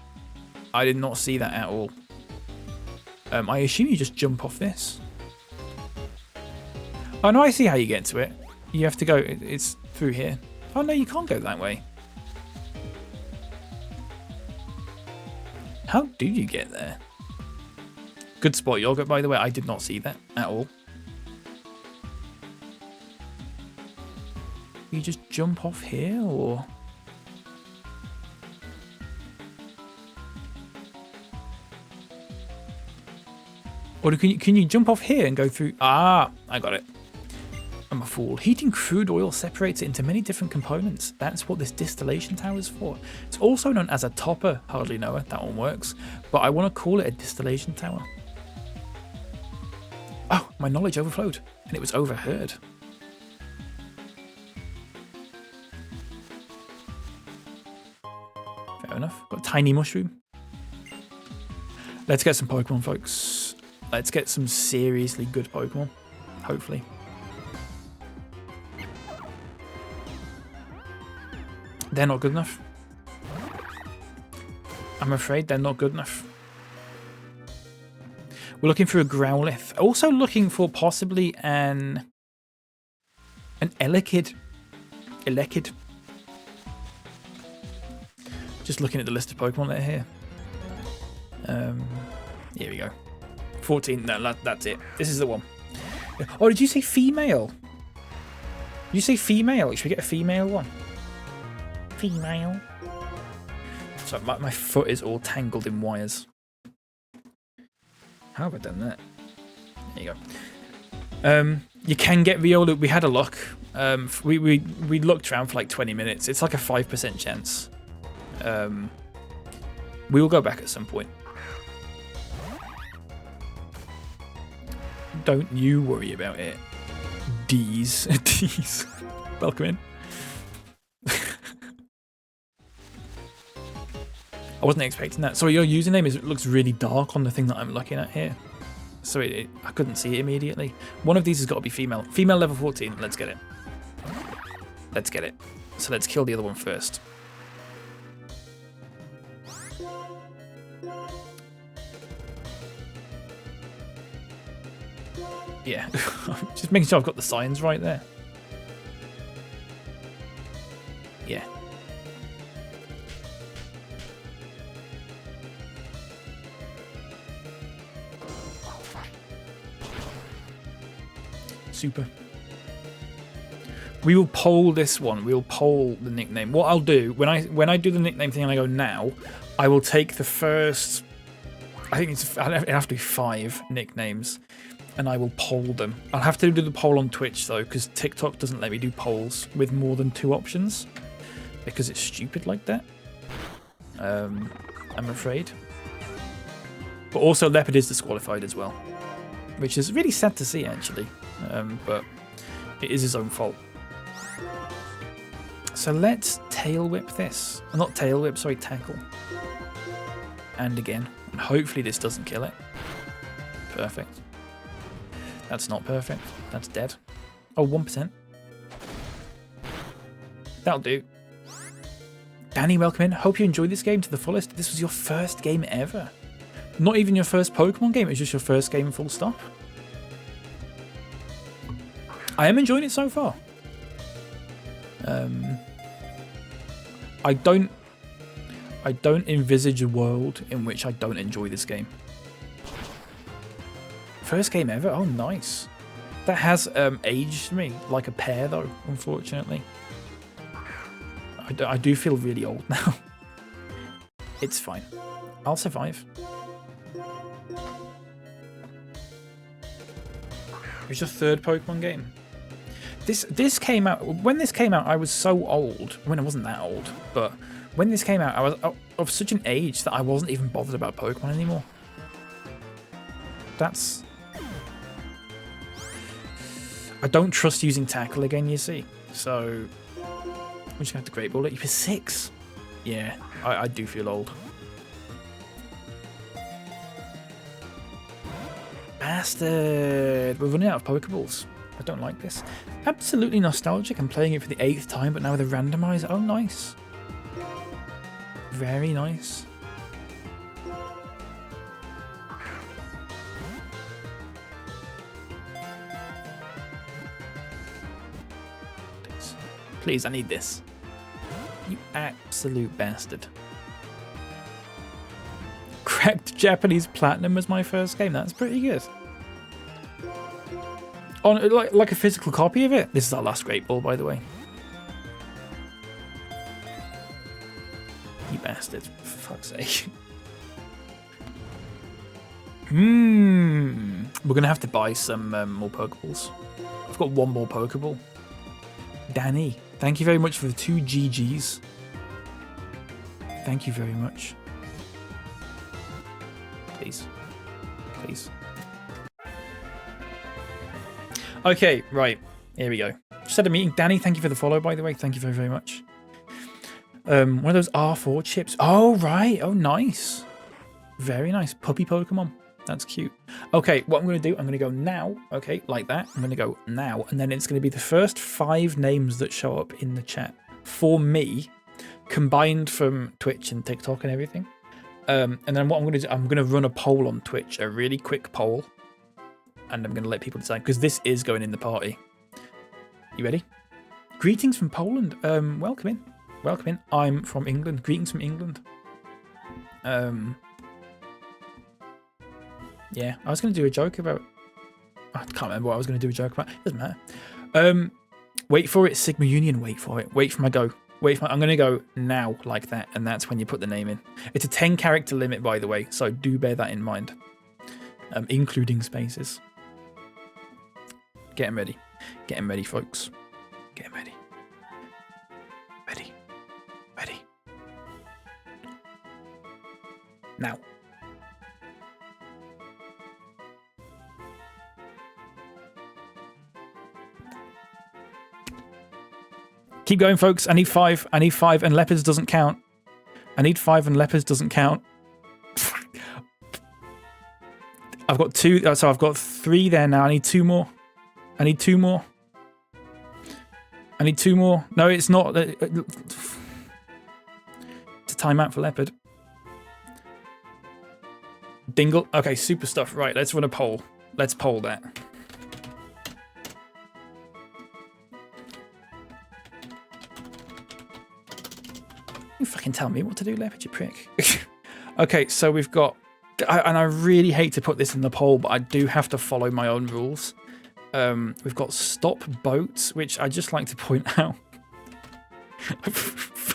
I did not see that at all. I assume you just jump off this. Oh no, I see how you get to it. You have to go. It's through here. Oh no, you can't go that way. How do you get there? Good spot, Yogurt, by the way. I did not see that at all. You just jump off here, or... Or can you jump off here and go through... Ah, I got it. I'm a fool. Heating crude oil separates it into many different components. That's what this distillation tower is for. It's also known as a topper. Hardly know it. That one works. But I want to call it a distillation tower. Oh, my knowledge overflowed. And it was overheard. Fair enough. Got a tiny mushroom. Let's get some Pokemon, folks. Let's get some seriously good Pokemon. Hopefully. They're not good enough. I'm afraid they're not good enough. We're looking for a Growlithe. Also looking for possibly an Elekid. Elekid. Just looking at the list of Pokemon that are here. Here we go. 14. No, that's it. This is the one. Oh, did you say female? Did you say female? Should we get a female one? Female. So my foot is all tangled in wires. How have I done that? There you go. You can get Viola. We had a look. We looked around for like 20 minutes. It's like a 5% chance. We will go back at some point. Don't you worry about it. D's. D's. Welcome in. I wasn't expecting that. Sorry, your username looks really dark on the thing that I'm looking at here. So I couldn't see it immediately. One of these has got to be female. Female level 14. Let's get it. Let's get it. So let's kill the other one first. Yeah, just making sure I've got the signs right there. Yeah. Super. We will poll this one. We will poll the nickname. What I'll do when I do the nickname thing and I go now, I will take the first. I think it'll have to be 5 nicknames. And I will poll them. I'll have to do the poll on Twitch though, because TikTok doesn't let me do polls with more than 2 options. Because it's stupid like that. I'm afraid. But also Leopard is disqualified as well. Which is really sad to see actually. But it is his own fault. So let's tail whip this. Not tail whip, sorry, tackle. And again. And hopefully this doesn't kill it. Perfect. That's not perfect. That's dead. Oh, 1%. That'll do. Danny, welcome in. Hope you enjoyed this game to the fullest. This was your first game ever. Not even your first Pokemon game. It was just your first game full stop. I am enjoying it so far. I don't envisage a world in which I don't enjoy this game. First game ever? Oh, nice. That has aged me like a pear, though, unfortunately. I do feel really old now. It's fine. I'll survive. It was your third Pokemon game. This came out when this came out. I was so old. I mean, I wasn't that old, but when this came out, I was of such an age that I wasn't even bothered about Pokemon anymore. That's. I don't trust using tackle again. You see, so I'm just gonna have to Great Ball it. You were 6. Yeah, I do feel old. Bastard! We're running out of Pokeballs. I don't like this. Absolutely nostalgic. I'm playing it for the 8th time, but now with a randomizer. Oh, nice. Very nice. Please. Please, I need this. You absolute bastard. Cracked Japanese Platinum was my first game. That's pretty good. On like a physical copy of it. This is our last Great Ball, by the way. You bastard! For fuck's sake. We're gonna have to buy some more Pokeballs. I've got 1 more Pokeball. Danny, thank you very much for the 2 GGs. Thank you very much. Please. Please. Okay, right. Here we go. Just had a meeting. Danny, thank you for the follow, by the way. Thank you very, very much. One of those R4 chips. Oh, right. Oh, nice. Very nice. Puppy Pokemon. That's cute. Okay, what I'm going to do, I'm going to go now. Okay, like that. I'm going to go now. And then it's going to be the first 5 names that show up in the chat for me, combined from Twitch and TikTok and everything. And then what I'm going to do, I'm going to run a poll on Twitch, a really quick poll. And I'm going to let people decide, because this is going in the party. You ready? Greetings from Poland. Welcome in. Welcome in. I'm from England. Greetings from England. Yeah, I was going to do a joke about... I can't remember what I was going to do a joke about. It doesn't matter. Wait for it, Sigma Union. Wait for it. Wait for my go. Wait for my... I'm going to go now like that, and that's when you put the name in. It's a 10-character limit, by the way, so do bear that in mind. Including spaces. Get 'em ready. Get 'em ready, folks. Get 'em ready. Ready. Ready. Now. Keep going, folks. I need 5. I need 5, and leopards doesn't count. I need 5, and leopards doesn't count. I've got 2. So I've got 3 there now. I need 2 more. I need 2 more. I need 2 more. No, it's not. It's a timeout for leopard. Dingle. Okay, super stuff. Right, let's run a poll. Let's poll that. You fucking tell me what to do, leopard, you prick. Okay, so we've got... and I really hate to put this in the poll, but I do have to follow my own rules. We've got stop boats, which I just like to point out.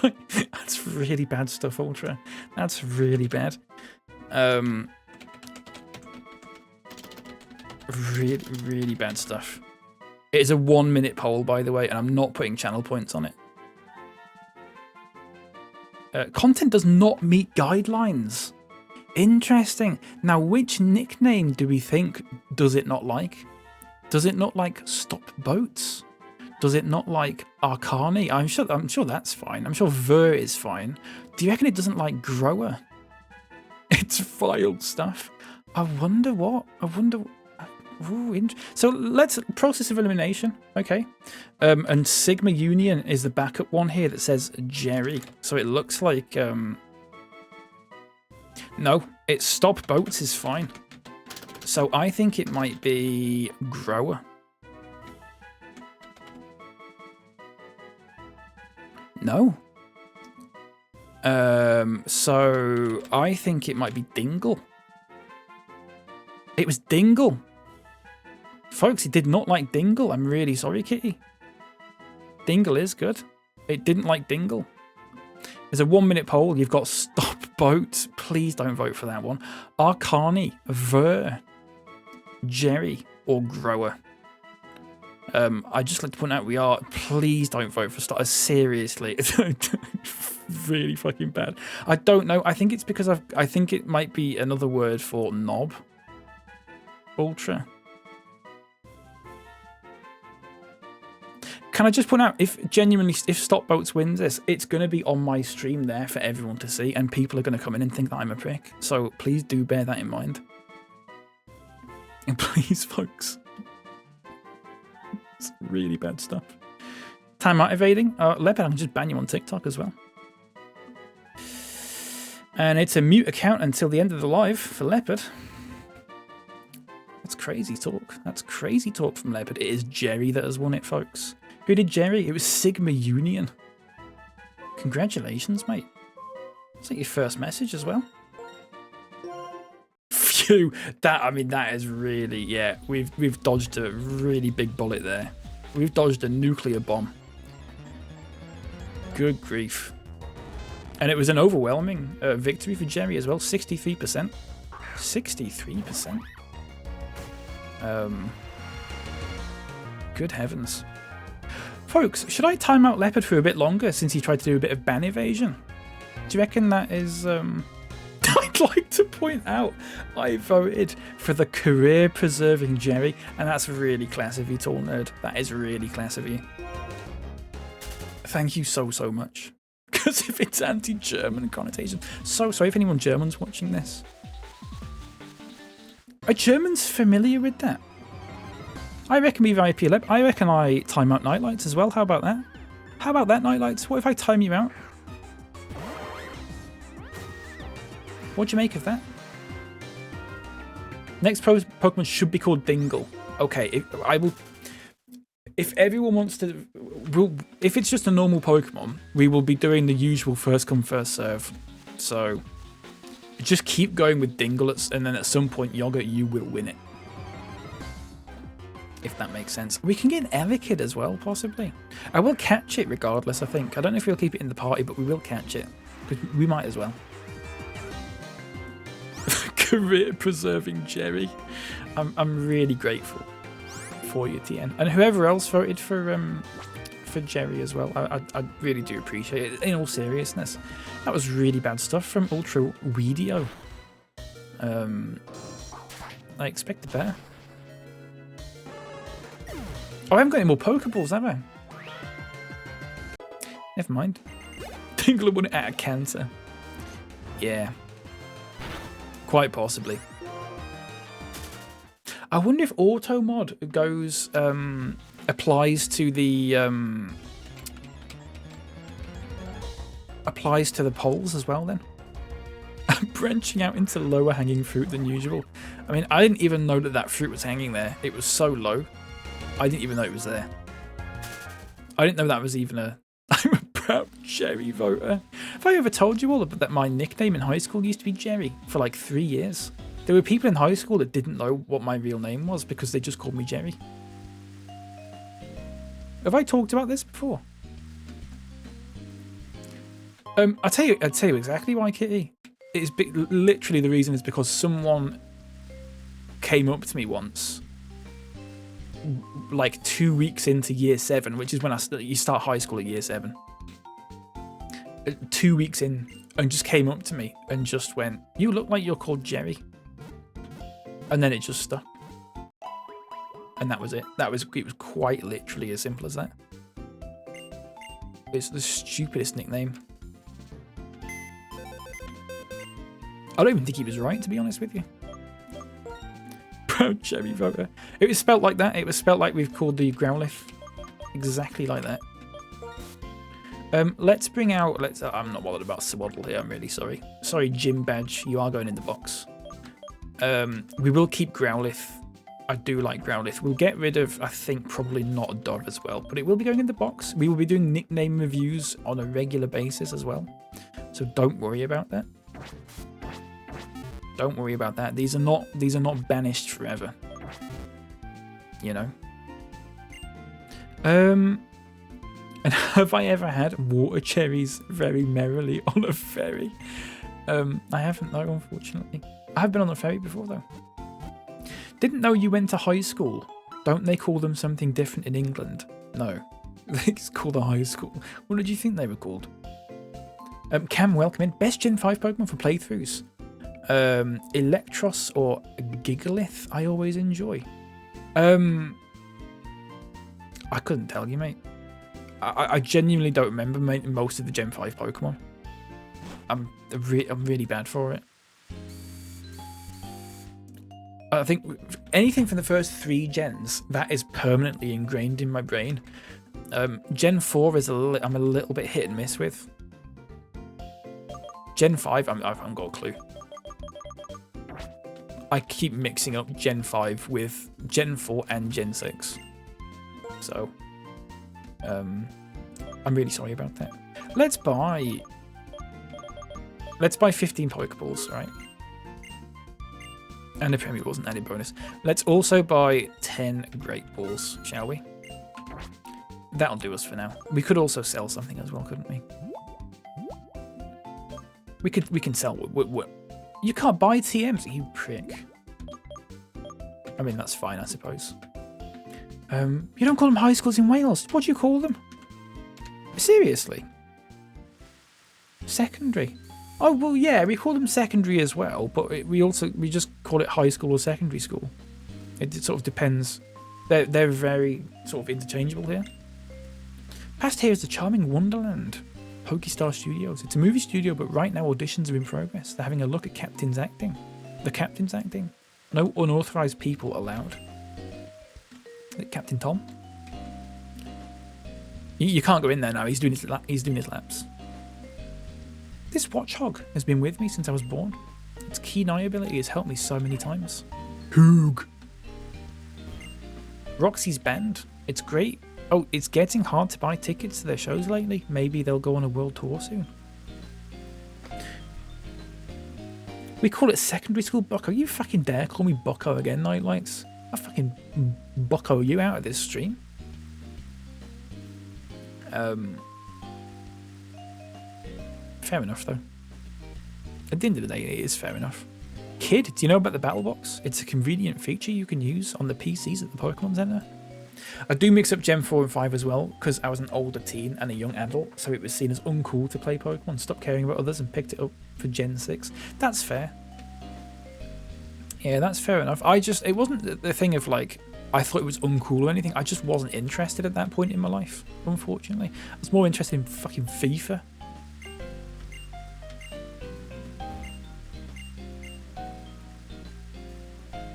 That's really bad stuff, Ultra. That's really bad. Really, really bad stuff. It is a 1-minute poll, by the way, and I'm not putting channel points on it. Content does not meet guidelines. Interesting. Now, which nickname do we think does it not like? Does it not like stop boats? Does it not like Arcani? I'm sure that's fine. I'm sure Ver is fine. Do you reckon it doesn't like Grower? It's vile stuff. I wonder what. I wonder. Ooh, so let's process of elimination. Okay. And Sigma Union is the backup one here that says Jerry. So it looks like no, it's stop boats is fine. So I think it might be Grower. No. So I think it might be Dingle. It was Dingle. Folks, it did not like Dingle. I'm really sorry, Kitty. Dingle is good. It didn't like Dingle. There's a 1 minute poll. You've got Stop Boat. Please don't vote for that one. Arcani, Ver, Jerry, or Grower. I just like to point out we are. Please don't vote for Stop. Seriously, it's really fucking bad. I don't know. I think it's because I think it might be another word for knob. Ultra. Can I just point out, if Stop Boats wins this, it's going to be on my stream there for everyone to see, and people are going to come in and think that I'm a prick. So please do bear that in mind. And please, folks. It's really bad stuff. Timeout evading. Leopard, I can just ban you on TikTok as well. And it's a mute account until the end of the live for Leopard. That's crazy talk. That's crazy talk from Leopard. It is Jerry that has won it, folks. Who did Jerry? It was Sigma Union. Congratulations, mate. Is that your first message as well? Phew. That is really, yeah. We've dodged a really big bullet there. We've dodged a nuclear bomb. Good grief. And it was an overwhelming victory for Jerry as well. 63%. 63%. Good heavens. Folks, should I time out Leopard for a bit longer since he tried to do a bit of ban evasion? Do you reckon that is... I'd like to point out I voted for the career-preserving Jerry, and that's really class of you, Tall Nerd. That is really class of you. Thank you so much. Because if it's anti-German connotation... So sorry if anyone German's watching this. Are Germans familiar with that? I reckon we VIP 11. I reckon I time out Nightlights as well. How about that? How about that, Nightlights? What if I time you out? What do you make of that? Next Pokemon should be called Dingle. Okay, if everyone wants to... if it's just a normal Pokemon, we will be doing the usual first come, first serve. So, just keep going with Dingle, and then at some point, Yogurt, you will win it. If that makes sense. We can get an Elekid as well, possibly. I will catch it regardless, I think. I don't know if we'll keep it in the party, but we will catch it. We might as well. Career-preserving Jerry. I'm really grateful for you, TN. And whoever else voted for Jerry as well. I really do appreciate it. In all seriousness. That was really bad stuff from Ultra Weedio. I expected better. Oh, I haven't got any more Pokeballs, have I? Never mind. Dingle won it out of cancer. Yeah. Quite possibly. I wonder if Auto Mod goes, applies to the polls as well then. I'm branching out into lower hanging fruit than usual. I mean, I didn't even know that fruit was hanging there. It was so low. I didn't even know it was there. I didn't know that was even a... I'm a proud Jerry voter. Have I ever told you all about that my nickname in high school used to be Jerry for like 3 years? There were people in high school that didn't know what my real name was because they just called me Jerry. Have I talked about this before? I'll tell you exactly why, Kitty. It's literally the reason is because someone came up to me once, like 2 weeks into year 7, which is when you start high school at year 7. 2 weeks in, and just came up to me and just went, "You look like you're called Jerry." And then it just stuck. And that was it. It was quite literally as simple as that. It's the stupidest nickname. I don't even think he was right, to be honest with you. Proud Jerry voter. It was spelt like that. It was spelt like we've called the Growlithe. Exactly like that. Let's bring out... I'm not bothered about Swaddle here. I'm really sorry. Sorry, Gym Badge. You are going in the box. We will keep Growlithe. I do like Growlithe. We'll get rid of, I think, probably not a Dove as well. But it will be going in the box. We will be doing nickname reviews on a regular basis as well. So don't worry about that. Don't worry about that. These are not banished forever. you know. And have I ever had water cherries very merrily on a ferry? I haven't though, unfortunately. I have been on a ferry before though. Didn't know you went to high school. Don't they call them something different in England? No. It's called a high school. What did you think they were called? Cam, welcome in. Best Gen 5 Pokemon for playthroughs. Electros or Gigalith, I always enjoy. I couldn't tell you, mate. I genuinely don't remember most of the Gen 5 Pokemon. I'm really bad for it. I think anything from the first 3 gens, that is permanently ingrained in my brain. Gen 4 is I'm a little bit hit and miss with. Gen 5, I haven't got a clue. I keep mixing up Gen 5 with Gen 4 and Gen 6. So, I'm really sorry about that. Let's buy 15 Pokeballs, right? And a Premier Balls and added bonus. Let's also buy 10 Great Balls, shall we? That'll do us for now. We could also sell something as well, couldn't we? We can sell. You can't buy TMs, you prick. I mean, that's fine, I suppose. You don't call them high schools in Wales. What do you call them? Seriously? Secondary. Oh, well, yeah, we call them secondary as well, but we just call it high school or secondary school. It sort of depends. They're very sort of interchangeable here. Past here is the charming Wonderland, Pokestar Studios. It's a movie studio, but right now auditions are in progress. They're having a look at Captain's acting. The Captain's acting. No unauthorized people allowed. Captain Tom. You can't go in there now. He's doing his laps. This Watchog has been with me since I was born. Its keen eye ability has helped me so many times. Hoog. Roxy's band. It's great. Oh, it's getting hard to buy tickets to their shows lately. Maybe they'll go on a world tour soon. We call it secondary school bucko. You fucking dare call me bucko again, Nightlights. I'll fucking bucko you out of this stream. Fair enough, though. At the end of the day, it is fair enough. Kid, do you know about the Battle Box? It's a convenient feature you can use on the PCs at the Pokemon Center. I do mix up Gen 4 and 5 as well, because I was an older teen and a young adult, so it was seen as uncool to play Pokemon, stopped caring about others and picked it up for Gen 6. That's fair. Yeah, that's fair enough. It wasn't the thing of like, I thought it was uncool or anything. I just wasn't interested at that point in my life, unfortunately. I was more interested in fucking FIFA.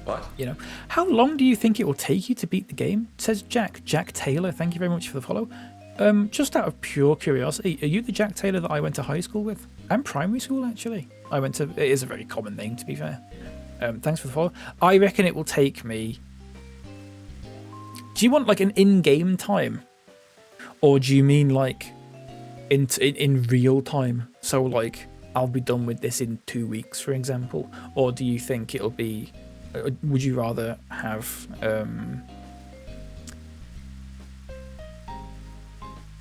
What? You know, how long do you think it will take you to beat the game? Says Jack Taylor. Thank you very much for the follow. Just out of pure curiosity, are you the Jack Taylor that I went to high school with? And primary school, actually. It is a very common name, to be fair. Thanks for the follow. I reckon it will take me... Do you want like an in-game time? Or do you mean like in real time? So like, I'll be done with this in 2 weeks, for example? Or do you think it'll be... Would you rather have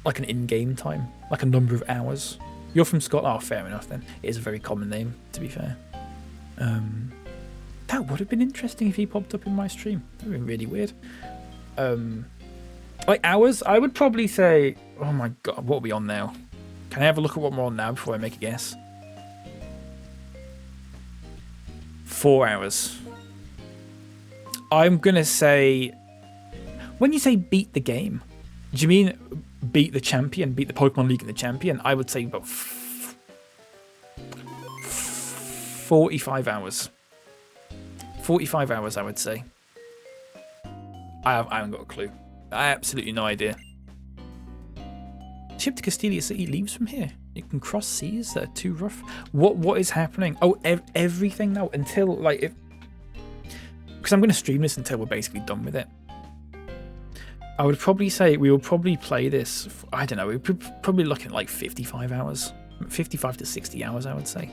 like an in-game time, like a number of hours? You're from Scotland. Oh, fair enough then. It is a very common name, to be fair. That would have been interesting if he popped up in my stream. That would have been really weird. Like hours, I would probably say, oh my god, what are we on now? Can I have a look at what we're on now before I make a guess? 4 hours. I'm going to say... When you say beat the game, do you mean beat the champion, beat the Pokemon League and the champion? I would say about 45 hours. 45 hours, I would say. I haven't got a clue. I have absolutely no idea. Ship to Castelia City leaves from here. You can cross seas that are too rough. What is happening? Oh, everything now until like if... Because I'm going to stream this until we're basically done with it. I would probably say we will probably play this. I don't know. We're probably looking at like 55 hours, 55 to 60 hours. I would say.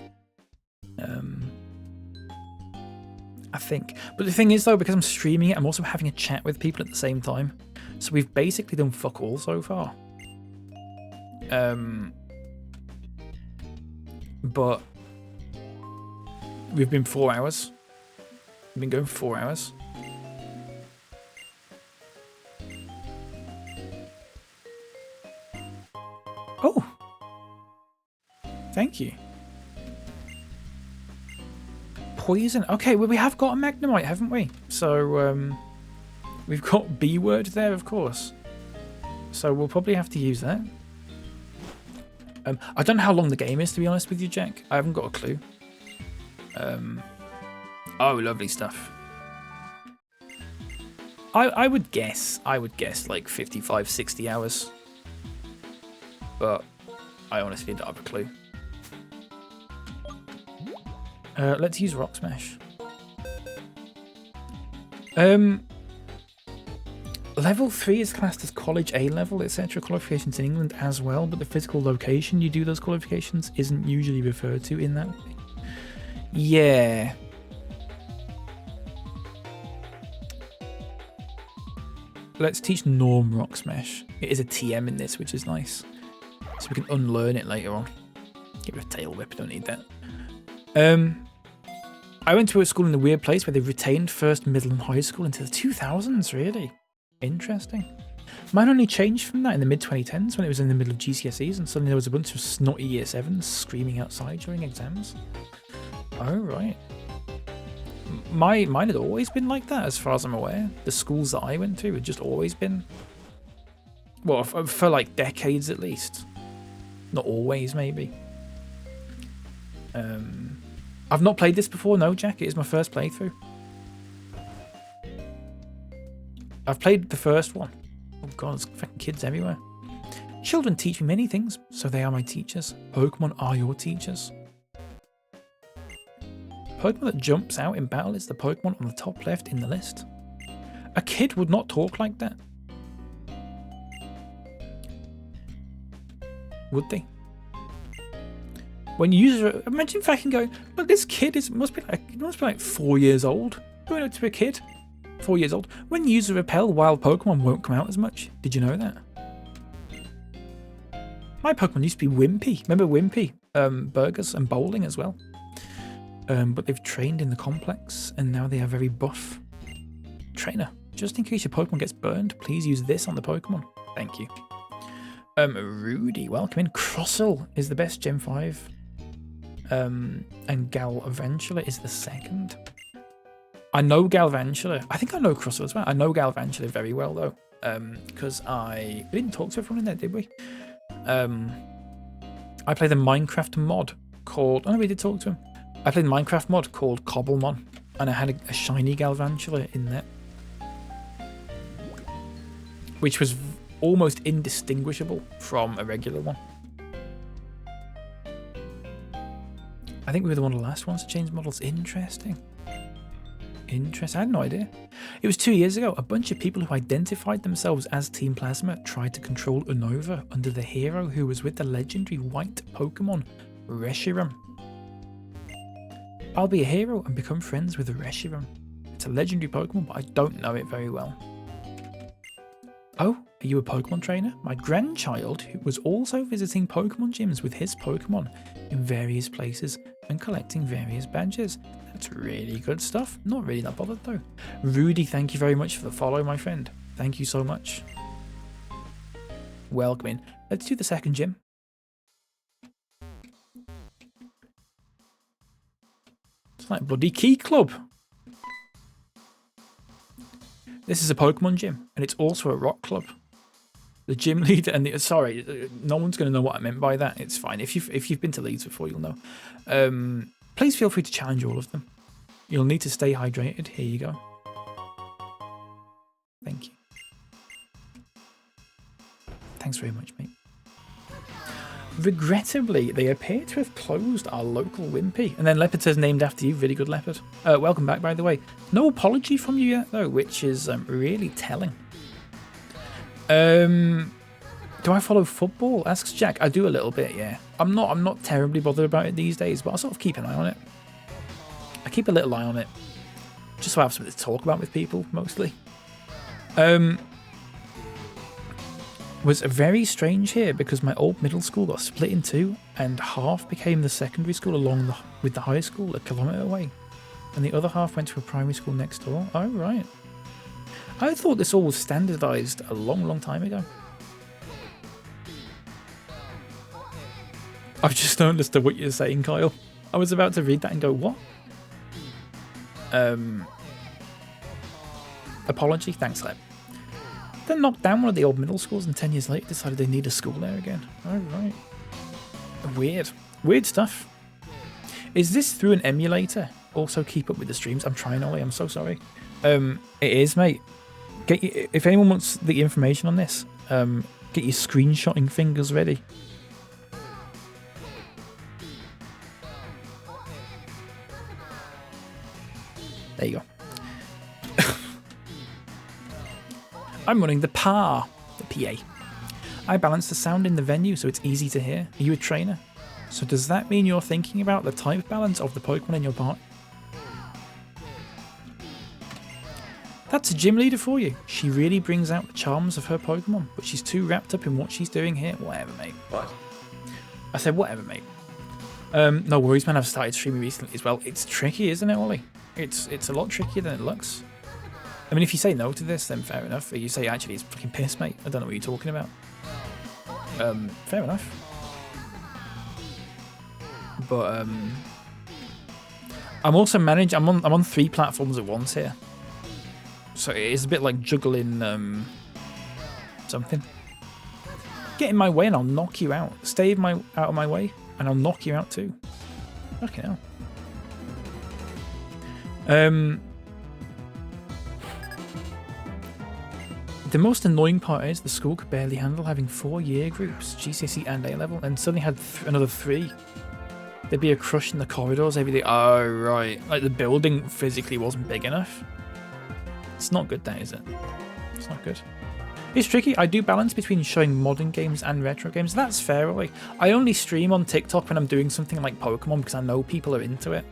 I think. But the thing is, though, because I'm streaming it, I'm also having a chat with people at the same time. So we've basically done fuck all so far. But we've been 4 hours. We've been going for 4 hours. Oh! Thank you. Poison. Okay, well, we have got a Magnemite, haven't we? So, we've got B word there, of course. So we'll probably have to use that. I don't know how long the game is, to be honest with you, Jack. I haven't got a clue. Oh, lovely stuff. I would guess like 55, 60 hours. But I honestly don't have a clue. Let's use Rock Smash. Level 3 is classed as college A level, etc. qualifications in England as well, but the physical location you do those qualifications isn't usually referred to in that way. Yeah. Let's teach Norm Rock Smash. It is a TM in this, which is nice. So we can unlearn it later on. Get rid of Tail Whip, don't need that. I went to a school in a weird place where they retained first, middle and high school into the 2000s, really. Interesting. Mine only changed from that in the mid-2010s when it was in the middle of GCSEs and suddenly there was a bunch of snotty year 7s screaming outside during exams. Oh, right. Mine had always been like that, as far as I'm aware. The schools that I went to had just always been... Well, for like decades at least. Not always, maybe. I've not played this before, no, Jack. It is my first playthrough. I've played the first one. Oh god, there's fucking kids everywhere. Children teach me many things, so they are my teachers. Pokemon are your teachers. Pokemon that jumps out in battle is the Pokemon on the top left in the list. A kid would not talk like that. Would they? When you use, imagine if I can go, but this kid must be like 4 years old. Going up to a kid, 4 years old. When you use a repel, wild Pokemon won't come out as much. Did you know that? My Pokemon used to be Wimpy. Remember Wimpy? Burgers and bowling as well. But they've trained in the complex and now they are very buff. Trainer, just in case your Pokemon gets burned, please use this on the Pokemon. Thank you. Rudy, welcome in. Crossel is the best Gen 5. And Galvantula is the second. I know Galvantula. I think I know Crossel as well. I know Galvantula very well though. Because we didn't talk to everyone in there, did we? I played the Minecraft mod called... Oh no, we did talk to him. I played a Minecraft mod called Cobblemon. And I had a shiny Galvantula in there. Which was almost indistinguishable from a regular one. I think we were one of the last ones to change models. Interesting. Interesting. I had no idea. It was 2 years ago. A bunch of people who identified themselves as Team Plasma tried to control Unova under the hero who was with the legendary white Pokemon, Reshiram. I'll be a hero and become friends with Reshiram. It's a legendary Pokemon, but I don't know it very well. Oh, are you a Pokemon trainer? My grandchild was also visiting Pokemon gyms with his Pokemon in various places and collecting various badges. That's really good stuff. Not really that bothered though. Rudy, thank you very much for the follow, my friend. Thank you so much. Welcome in. Let's do the second gym. It's like bloody Key Club. This is a Pokemon gym, and it's also a rock club. The gym leader and the... Sorry, no one's going to know what I meant by that. It's fine. If you've been to Leeds before, you'll know. Please feel free to challenge all of them. You'll need to stay hydrated. Here you go. Thank you. Thanks very much, mate. Regrettably, they appear to have closed our local Wimpy. And then Leopard says, named after you. Really good, Leopard. Welcome back, by the way. No apology from you yet, though, which is really telling. Do I follow football? Asks Jack. I do a little bit, yeah. I'm not terribly bothered about it these days, but I sort of keep an eye on it. I keep a little eye on it. just so I have something to talk about with people, mostly. Was very strange here because my old middle school got split in two, and half became the secondary school with the high school a kilometre away, and the other half went to a primary school next door. Oh, right. I thought this all was standardised a long, long time ago. I've just not understood what you're saying, Kyle. I was about to read that and go, what? Apology? Thanks, Leb. Then knocked down one of the old middle schools and 10 years later decided they need a school there again. Alright. Weird. Weird stuff. Is this through an emulator? Also keep up with the streams. I'm trying, Ollie. I'm so sorry. It is, mate. If anyone wants the information on this, get your screenshotting fingers ready. There you go. I'm running the PA. I balance the sound in the venue so it's easy to hear. Are you a trainer? So does that mean you're thinking about the type balance of the Pokemon in your party? That's a gym leader for you. She really brings out the charms of her Pokemon, but she's too wrapped up in what she's doing here. Whatever, mate. What? I said whatever, mate. No worries, man. I've started streaming recently as well. It's tricky, isn't it, Ollie? It's a lot trickier than it looks. I mean, if you say no to this, then fair enough. If you say, actually, it's fucking piss, mate. I don't know what you're talking about. Fair enough. But, I'm also managing... I'm on 3 platforms at once here. So it is a bit like juggling, something. Get in my way and I'll knock you out. Stay out of my way and I'll knock you out too. Fucking hell. The most annoying part is the school could barely handle having 4 year groups, GCSE and A-level, and suddenly had another 3. There'd be a crush in the corridors every day. Oh, right. Like the building physically wasn't big enough. It's not good, that, is it? It's not good. It's tricky. I do balance between showing modern games and retro games. That's fair, like I only stream on TikTok when I'm doing something like Pokemon because I know people are into it.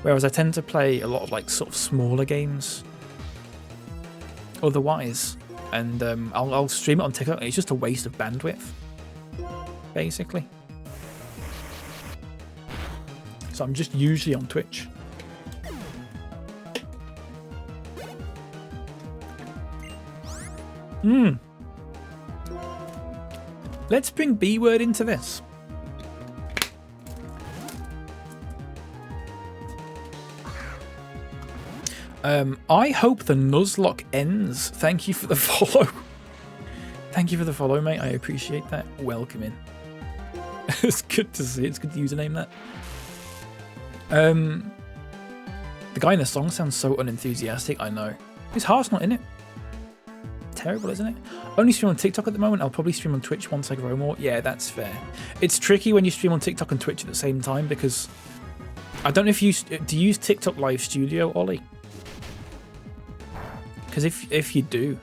Whereas I tend to play a lot of like sort of smaller games otherwise. And I'll stream it on TikTok. It's just a waste of bandwidth, basically. So I'm just usually on Twitch. Let's bring B-word into this. I hope the Nuzlocke ends. Thank you for the follow. Thank you for the follow, mate. I appreciate that. Welcome in. It's good to see. It's good to username that. The guy in the song sounds so unenthusiastic. I know. His heart's not in it. Terrible, isn't it? Only stream on TikTok at the moment. I'll probably stream on Twitch once I grow more. Yeah, that's fair. It's tricky when you stream on TikTok and Twitch at the same time because I don't know if you do you use TikTok Live Studio, Ollie? Because if you do,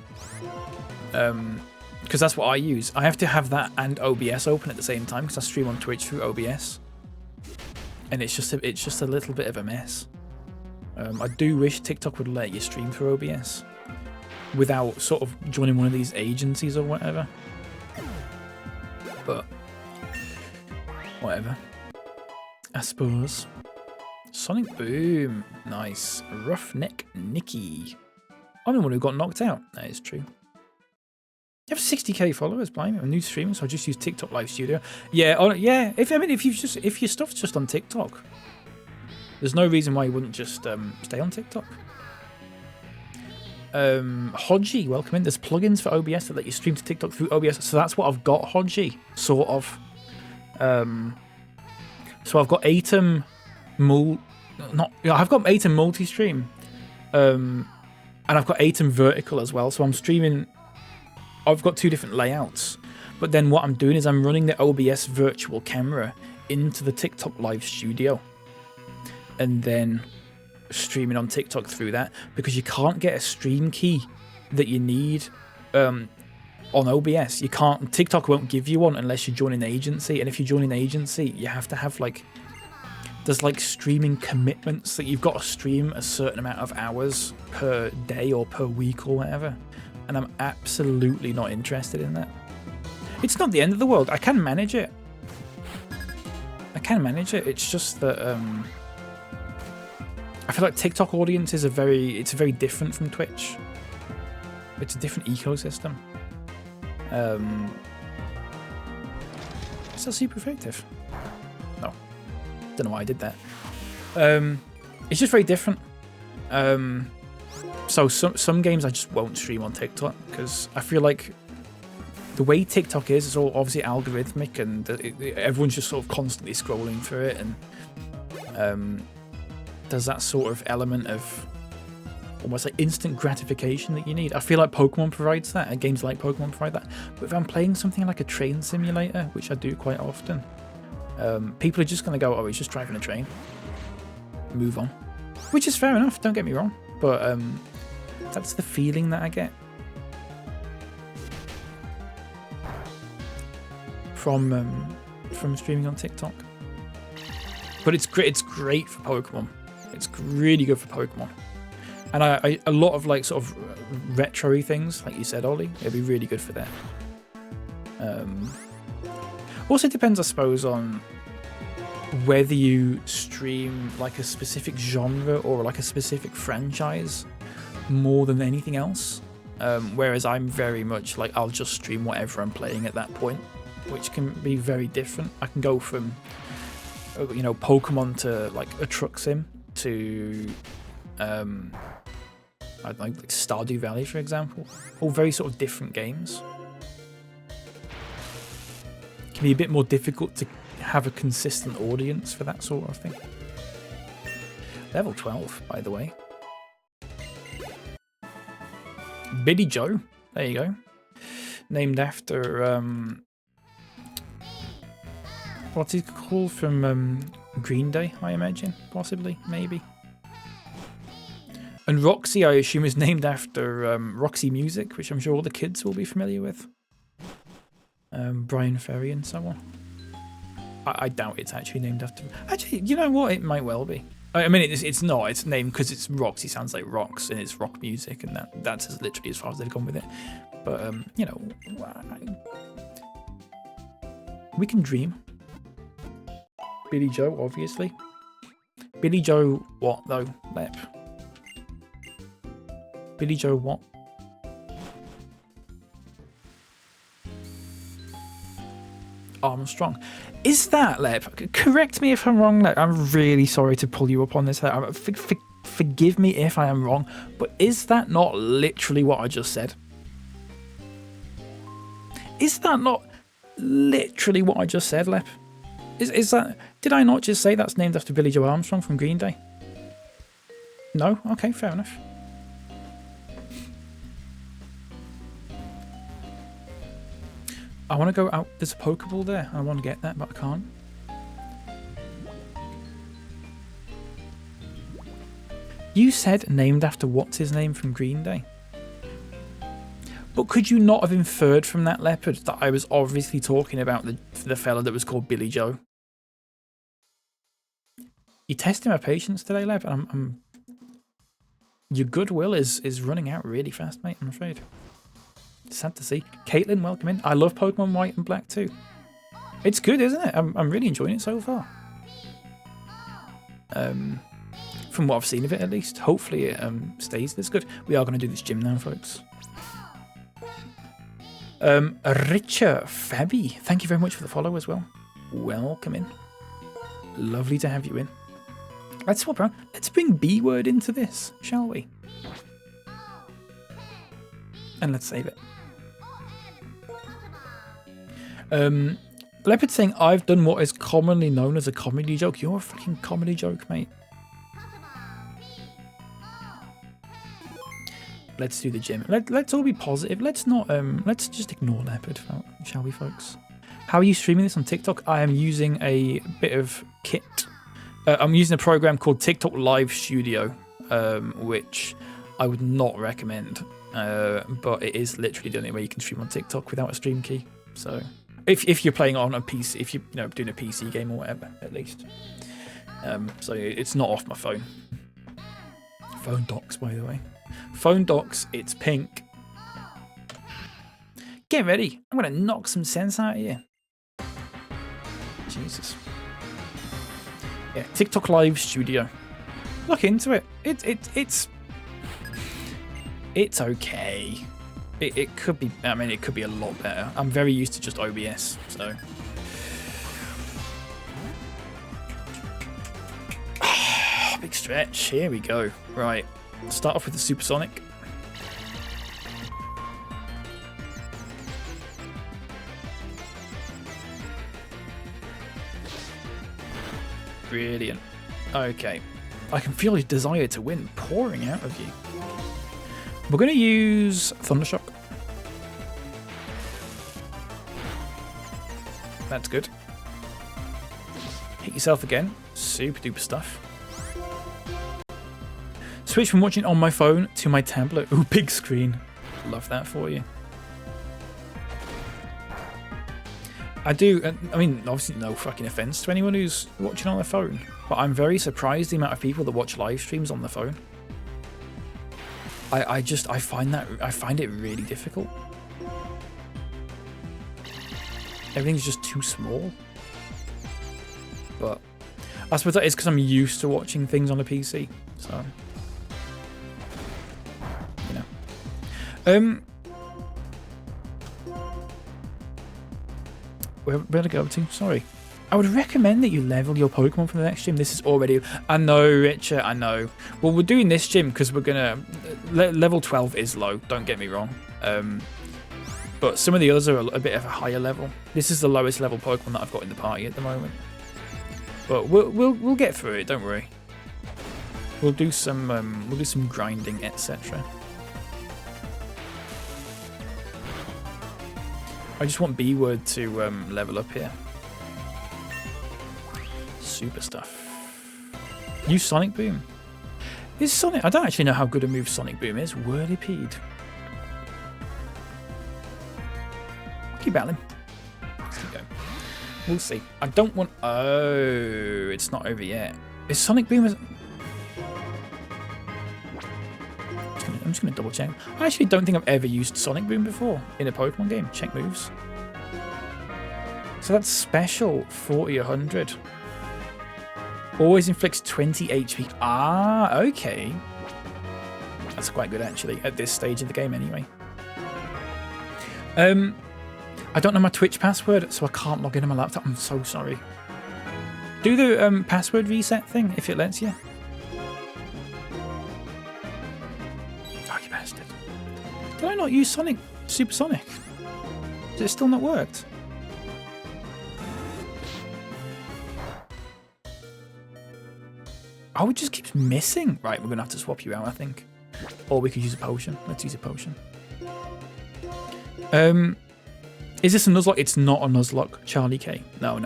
because that's what I use. I have to have that and OBS open at the same time because I stream on Twitch through OBS, and it's just a little bit of a mess. I do wish TikTok would let you stream through OBS without sort of joining one of these agencies or whatever. But whatever. I suppose. Sonic Boom. Nice. Roughneck Nicky. I'm the one who got knocked out. That is true. You have 60k followers, blimey. I'm new streaming, so I just use TikTok Live Studio. Yeah, yeah. If your stuff's just on TikTok, there's no reason why you wouldn't just stay on TikTok. Hodgy, welcome in. There's plugins for OBS that let you stream to TikTok through OBS, so that's what I've got, Hodgy, sort of. So I've got Atom I've got Atom multi-stream, and I've got Atom vertical as well. So I'm streaming. I've got 2 different layouts, but then what I'm doing is I'm running the OBS virtual camera into the TikTok Live Studio, and then streaming on TikTok through that, because you can't get a stream key that you need on OBS. You can't. TikTok won't give you one unless you join an agency, and if you join an agency, you have to have like there's like streaming commitments that you've got to stream a certain amount of hours per day or per week or whatever. And I'm absolutely not interested in that. It's not the end of the world. I can manage it. It's just that I feel like TikTok audiences are very different from Twitch. It's a different ecosystem. Is that super effective? No. Don't know why I did that. It's just very different. So some games I just won't stream on TikTok because I feel like the way TikTok is, it's all obviously algorithmic and everyone's just sort of constantly scrolling through it, and there's that sort of element of almost like instant gratification that you need. I feel like Pokemon provides that, and games like Pokemon provide that. But if I'm playing something like a train simulator, which I do quite often, people are just going to go, oh, he's just driving a train. Move on. Which is fair enough, don't get me wrong. But that's the feeling that I get from streaming on TikTok. But it's great for Pokemon. It's really good for Pokemon. And I a lot of like sort of retro-y things, like you said, Ollie, it'd be really good for that. Also depends, I suppose, on whether you stream like a specific genre or like a specific franchise more than anything else. Whereas I'm very much like, I'll just stream whatever I'm playing at that point, which can be very different. I can go from, you know, Pokemon to like a truck sim to, I don't know, like Stardew Valley, for example. All very sort of different games. It can be a bit more difficult to have a consistent audience for that sort of thing. Level 12, by the way. Billy Joe, there you go. Named after, what's he called from Green Day, I imagine, possibly, maybe. And Roxy, I assume, is named after Roxy Music, which I'm sure all the kids will be familiar with. Brian Ferry and so on. I doubt it's actually named after... Actually, you know what? It might well be. I mean, it's not. It's named because it's Roxy sounds like rocks, and it's rock music, and that's as literally as far as they've gone with it. But, you know... we can dream. Billy Joe, obviously. Billy Joe what, though, Lep? Billy Joe what? Armstrong. Is that, Lep? Correct me if I'm wrong, Lep. I'm really sorry to pull you up on this. Forgive me if I am wrong, but is that not literally what I just said? Is that not literally what I just said, Lep? Is that... Did I not just say that's named after Billy Joe Armstrong from Green Day? No? Okay, fair enough. I want to go out. There's a Pokeball there. I want to get that, but I can't. You said named after what's his name from Green Day. But could you not have inferred from that, Leopard, that I was obviously talking about the fella that was called Billy Joe? You're testing my patience today, Leopard. Your goodwill is running out really fast, mate, I'm afraid. Sad to see. Caitlin, welcome in. I love Pokemon White and Black too. It's good, isn't it? I'm really enjoying it so far. From what I've seen of it, at least. Hopefully it stays this good. We are going to do this gym now, folks. Richard Fabi, thank you very much for the follow as well. Welcome in. Lovely to have you in. Let's swap around. Let's bring B-word into this, shall we? And let's save it. Leopard saying, I've done what is commonly known as a comedy joke. You're a fucking comedy joke, mate. Let's do the gym. Let's all be positive. Let's not, let's just ignore Leopard, shall we, folks? How are you streaming this on TikTok? I am using a bit of kit. I'm using a program called TikTok Live Studio, which I would not recommend. But it is literally the only way you can stream on TikTok without a stream key. So if you're playing on a PC, if you're doing a PC game or whatever, at least. So it's not off my phone. Phone docks, by the way. Phone docks, it's pink. Get ready. I'm going to knock some sense out of you. Jesus. Yeah, TikTok Live Studio. Look into it. It's okay. It could be, I mean, it could be a lot better. I'm very used to just OBS, so. Big stretch. Here we go. Right. Start off with the supersonic. Brilliant. Okay. I can feel your desire to win pouring out of you. We're going to use Thundershock. That's good. Hit yourself again. Super duper stuff. Switch from watching on my phone to my tablet. Ooh, big screen. Love that for you. I do, I mean, obviously no fucking offense to anyone who's watching on their phone, but I'm very surprised the amount of people that watch live streams on the phone. I find it really difficult. Everything's just too small. But I suppose that is because I'm used to watching things on a PC, so you know. Where to go to? Sorry. I would recommend that you level your Pokemon for the next gym. This is already... I know, Richard, I know. Well, we're doing this gym because we're going to... Level 12 is low, don't get me wrong. But some of the others are a bit of a higher level. This is the lowest level Pokemon that I've got in the party at the moment. But we'll get through it, don't worry. We'll do some grinding, etc. I just want B-Word to level up here. Super stuff. Use Sonic Boom. Is Sonic... I don't actually know how good a move Sonic Boom is. Whirlipede. Keep battling. Let's keep going. We'll see. I don't want... Oh, it's not over yet. Is Sonic Boom... I'm just going to double check. I actually don't think I've ever used Sonic Boom before in a Pokemon game. Check moves. So that's special 40, 100. Always inflicts 20 HP. Ah, okay. That's quite good actually at this stage of the game anyway. I don't know my Twitch password, so I can't log in on my laptop. I'm so sorry. Do the password reset thing if it lets you. Did I not use Supersonic? Has it still not worked? Oh, it just keeps missing. Right, we're going to have to swap you out, I think. Or we could use a potion. Let's use a potion. Is this a Nuzlocke? It's not a Nuzlocke, Charlie K. No.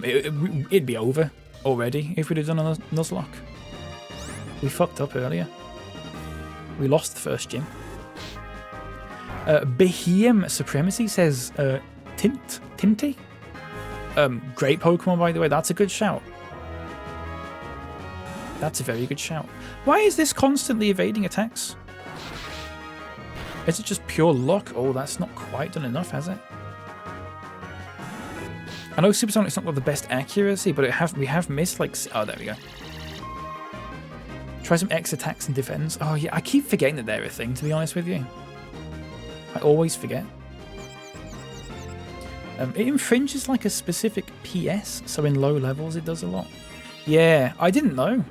It'd be over already if we'd have done a Nuzlocke. We fucked up earlier. We lost the first gym. Behem Supremacy says Tinty. Great Pokemon, by the way. That's a good shout. That's a very good shout. Why is this constantly evading attacks? Is it just pure luck? Oh, that's not quite done enough, has it? I know Supersonic's not got the best accuracy, but we have missed like... Oh, there we go. Try some X attacks and defense. Oh yeah, I keep forgetting that they're a thing, to be honest with you. I always forget. It infringes like a specific PS, so in low levels it does a lot. Yeah, I didn't know.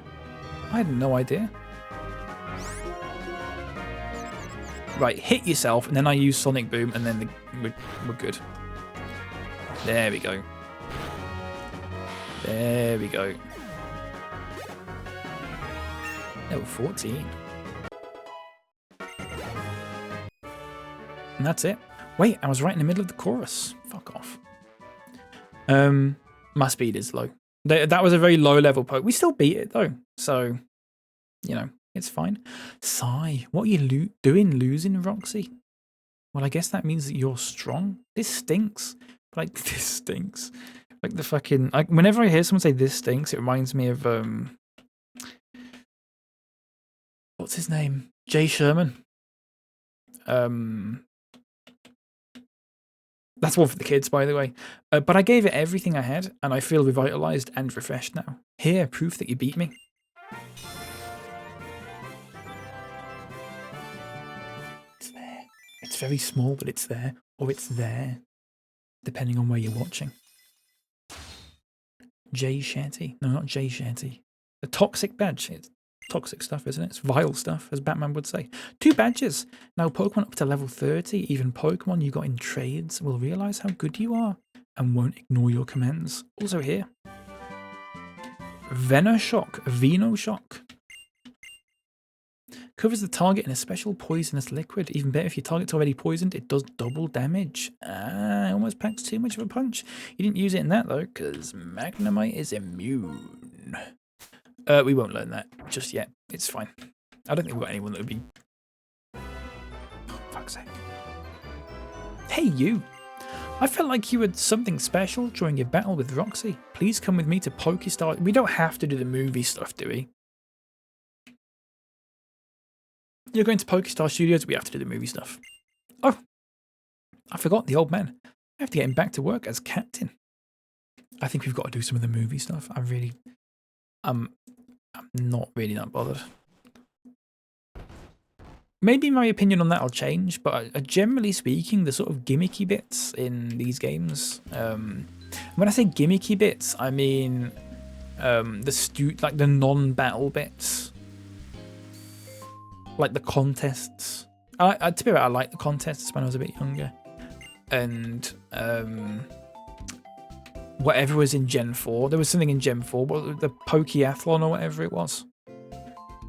I had no idea. Right, hit yourself, and then I use Sonic Boom, and then we're good. There we go. There we go. Level 14. And that's it. Wait, I was right in the middle of the chorus. Fuck off. My speed is low. That was a very low level poke. We still beat it though. So, you know, it's fine. Sigh. What are you doing losing, Roxy? Well, I guess that means that you're strong. This stinks. Like, this stinks. Like the fucking... Like, whenever I hear someone say this stinks, it reminds me of... what's his name? Jay Sherman. That's one for the kids, by the way. But I gave it everything I had, and I feel revitalized and refreshed now. Here, proof that you beat me. It's there. It's very small, but it's there. Or it's there, depending on where you're watching. Jay Shetty. No, not Jay Shetty. The toxic badge. It's toxic stuff, isn't it? It's vile stuff, as Batman would say. 2 badges. Now, Pokemon up to level 30, even Pokemon you got in trades, will realise how good you are and won't ignore your commands. Also here. Venoshock. Covers the target in a special poisonous liquid. Even better, if your target's already poisoned, it does double damage. Ah, almost packs too much of a punch. You didn't use it in that, though, because Magnemite is immune. We won't learn that just yet. It's fine. I don't think we've got anyone that would be... Oh, fuck's sake. Hey, you. I felt like you had something special during your battle with Roxy. Please come with me to Pokestar. We don't have to do the movie stuff, do we? You're going to Pokestar Studios. We have to do the movie stuff. Oh, I forgot the old man. I have to get him back to work as captain. I think we've got to do some of the movie stuff. I'm not really that bothered. Maybe my opinion on that will change, but generally speaking, the sort of gimmicky bits in these games, when I say gimmicky bits, I mean like the non-battle bits, like the contests. To be honest, I liked the contests when I was a bit younger, and whatever was in Gen 4. There was something in Gen 4, but the Pokeathlon or whatever it was.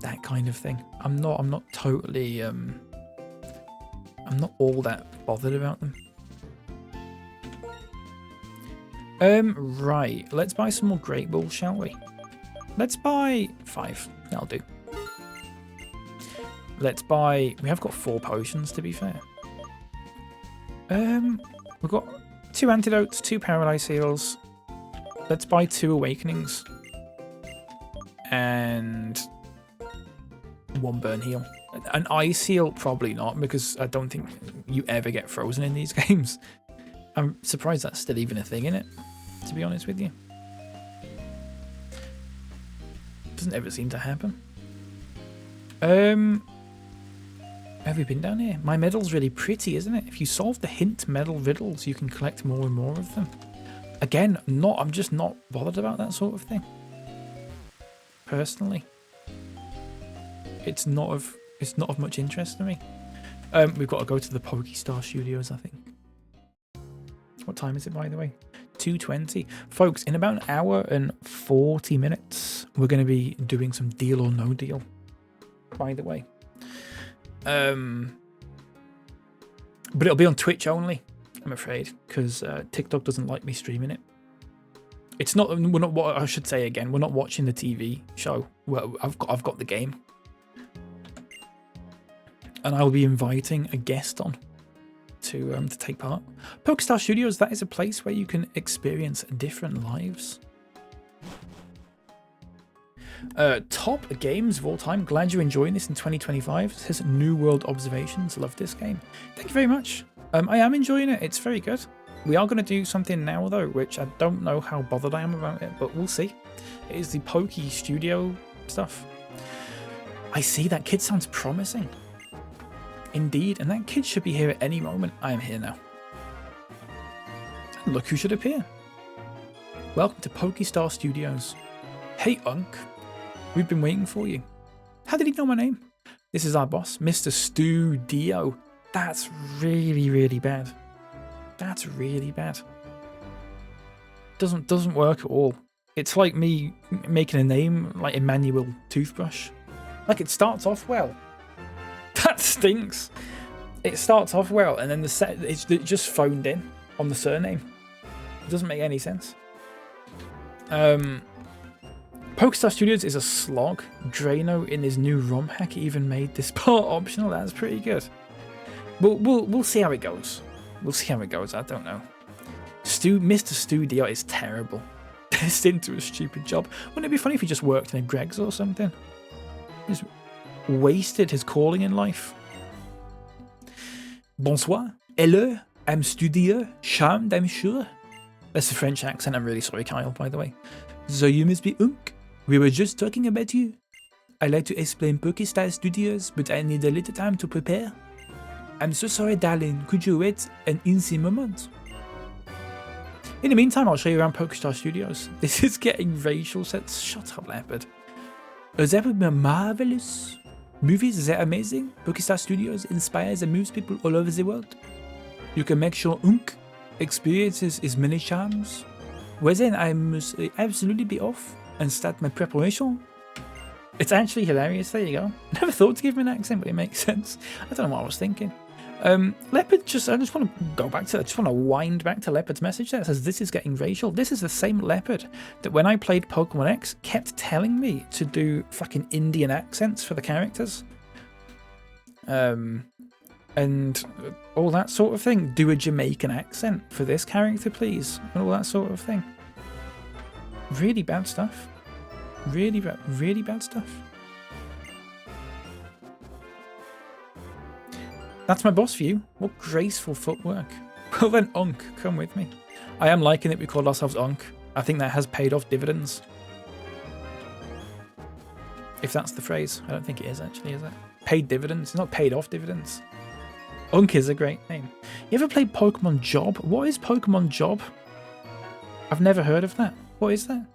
That kind of thing. I'm not totally I'm not all that bothered about them. Right, let's buy some more Great Balls, shall we? Let's buy 5. That'll do. Let's buy... We have got 4 potions, to be fair. We've got 2 antidotes, 2 paralyze heals. Let's buy 2 awakenings. And 1 burn heal. An ice heal, probably not, because I don't think you ever get frozen in these games. I'm surprised that's still even a thing in it, to be honest with you. Doesn't ever seem to happen. Have we been down here? My medal's really pretty, isn't it? If you solve the hint medal riddles, you can collect more and more of them. Again, I'm just not bothered about that sort of thing. Personally. It's not of much interest to me. We've got to go to the Pokestar Studios, I think. What time is it, by the way? 2:20. Folks, in about an hour and 40 minutes, we're going to be doing some Deal or No Deal, by the way. But it'll be on Twitch only, I'm afraid, because TikTok doesn't like me streaming it. It's not. We're not. What I should say again. We're not watching the TV show. Well, I've got the game, and I'll be inviting a guest on to take part. Pokestar Studios. That is a place where you can experience different lives. Top games of all time. Glad you're enjoying this in 2025. It says New World Observations. Love this game. Thank you very much. I am enjoying it. It's very good. We are going to do something now, though, which I don't know how bothered I am about it, but we'll see. It is the Poke Studio stuff. I see. That kid sounds promising. Indeed, and that kid should be here at any moment. I am here now. And look who should appear. Welcome to Pokestar Studios. Hey, Unk. We've been waiting for you. How did he know my name? This is our boss, Mr. Studio. That's really, really bad. That's really bad. Doesn't work at all. It's like me making a name like Emmanuel Toothbrush. Like, it starts off well. That stinks. It starts off well, and then it's just phoned in on the surname. It doesn't make any sense. Pokestar Studios is a slog. Drano in his new ROM hack even made this part optional. That's pretty good. We'll see how it goes. We'll see how it goes. I don't know. Mr. Studio is terrible. Destined to a stupid job. Wouldn't it be funny if he just worked in a Greg's or something? He's wasted his calling in life. Bonsoir. Hello. I'm Studio. Charmed, I'm sure. That's the French accent. I'm really sorry, Kyle, by the way. So you must be Unk. We were just talking about you. I like to explain PokéStar Studios, but I need a little time to prepare. I'm so sorry, darling. Could you wait an easy moment? In the meantime, I'll show you around PokéStar Studios. This is getting racial sense. Shut up, Leopard. That would be marvelous. Movies, they're amazing. PokéStar Studios inspires and moves people all over the world. You can make sure Unk experiences his many charms. Well then, I must absolutely be off and start my preparation. It's actually hilarious. There you go. I never thought to give him an accent, but it makes sense. I don't know what I was thinking. Leopard I just want to go back to, I just want to wind back to Leopard's message there. It says, this is getting racial. This is the same Leopard that when I played Pokemon X kept telling me to do fucking Indian accents for the characters. And all that sort of thing. Do a Jamaican accent for this character, please. And all that sort of thing. Really bad stuff. Really bad stuff. That's my boss view. What graceful footwork. Well then, Unk, come with me. I am liking that we called ourselves Unk. I think that has paid off dividends. If that's the phrase. I don't think it is actually, is it? Paid dividends. It's not paid off dividends. Unk is a great name. You ever played Pokemon Job? What is Pokemon Job? I've never heard of that. What is that?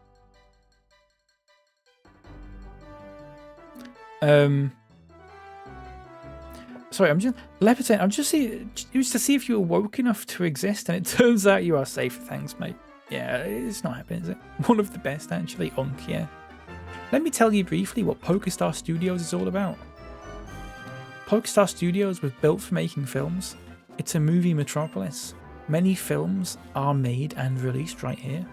Sorry, I'm just Leopard. I'm just used to see if you were woke enough to exist, and it turns out you are safe. Thanks, mate. Yeah, it's not happening, is it? One of the best, actually. Unk, yeah. Let me tell you briefly what PokéStar Studios is all about. PokéStar Studios was built for making films. It's a movie metropolis. Many films are made and released right here.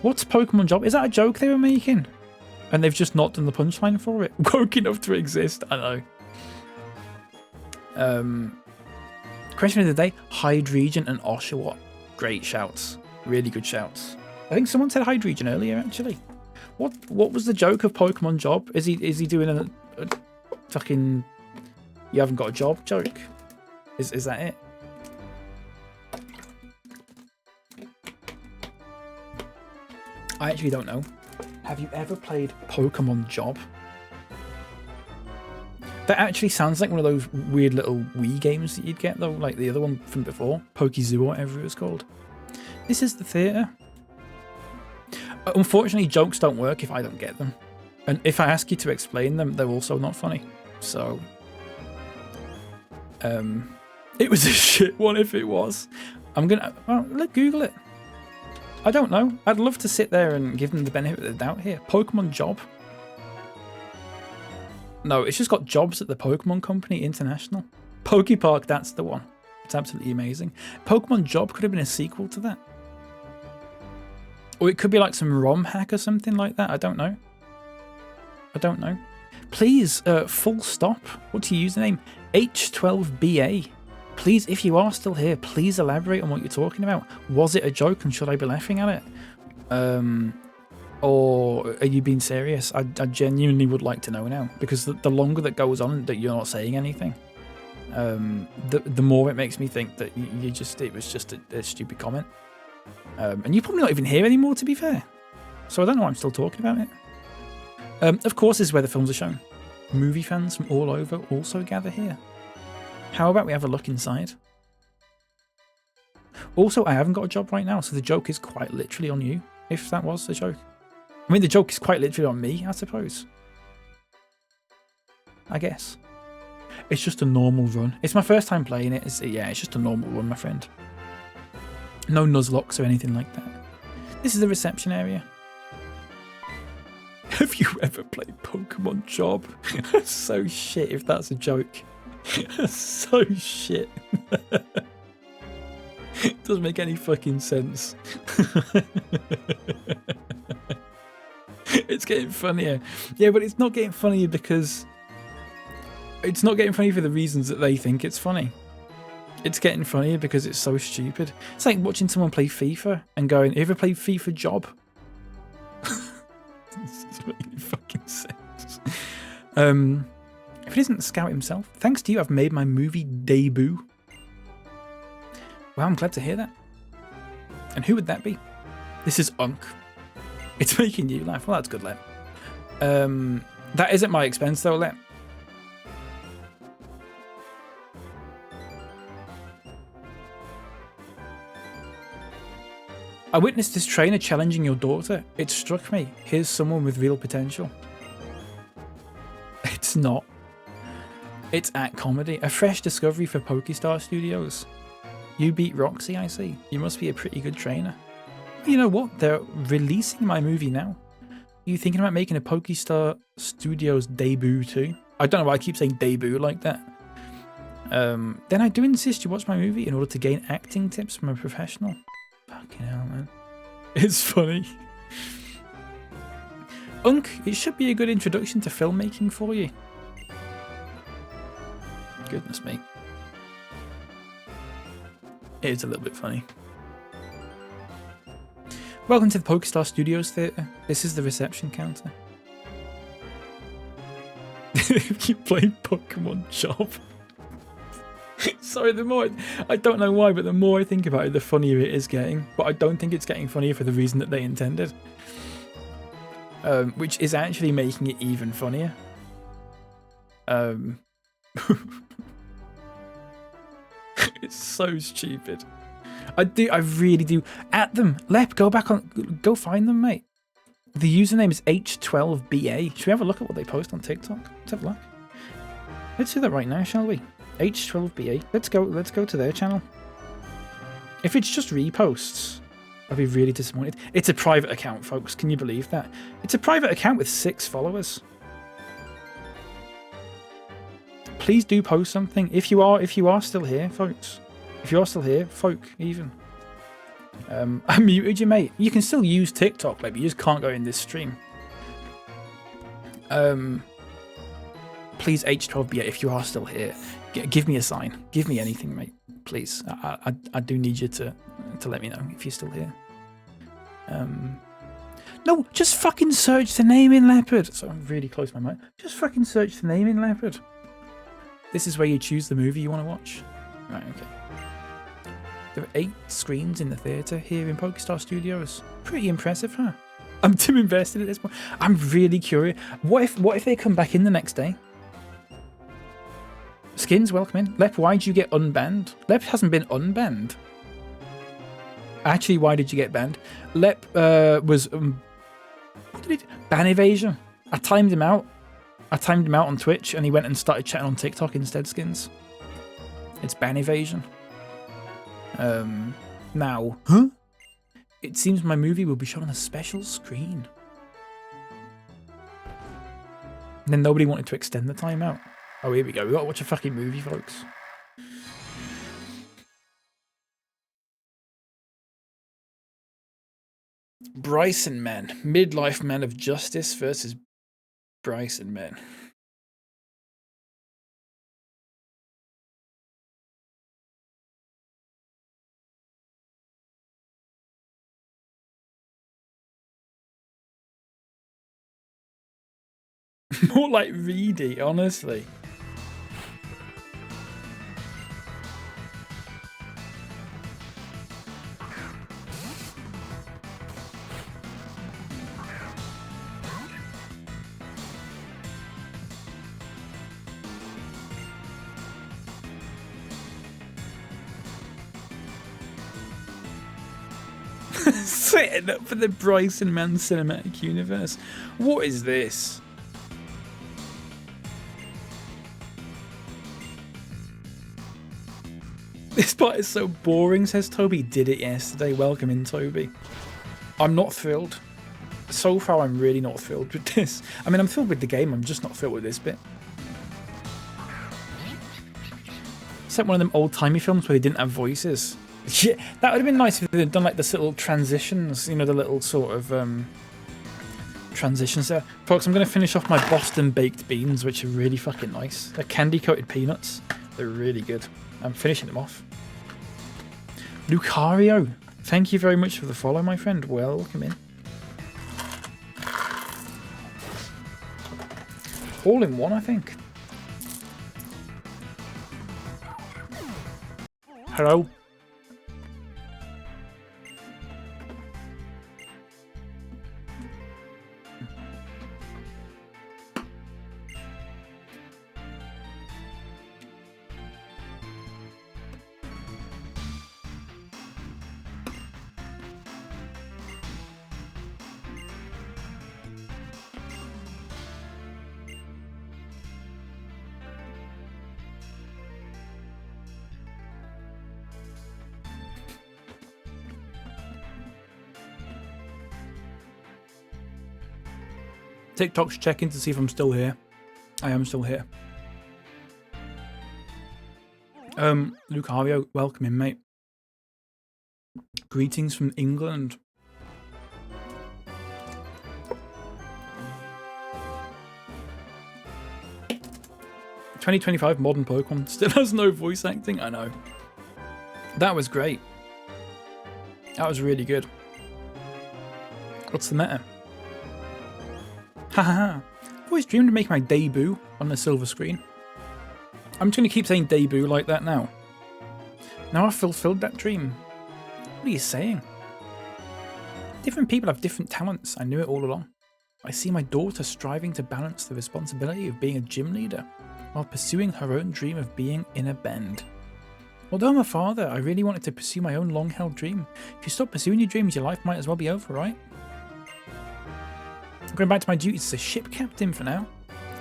What's Pokemon Job? Is that a joke they were making? And they've just not done the punchline for it. Woke enough to exist, I know. Question of the day, Hydreigon and Oshawott. Great shouts. Really good shouts. I think someone said Hydreigon earlier, actually. What was the joke of Pokemon Job? Is he doing a fucking you haven't got a job joke? Is that it? I actually don't know. Have you ever played Pokemon Job? That actually sounds like one of those weird little Wii games that you'd get though, like the other one from before, PokéZoo or whatever it was called. This is the theatre. Unfortunately, jokes don't work if I don't get them. And if I ask you to explain them, they're also not funny. So, it was a shit one if it was. I'm gonna, let's Google it. I don't know. I'd love to sit there and give them the benefit of the doubt here. Pokemon Job. No, it's just got jobs at the Pokemon Company International. Pokepark, that's the one. It's absolutely amazing. Pokemon Job could have been a sequel to that. Or it could be like some ROM hack or something like that. I don't know. I don't know. Please, full stop. What's your username? H12BA. Please, if you are still here, please elaborate on what you're talking about. Was it a joke and should I be laughing at it? Or are you being serious? I genuinely would like to know now, because the longer that goes on that you're not saying anything, the more it makes me think that it was just a stupid comment. And you're probably not even here anymore, to be fair. So I don't know why I'm still talking about it. Of course, this is where the films are shown. Movie fans from all over also gather here. How about we have a look inside? Also, I haven't got a job right now, so the joke is quite literally on you, if that was the joke. I mean, the joke is quite literally on me, I suppose. I guess. It's just a normal run. It's my first time playing it. It's just a normal run, my friend. No Nuzlocks or anything like that. This is the reception area. Have you ever played Pokemon Job? So shit if that's a joke. So shit. It doesn't make any fucking sense. It's getting funnier. Yeah, but it's not getting funnier because... It's not getting funny for the reasons that they think it's funny. It's getting funnier because it's so stupid. It's like watching someone play FIFA and going, "You ever played FIFA Job?" This doesn't make any fucking sense. If it isn't the Scout himself, thanks to you, I've made my movie debut. Well, I'm glad to hear that. And who would that be? This is Unk. It's making you laugh. Well, that's good, Lem. That isn't my expense, though, Lem. I witnessed this trainer challenging your daughter. It struck me. Here's someone with real potential. It's not. It's Act Comedy, a fresh discovery for Pokestar Studios. You beat Roxy, I see. You must be a pretty good trainer. You know what? They're releasing my movie now. Are you thinking about making a Pokestar Studios debut too? I don't know why I keep saying debut like that. Then I do insist you watch my movie in order to gain acting tips from a professional. Fucking hell, man. It's funny. Unk, it should be a good introduction to filmmaking for you. Goodness me. It is a little bit funny. Welcome to the Pokestar Studios Theatre. This is the reception counter. You play Pokémon Job. Sorry, I don't know why, but the more I think about it, the funnier it is getting. But I don't think it's getting funnier for the reason that they intended. Which is actually making it even funnier. It's so stupid. I really do. At them. Lep, go find them, mate. The username is H12BA. Should we have a look at what they post on TikTok? Let's have a look. Let's do that right now, shall we? H12BA. Let's go to their channel. If it's just reposts, I'd be really disappointed. It's a private account, folks. Can you believe that? It's a private account with 6 followers. Please do post something if you are still here, folks. If you are still here, folk, even. I muted you, mate. You can still use TikTok, maybe you just can't go in this stream. Please, H12BA, if you are still here, give me a sign. Give me anything, mate. Please. I do need you to let me know if you're still here. No, just fucking search the name in Leopard. So I'm really close to my mic. Just fucking search the name in Leopard. This is where you choose the movie you want to watch. Right, okay. There are 8 screens in the theatre here in Pokestar Studios. Pretty impressive, huh? I'm too invested at this point. I'm really curious. What if they come back in the next day? Skins, welcome in. Lep, why did you get unbanned? Lep hasn't been unbanned. Actually, why did you get banned? Lep was... what did he do? Ban evasion. I timed him out. On Twitch and he went and started chatting on TikTok instead, Skins. It's ban evasion. Now... Huh? It seems my movie will be shown on a special screen. And then nobody wanted to extend the timeout. Oh, here we go. We gotta watch a fucking movie, folks. Bryson Man. Midlife Man of Justice versus Bryson Man. More like Reedy, honestly. Setting up for the Bryson Man cinematic universe. What is this? This part is so boring, says Toby. Did it yesterday. Welcome in, Toby. I'm not thrilled. So far, I'm really not thrilled with this. I mean, I'm thrilled with the game. I'm just not thrilled with this bit. It's like one of them old-timey films where they didn't have voices. Yeah, that would have been nice if they'd done like this little transitions, you know, the little sort of transitions there. Folks, I'm going to finish off my Boston baked beans, which are really fucking nice. They're candy-coated peanuts. They're really good. I'm finishing them off. Lucario, thank you very much for the follow, my friend. Welcome in. All in one, I think. Hello. TikTok's checking to see if I'm still here. I am still here. Lucario, welcome in, mate. Greetings from England. "2025 modern Pokemon still has no voice acting." I know. That was great. That was really good. What's the matter? Haha. I've always dreamed of making my debut on the silver screen. I'm just going to keep saying debut like that now. Now I've fulfilled that dream. What are you saying? Different people have different talents. I knew it all along. I see my daughter striving to balance the responsibility of being a gym leader while pursuing her own dream of being in a band. Although I'm a father, I really wanted to pursue my own long-held dream. If you stop pursuing your dreams, your life might as well be over, right? I'm going back to my duties as a ship captain for now.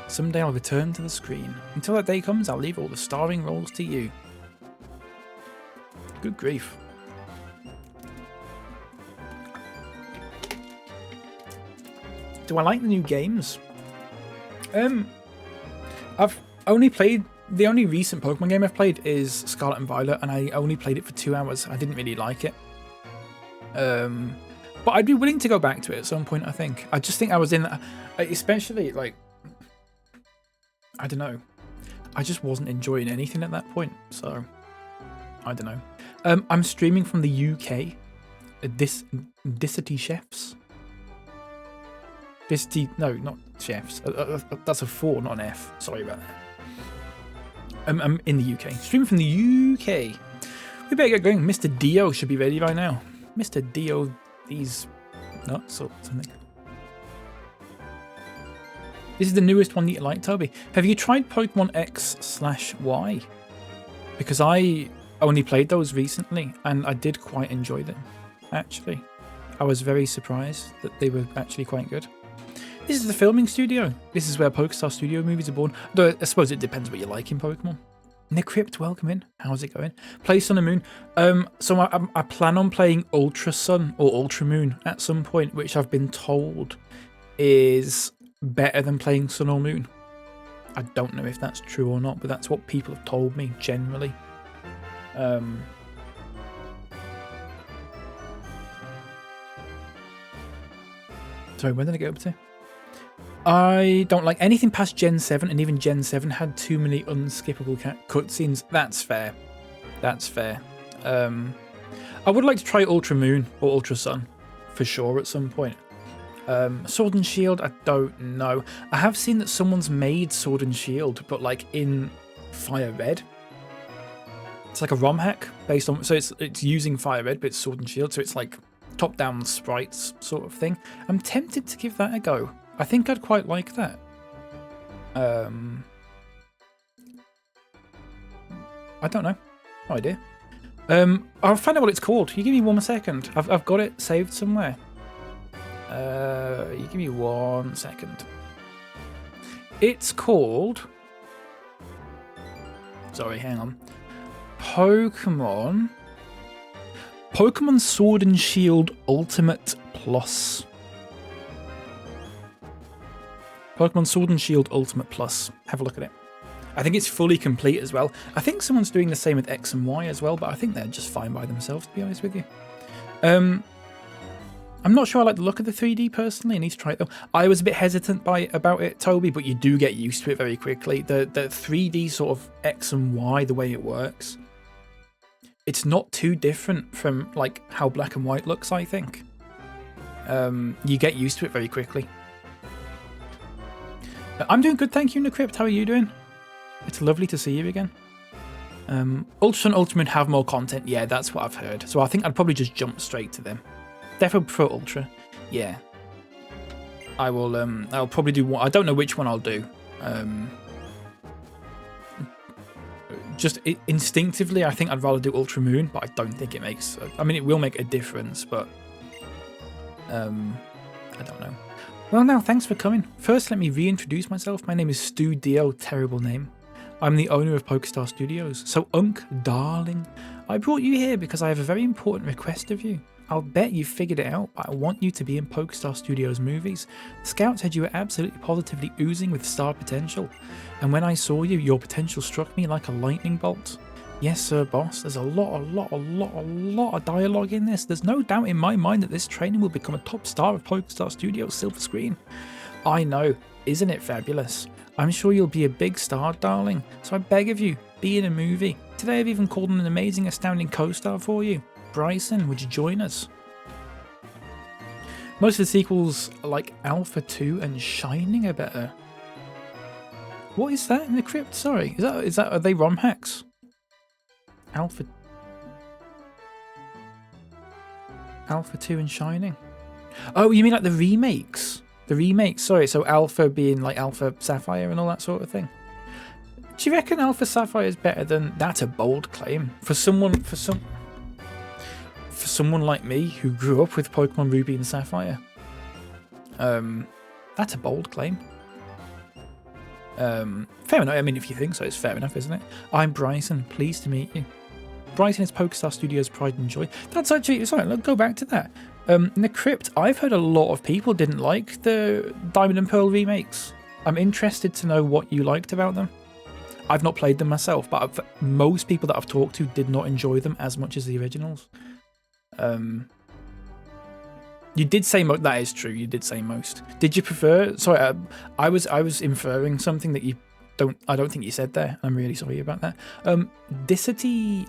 Someday I'll return to the screen. Until that day comes, I'll leave all the starring roles to you. Good grief. Do I like the new games? I've only played... The only recent Pokemon game I've played is Scarlet and Violet, and I only played it for 2 hours. I didn't really like it. But I'd be willing to go back to it at some point, I think. I just think I was in... Especially, like... I don't know. I just wasn't enjoying anything at that point, so... I don't know. I'm streaming from the UK. Dicity Chefs. Dicity... No, not Chefs. That's a 4, not an F. Sorry about that. I'm in the UK. Streaming from the UK. We better get going. Mr. Dio should be ready by now. Mr. Dio... These nuts or something. This is the newest one that you like, Toby. Have you tried Pokemon X/Y? Because I only played those recently and I did quite enjoy them, actually. I was very surprised that they were actually quite good. This is the filming studio. This is where PokeStar Studio movies are born. Though I suppose it depends what you like in Pokemon. Nick Crypt, welcome in. How's it going? Play Sun and Moon. So I plan on playing Ultra Sun or Ultra Moon at some point, which I've been told is better than playing Sun or Moon. I don't know if that's true or not, but that's what people have told me generally. Sorry, where did I get up to? I don't like anything past Gen 7, and even Gen 7 had too many unskippable cutscenes. That's fair. That's fair. I would like to try Ultra Moon or Ultra Sun, for sure, at some point. Sword and Shield, I don't know. I have seen that someone's made Sword and Shield, but like in Fire Red. It's like a ROM hack based on... So it's using Fire Red, but it's Sword and Shield, so it's like top-down sprites sort of thing. I'm tempted to give that a go. I think I'd quite like that. I don't know. No idea. I'll find out what it's called. You give me 1 second. I've got it saved somewhere. You give me 1 second. It's called... Sorry, hang on. Pokemon Sword and Shield Ultimate Plus. Pokemon Sword and Shield Ultimate Plus. Have a look at it. I think it's fully complete as well. I think someone's doing the same with X and Y as well, but I think they're just fine by themselves, to be honest with you. I'm not sure I like the look of the 3D personally. I need to try it though. I was a bit hesitant about it, Toby, but you do get used to it very quickly. The 3D sort of X and Y, the way it works, it's not too different from like how black and white looks, I think. You get used to it very quickly. I'm doing good, thank you, Necrypt. How are you doing? It's lovely to see you again. Ultra and Ultimate have more content. Yeah, that's what I've heard. So I think I'd probably just jump straight to them. Definitely prefer Ultra. Yeah. I will, I'll probably do one. I don't know which one I'll do. Just instinctively, I think I'd rather do Ultra Moon, but I don't think it makes... I mean, it will make a difference, but... I don't know. Well, now, thanks for coming. First, let me reintroduce myself. My name is Stu Dio, terrible name. I'm the owner of PokeStar Studios. So, Unk, darling, I brought you here because I have a very important request of you. I'll bet you figured it out, but I want you to be in PokeStar Studios movies. The scouts said you were absolutely positively oozing with star potential. And when I saw you, your potential struck me like a lightning bolt. Yes, sir, boss. There's a lot of dialogue in this. There's no doubt in my mind that this trainer will become a top star of PokeStar Studios silver screen. I know. Isn't it fabulous? I'm sure you'll be a big star, darling. So I beg of you, be in a movie. Today I've even called an amazing, astounding co-star for you. Bryson, would you join us? Most of the sequels, like Alpha 2 and Shining, are better. What is that in the crypt? Sorry, are they ROM hacks? Alpha 2 and Shining. Oh, you mean like the remakes? The remakes, sorry. So Alpha being like Alpha Sapphire and all that sort of thing. Do you reckon Alpha Sapphire is better than? That's a bold claim for someone like me who grew up with Pokemon Ruby and Sapphire. That's a bold claim. Fair enough. I mean, if you think so, it's fair enough, isn't it? I'm Bryson. Pleased to meet you. Bryson is PokeStar Studios' pride and joy. That's actually... Sorry, let's go back to that. In the crypt, I've heard a lot of people didn't like the Diamond and Pearl remakes. I'm interested to know what you liked about them. I've not played them myself, but most people that I've talked to did not enjoy them as much as the originals. You did say that is true. You did say most. Did you prefer? Sorry, I was inferring something that you don't. I don't think you said there. I'm really sorry about that. Dicity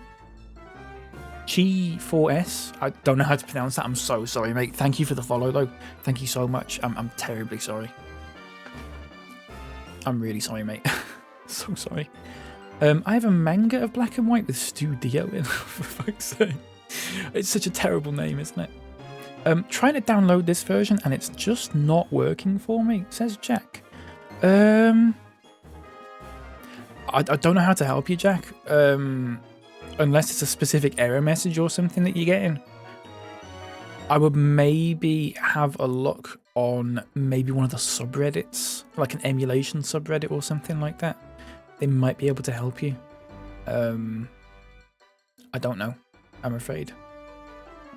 Chi4S. I don't know how to pronounce that. I'm so sorry, mate. Thank you for the follow, though. Thank you so much. I'm terribly sorry. I'm really sorry, mate. So sorry. I have a manga of Black and White with Stu Dio in. For fuck's sake. It's such a terrible name, isn't it? Trying to download this version and it's just not working for me, says Jack. I don't know how to help you, Jack. Unless it's a specific error message or something that you're getting. I would maybe have a look on maybe one of the subreddits, like an emulation subreddit or something like that. They might be able to help you. I don't know. I'm afraid.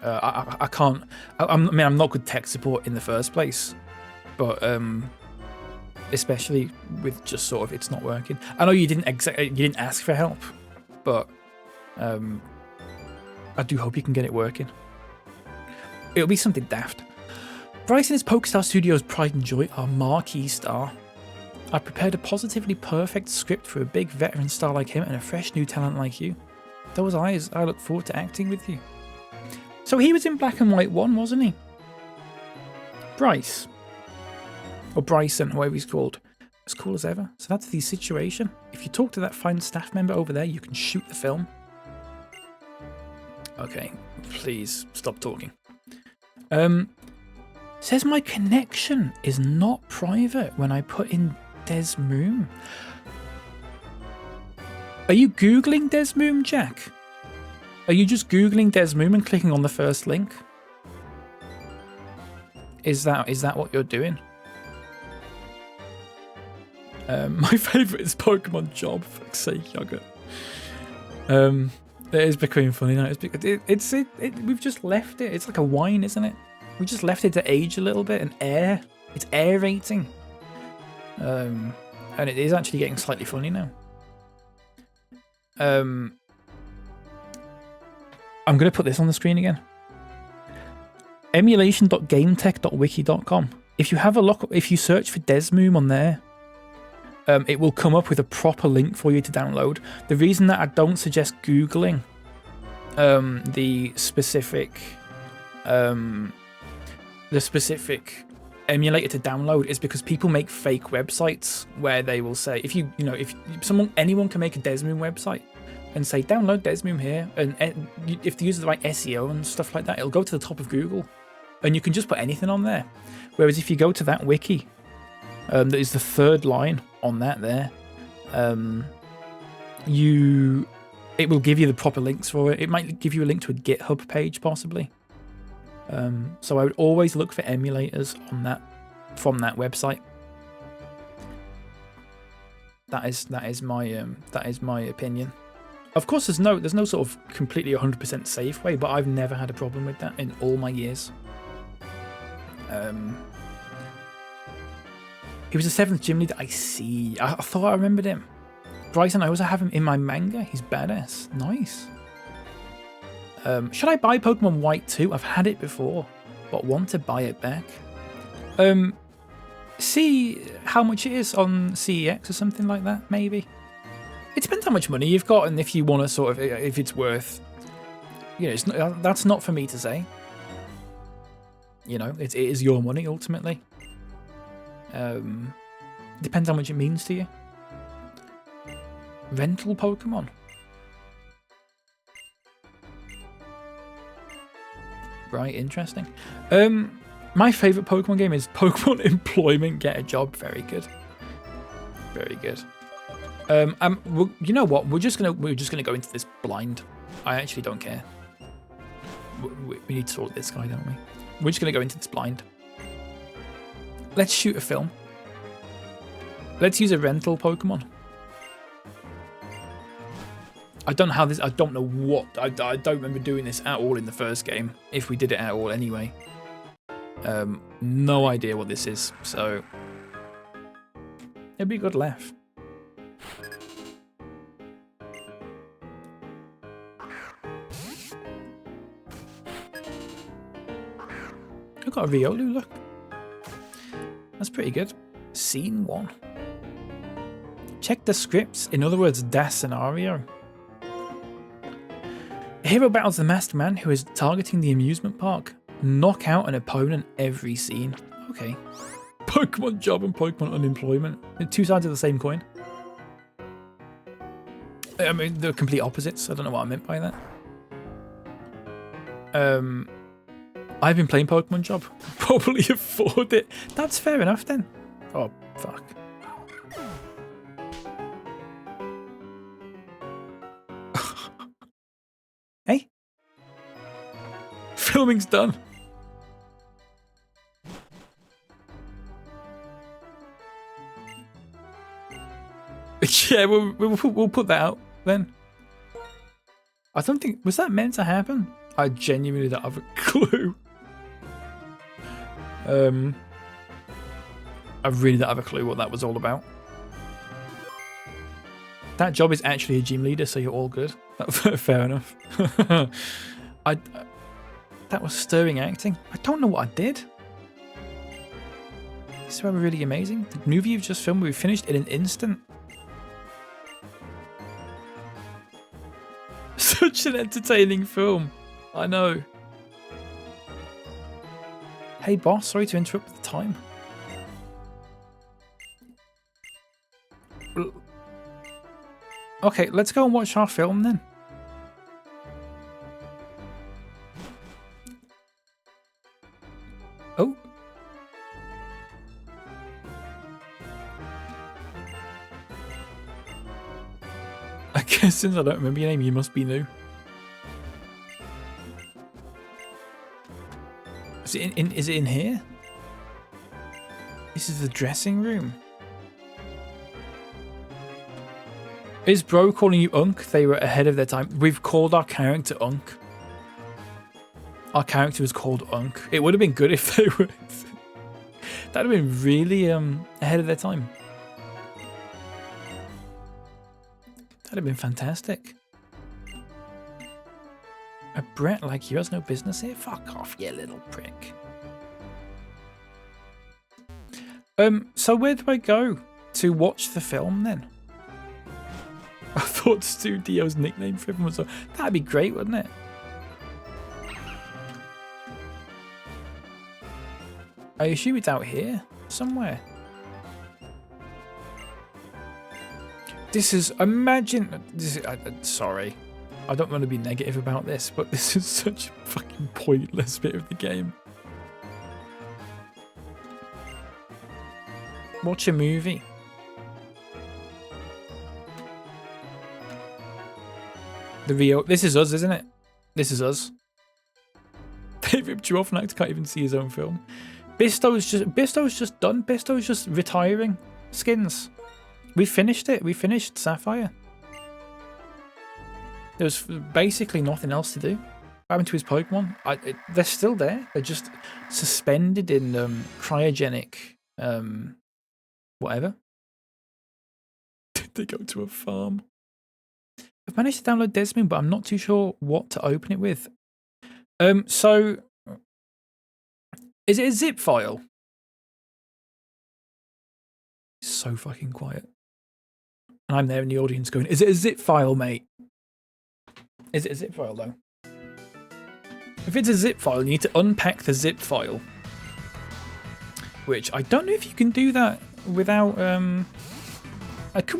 I can't. I mean, I'm not good tech support in the first place, but especially with just sort of it's not working. I know you didn't ask for help, but I do hope you can get it working. It'll be something daft. Bryson is PokeStar Studios' pride and joy, our marquee star. I prepared a positively perfect script for a big veteran star like him and a fresh new talent like you. Those eyes, I look forward to acting with you. So he was in Black and White 1, wasn't he? Bryce. Or Bryson, whatever he's called. As cool as ever. So that's the situation. If you talk to that fine staff member over there, you can shoot the film. Okay, please stop talking. Says my connection is not private when I put in Desmoom. Are you Googling Desmoom, Jack? Are you just Googling Desmoom and clicking on the first link? Is that what you're doing? My favourite is Pokemon Job, for fuck's sake, Yogurt. It is becoming funny now. We've just left it. It's like a wine, isn't it? We just left it to age a little bit and air. It's aerating. And it is actually getting slightly funny now. I'm going to put this on the screen again. Emulation.gametech.wiki.com. If you have a look, if you search for Desmoom on there, it will come up with a proper link for you to download. The reason that I don't suggest Googling the specific emulator to download is because people make fake websites where they will say, if anyone can make a Desmoom website and say download Desmoom here, and if they use the right SEO and stuff like that, it'll go to the top of Google, and you can just put anything on there. Whereas if you go to that wiki, that is the third line on that there, it will give you the proper links for it. It might give you a link to a GitHub page possibly. So I would always look for emulators on that from that website. That is my opinion. Of course, there's no sort of completely 100% safe way, but I've never had a problem with that in all my years. He was the 7th gym leader. I see. I thought I remembered him. Bryson, I also have him in my manga. He's badass. Nice. Should I buy Pokemon White 2? I've had it before, but want to buy it back. See how much it is on CEX or something like that, maybe. It depends how much money you've got, and if you want to sort of, if it's worth, it's not, that's not for me to say. It is your money ultimately. Depends how much it means to you. Rental Pokemon. Right, interesting. My favourite Pokemon game is Pokemon Employment Get a Job. Very good. Very good. You know what? We're just gonna go into this blind. I actually don't care. We need to sort this guy, don't we? We're just gonna go into this blind. Let's shoot a film. Let's use a rental Pokemon. I don't know how this. I don't know what. I don't remember doing this at all in the first game. If we did it at all, anyway. No idea what this is. So it'd be a good laugh. I've got a Riolu. Look, that's pretty good. Scene 1. Check the scripts. In other words, das scenario. A hero battles the masked man who is targeting the amusement park. Knock out an opponent every scene. Okay. Pokemon job and Pokemon unemployment. They're two sides of the same coin. I mean, they're complete opposites. I don't know what I meant by that. I've been playing Pokemon job. Probably afford it. That's fair enough then. Oh, fuck. Hey? Filming's done. Yeah, we'll put that out then. I don't think... Was that meant to happen? I genuinely don't have a clue. I really don't have a clue what that was all about. That job is actually a gym leader, so you're all good. Fair enough. That was stirring acting. I don't know what I did. This is really amazing. The movie you've just filmed, we finished in an instant. Such an entertaining film. I know. Hey boss, sorry to interrupt the time. Okay, let's go and watch our film then. Oh. I guess since I don't remember your name, you must be new. Is it in here? This is the dressing room. Is bro calling you Unk? They were ahead of their time. We've called our character Unk. Our character was called Unk. It would have been good if they were. That would have been really ahead of their time. That'd have been fantastic. A brat like you has no business here? Fuck off, you little prick. So where do I go to watch the film then? I thought Stu Dio's nickname for him was... That'd be great, wouldn't it? I assume it's out here somewhere. This is, imagine, this is, sorry. I don't want to be negative about this, but this is such a fucking pointless bit of the game. Watch a movie. This is us, isn't it? This is us. They ripped you off and I can't even see his own film. Bistow's just done. Bistow's just retiring skins. We finished it. We finished Sapphire. There was basically nothing else to do. What happened to his Pokemon? They're still there. They're just suspended in cryogenic whatever. They go to a farm. I've managed to download Desmond, but I'm not too sure what to open it with. So is it a zip file? It's so fucking quiet. And I'm there in the audience going, is it a zip file, mate? Is it a zip file, though? If it's a zip file, you need to unpack the zip file. Which, I don't know if you can do that without... Can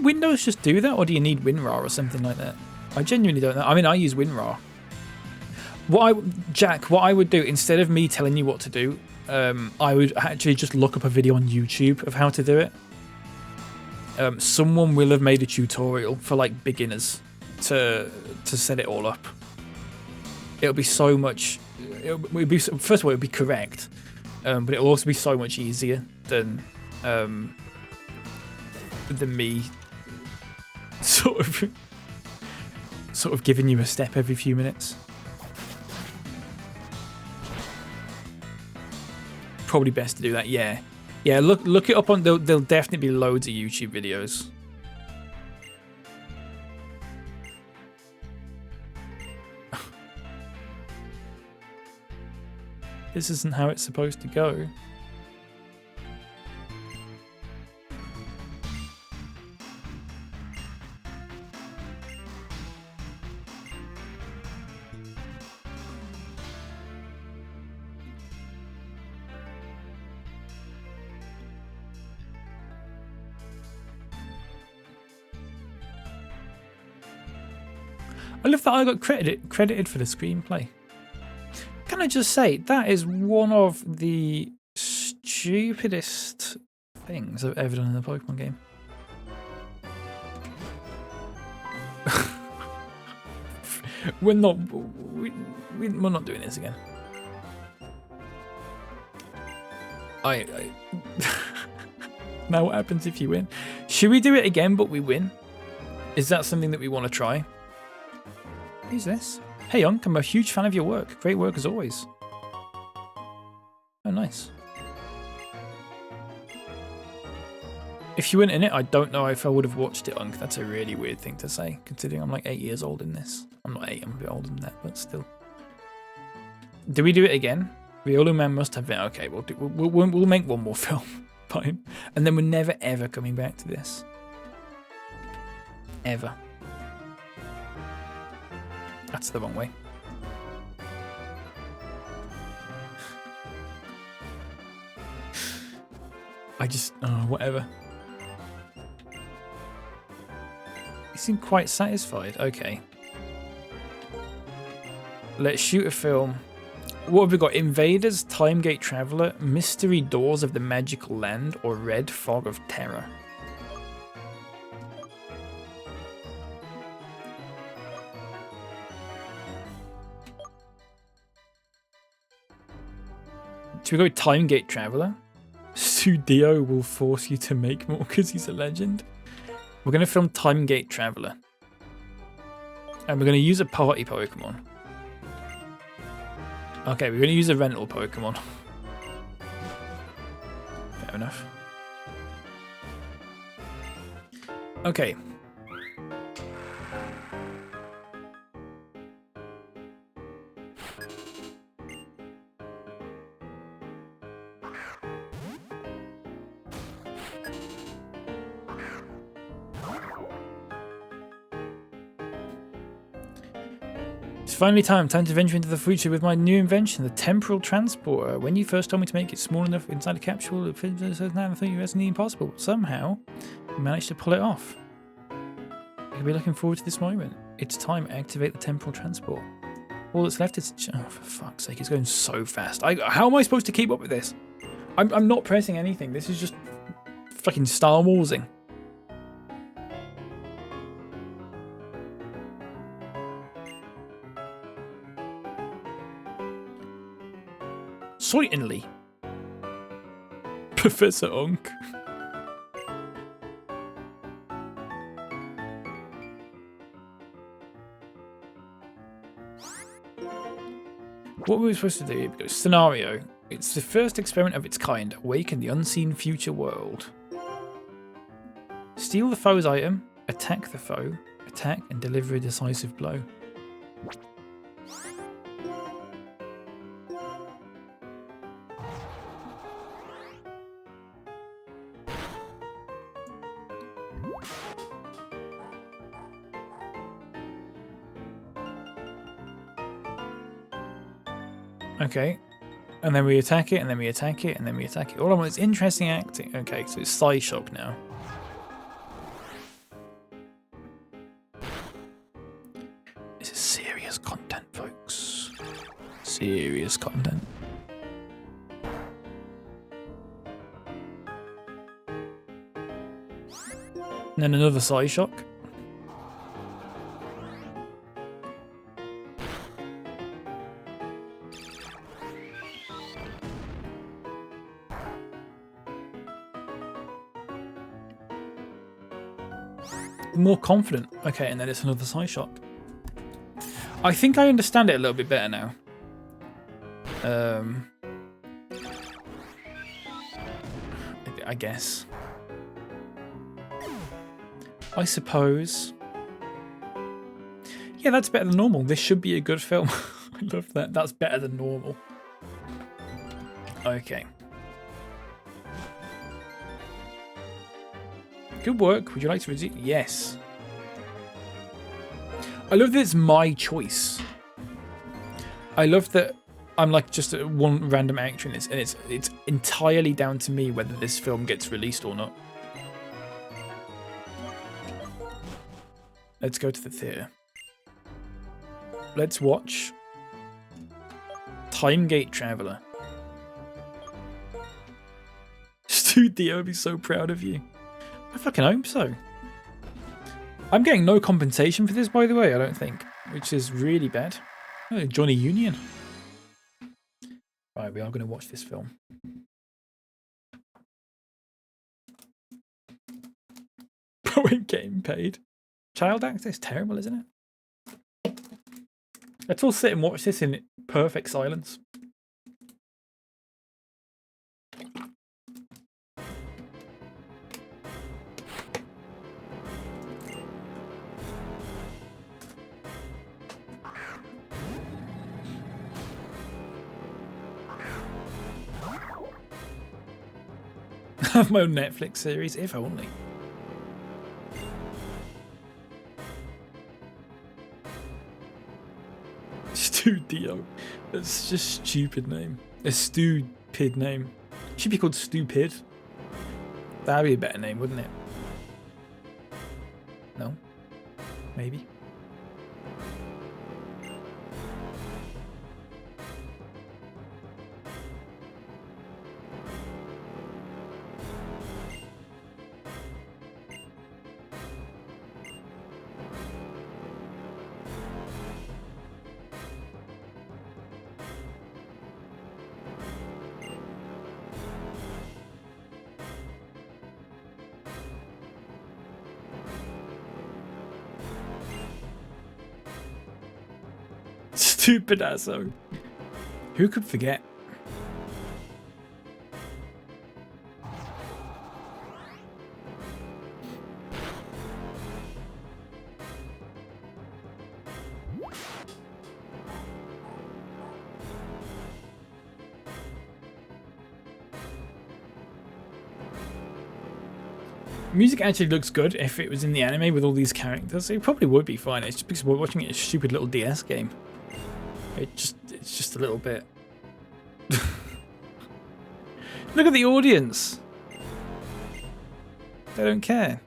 Windows just do that, or do you need WinRAR or something like that? I genuinely don't know. I mean, I use WinRAR. Jack, what I would do, instead of me telling you what to do, I would actually just look up a video on YouTube of how to do it. Someone will have made a tutorial for like beginners to set it all up. It'll be so much. First of all, it'll be correct, but it'll also be so much easier than me sort of giving you a step every few minutes. Probably best to do that. Yeah. Look it up on. There'll definitely be loads of YouTube videos. This isn't how it's supposed to go. I love that I got credited for the screenplay. Can I just say, that is one of the stupidest things I've ever done in a Pokemon game. We're not doing this again. Now what happens if you win? Should we do it again but we win? Is that something that we want to try? Who's this? Hey, Unc, I'm a huge fan of your work. Great work as always. Oh, nice. If you weren't in it, I don't know if I would have watched it, Unc. That's a really weird thing to say, considering I'm like 8 years old in this. I'm not 8, I'm a bit older than that, but still. Do we do it again? Riolu Man must have been... Okay, we'll make one more film. Fine. And then we're never, ever coming back to this. Ever. That's the wrong way. Whatever. You seem quite satisfied. Okay. Let's shoot a film. What have we got? Invaders, Timegate Traveler, Mystery Doors of the Magical Land, or Red Fog of Terror? Should we go Timegate Traveler? Sudio will force you to make more because he's a legend. We're going to film Timegate Traveler. And we're going to use a party Pokemon. Okay, we're going to use a rental Pokemon. Fair enough. Okay. It's finally time to venture into the future with my new invention, the temporal transporter. When you first told me to make it small enough inside a capsule, I thought it was impossible. Somehow, you managed to pull it off. I'll be looking forward to this moment. It's time to activate the temporal transport. All that's left is... Oh, for fuck's sake, it's going so fast. How am I supposed to keep up with this? I'm not pressing anything. This is just fucking Star Warsing. Certainly. Professor Unk. What were we supposed to do? Here we go. Scenario. It's the first experiment of its kind. Awaken the unseen future world. Steal the foe's item. Attack the foe. Attack and deliver a decisive blow. Okay, and then we attack it, and then we attack it, and then we attack it. All I want is interesting acting. Okay, so it's Psyshock now. This is serious content, folks. Serious content. And then another Psyshock. More confident. Okay, and then it's another Psyshock. I think I understand it a little bit better now. I guess. I suppose. Yeah, that's better than normal. This should be a good film. I love that. That's better than normal. Okay. Good work. Would you like to resume? Yes. I love that it's my choice. I love that I'm like just one random actor in this, and it's entirely down to me whether this film gets released or not. Let's go to the theatre. Let's watch Time Gate Traveller. Studio would be so proud of you. I fucking hope so. I'm getting no compensation for this, by the way, I don't think, which is really bad. Oh, Johnny Union. Right, we are going to watch this film. But we're getting paid. Child actor is terrible, isn't it? Let's all sit and watch this in perfect silence. Have my own Netflix series, if only. Studio. That's just a stupid name. A stupid name. It should be called Stupid. That'd be a better name, wouldn't it? No? Maybe? Stupid asshole. Who could forget? Music actually looks good if it was in the anime with all these characters. It probably would be fine. It's just because we're watching it a stupid little DS game. It's just a little bit. Look at the audience. They don't care.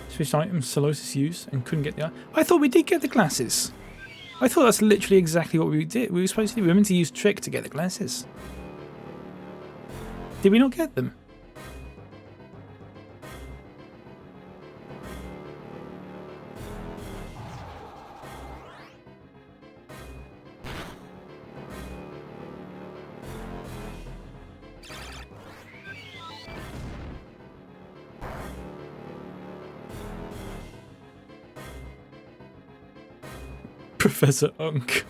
Switched items Solosis used and couldn't get the. I thought we did get the glasses. I thought that's literally exactly what we did. We were supposed to do. We were meant to use Trick to get the glasses. Did we not get them? Professor Unk.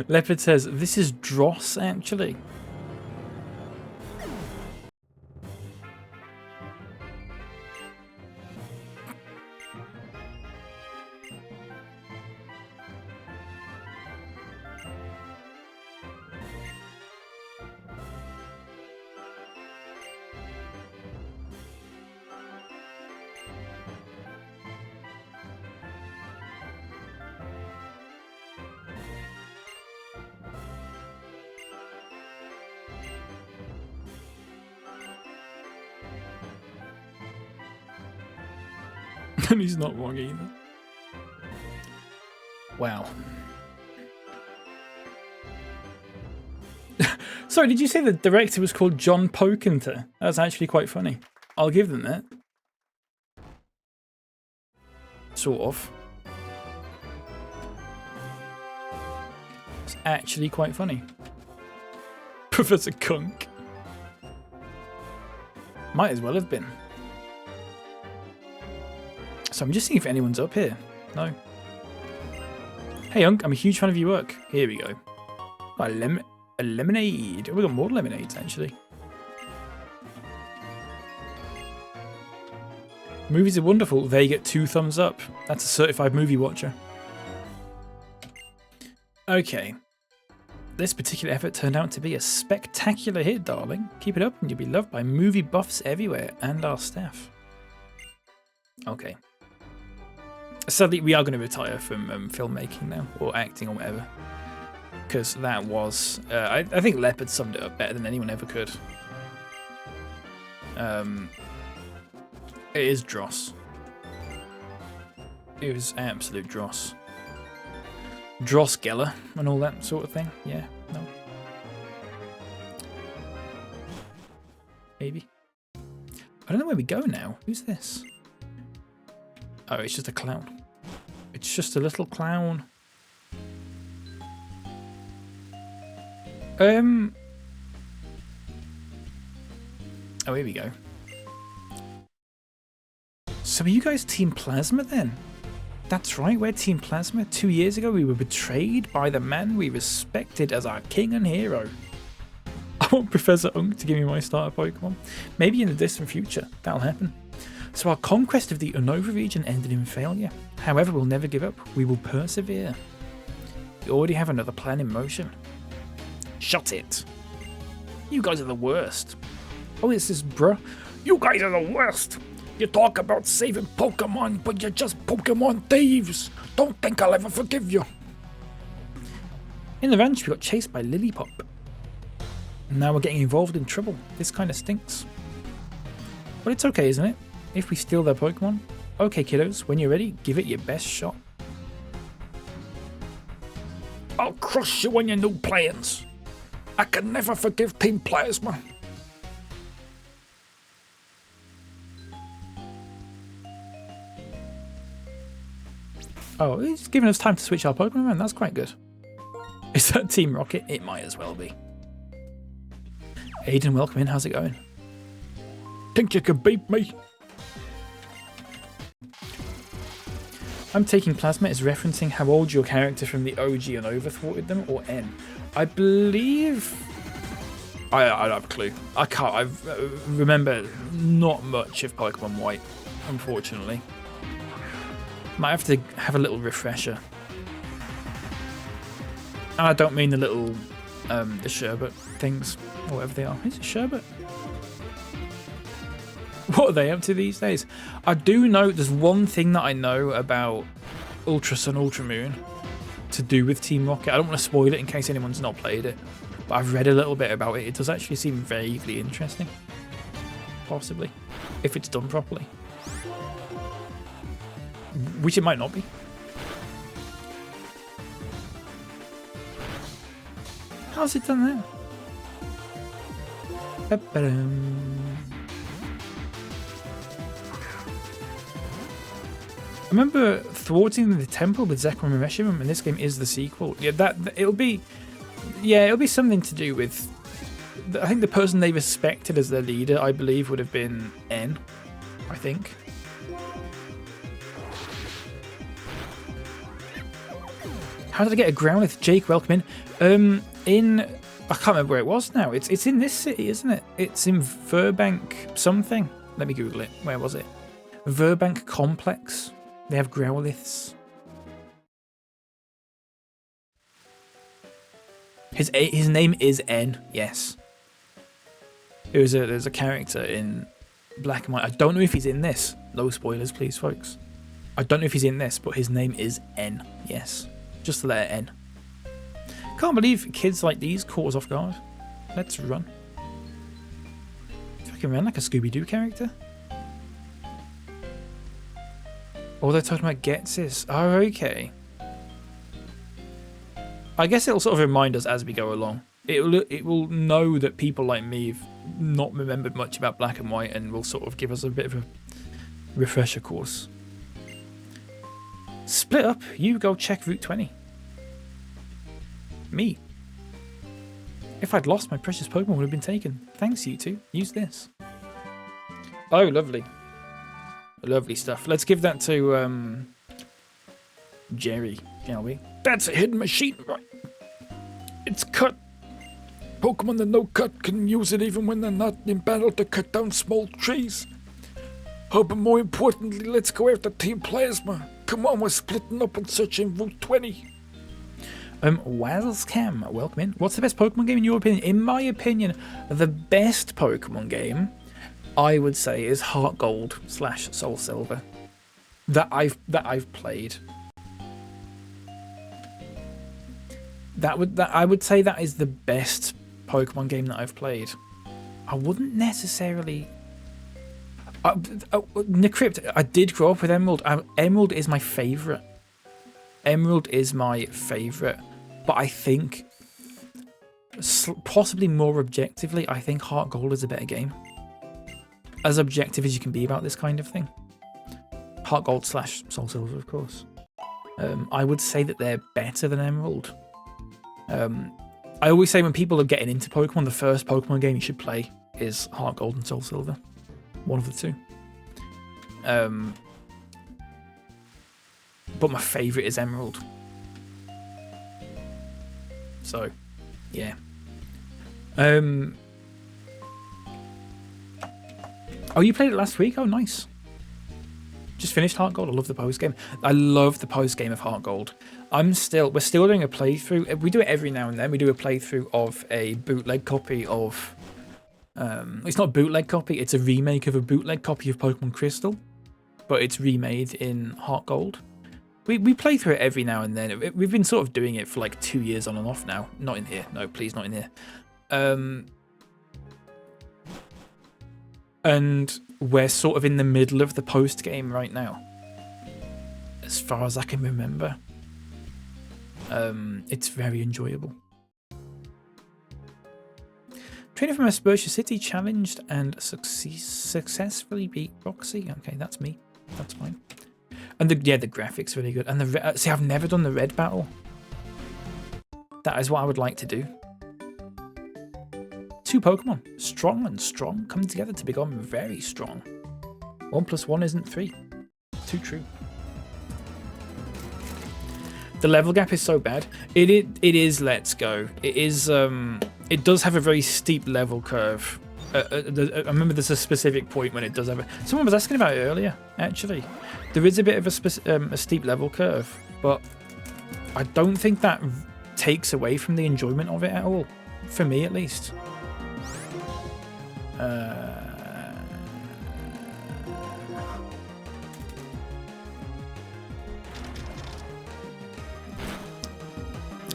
Leopard says, this is dross, actually. And he's not wrong either. Wow. Sorry, did you say the director was called John Pokenter? That's actually quite funny. I'll give them that. Sort of. It's actually quite funny. Professor Kunk. Might as well have been. So I'm just seeing if anyone's up here. No. Hey, Unk, I'm a huge fan of your work. Here we go. A lemonade. Oh, we got more lemonades, actually. Movies are wonderful. They get 2 thumbs up. That's a certified movie watcher. Okay. This particular effort turned out to be a spectacular hit, darling. Keep it up and you'll be loved by movie buffs everywhere and our staff. Okay. Sadly, we are going to retire from filmmaking now, or acting or whatever. Because that was... I think Leopard summed it up better than anyone ever could. It is dross. It was absolute dross. Dross Geller and all that sort of thing. Yeah, no. Maybe. I don't know where we go now. Who's this? Oh, it's just a clown. It's just a little clown. Oh, here we go. So are you guys Team Plasma then? That's right, we're Team Plasma. 2 years ago we were betrayed by the man we respected as our king and hero. I want Professor Unk to give me my starter Pokemon. Maybe in the distant future, that'll happen. So our conquest of the Unova region ended in failure. However, we'll never give up. We will persevere. We already have another plan in motion. Shut it. You guys are the worst. Oh, this is bruh. You guys are the worst. You talk about saving Pokemon, but you're just Pokemon thieves. Don't think I'll ever forgive you. In the ranch, we got chased by Lillipup. Now we're getting involved in trouble. This kind of stinks. But it's okay, isn't it? If we steal their Pokemon. Okay, kiddos, when you're ready, give it your best shot. I'll crush you on your new plans. I can never forgive Team Plasma. Oh, he's giving us time to switch our Pokemon around. That's quite good. Is that Team Rocket? It might as well be. Aiden, welcome in. How's it going? Think you can beat me? I'm taking Plasma as referencing how old your character from the OG and over thwarted them, or N. I believe... I don't have a clue. I can't... I remember not much of Pokemon White, unfortunately. Might have to have a little refresher. And I don't mean the little... the sherbet things, or whatever they are. Is it sherbet? What are they up to these days? I do know there's one thing that I know about Ultra Sun, Ultra Moon to do with Team Rocket. I don't want to spoil it in case anyone's not played it, but I've read a little bit about it. It does actually seem vaguely interesting. Possibly. If it's done properly. Which it might not be. How's it done there? I remember thwarting the temple with Zekrom and Reshiram, and this game is the sequel. Yeah, it'll be something to do with. I think the person they respected as their leader, I believe, would have been N. I think. How did I get a Growlithe? Jake, welcome in. I can't remember where it was now. It's in this city, isn't it? It's in Verbank something. Let me Google it. Where was it? Verbank Complex. They have Growliths. His name is N. Yes. There's a character in Black and White. I don't know if he's in this. No spoilers, please, folks. I don't know if he's in this, but his name is N. Yes. Just the letter N. Can't believe kids like these caught us off guard. Let's run. If I can run like a Scooby-Doo character. Oh, they're talking about Getsis. Oh, okay. I guess it'll sort of remind us as we go along. It will know that people like me have not remembered much about Black and White and will sort of give us a bit of a refresher course. Split up. You go check Route 20. Me. If I'd lost, my precious Pokemon would have been taken. Thanks, you two. Use this. Oh, lovely. Lovely stuff. Let's give that to Jerry, shall we? That's a hidden machine, right? It's cut. Pokemon that no cut can use it even when they're not in battle to cut down small trees. Oh, but more importantly, let's go after Team Plasma. Come on, we're splitting up and searching Route 20. Wazcam, welcome in. What's the best Pokemon game in your opinion? In my opinion, the best Pokemon game, I would say, is Heart Gold / Soul Silver. That I've played. I would say that is the best Pokemon game that I've played. I wouldn't necessarily. Necrypt, I did grow up with Emerald. Emerald is my favourite. Emerald is my favourite, but I think possibly more objectively, I think Heart Gold is a better game. As objective as you can be about this kind of thing. Heart Gold / Soul Silver, of course. I would say that they're better than Emerald. I always say when people are getting into Pokemon, the first Pokemon game you should play is Heart Gold and Soul Silver. One of the two. But my favourite is Emerald. So, yeah. Oh, you played it last week? Oh, nice. Just finished Heart Gold. I love the post game. I love the post game of Heart Gold. We're still doing a playthrough. We do it every now and then. We do a playthrough of a bootleg copy of. It's not a bootleg copy. It's a remake of a bootleg copy of Pokemon Crystal, but it's remade in Heart Gold. We play through it every now and then. We've been sort of doing it for like 2 years on and off now. Not in here. No, please, not in here. And we're sort of in the middle of the post game right now, as far as I can remember. It's very enjoyable. Trainer from Aspertia City challenged and successfully beat Roxy. Okay, that's me. That's fine. And the graphics are really good. And see, I've never done the red battle. That is what I would like to do. 2 Pokemon, strong and strong, come together to become very strong. 1 + 1 isn't 3. Too true. The level gap is so bad. It is Let's Go. It is it does have a very steep level curve. I remember there's a specific point when it does have. Someone was asking about it earlier. Actually, there is a bit of a steep level curve, but I don't think that takes away from the enjoyment of it at all. For me, at least.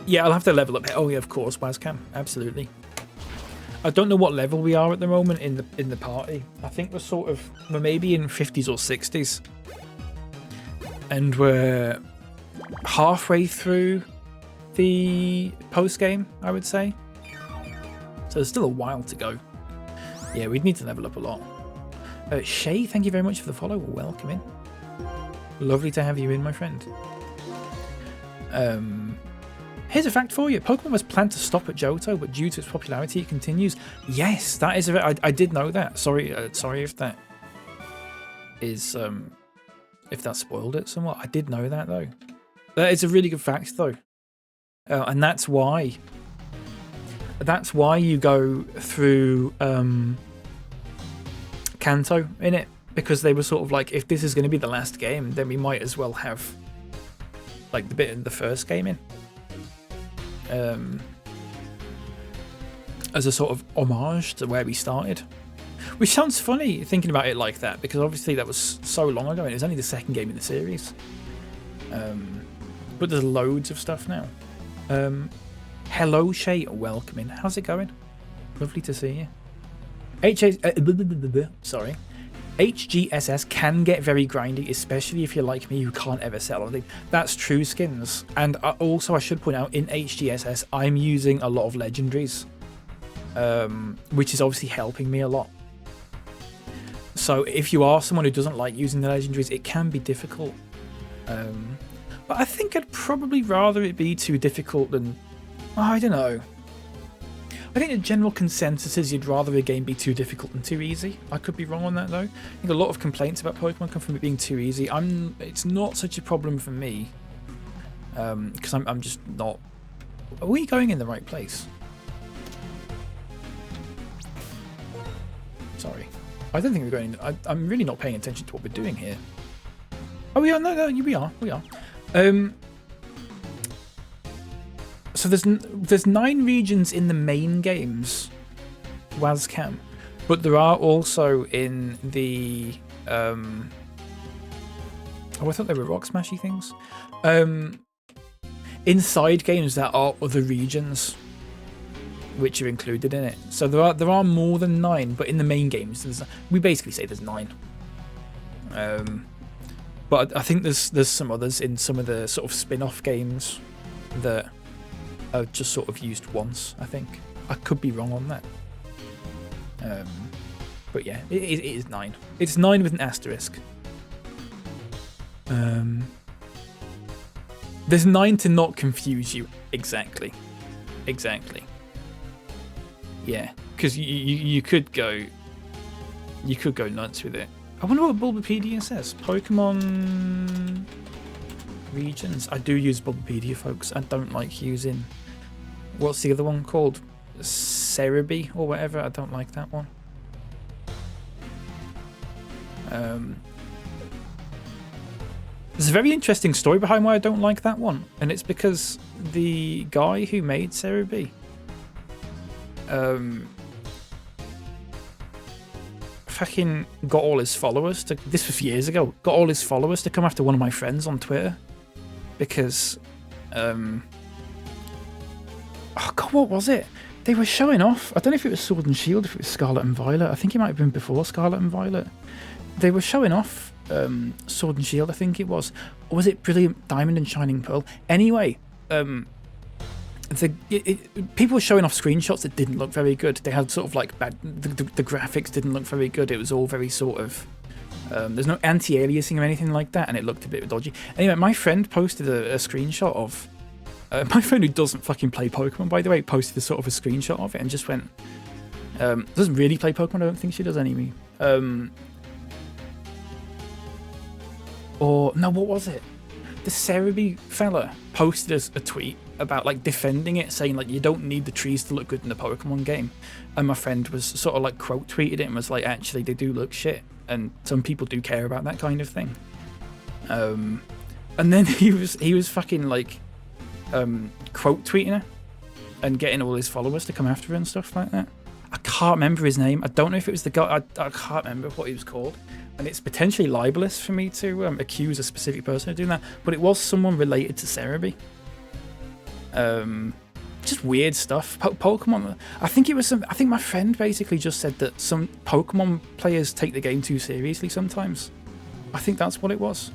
Yeah, I'll have to level up. Oh yeah, of course, Wazcam, absolutely. I don't know what level we are at the moment in the party. I think we're maybe in 50s or 60s, and we're halfway through the post game, I would say. So there's still a while to go. Yeah, we'd need to level up a lot. Shay, thank you very much for the follow. Welcome in. Lovely to have you in, my friend. Here's a fact for you. Pokemon was planned to stop at Johto, but due to its popularity, it continues. Yes, that is I did know that. Sorry if that is if that spoiled it somewhat. I did know that though. That is a really good fact though, and that's why you go through Kanto in it, because they were sort of like, if this is going to be the last game, then we might as well have like the bit in the first game in. As a sort of homage to where we started, which sounds funny thinking about it like that, because obviously that was so long ago and it was only the second game in the series. But there's loads of stuff now. Hello Shay, welcome in. How's it going? Lovely to see you. Sorry. HGSS can get very grindy, especially if you're like me who can't ever sell anything. That's true, Skins. And also I should point out, in HGSS I'm using a lot of legendaries, which is obviously helping me a lot. So if you are someone who doesn't like using the legendaries, it can be difficult. But I think I'd probably rather it be too difficult than... I don't know. I think the general consensus is you'd rather a game be too difficult than too easy. I could be wrong on that though. I think a lot of complaints about Pokemon come from it being too easy. It's not such a problem for me, because I'm just not... Are we going in the right place? Sorry. I don't think we're going... I'm really not paying attention to what we're doing here. Oh, we are? No, we are. So there's 9 regions in the main games, Wazcam, but there are also in the I thought they were rock smashy things. Inside games there are other regions which are included in it. So there are more than 9, but in the main games we basically say there's 9. But I think there's some others in some of the sort of spin-off games that are just sort of used once, I think. I could be wrong on that. But yeah, it is 9. It's 9 with an asterisk. There's 9 to not confuse you. Exactly. Yeah, because you could go nuts with it. I wonder what Bulbapedia says. Pokemon regions. I do use Bulbapedia, folks. I don't like using... What's the other one called? Cerebi or whatever. I don't like that one. There's a very interesting story behind why I don't like that one, and it's because the guy who made Cerebi fucking got all his followers to... This was years ago. Got all his followers to come after one of my friends on Twitter because... Oh god, what was it? They were showing off. I don't know if it was Sword and Shield, if it was Scarlet and Violet. I think it might have been before Scarlet and Violet. They were showing off Sword and Shield, I think it was. Or was it Brilliant Diamond and Shining Pearl? Anyway, people were showing off screenshots that didn't look very good. They had sort of like bad... The graphics didn't look very good. It was all very sort of... there's no anti-aliasing or anything like that, and it looked a bit dodgy. Anyway, my friend posted a screenshot of... my friend who doesn't fucking play Pokemon, by the way, posted a sort of a screenshot of it and just went... doesn't really play Pokemon, I don't think she does anyway. Or... No, what was it? the Cerebi fella posted us a tweet about like defending it, saying like you don't need the trees to look good in the Pokemon game, and my friend was sort of like quote tweeted it and was like, actually they do look shit, and some people do care about that kind of thing. And then he was fucking like quote tweeting her and getting all his followers to come after her and stuff like that. I can't remember his name. I don't know if it was the guy. I can't remember what he was called. And it's potentially libelous for me to accuse a specific person of doing that. But it was someone related to Cerebi. Just weird stuff. Pokemon. I think it was some. I think my friend basically just said that some Pokemon players take the game too seriously sometimes. I think that's what it was.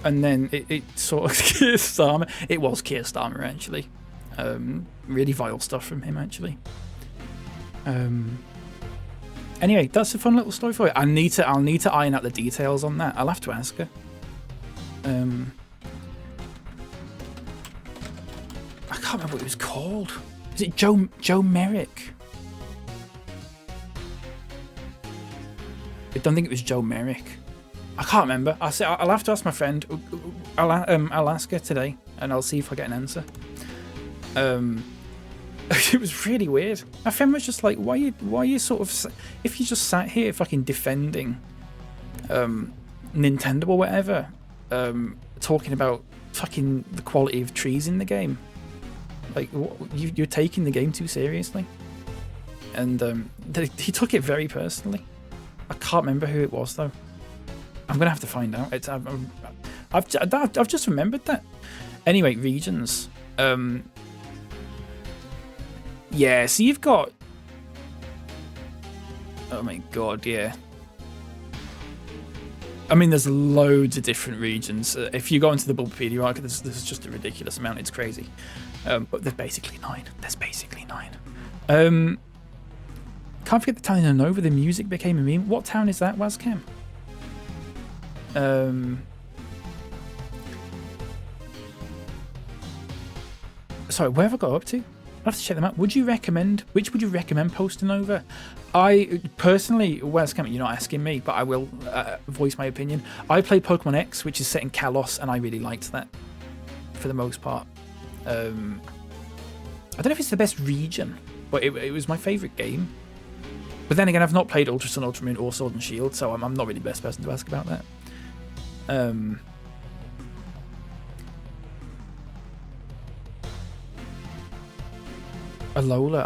And then it sort of Keir Starmer. It was Keir Starmer actually. Really vile stuff from him actually. Anyway, that's a fun little story for you. I'll need to iron out the details on that. I'll have to ask her. I can't remember what it was called. Is it Joe Merrick? I don't think it was Joe Merrick. I can't remember. I'll have to ask my friend. I'll ask her today, and I'll see if I get an answer. It was really weird. My friend was just like, why are you sort of, if you just sat here fucking defending Nintendo or whatever, talking about fucking the quality of trees in the game, like you're taking the game too seriously. And he took it very personally. I can't remember who it was though. I'm gonna have to find out. I've just remembered that. Anyway, regions. Yeah, so you've got... Oh my god, yeah. I mean, there's loads of different regions. If you go into the Bulbapedia arc, there's just a ridiculous amount. It's crazy. But there's basically 9. Can't forget the town in Unova. The music became a meme. What town is that, Wazcam? Sorry, where have I got up to? I'll have to check them out. Which would you recommend posting over? I personally, Wazcam, you're not asking me, but I will voice my opinion. I played Pokemon X, which is set in Kalos, and I really liked that for the most part. I don't know if it's the best region, but it was my favourite game. But then again, I've not played Ultra Sun, Ultra Moon, or Sword and Shield, so I'm not really the best person to ask about that. Alola.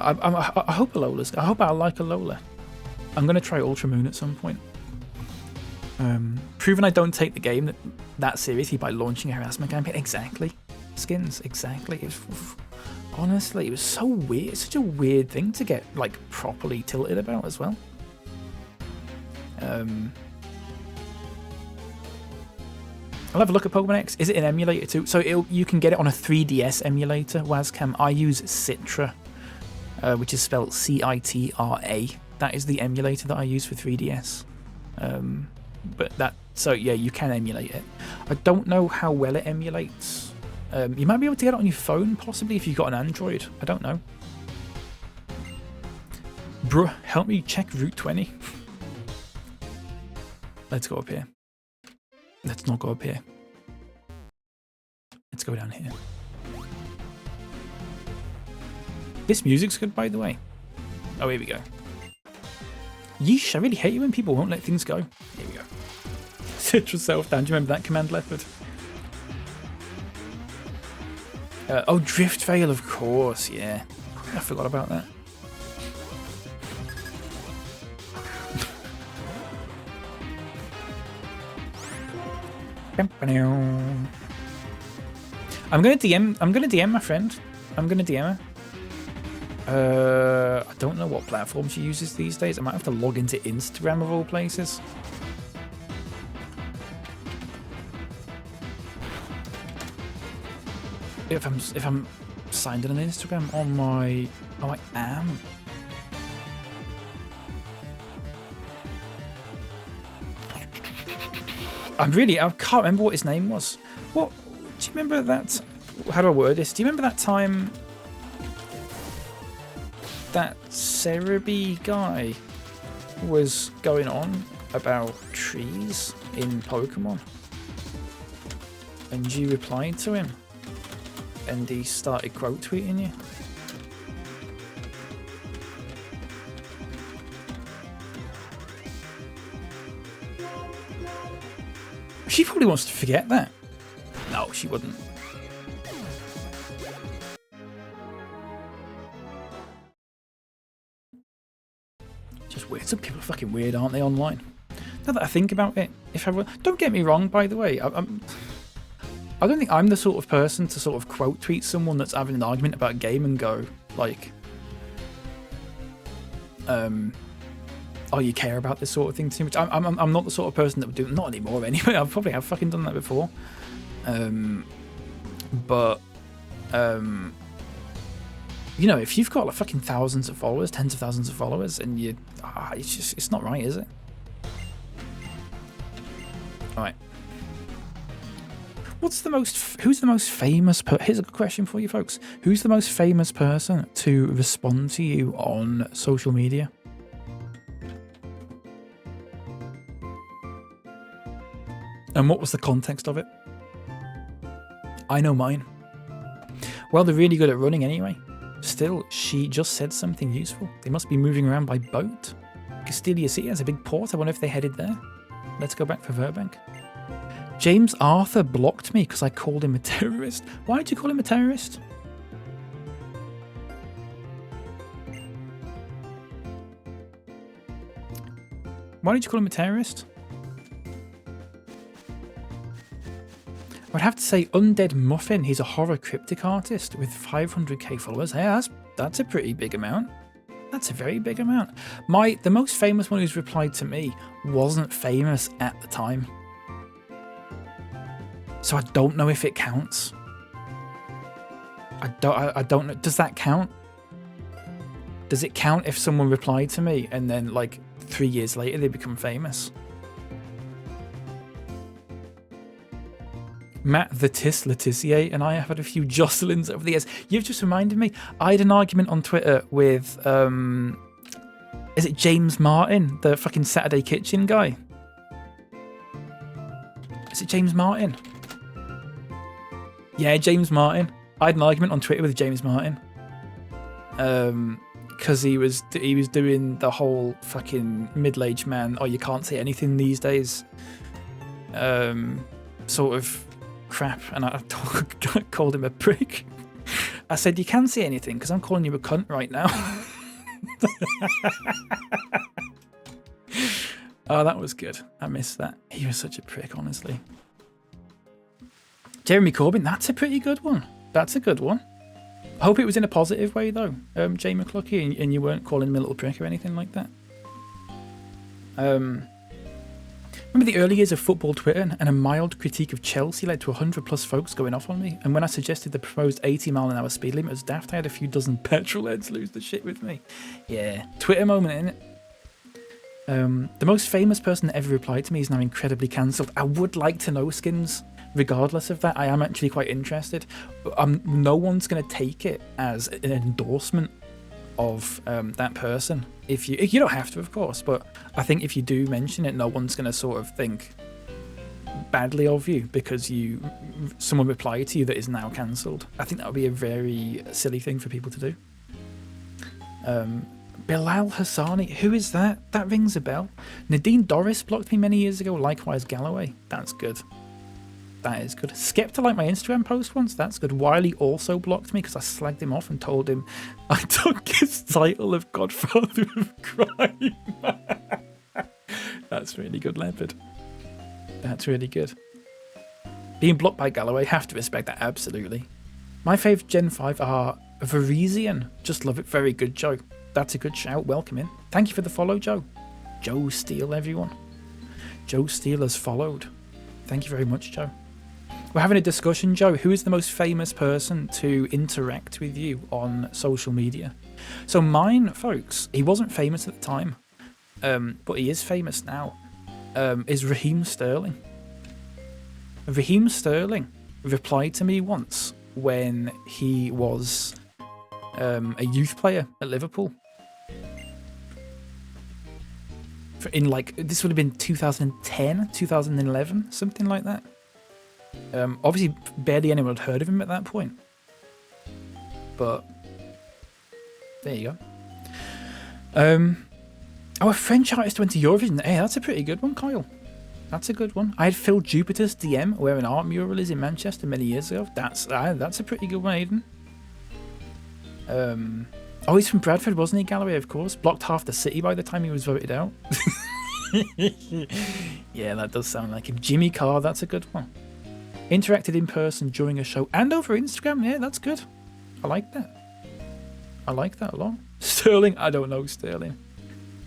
I hope Alola's. I hope I like Alola. I'm gonna try Ultra Moon at some point. Proving I don't take the game that seriously by launching a harassment campaign. Exactly. Skins. Exactly. Honestly, it was so weird. It's such a weird thing to get like properly tilted about as well. I'll have a look at Pokemon X. Is it an emulator too? So you can get it on a 3DS emulator. Wazcam. I use Citra. Which is spelled Citra. That is the emulator that I use for 3DS. So yeah, you can emulate it. I don't know how well it emulates. You might be able to get it on your phone, possibly if you've got an Android. I don't know. Bruh, help me check Route 20. Let's go up here. Let's not go up here. Let's go down here. This music's good, by the way. Oh, here we go. Yeesh, I really hate it when people won't let things go. Here we go. Citra self-down. Do you remember that command, Leopard? Oh, Drift Veil, of course, yeah. I forgot about that. I'm gonna DM my friend. I'm gonna DM her. I don't know what platform she uses these days. I might have to log into Instagram of all places. If I'm signed in on Instagram on my... Oh, I am. I can't remember what his name was. What? Do you remember that? How do I word this? Do you remember that time that Cerebi guy was going on about trees in Pokemon? and you replied to him, and he started quote tweeting you. She probably wants to forget that. No, she wouldn't. Just weird. Some people are fucking weird, aren't they, online? Now that I think about it, don't get me wrong, by the way, I don't think I'm the sort of person to sort of quote tweet someone that's having an argument about a game and go like, oh, you care about this sort of thing too much. I'm not the sort of person that would do it. Not anymore anyway. I probably have fucking done that before. But you know, if you've got like fucking thousands of followers, tens of thousands of followers, and it's not right, is it? All right. Who's the most famous here's a good question for you folks. Who's the most famous person to respond to you on social media? And what was the context of it? I know mine. Well, they're really good at running anyway. Still, she just said something useful. They must be moving around by boat. Castilia City has a big port. I wonder if they headed there. Let's go back for Verbank. James Arthur blocked me because I called him a terrorist. Why did you call him a terrorist? Why did you call him a terrorist? I'd have to say Undead Muffin. He's a horror cryptic artist with 500k followers. Hey, that's a pretty big amount. That's a very big amount. The most famous one who's replied to me wasn't famous at the time. So I don't know if it counts. I don't know. Does that count? Does it count if someone replied to me and then like 3 years later they become famous? Matt the Tis Letizier and I have had a few jostlings over the years. You've just reminded me. I had an argument on Twitter with is it James Martin, the fucking Saturday Kitchen guy? Is it James Martin? Yeah, James Martin. I had an argument on Twitter with James Martin. Because he was doing the whole fucking middle-aged man, oh, you can't say anything these days sort of crap, and I called him a prick. I said, you can say anything because I'm calling you a cunt right now. Oh, that was good. I missed that. He was such a prick, honestly. Jeremy Corbyn, that's a pretty good one. That's a good one. I hope it was in a positive way, though, Jay McClucky, and you weren't calling him a little prick or anything like that. Remember the early years of football Twitter, and a mild critique of Chelsea led to 100 plus folks going off on me, and when I suggested the proposed 80-mile-an-hour speed limit was daft, I had a few dozen petrol heads lose the shit with me. Yeah, Twitter moment, innit? The most famous person that ever replied to me is now incredibly cancelled. I would like to know, Skins. Regardless of that, I am actually quite interested. No one's going to take it as an endorsement of that person. If you don't have to, of course, but I think if you do mention it, no one's going to sort of think badly of you because someone replied to you that is now cancelled. I think that would be a very silly thing for people to do. Bilal Hassani, who is that? That rings a bell. Nadine Doris blocked me many years ago, likewise Galloway. That's good. That is good. Skepta liked my Instagram post once. That's good. Wiley also blocked me because I slagged him off and told him I took his title of Godfather of Crime. That's really good, Leopard. That's really good. Being blocked by Galloway, have to respect that, absolutely. My favourite Gen 5 are Varisian. Just love it. Very good, Joe. That's a good shout. Welcome in. Thank you for the follow, Joe. Joe Steele, everyone. Joe Steele has followed. Thank you very much, Joe. We're having a discussion, Joe. Who is the most famous person to interact with you on social media? So mine, folks, he wasn't famous at the time, but he is famous now, is Raheem Sterling. Raheem Sterling replied to me once when he was a youth player at Liverpool. In this would have been 2010, 2011, something like that. Obviously, barely anyone had heard of him at that point. But there you go. A French artist went to Eurovision. Hey, that's a pretty good one, Kyle. That's a good one. I had Phil Jupiter's DM, where an art mural is in Manchester many years ago. That's a pretty good one, Aiden. Oh, he's from Bradford, wasn't he, Galloway, of course? Blocked half the city by the time he was voted out. Yeah, that does sound like him. Jimmy Carr, that's a good one. Interacted in person during a show and over Instagram. Yeah, that's good. I like that. I like that a lot. Sterling, I don't know Sterling.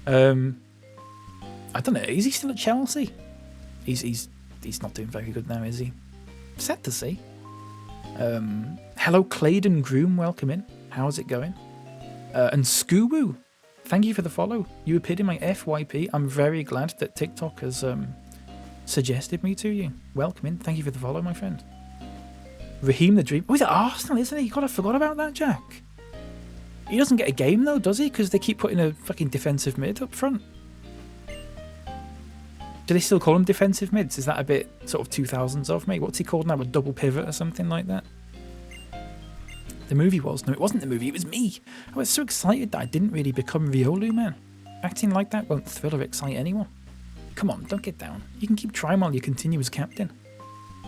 I don't know. Is he still at Chelsea? He's not doing very good now, is he? Sad to see. Hello, Claydon Groom. Welcome in. How's it going? And Scoobu, thank you for the follow. You appeared in my FYP. I'm very glad that TikTok has suggested me to you. Welcome in. Thank you for the follow, my friend. Raheem the Dream. Oh, he's at Arsenal, isn't he? God, I forgot about that, Jack. He doesn't get a game, though, does he? Because they keep putting a fucking defensive mid up front. Do they still call him defensive mids? Is that a bit sort of 2000s of me? What's he called now? A double pivot or something like that? The movie was. No, it wasn't the movie. It was me. I was so excited that I didn't really become Riolu, man. Acting like that won't thrill or excite anyone. Come on, don't get down. You can keep trying while you continue as captain.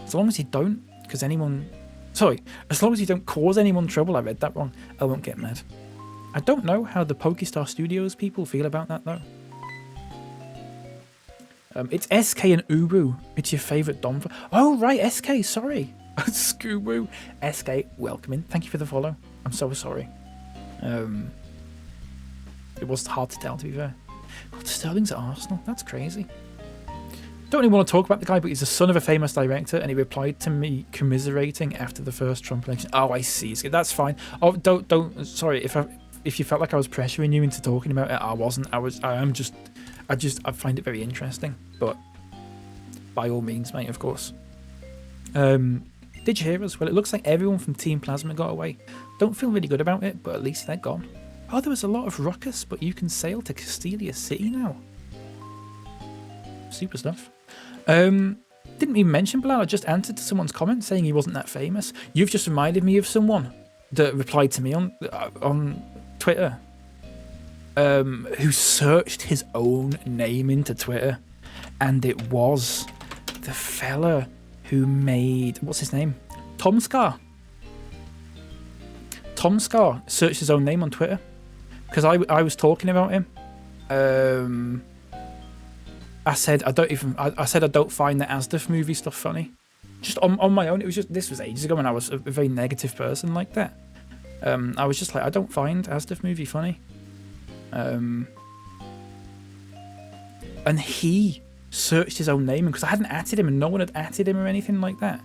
As long as you don't, because anyone... Sorry, as long as you don't cause anyone trouble, I read that wrong, I won't get mad. I don't know how the Pokestar Studios people feel about that, though. It's SK and Ubu. It's your favourite Dom. Oh, right, SK, sorry. Scoobu. SK, welcome in. Thank you for the follow. I'm so sorry. It was hard to tell, to be fair. God, Sterling's at Arsenal. That's crazy. Don't really want to talk about the guy, but he's the son of a famous director, and he replied to me commiserating after the first Trump election. Oh, I see. That's fine. Oh, don't. Sorry, if you felt like I was pressuring you into talking about it, I wasn't. I find it very interesting, but by all means, mate, of course. Did you hear us? Well, it looks like everyone from Team Plasma got away. Don't feel really good about it, but at least they're gone. Oh, there was a lot of ruckus, but you can sail to Castelia City now. Super stuff. Didn't even mention Bilal. I just answered to someone's comment saying he wasn't that famous. You've just reminded me of someone that replied to me on Twitter, who searched his own name into Twitter, and it was the fella who made, what's his name? Tom Scar. Tom Scar searched his own name on Twitter because I was talking about him. I said I don't find the Asdaf movie stuff funny. Just on my own. This was ages ago when I was a very negative person like that. I was just like, I don't find Asdaf movie funny. And he searched his own name because I hadn't atted him and no one had atted him or anything like that,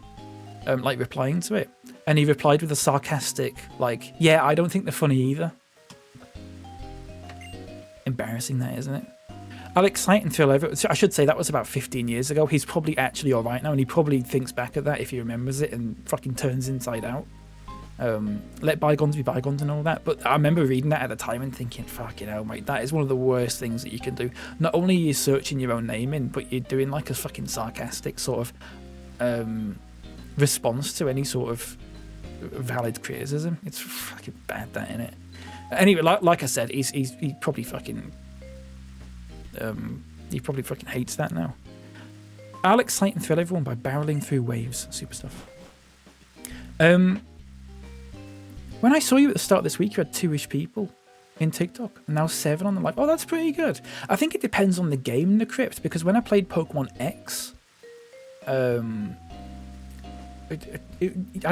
like replying to it, and he replied with a sarcastic like, yeah, I don't think they're funny either. Embarrassing, that, isn't it? Alex Sighton Phil Everett, I should say that was about 15 years ago. He's probably actually alright now, and he probably thinks back at that if he remembers it and fucking turns inside out. Let bygones be bygones and all that, but I remember reading that at the time and thinking, fucking hell, mate, that is one of the worst things that you can do. Not only are you searching your own name in, but you're doing like a fucking sarcastic sort of response to any sort of valid criticism. It's fucking bad, that, innit? Anyway, like I said, he probably fucking hates that now. Alex Sighton Thrill everyone by barreling through waves. Super stuff. When I saw you at the start of this week, you had 2-ish people in TikTok, and now 7 on them. Like, oh, that's pretty good. I think it depends on the game in the crypt, because when I played Pokemon X, I'd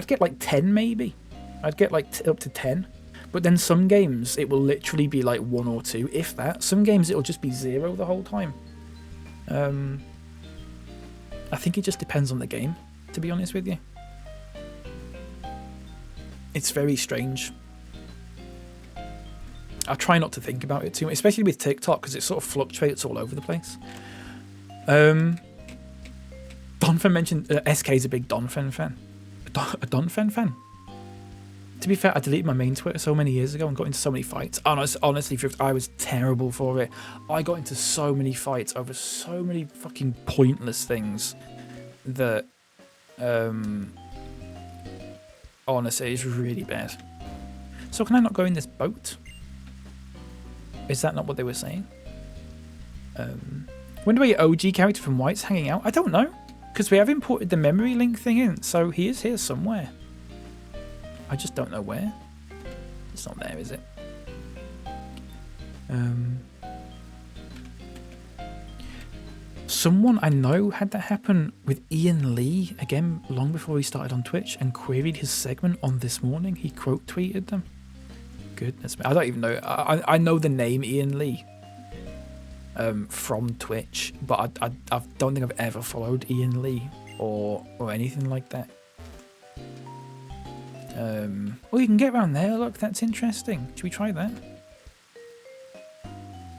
get like 10 maybe. I'd get like up to 10. But then some games, it will literally be like 1 or 2, if that. Some games, it'll just be 0 the whole time. I think it just depends on the game, to be honest with you. It's very strange. I try not to think about it too much, especially with TikTok, because it sort of fluctuates all over the place. Donphan mentioned SK's a big Donphan fan. A Donphan fan? To be fair, I deleted my main Twitter so many years ago and got into so many fights. Honestly, I was terrible for it. I got into so many fights over so many fucking pointless things that Honestly, it's really bad. So can I not go in this boat? Is that not what they were saying? Wonder where your OG character from White's hanging out? I don't know. Because we have imported the memory link thing in, so he is here somewhere. I just don't know where. It's not there, is it? Someone I know had that happen with Ian Lee, again, long before he started on Twitch, and queried his segment on This Morning. He quote tweeted them. Goodness me. I don't even know. I know the name Ian Lee from Twitch, but I don't think I've ever followed Ian Lee or anything like that. Oh, you can get around there. Look, that's interesting. Should we try that?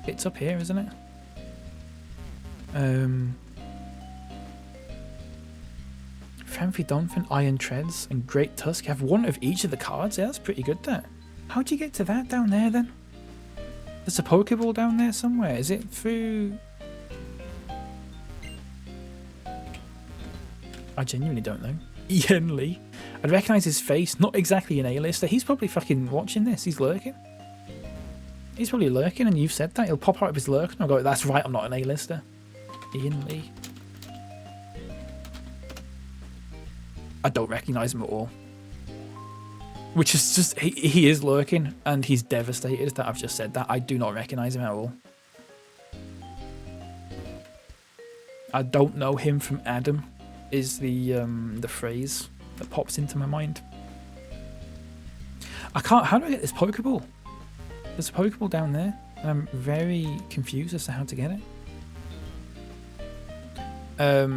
It's up here, isn't it? Fancy Donphin, Iron Treads, and Great Tusk have one of each of the cards. Yeah, that's pretty good, that. How'd you get to that down there, then? There's a Pokeball down there somewhere. Is it through... I genuinely don't know. Ian Lee. I'd recognise his face. Not exactly an A-lister. He's probably fucking watching this. He's lurking. He's probably lurking, and you've said that. He'll pop out of his lurk, and I'll go, that's right, I'm not an A-lister. Ian Lee. I don't recognise him at all. Which is just, he is lurking, and he's devastated that I've just said that. I do not recognise him at all. I don't know him from Adam, is the phrase that pops into my mind. I can't, how do I get this Pokeball? There's a Pokeball down there, and I'm very confused as to how to get it. I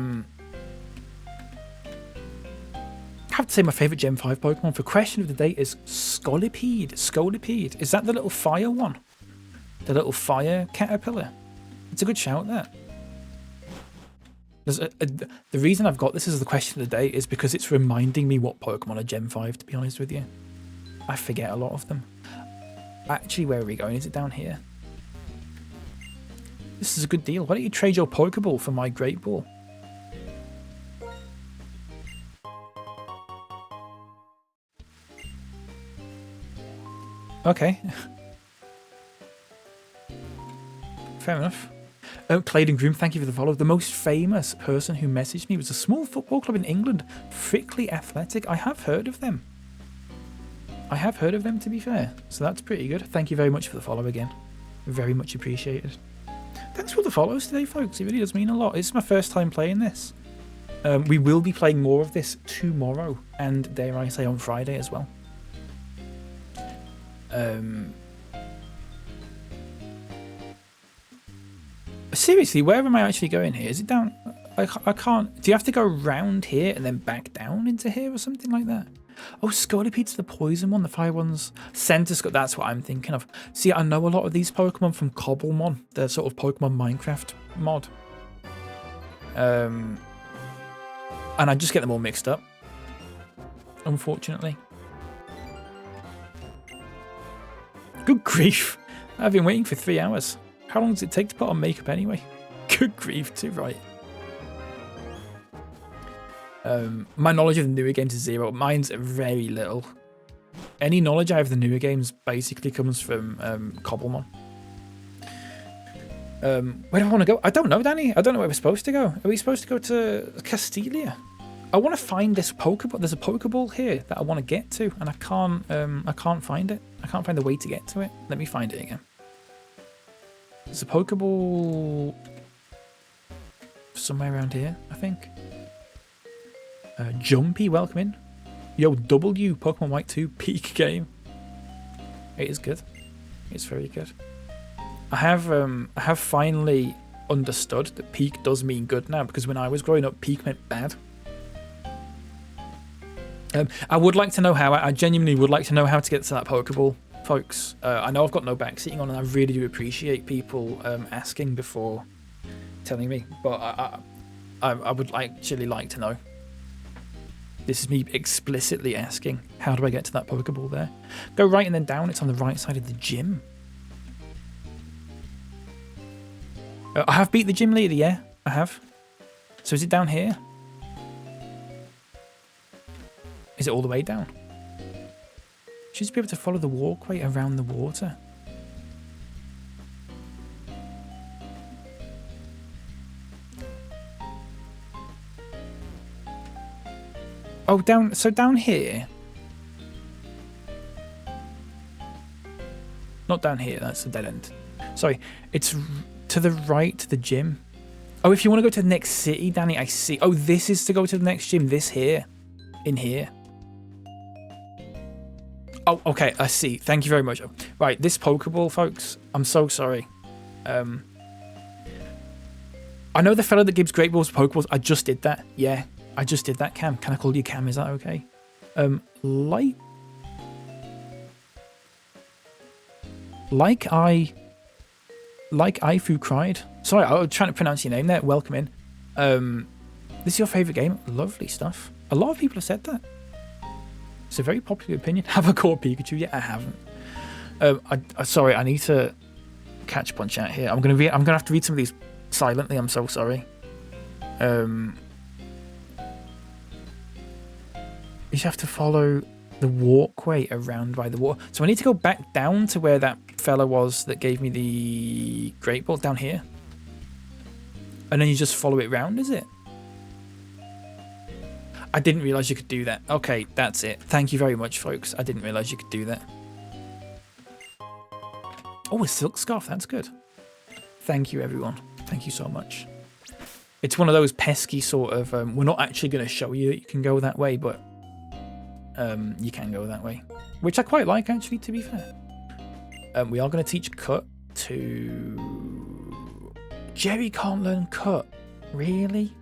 have to say my favourite Gen 5 Pokemon for question of the day is Scolipede. Scolipede. Is that the little fire one? The little fire caterpillar? It's a good shout, that. The reason I've got this as the question of the day is because it's reminding me what Pokemon are Gen 5, to be honest with you. I forget a lot of them. Actually, where are we going? Is it down here? This is a good deal. Why don't you trade your Pokeball for my Great Ball? Okay. Fair enough. Claydon Groom, thank you for the follow. The most famous person who messaged me was a small football club in England, Frickley Athletic. I have heard of them. I have heard of them, to be fair. So that's pretty good. Thank you very much for the follow again. Very much appreciated. Thanks for the follows today, folks. It really does mean a lot. It's my first time playing this. We will be playing more of this tomorrow, and dare I say on Friday as well. Seriously, where am I actually going here? Is it down? I can't. Do you have to go around here and then back down into here or something like that? Oh, Scolipede's the poison one. The fire one's Centiskorp. That's what I'm thinking of. See, I know a lot of these Pokemon from Cobblemon, the sort of Pokemon Minecraft mod. And I just get them all mixed up, unfortunately. Good grief. I've been waiting for 3 hours. How long does it take to put on makeup anyway? Good grief, too right. My knowledge of the newer games is zero. Mine's very little. Any knowledge I have of the newer games basically comes from Cobblemon. Where do I want to go? I don't know, Danny. I don't know where we're supposed to go. Are we supposed to go to Castelia? I want to find this Pokeball. There's a Pokeball here that I want to get to, and I can't find it. I can't find the way to get to it. Let me find it again. There's a Pokeball somewhere around here, I think. Jumpy, welcome in. Yo, W, Pokemon White 2, peak game. It is good. It's very good. I have finally understood that peak does mean good now, because when I was growing up, peak meant bad. I would like to know how. I genuinely would like to know how to get to that Pokeball, folks. I know I've got no backseating on, and I really do appreciate people asking before telling me, but I would actually like to know. This is me explicitly asking, how do I get to that Pokeball there? Go right and then down. It's on the right side of the gym. I have beat the gym leader, yeah, I have. So is it down here? Is it all the way down? Should just be able to follow the walkway around the water. Oh, so down here. Not down here, that's the dead end. Sorry, it's to the right to the gym. Oh, if you want to go to the next city, Danny, I see. Oh, this is to go to the next gym, this here. In here. Oh, okay, I see. Thank you very much. Right, this Pokeball, folks, I'm so sorry. I know the fellow that gives Great Balls to Pokeballs. I just did that. Yeah, I just did that, Cam. Can I call you Cam? Is that okay? Like Ifu cried. Sorry, I was trying to pronounce your name there. Welcome in. This is your favourite game? Lovely stuff. A lot of people have said that. It's a very popular opinion. Have I caught Pikachu yet? I haven't. Sorry, I need to catch punch out here. I'm gonna have to read some of these silently. I'm so sorry. You just have to follow the walkway around by the water. So I need to go back down to where that fella was that gave me the Great Ball down here. And then you just follow it round, is it? I didn't realise you could do that. Okay, that's it. Thank you very much, folks. I didn't realise you could do that. Oh, a silk scarf. That's good. Thank you, everyone. Thank you so much. It's one of those pesky sort of, we're not actually going to show you that you can go that way, but you can go that way. Which I quite like, actually, to be fair. We are going to teach Cut to... Jerry can't learn Cut. Really?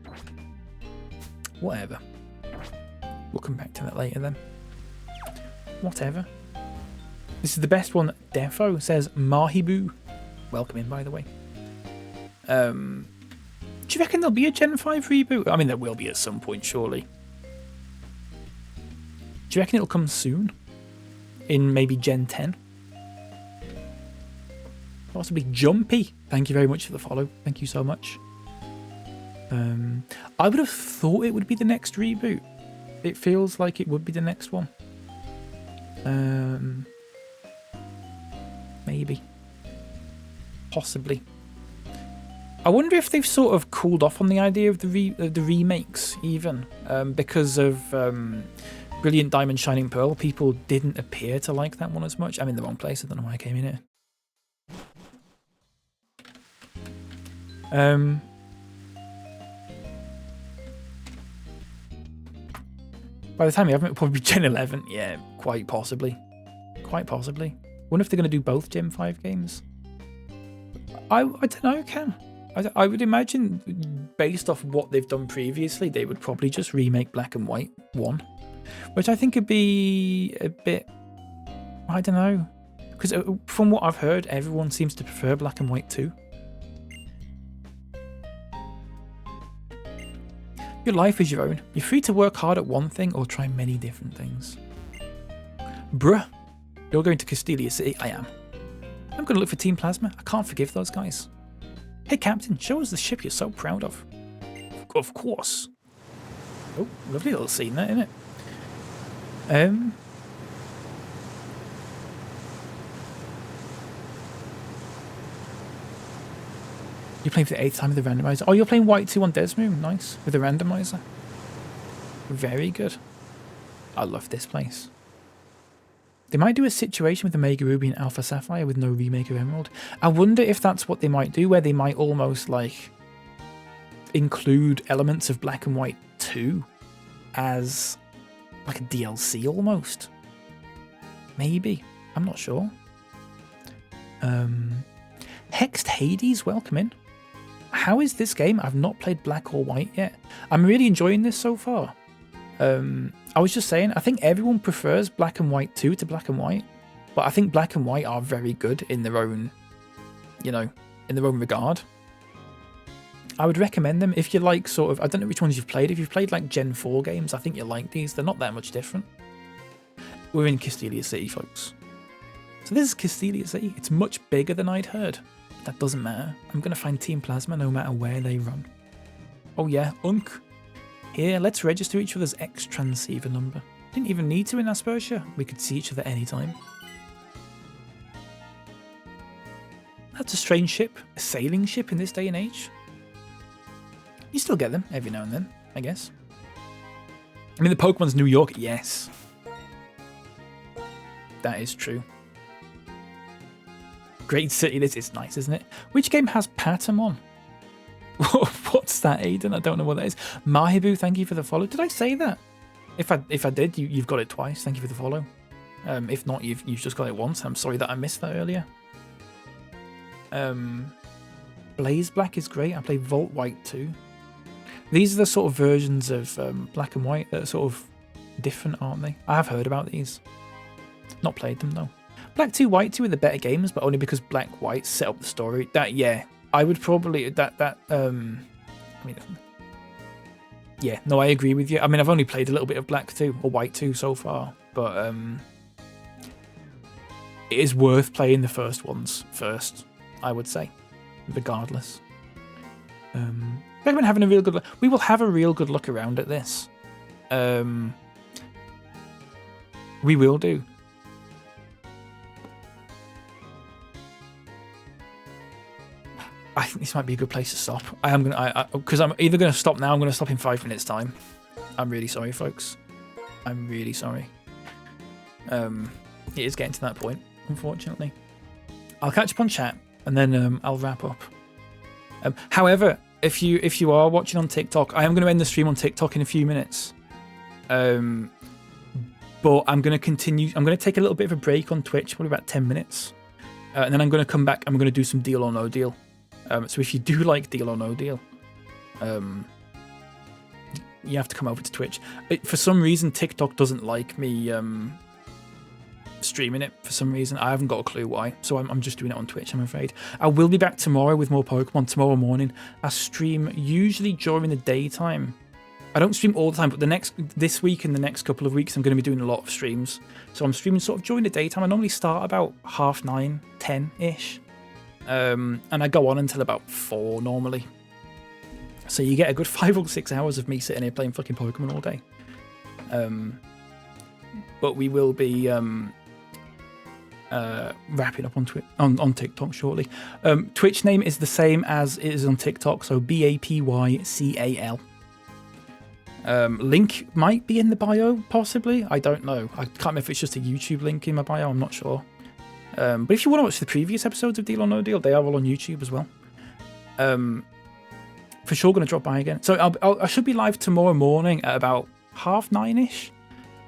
Whatever. We'll come back to that later then. Whatever. This is the best one. Defo says Mahibu. Welcome in, by the way. Do you reckon there'll be a Gen 5 reboot? I mean, there will be at some point, surely. Do you reckon it'll come soon? In maybe Gen 10? Possibly Jumpy. Thank you very much for the follow. Thank you so much. I would have thought it would be the next reboot. It feels like it would be the next one. Maybe. Possibly. I wonder if they've sort of cooled off on the idea of the remakes, even. Because of Brilliant Diamond Shining Pearl, people didn't appear to like that one as much. I'm in the wrong place, I don't know why I came in here. By the time you have it, it'll probably be Gen 11. Yeah, quite possibly. Quite possibly. Wonder if they're going to do both Gen 5 games. I don't know, Cam. I would imagine, based off what they've done previously, they would probably just remake Black and White 1. Which I think would be a bit... I don't know. Because from what I've heard, everyone seems to prefer Black and White 2. Your life is your own. You're free to work hard at one thing or try many different things. Bruh, you're going to Castelia City? I am. I'm going to look for Team Plasma. I can't forgive those guys. Hey, Captain, show us the ship you're so proud of. Of course. Oh, lovely little scene there, isn't it? You're playing for the 8th time with the randomizer. Oh, you're playing White 2 on Desmoon. Nice. With the randomizer. Very good. I love this place. They might do a situation with the Mega Ruby and Alpha Sapphire with no remake of Emerald. I wonder if that's what they might do, where they might almost, like, include elements of Black and White 2 as, like, a DLC almost. Maybe. I'm not sure. Hexed Hades, welcome in. How is this game? I've not played Black or White yet. I'm really enjoying this so far. I was just saying, I think everyone prefers Black and White 2 to Black and White, but I think Black and White are very good in their own, you know, in their own regard. I would recommend them if you like sort of, I don't know which ones you've played. If you've played like Gen 4 games, I think you'll like these. They're not that much different. We're in Castelia City, folks. So this is Castelia City. It's much bigger than I'd heard. That doesn't matter. I'm going to find Team Plasma no matter where they run. Oh yeah, Unk. Here, let's register each other's X transceiver number. Didn't even need to in Aspersia. We could see each other anytime. That's a strange ship. A sailing ship in this day and age. You still get them every now and then, I guess. I mean, the Pokemon's New York, yes. That is true. Great city, this is nice, isn't it? Which game has Patamon? What's that, Aiden? I don't know what that is. Mahibu, thank you for the follow. Did I say that? If I did, you've got it twice. Thank you for the follow. If not, you've just got it once. I'm sorry that I missed that earlier. Blaze Black is great. I play Volt White too. These are the sort of versions of Black and White that are sort of different, aren't they? I have heard about these. Not played them though. Black 2, White 2 are the better games, but only because Black White set up the story. That, yeah, I would probably I mean, yeah, no, I agree with you. I mean, I've only played a little bit of Black 2 or White 2 so far, but it is worth playing the first ones first, I would say, regardless. Recommend having a real good look. We will have a real good look around at this. We will do. I think this might be a good place to stop. Because I'm either going to stop now, I'm going to stop in 5 minutes time. I'm really sorry, folks. I'm really sorry. It is getting to that point, unfortunately. I'll catch up on chat, and then I'll wrap up. However, if you are watching on TikTok, I am going to end the stream on TikTok in a few minutes. But I'm going to continue. I'm going to take a little bit of a break on Twitch, probably about 10 minutes. And then I'm going to come back. I'm going to do some Deal or No Deal. So if you do like Deal or No Deal, you have to come over to Twitch. For some reason, TikTok doesn't like me streaming it. For some reason, I haven't got a clue why. So I'm just doing it on Twitch, I'm afraid. I will be back tomorrow with more Pokemon tomorrow morning. I stream usually during the daytime. I don't stream all the time, but this week and the next couple of weeks, I'm going to be doing a lot of streams. So I'm streaming sort of during the daytime. I normally start about 9:30, 10-ish. And I go on until about 4 normally. So you get a good 5 or 6 hours of me sitting here playing fucking Pokemon all day. But we will be wrapping up on TikTok shortly. Twitch name is the same as it is on TikTok, so BapyCal. Link might be in the bio, possibly. I don't know. I can't remember if it's just a YouTube link in my bio. I'm not sure. But if you want to watch the previous episodes of Deal or No Deal, they are all on YouTube as well. For sure, going to drop by again. So I should be live tomorrow morning at about 9:30ish.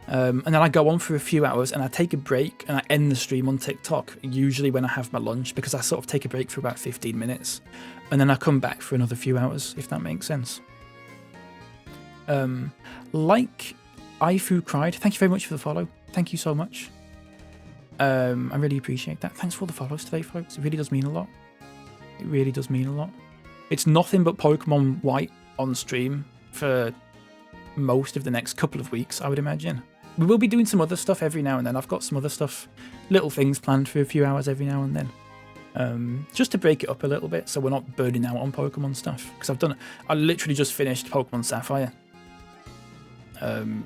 And then I go on for a few hours and I take a break and I end the stream on TikTok, usually when I have my lunch, because I sort of take a break for about 15 minutes. And then I come back for another few hours, if that makes sense. Like Ifu Cried, thank you very much for the follow. Thank you so much. I really appreciate that. Thanks for all the follows today, folks. It really does mean a lot. It really does mean a lot. It's nothing but Pokemon White on stream for most of the next couple of weeks, I would imagine. We will be doing some other stuff every now and then. I've got some other stuff, little things planned for a few hours every now and then. Just to break it up a little bit so we're not burning out on Pokemon stuff. Because I literally just finished Pokemon Sapphire. One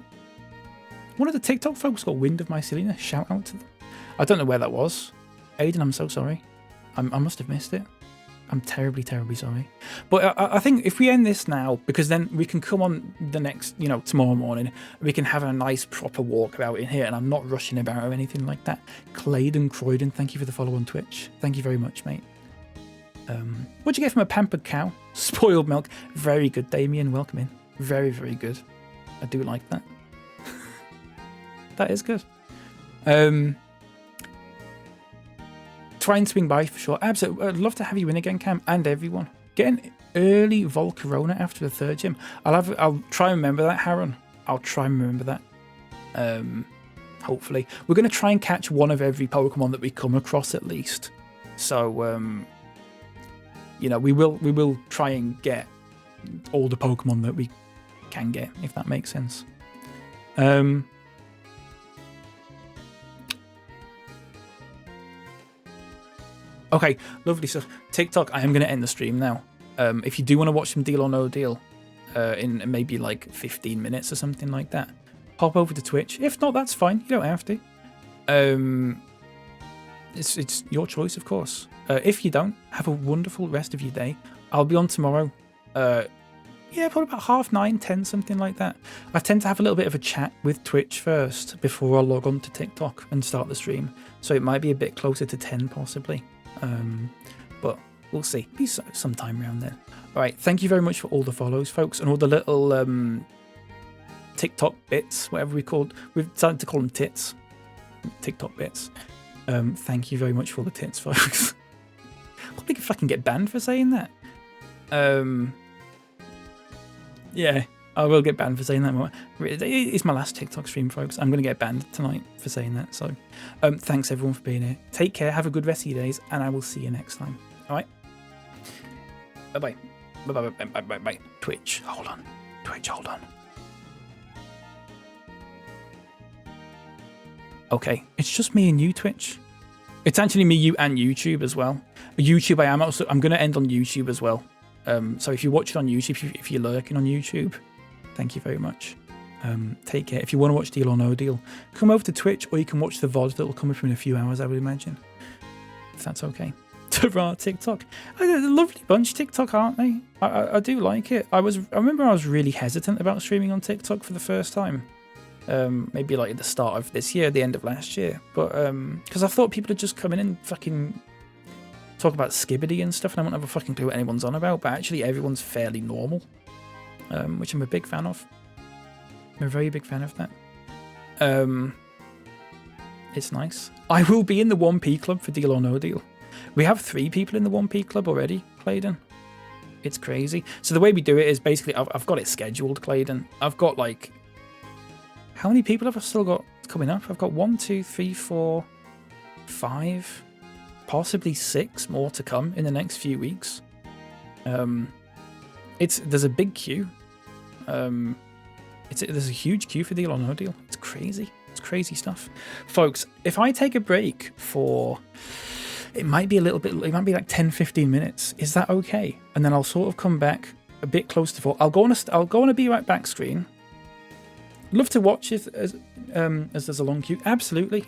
of the TikTok folks got wind of my silliness. Shout out to them. I don't know where that was. Aiden, I'm so sorry. I must have missed it. I'm terribly, terribly sorry. But I think if we end this now, because then we can come on the next, tomorrow morning, we can have a nice proper walkabout in here, and I'm not rushing about or anything like that. Claydon Croydon, thank you for the follow on Twitch. Thank you very much, mate. What'd you get from a pampered cow? Spoiled milk. Very good, Damien. Welcome in. Very, very good. I do like that. That is good. Try and swing by for sure. Absolutely. I'd love to have you in again, Cam, and everyone. Get an early Volcarona after the third gym. I'll try and remember that, Haron. I'll try and remember that. Hopefully. We're going to try and catch one of every Pokemon that we come across at least. So, we will try and get all the Pokemon that we can get, if that makes sense. Okay, lovely stuff. TikTok, I am going to end the stream now. If you do want to watch some Deal or No Deal in maybe like 15 minutes or something like that, hop over to Twitch. If not, that's fine. You don't have to. It's your choice, of course. If you don't, have a wonderful rest of your day. I'll be on tomorrow. Yeah, probably about 9:30, 10, something like that. I tend to have a little bit of a chat with Twitch first before I log on to TikTok and start the stream. So it might be a bit closer to 10 possibly. But we'll see. Be sometime around then. All right. Thank you very much for all the follows, folks, and all the little TikTok bits, whatever we've started to call them tits. TikTok bits. Thank you very much for all the tits, folks. I think if I can get banned for saying that. Yeah, I will get banned for saying that. It's my last TikTok stream, folks. I'm going to get banned tonight for saying that. So, thanks everyone for being here. Take care. Have a good rest of your days, and I will see you next time. All right. Bye-bye. Bye-bye. Twitch, hold on. Twitch, hold on. Okay, it's just me and you, Twitch. It's actually me, you, and YouTube as well. YouTube, I'm going to end on YouTube as well. So if you watch it on YouTube, if you're lurking on YouTube, thank you very much. Take care. If you want to watch Deal or No Deal, come over to Twitch, or you can watch the VOD that will come up in a few hours, I would imagine. If that's okay. Ta-ra, TikTok. A lovely bunch, TikTok, aren't they? I do like it. I remember I was really hesitant about streaming on TikTok for the first time. Maybe like at the start of this year, the end of last year. But because I thought people would just come in and fucking talk about skibbity and stuff, and I won't have a fucking clue what anyone's on about, but actually everyone's fairly normal, which I'm a big fan of. I'm a very big fan of that. It's nice. I will be in the 1p club for Deal or No Deal. We have 3 people in the 1p club already, Claydon. It's crazy. So the way we do it is basically, I've got it scheduled, Claydon. I've got like, how many people have I still got coming up? I've got 1, 2, 3, 4, 5... possibly 6 more to come in the next few weeks. There's a big queue. There's a huge queue for Deal or No Deal. It's crazy. It's crazy stuff, folks. If I take a break for, it might be like 10-15 minutes. Is that okay? And then I'll sort of come back a bit close to 4. I'll go on a Be Right Back screen. Love to watch it as there's a long queue. Absolutely.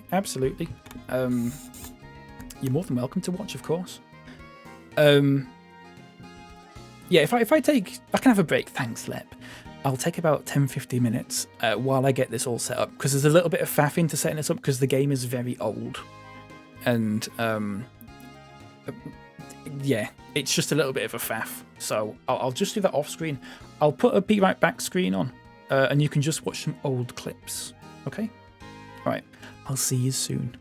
You're more than welcome to watch, of course. Yeah, if I can have a break. Thanks, Lep. I'll take about 10-15 minutes while I get this all set up, because there's a little bit of faff into setting this up, because the game is very old. And yeah, it's just a little bit of a faff. So I'll just do that off screen. I'll put a Be Right Back screen on, and you can just watch some old clips. Okay? All right. I'll see you soon.